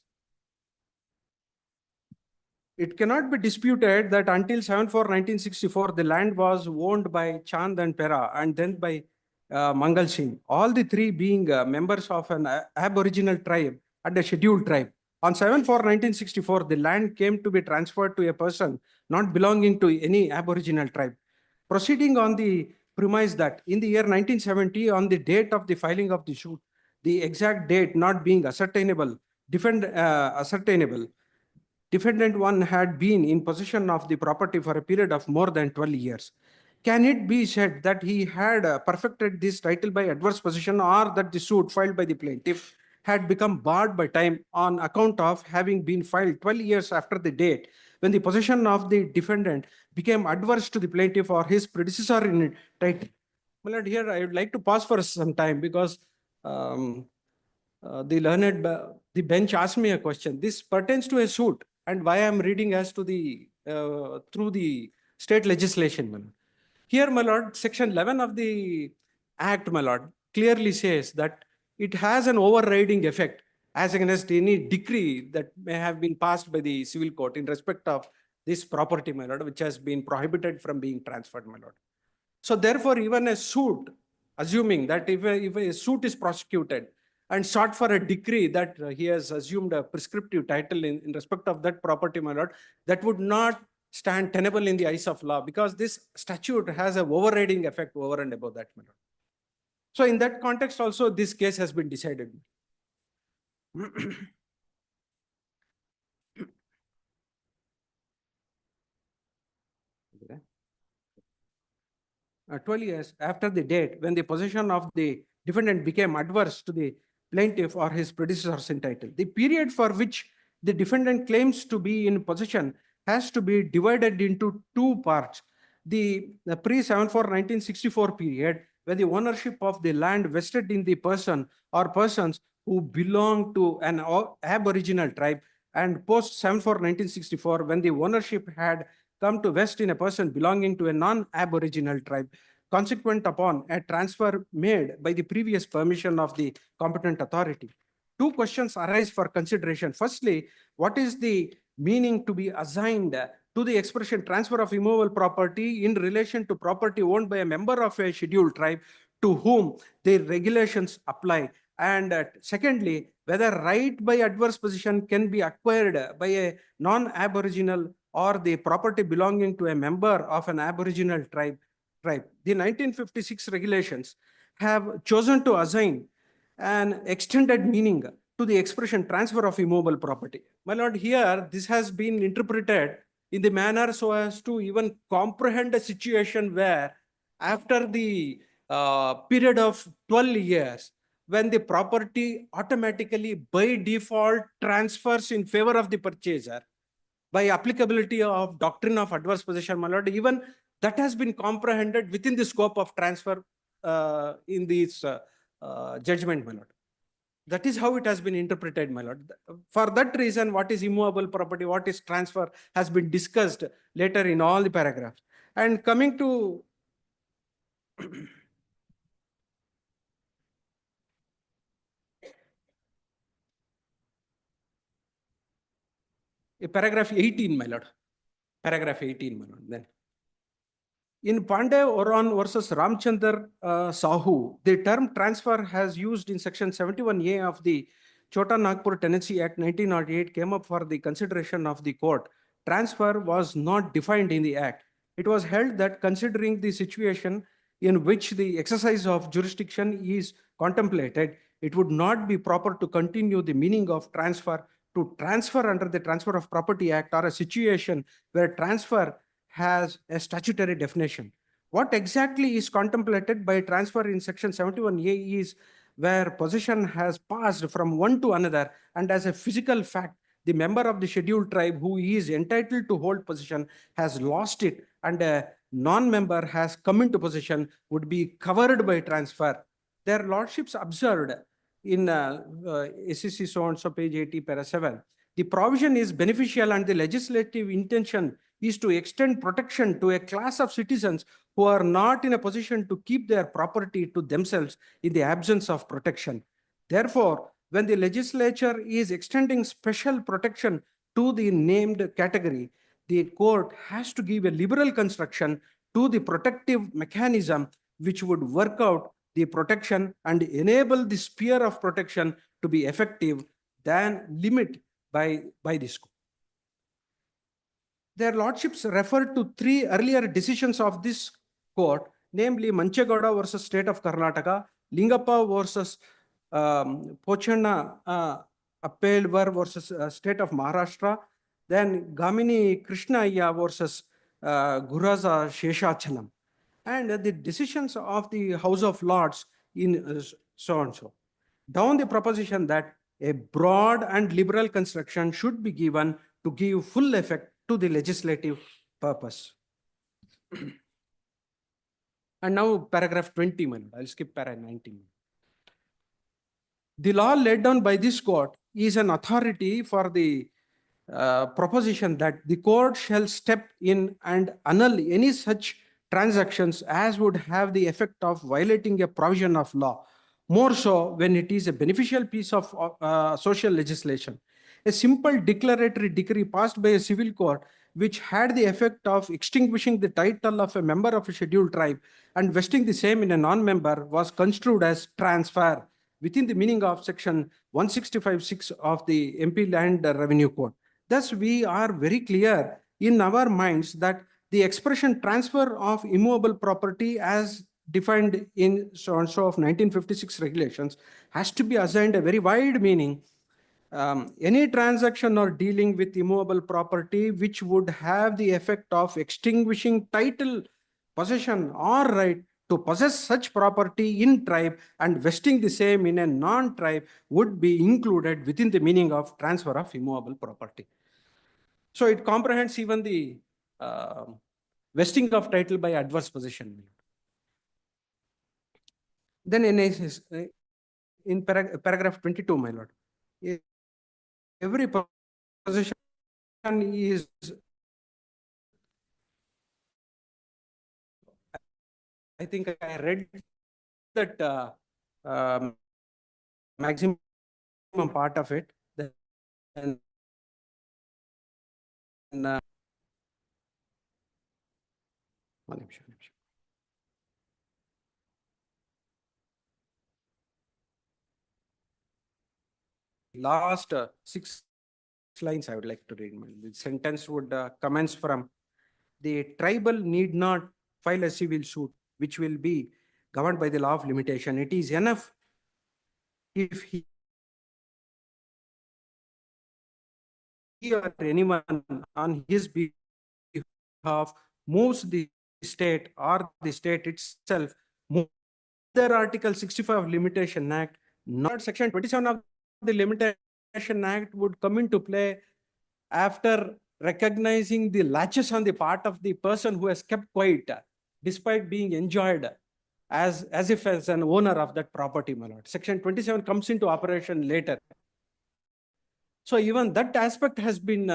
It cannot be disputed that until 7/4/1964, the land was owned by Chand and Pera and then by Mangal Singh, all the three being members of an aboriginal tribe and a scheduled tribe. On 7/4/1964, the land came to be transferred to a person not belonging to any aboriginal tribe. Proceeding on the premise that in the year 1970, on the date of the filing of the suit, the exact date not being ascertainable, defendant one had been in possession of the property for a period of more than 12 years. Can it be said that he had perfected this title by adverse possession, or that the suit filed by the plaintiff had become barred by time on account of having been filed 12 years after the date when the possession of the defendant became adverse to the plaintiff or his predecessor in title? My lord, here I would like to pause for some time because the bench asked me a question. This pertains to a suit, and why I'm reading as to the through the state legislation. Here, my lord, section 11 of the Act, my lord, clearly says that it has an overriding effect as against any decree that may have been passed by the civil court in respect of this property, my lord, which has been prohibited from being transferred, my lord. So therefore, even a suit, assuming that if a suit is prosecuted and sought for a decree that he has assumed a prescriptive title in respect of that property, my lord, that would not stand tenable in the eyes of law, because this statute has an overriding effect over and above that, my lord. So in that context also, this case has been decided. 12 years after the date when the possession of the defendant became adverse to the plaintiff or his predecessors in title. The period for which the defendant claims to be in possession has to be divided into two parts. The pre-74-1964 period, when the ownership of the land vested in the person or persons who belong to an aboriginal tribe, and post-74-1964, when the ownership had come to vest in a person belonging to a non-aboriginal tribe, consequent upon a transfer made by the previous permission of the competent authority. Two questions arise for consideration. Firstly, what is the meaning to be assigned to the expression transfer of immovable property in relation to property owned by a member of a scheduled tribe to whom the regulations apply? And secondly, whether right by adverse possession can be acquired by a non-aboriginal or the property belonging to a member of an aboriginal tribe. The 1956 regulations have chosen to assign an extended meaning to the expression transfer of immovable property. My lord, here this has been interpreted in the manner so as to even comprehend a situation where after the period of 12 years, when the property automatically by default transfers in favor of the purchaser, by applicability of doctrine of adverse possession, my lord, even that has been comprehended within the scope of transfer in this judgment, my lord. That is how it has been interpreted, my lord. For that reason, what is immovable property, what is transfer, has been discussed later in all the paragraphs. And coming to paragraph 18, my lord. Paragraph 18, my lord. Then, in Pandey Oron versus Ramchandar Sahu, the term transfer has used in section 71A of the Chota Nagpur Tenancy Act 1908 came up for the consideration of the court. Transfer was not defined in the act. It was held that considering the situation in which the exercise of jurisdiction is contemplated, it would not be proper to continue the meaning of transfer to transfer under the Transfer of Property Act or a situation where transfer has a statutory definition. What exactly is contemplated by transfer in section 71A is where possession has passed from one to another, and as a physical fact, the member of the scheduled tribe who is entitled to hold possession has lost it, and a non-member has come into possession, would be covered by transfer. Their lordships observed in SCC so-and-so page 80, para 7, the provision is beneficial and the legislative intention is to extend protection to a class of citizens who are not in a position to keep their property to themselves in the absence of protection. Therefore, when the legislature is extending special protection to the named category, the court has to give a liberal construction to the protective mechanism which would work out the protection and enable the sphere of protection to be effective than limit by this court. Their lordships refer to three earlier decisions of this court, namely Manchegowda versus State of Karnataka, Lingappa versus Pochanna Appelvar versus State of Maharashtra, then Gamini Krishnaiya versus Guraza Sheshachalam, and the decisions of the House of Lords in so-and-so. Down the proposition that a broad and liberal construction should be given to give full effect to the legislative purpose. And now paragraph 20, I'll skip paragraph 19. The law laid down by this court is an authority for the proposition that the court shall step in and annul any such transactions as would have the effect of violating a provision of law, more so when it is a beneficial piece of social legislation. A simple declaratory decree passed by a civil court which had the effect of extinguishing the title of a member of a scheduled tribe and vesting the same in a non-member was construed as transfer within the meaning of section 165(6) of the MP Land Revenue Code. Thus, we are very clear in our minds that the expression transfer of immovable property as defined in so-and-so of 1956 regulations has to be assigned a very wide meaning. Any transaction or dealing with immovable property which would have the effect of extinguishing title, possession or right to possess such property in tribe and vesting the same in a non-tribe would be included within the meaning of transfer of immovable property. So it comprehends even the vesting of title by adverse possession. Then in paragraph 22, my lord, every possession is I think I read that maximum part of it. Then one నిమిషం. Last 6 lines I would like to read. The sentence would commence from: the tribal need not file a civil suit which will be governed by the law of limitation. It is enough if he or anyone on his behalf moves the state or the state itself under Article 65 of Limitation Act, not Section 27 of the Limitation Act would come into play after recognizing the laches on the part of the person who has kept quiet despite being enjoyed as if as an owner of that property, my lord. Section 27 comes into operation later. So even that aspect has been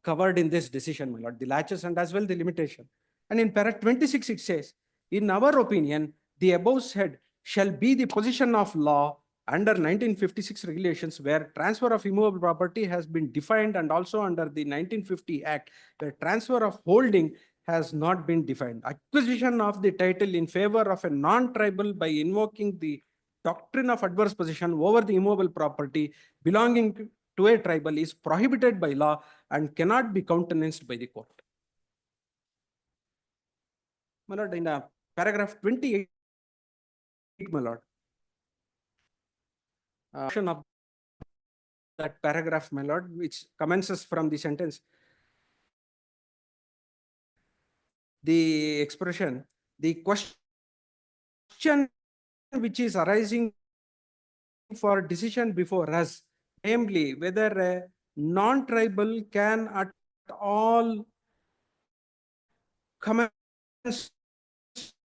covered in this decision, my lord, the latches and as well the limitation. And in para 26, it says, in our opinion, the above said shall be the position of law under 1956 regulations where transfer of immovable property has been defined, and also under the 1950 Act where transfer of holding has not been defined. Acquisition of the title in favor of a non-tribal by invoking the doctrine of adverse possession over the immovable property belonging to a tribal is prohibited by law and cannot be countenanced by the court. My lord, in paragraph 28, my lord, of that paragraph, my lord, which commences from the sentence, the expression, the question which is arising for decision before us, namely whether a non-tribal can at all commence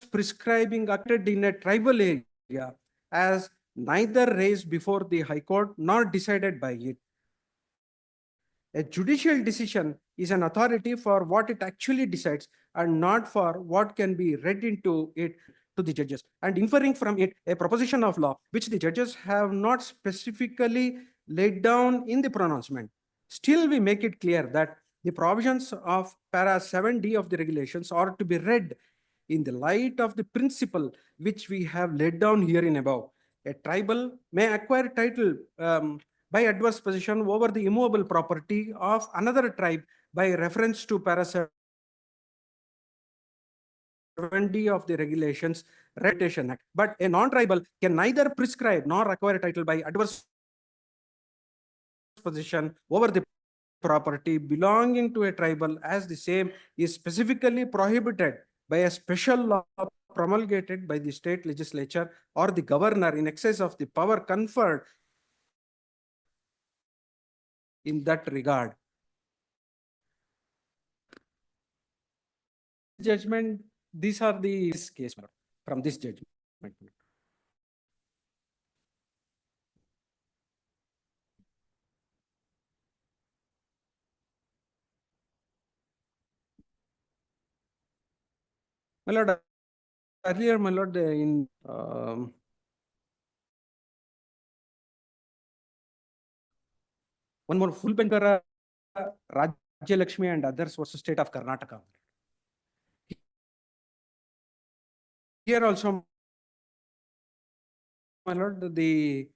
prescribing acted in a tribal area, as neither raised before the High Court nor decided by it. A judicial decision is an authority for what it actually decides and not for what can be read into it to the judges, and inferring from it a proposition of law which the judges have not specifically laid down in the pronouncement. Still, we make it clear that the provisions of para 7D of the regulations are to be read in the light of the principle which we have laid down here in above. A tribal may acquire title by adverse possession over the immovable property of another tribe by reference to para 7D of the regulations, Reputation Act. But a non-tribal can neither prescribe nor acquire title by adverse possession over the property belonging to a tribal, as the same is specifically prohibited by a special law promulgated by the state legislature or the governor in excess of the power conferred in that regard. Judgment, these are the case from this judgment. My lord, earlier, my lord, in one more full Benkara, Rajya Lakshmi and others was the state of Karnataka. Here also, my lord, the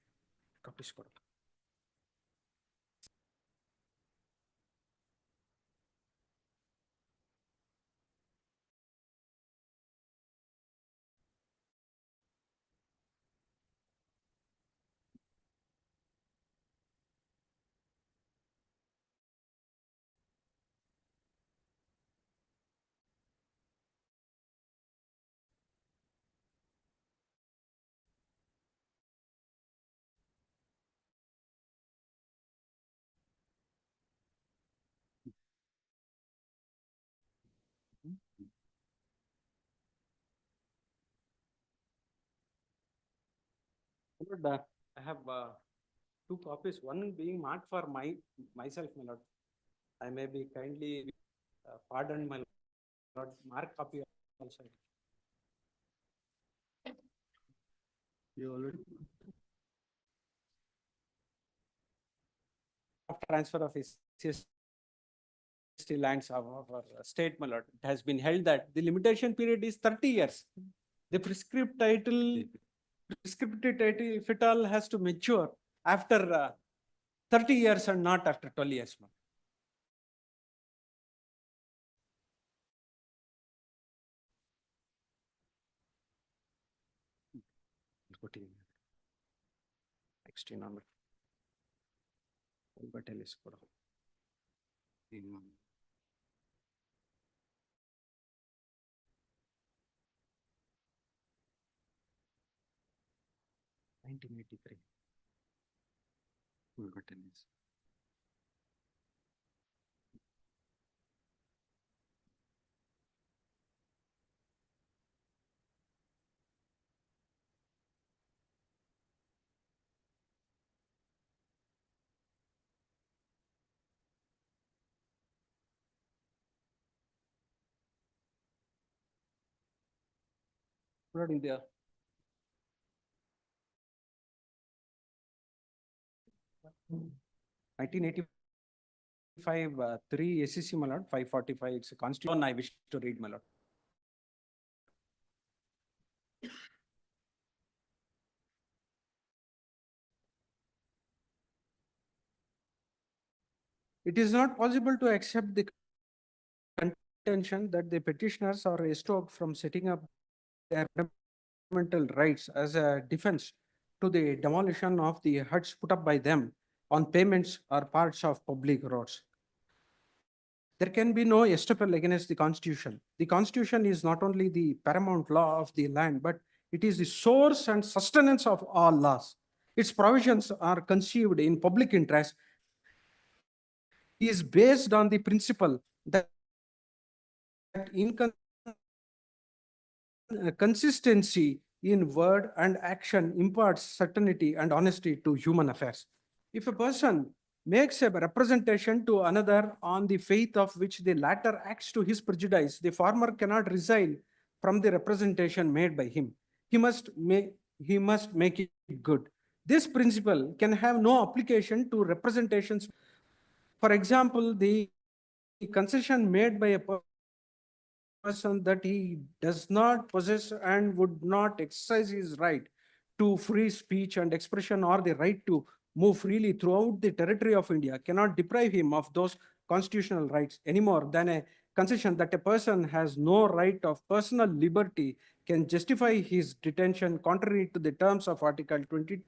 Lord, I have two copies, one being marked for myself, my lord. I may be kindly pardoned, my lord, mark copy also. You already. Transfer of SC lands of our state, my lord. It has been held that the limitation period is 30 years. The prescriptive title, if at all, has to mature after 30 years and not after 12 years. Next number. $1983. Lord, in the 1985, 3 SEC, my lord, 545, it's a constitution I wish to read, my lord. It is not possible to accept the contention that the petitioners are estopped from setting up their fundamental rights as a defense to the demolition of the huts put up by them on payments or parts of public roads. There can be no estoppel against the Constitution. The Constitution is not only the paramount law of the land, but it is the source and sustenance of all laws. Its provisions are conceived in public interest, is based on the principle that consistency in word and action imparts certainty and honesty to human affairs. If a person makes a representation to another on the faith of which the latter acts to his prejudice, the former cannot resign from the representation made by him. He must make it good. This principle can have no application to representations. For example, the concession made by a person that he does not possess and would not exercise his right to free speech and expression or the right to move freely throughout the territory of India cannot deprive him of those constitutional rights any more than a concession that a person has no right of personal liberty can justify his detention contrary to the terms of Article 20of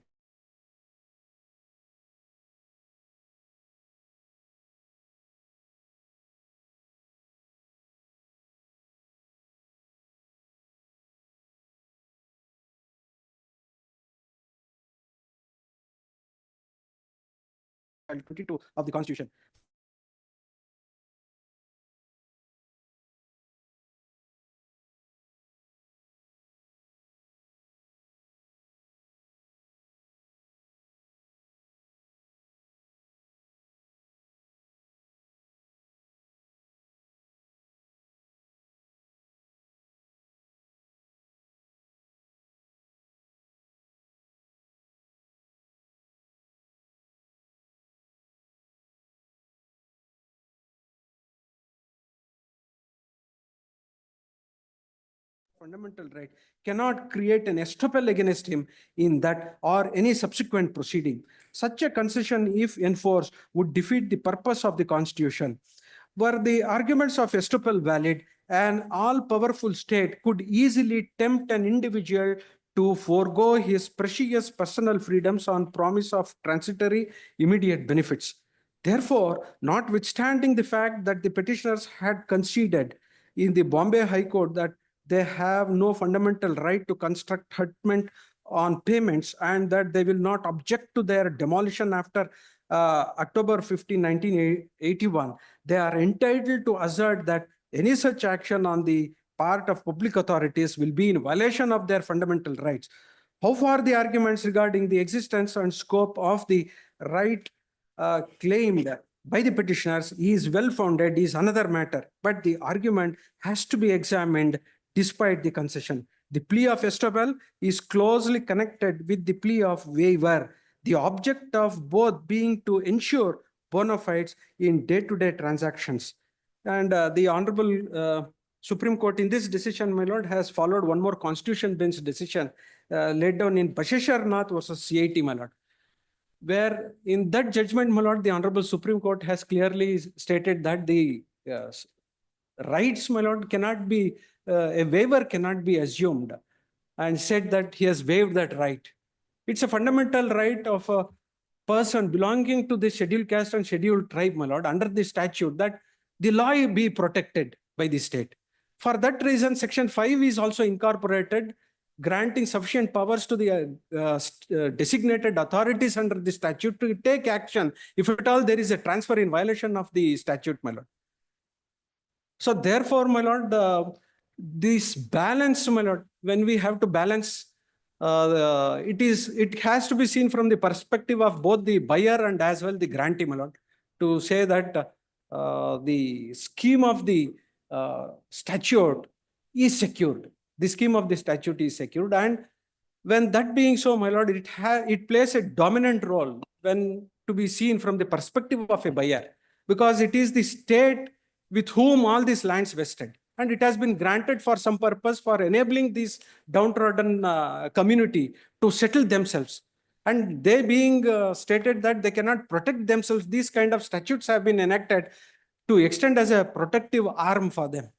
the Constitution. fundamental right cannot create an estoppel against him in that or any subsequent proceeding. Such a concession, if enforced, would defeat the purpose of the Constitution. Were the arguments of estoppel valid, an all-powerful state could easily tempt an individual to forego his precious personal freedoms on promise of transitory immediate benefits. Therefore, notwithstanding the fact that the petitioners had conceded in the Bombay High Court that they have no fundamental right to construct hutment on payments and that they will not object to their demolition after October 15, 1981, they are entitled to assert that any such action on the part of public authorities will be in violation of their fundamental rights. How far the arguments regarding the existence and scope of the right claimed by the petitioners is well-founded is another matter, but the argument has to be examined despite the concession. The plea of estoppel is closely connected with the plea of waiver, the object of both being to ensure bona fides in day-to-day transactions. And the Honorable Supreme Court in this decision, my lord, has followed one more Constitution bench decision laid down in Bashesharnath versus CIT, my lord, where in that judgment, my lord, the Honorable Supreme Court has clearly stated that the rights, my lord, cannot be, a waiver cannot be assumed, and said that he has waived that right. It's a fundamental right of a person belonging to the scheduled caste and scheduled tribe, my lord, under the statute that the law be protected by the state. For that reason, Section 5 is also incorporated, granting sufficient powers to the designated authorities under the statute to take action if at all there is a transfer in violation of the statute, my lord. So therefore, my lord, this balance, my lord, when we have to balance, it has to be seen from the perspective of both the buyer and as well the grantee, my lord, to say that the scheme of the statute is secured. The scheme of the statute is secured, and when that being so, my lord, it plays a dominant role when to be seen from the perspective of a buyer, because it is the state with whom all these lands vested, and it has been granted for some purpose for enabling this downtrodden community to settle themselves. And they being stated that they cannot protect themselves, these kind of statutes have been enacted to extend as a protective arm for them.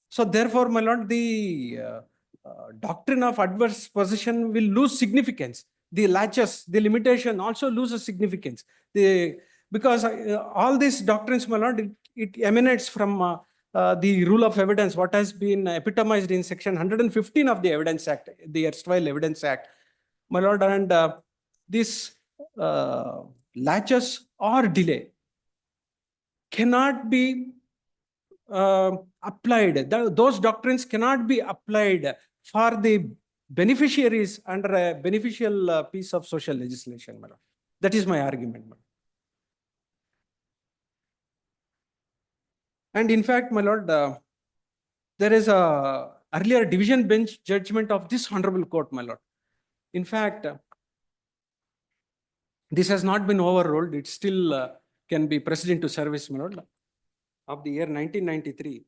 So therefore, my lord, the doctrine of adverse possession will lose significance. The latches, the limitation also loses significance. Because all these doctrines, my lord, it emanates from the rule of evidence, what has been epitomized in Section 115 of the Evidence Act, the erstwhile Evidence Act, my lord, and this latches or delay cannot be applied. Those doctrines cannot be applied for the beneficiaries under a beneficial piece of social legislation, my lord. That is my argument, my lord. And in fact, my lord, there is a earlier division bench judgment of this honorable court, my lord. In fact, this has not been overruled. It still can be precedent to service, my lord, of the year 1993.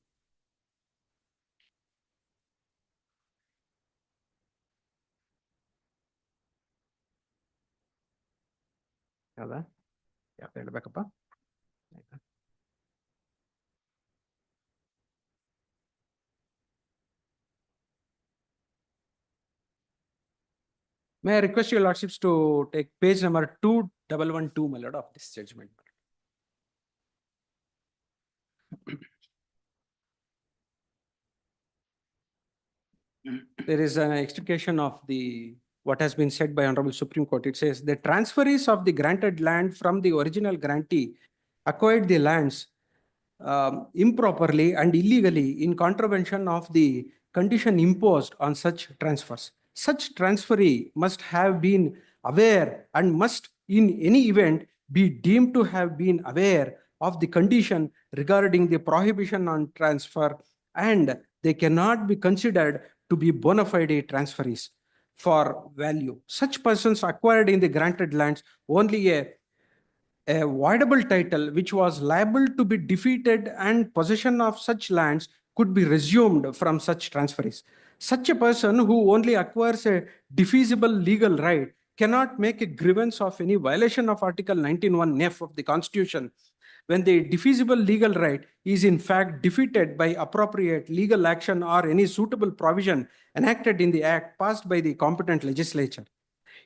May I request your lordships to take page number 2112, my lord, of this judgment. There is an extrication of what has been said by Honorable Supreme Court. It says the transferees of the granted land from the original grantee acquired the lands improperly and illegally in contravention of the condition imposed on such transfers. Such transferee must have been aware and must in any event be deemed to have been aware of the condition regarding the prohibition on transfer, and they cannot be considered to be bona fide transferees for value. Such persons acquired in the granted lands only a voidable title which was liable to be defeated, and possession of such lands could be resumed from such transferees. Such a person who only acquires a defeasible legal right cannot make a grievance of any violation of Article 19(1)(f) of the Constitution when the defeasible legal right is in fact defeated by appropriate legal action or any suitable provision enacted in the act passed by the competent legislature.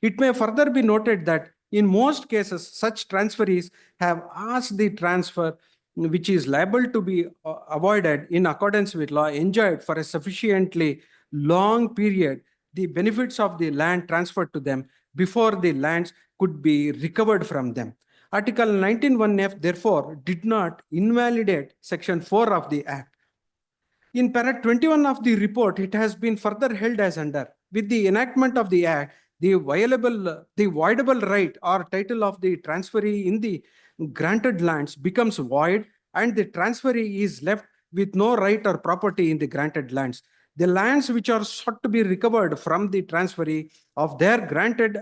It may further be noted that in most cases, such transferees have asked the transfer which is liable to be avoided in accordance with law enjoyed for a sufficiently long period the benefits of the land transferred to them before the lands could be recovered from them. Article 19(1)(f) therefore did not invalidate Section 4 of the Act. In para 21 of the report, it has been further held as under. With the enactment of the Act, the voidable right or title of the transferee in the granted lands becomes void and the transferee is left with no right or property in the granted lands. The lands which are sought to be recovered from the transferee of their granted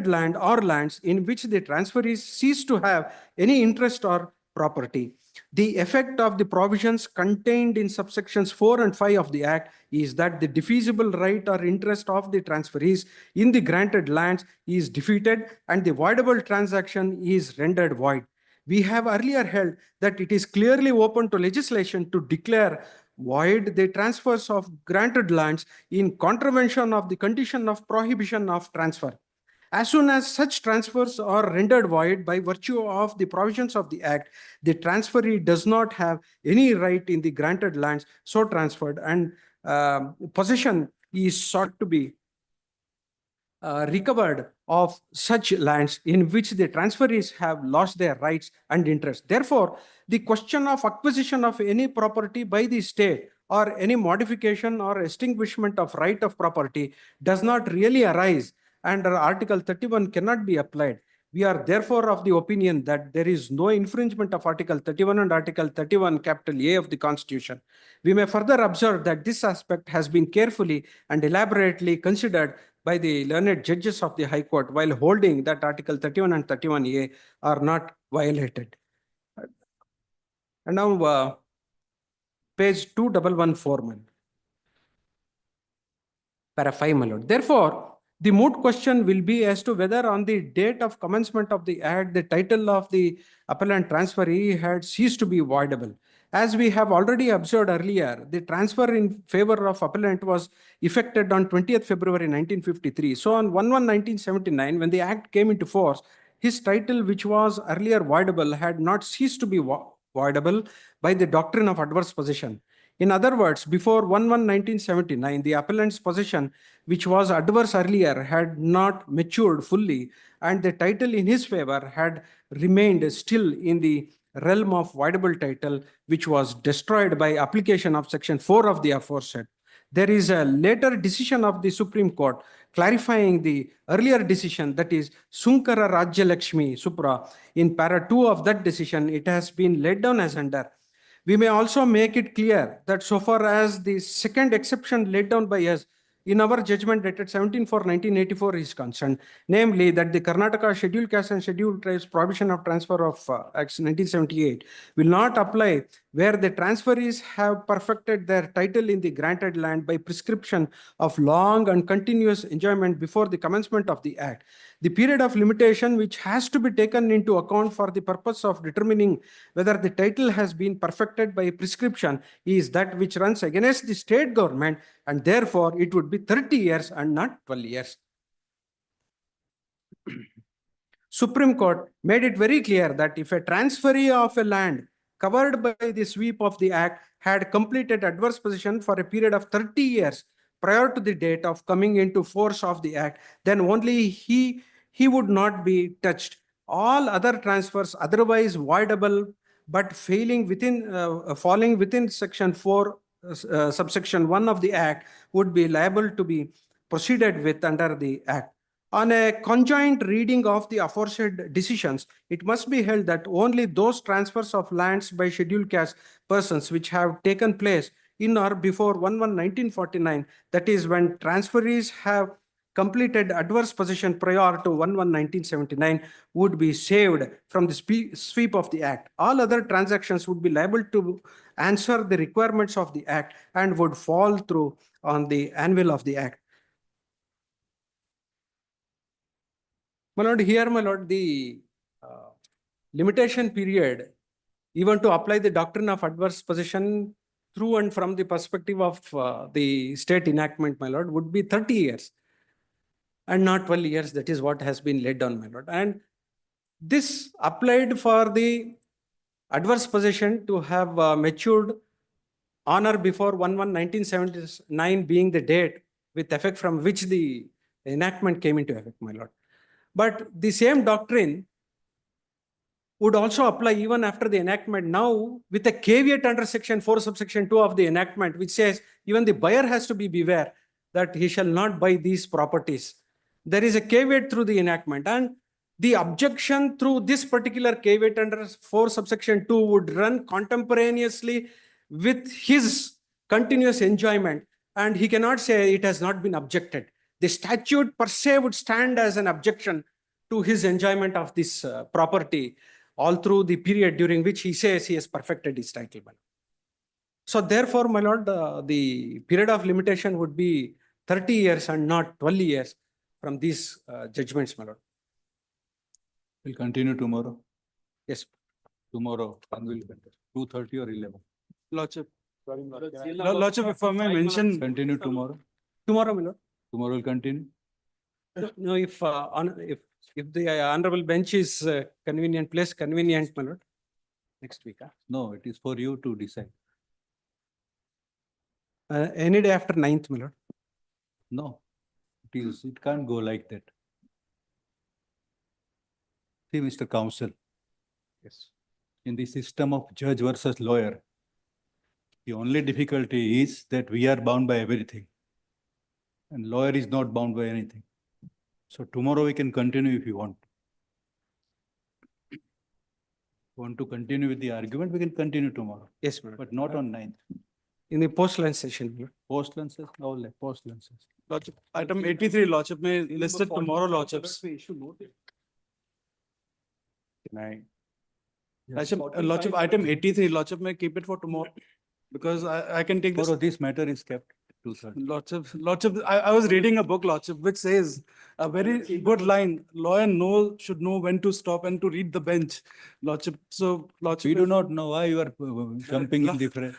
land or lands in which the transferees cease to have any interest or property. The effect of the provisions contained in subsections 4 and 5 of the Act is that the defeasible right or interest of the transferees in the granted lands is defeated and the voidable transaction is rendered void. We have earlier held that it is clearly open to legislation to declare void the transfers of granted lands in contravention of the condition of prohibition of transfer. As soon as such transfers are rendered void by virtue of the provisions of the Act, the transferee does not have any right in the granted lands so transferred and possession is sought to be recovered of such lands in which the transferees have lost their rights and interests. Therefore, the question of acquisition of any property by the state or any modification or extinguishment of right of property does not really arise and Article 31 cannot be applied. We are therefore of the opinion that there is no infringement of Article 31 and Article 31 capital A of the Constitution. We may further observe that this aspect has been carefully and elaborately considered by the learned judges of the High Court while holding that Article 31 and 31A are not violated. And now page 2114, para 5, my lord. Therefore, the moot question will be as to whether on the date of commencement of the Act, the title of the appellant transferee had ceased to be voidable. As we have already observed earlier, the transfer in favor of appellant was effected on 20th February 1953. So on 1/1/1979, when the Act came into force, his title, which was earlier voidable, had not ceased to be voidable by the doctrine of adverse possession. In other words, before 1/1/1979, the appellant's possession, which was adverse earlier, had not matured fully, and the title in his favor had remained still in the realm of voidable title, which was destroyed by application of Section 4 of the aforesaid. There is a later decision of the Supreme Court clarifying the earlier decision, that is Sunkara Rajya Lakshmi Supra. In para 2 of that decision, it has been laid down as under. We may also make it clear that so far as the second exception laid down by us in our judgment dated 17/4/1984 is concerned, namely that the Karnataka Scheduled Caste and Scheduled Tribes prohibition of transfer of Acts 1978 will not apply where the transferees have perfected their title in the granted land by prescription of long and continuous enjoyment before the commencement of the Act. The period of limitation which has to be taken into account for the purpose of determining whether the title has been perfected by prescription is that which runs against the state government, and therefore it would be 30 years and not 12 years. Supreme Court made it very clear that if a transferee of a land covered by the sweep of the Act had completed adverse possession for a period of 30 years prior to the date of coming into force of the Act, then only he would not be touched. All other transfers otherwise voidable but falling within Section 4, subsection 1 of the Act would be liable to be proceeded with under the Act. On a conjoint reading of the aforesaid decisions, it must be held that only those transfers of lands by scheduled caste persons which have taken place in or before 1/1/1949, that is when transferees have completed adverse possession prior to 1/1/1979 would be saved from the sweep of the Act. All other transactions would be liable to answer the requirements of the Act and would fall through on the anvil of the Act. My lord, here, my lord, the limitation period, even to apply the doctrine of adverse possession through and from the perspective of the state enactment, my lord, would be 30 years and not 12 years. That is what has been laid down, my lord. And this applied for the adverse possession to have matured on or before 1/1/1979 being the date with effect from which the enactment came into effect, my lord. But the same doctrine would also apply even after the enactment now with a caveat under section 4 subsection 2 of the enactment, which says even the buyer has to be beware that he shall not buy these properties. There is a caveat through the enactment, and the objection through this particular caveat under 4 subsection 2 would run contemporaneously with his continuous enjoyment, and he cannot say it has not been objected. The statute per se would stand as an objection to his enjoyment of this property all through the period during which he says he has perfected his title. So therefore, my lord, the period of limitation would be 30 years and not 12 years from these judgments, my lord. We'll continue tomorrow. Yes. Tomorrow, and we'll 2:30 or 11. Lordship. Lordship, if I may mention. Continue tomorrow. Tomorrow, my lord. Tomorrow will continue. No, if the honorable bench is convenient place, convenient, my lord. Next week. No, it is for you to decide. Any day after 9th, my lord. No, it can't go like that. See, Mr. Counsel. Yes. In the system of judge versus lawyer, the only difficulty is that we are bound by everything. And lawyer is not bound by anything. So tomorrow we can continue if you want. Want to continue with the argument, we can continue tomorrow. Yes, my lord. But not on 9th. In the post-lunch session, my lord. Post-lunch session, post-lunch session. Lordship, item 83, Lordship, may listed tomorrow, Lordships. Lordship, item 83, Lordship, may keep it for tomorrow. Because I can take this. Tomorrow this matter is kept. 2:30. Lordship, I was reading a book, Lordship, which says a very good line, lawyer should know when to stop and to read the bench. Lordship, so Lordship. We do not know why you are jumping in the fray.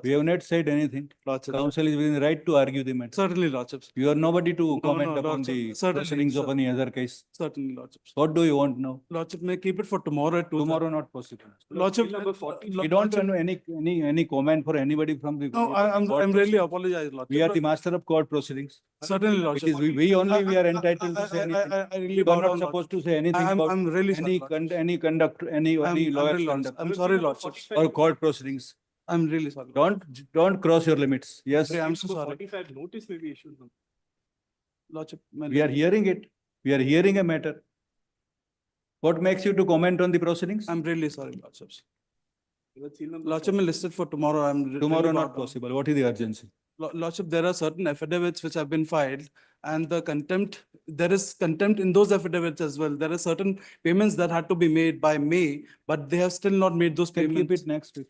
We have not said anything. Counsel is within the right to argue the matter. Certainly, Lordship. You are nobody to comment upon Lordship. the Certainly, proceedings of any other case. Certainly, Lordship. What do you want now? Lordship, may keep it for tomorrow at 2:30. Tomorrow not possible. Lordship. We don't want any comment for anybody from the. No, I'm really apologize, Lordship. We are the master of court proceedings. Certainly, It Lordship. is we are entitled to say anything. I really You bow are not down, supposed to say anything I'm about really sorry, any conduct, any lawyer's conduct. I'm sorry, Lordship. Or court proceedings. I'm really sorry. Don't cross your limits. Yes. I'm so sorry. 45 notice may be issued. Lordship. We are hearing it. We are hearing a matter. What makes you to comment on the proceedings? I'm really sorry, Lordships. Lordship, may listed for tomorrow. Tomorrow really not bow down. possible. What is the urgency? Lordship, there are certain affidavits which have been filed and the contempt, there is contempt in those affidavits as well. There are certain payments that had to be made by May, but they have still not made those Can payments. keep it next week.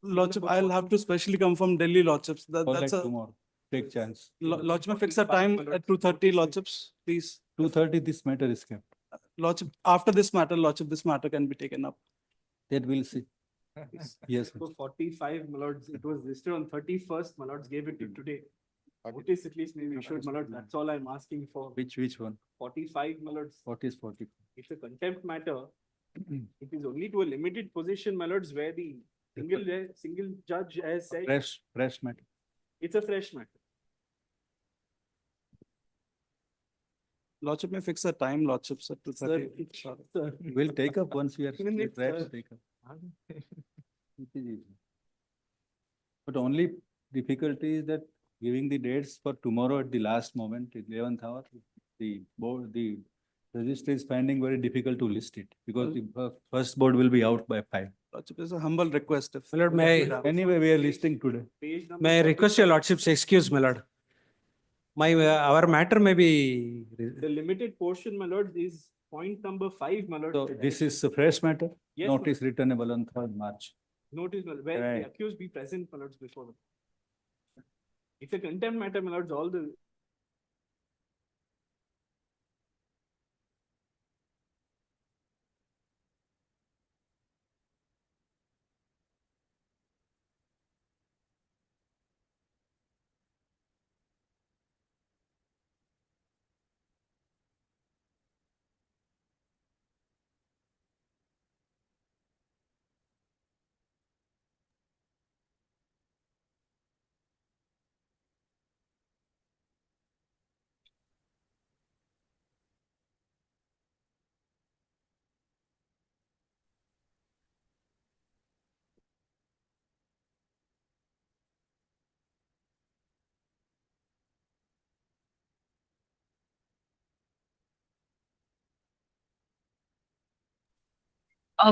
Lordship, I'll have to specially come from Delhi, Lordships. Or like That's a, tomorrow. Take chance. Lordship, fix a time at 2:30, Lordships, please. 2:30, this matter is kept. Lordship, after this matter, Lordship, this matter can be taken up. That we'll see. Yes. For 45, my lords, it was listed on 31st, my lords gave it to today. Notice at least maybe issued, my lords, that's all I'm asking for. Which one? 45, my lords. What is 40? It's a contempt matter. It is only to a limited position, my lords, where the single judge has said. Fresh matter. It's a fresh matter. Lordship may fix a time, Lordships, at 2:30. Sir, We'll take up once we are Even if, prepared to take up. It is easy. But only difficulty is that giving the dates for tomorrow at the last moment, 11th hour, the registry is finding very difficult to list it because the first board will be out by 5. Lordship, is a humble request. My lord, may Anyway, we are listing today. page number I request your Lordship's excuse, my lord? our matter may be. The limited portion, my lord, is point number 5, my lord. So this is a fresh matter, Yes, my notice returnable on 3rd March. Notice, my lord, where the Right. accused be present, my lords, before. It's a contempt matter, my lords, all the.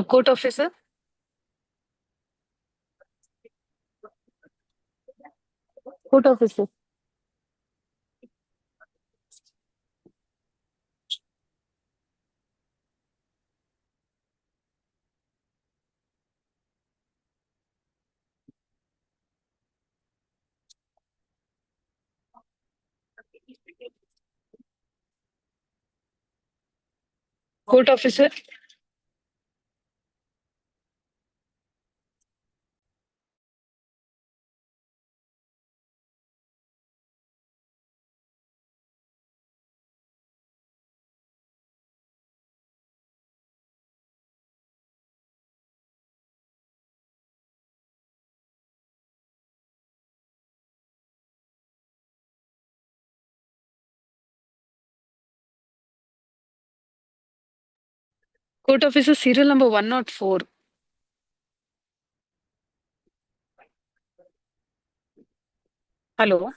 Court officer. Court officer. Court officer. Court officer, serial number 104. Hello.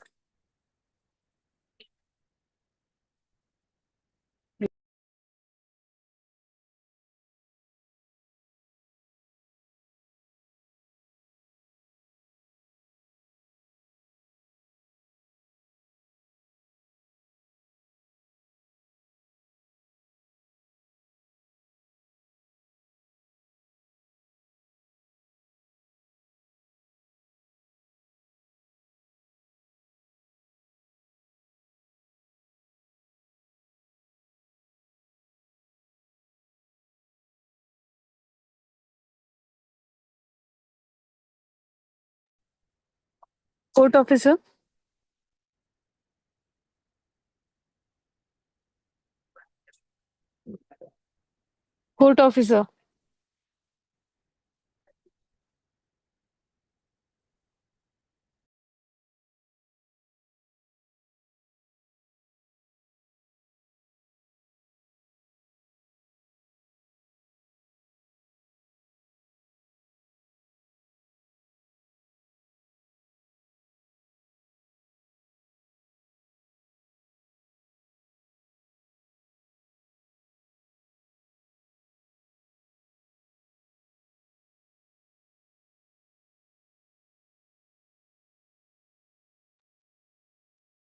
Court officer. Court officer.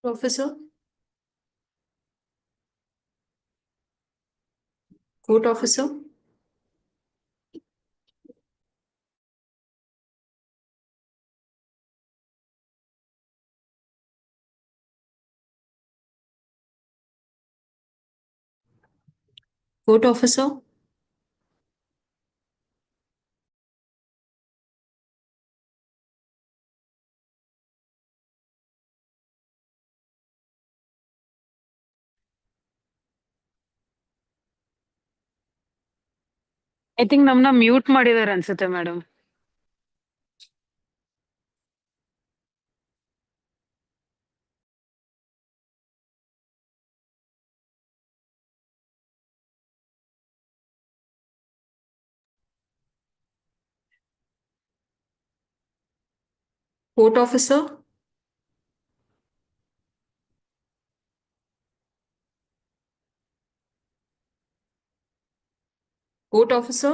Officer. Court officer. Court officer. I think ನಮ್ನ mute ಮಾಡಿದಾರೆ ಅನ್ಸುತ್ತೆ madam. Court officer. Court officer.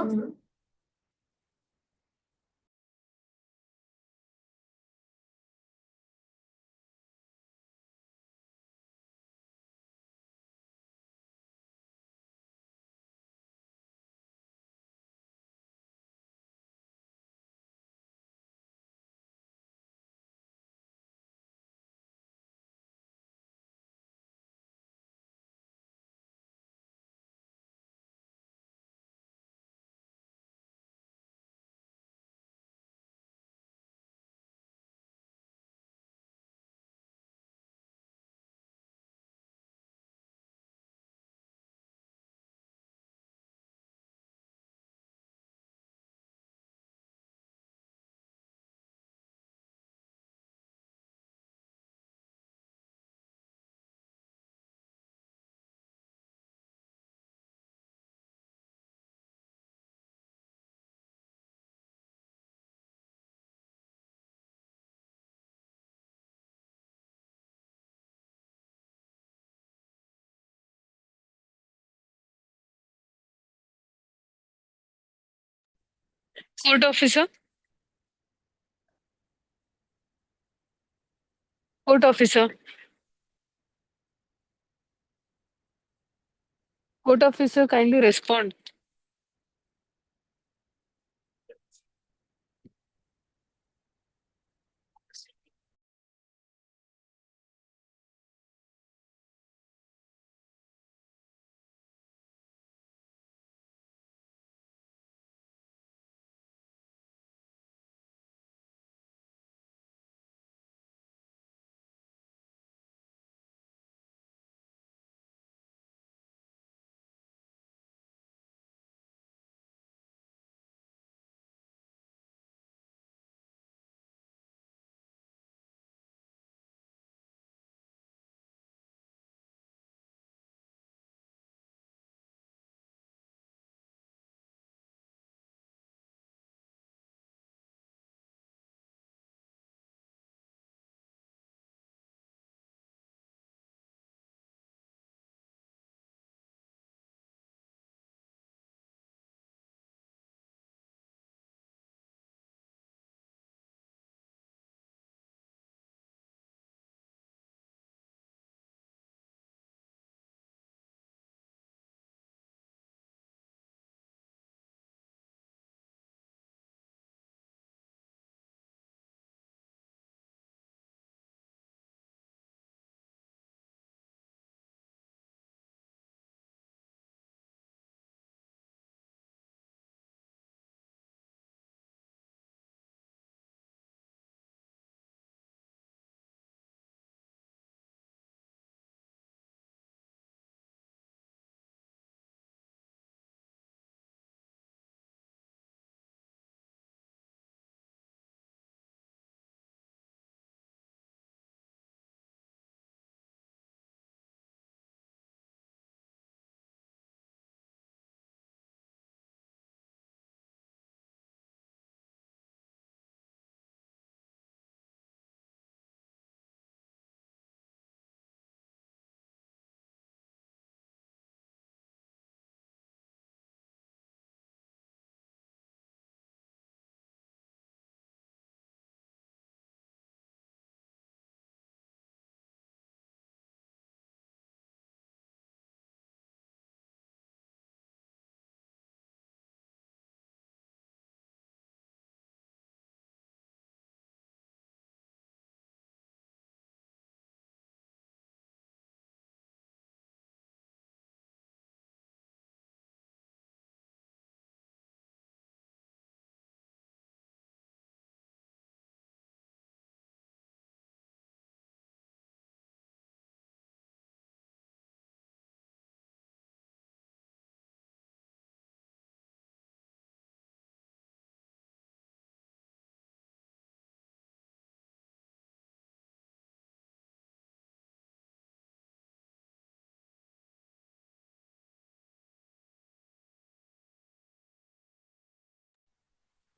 Court officer. Court officer. Court officer, kindly respond.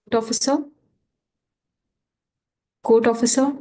Court officer. Court officer.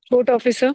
Court officer,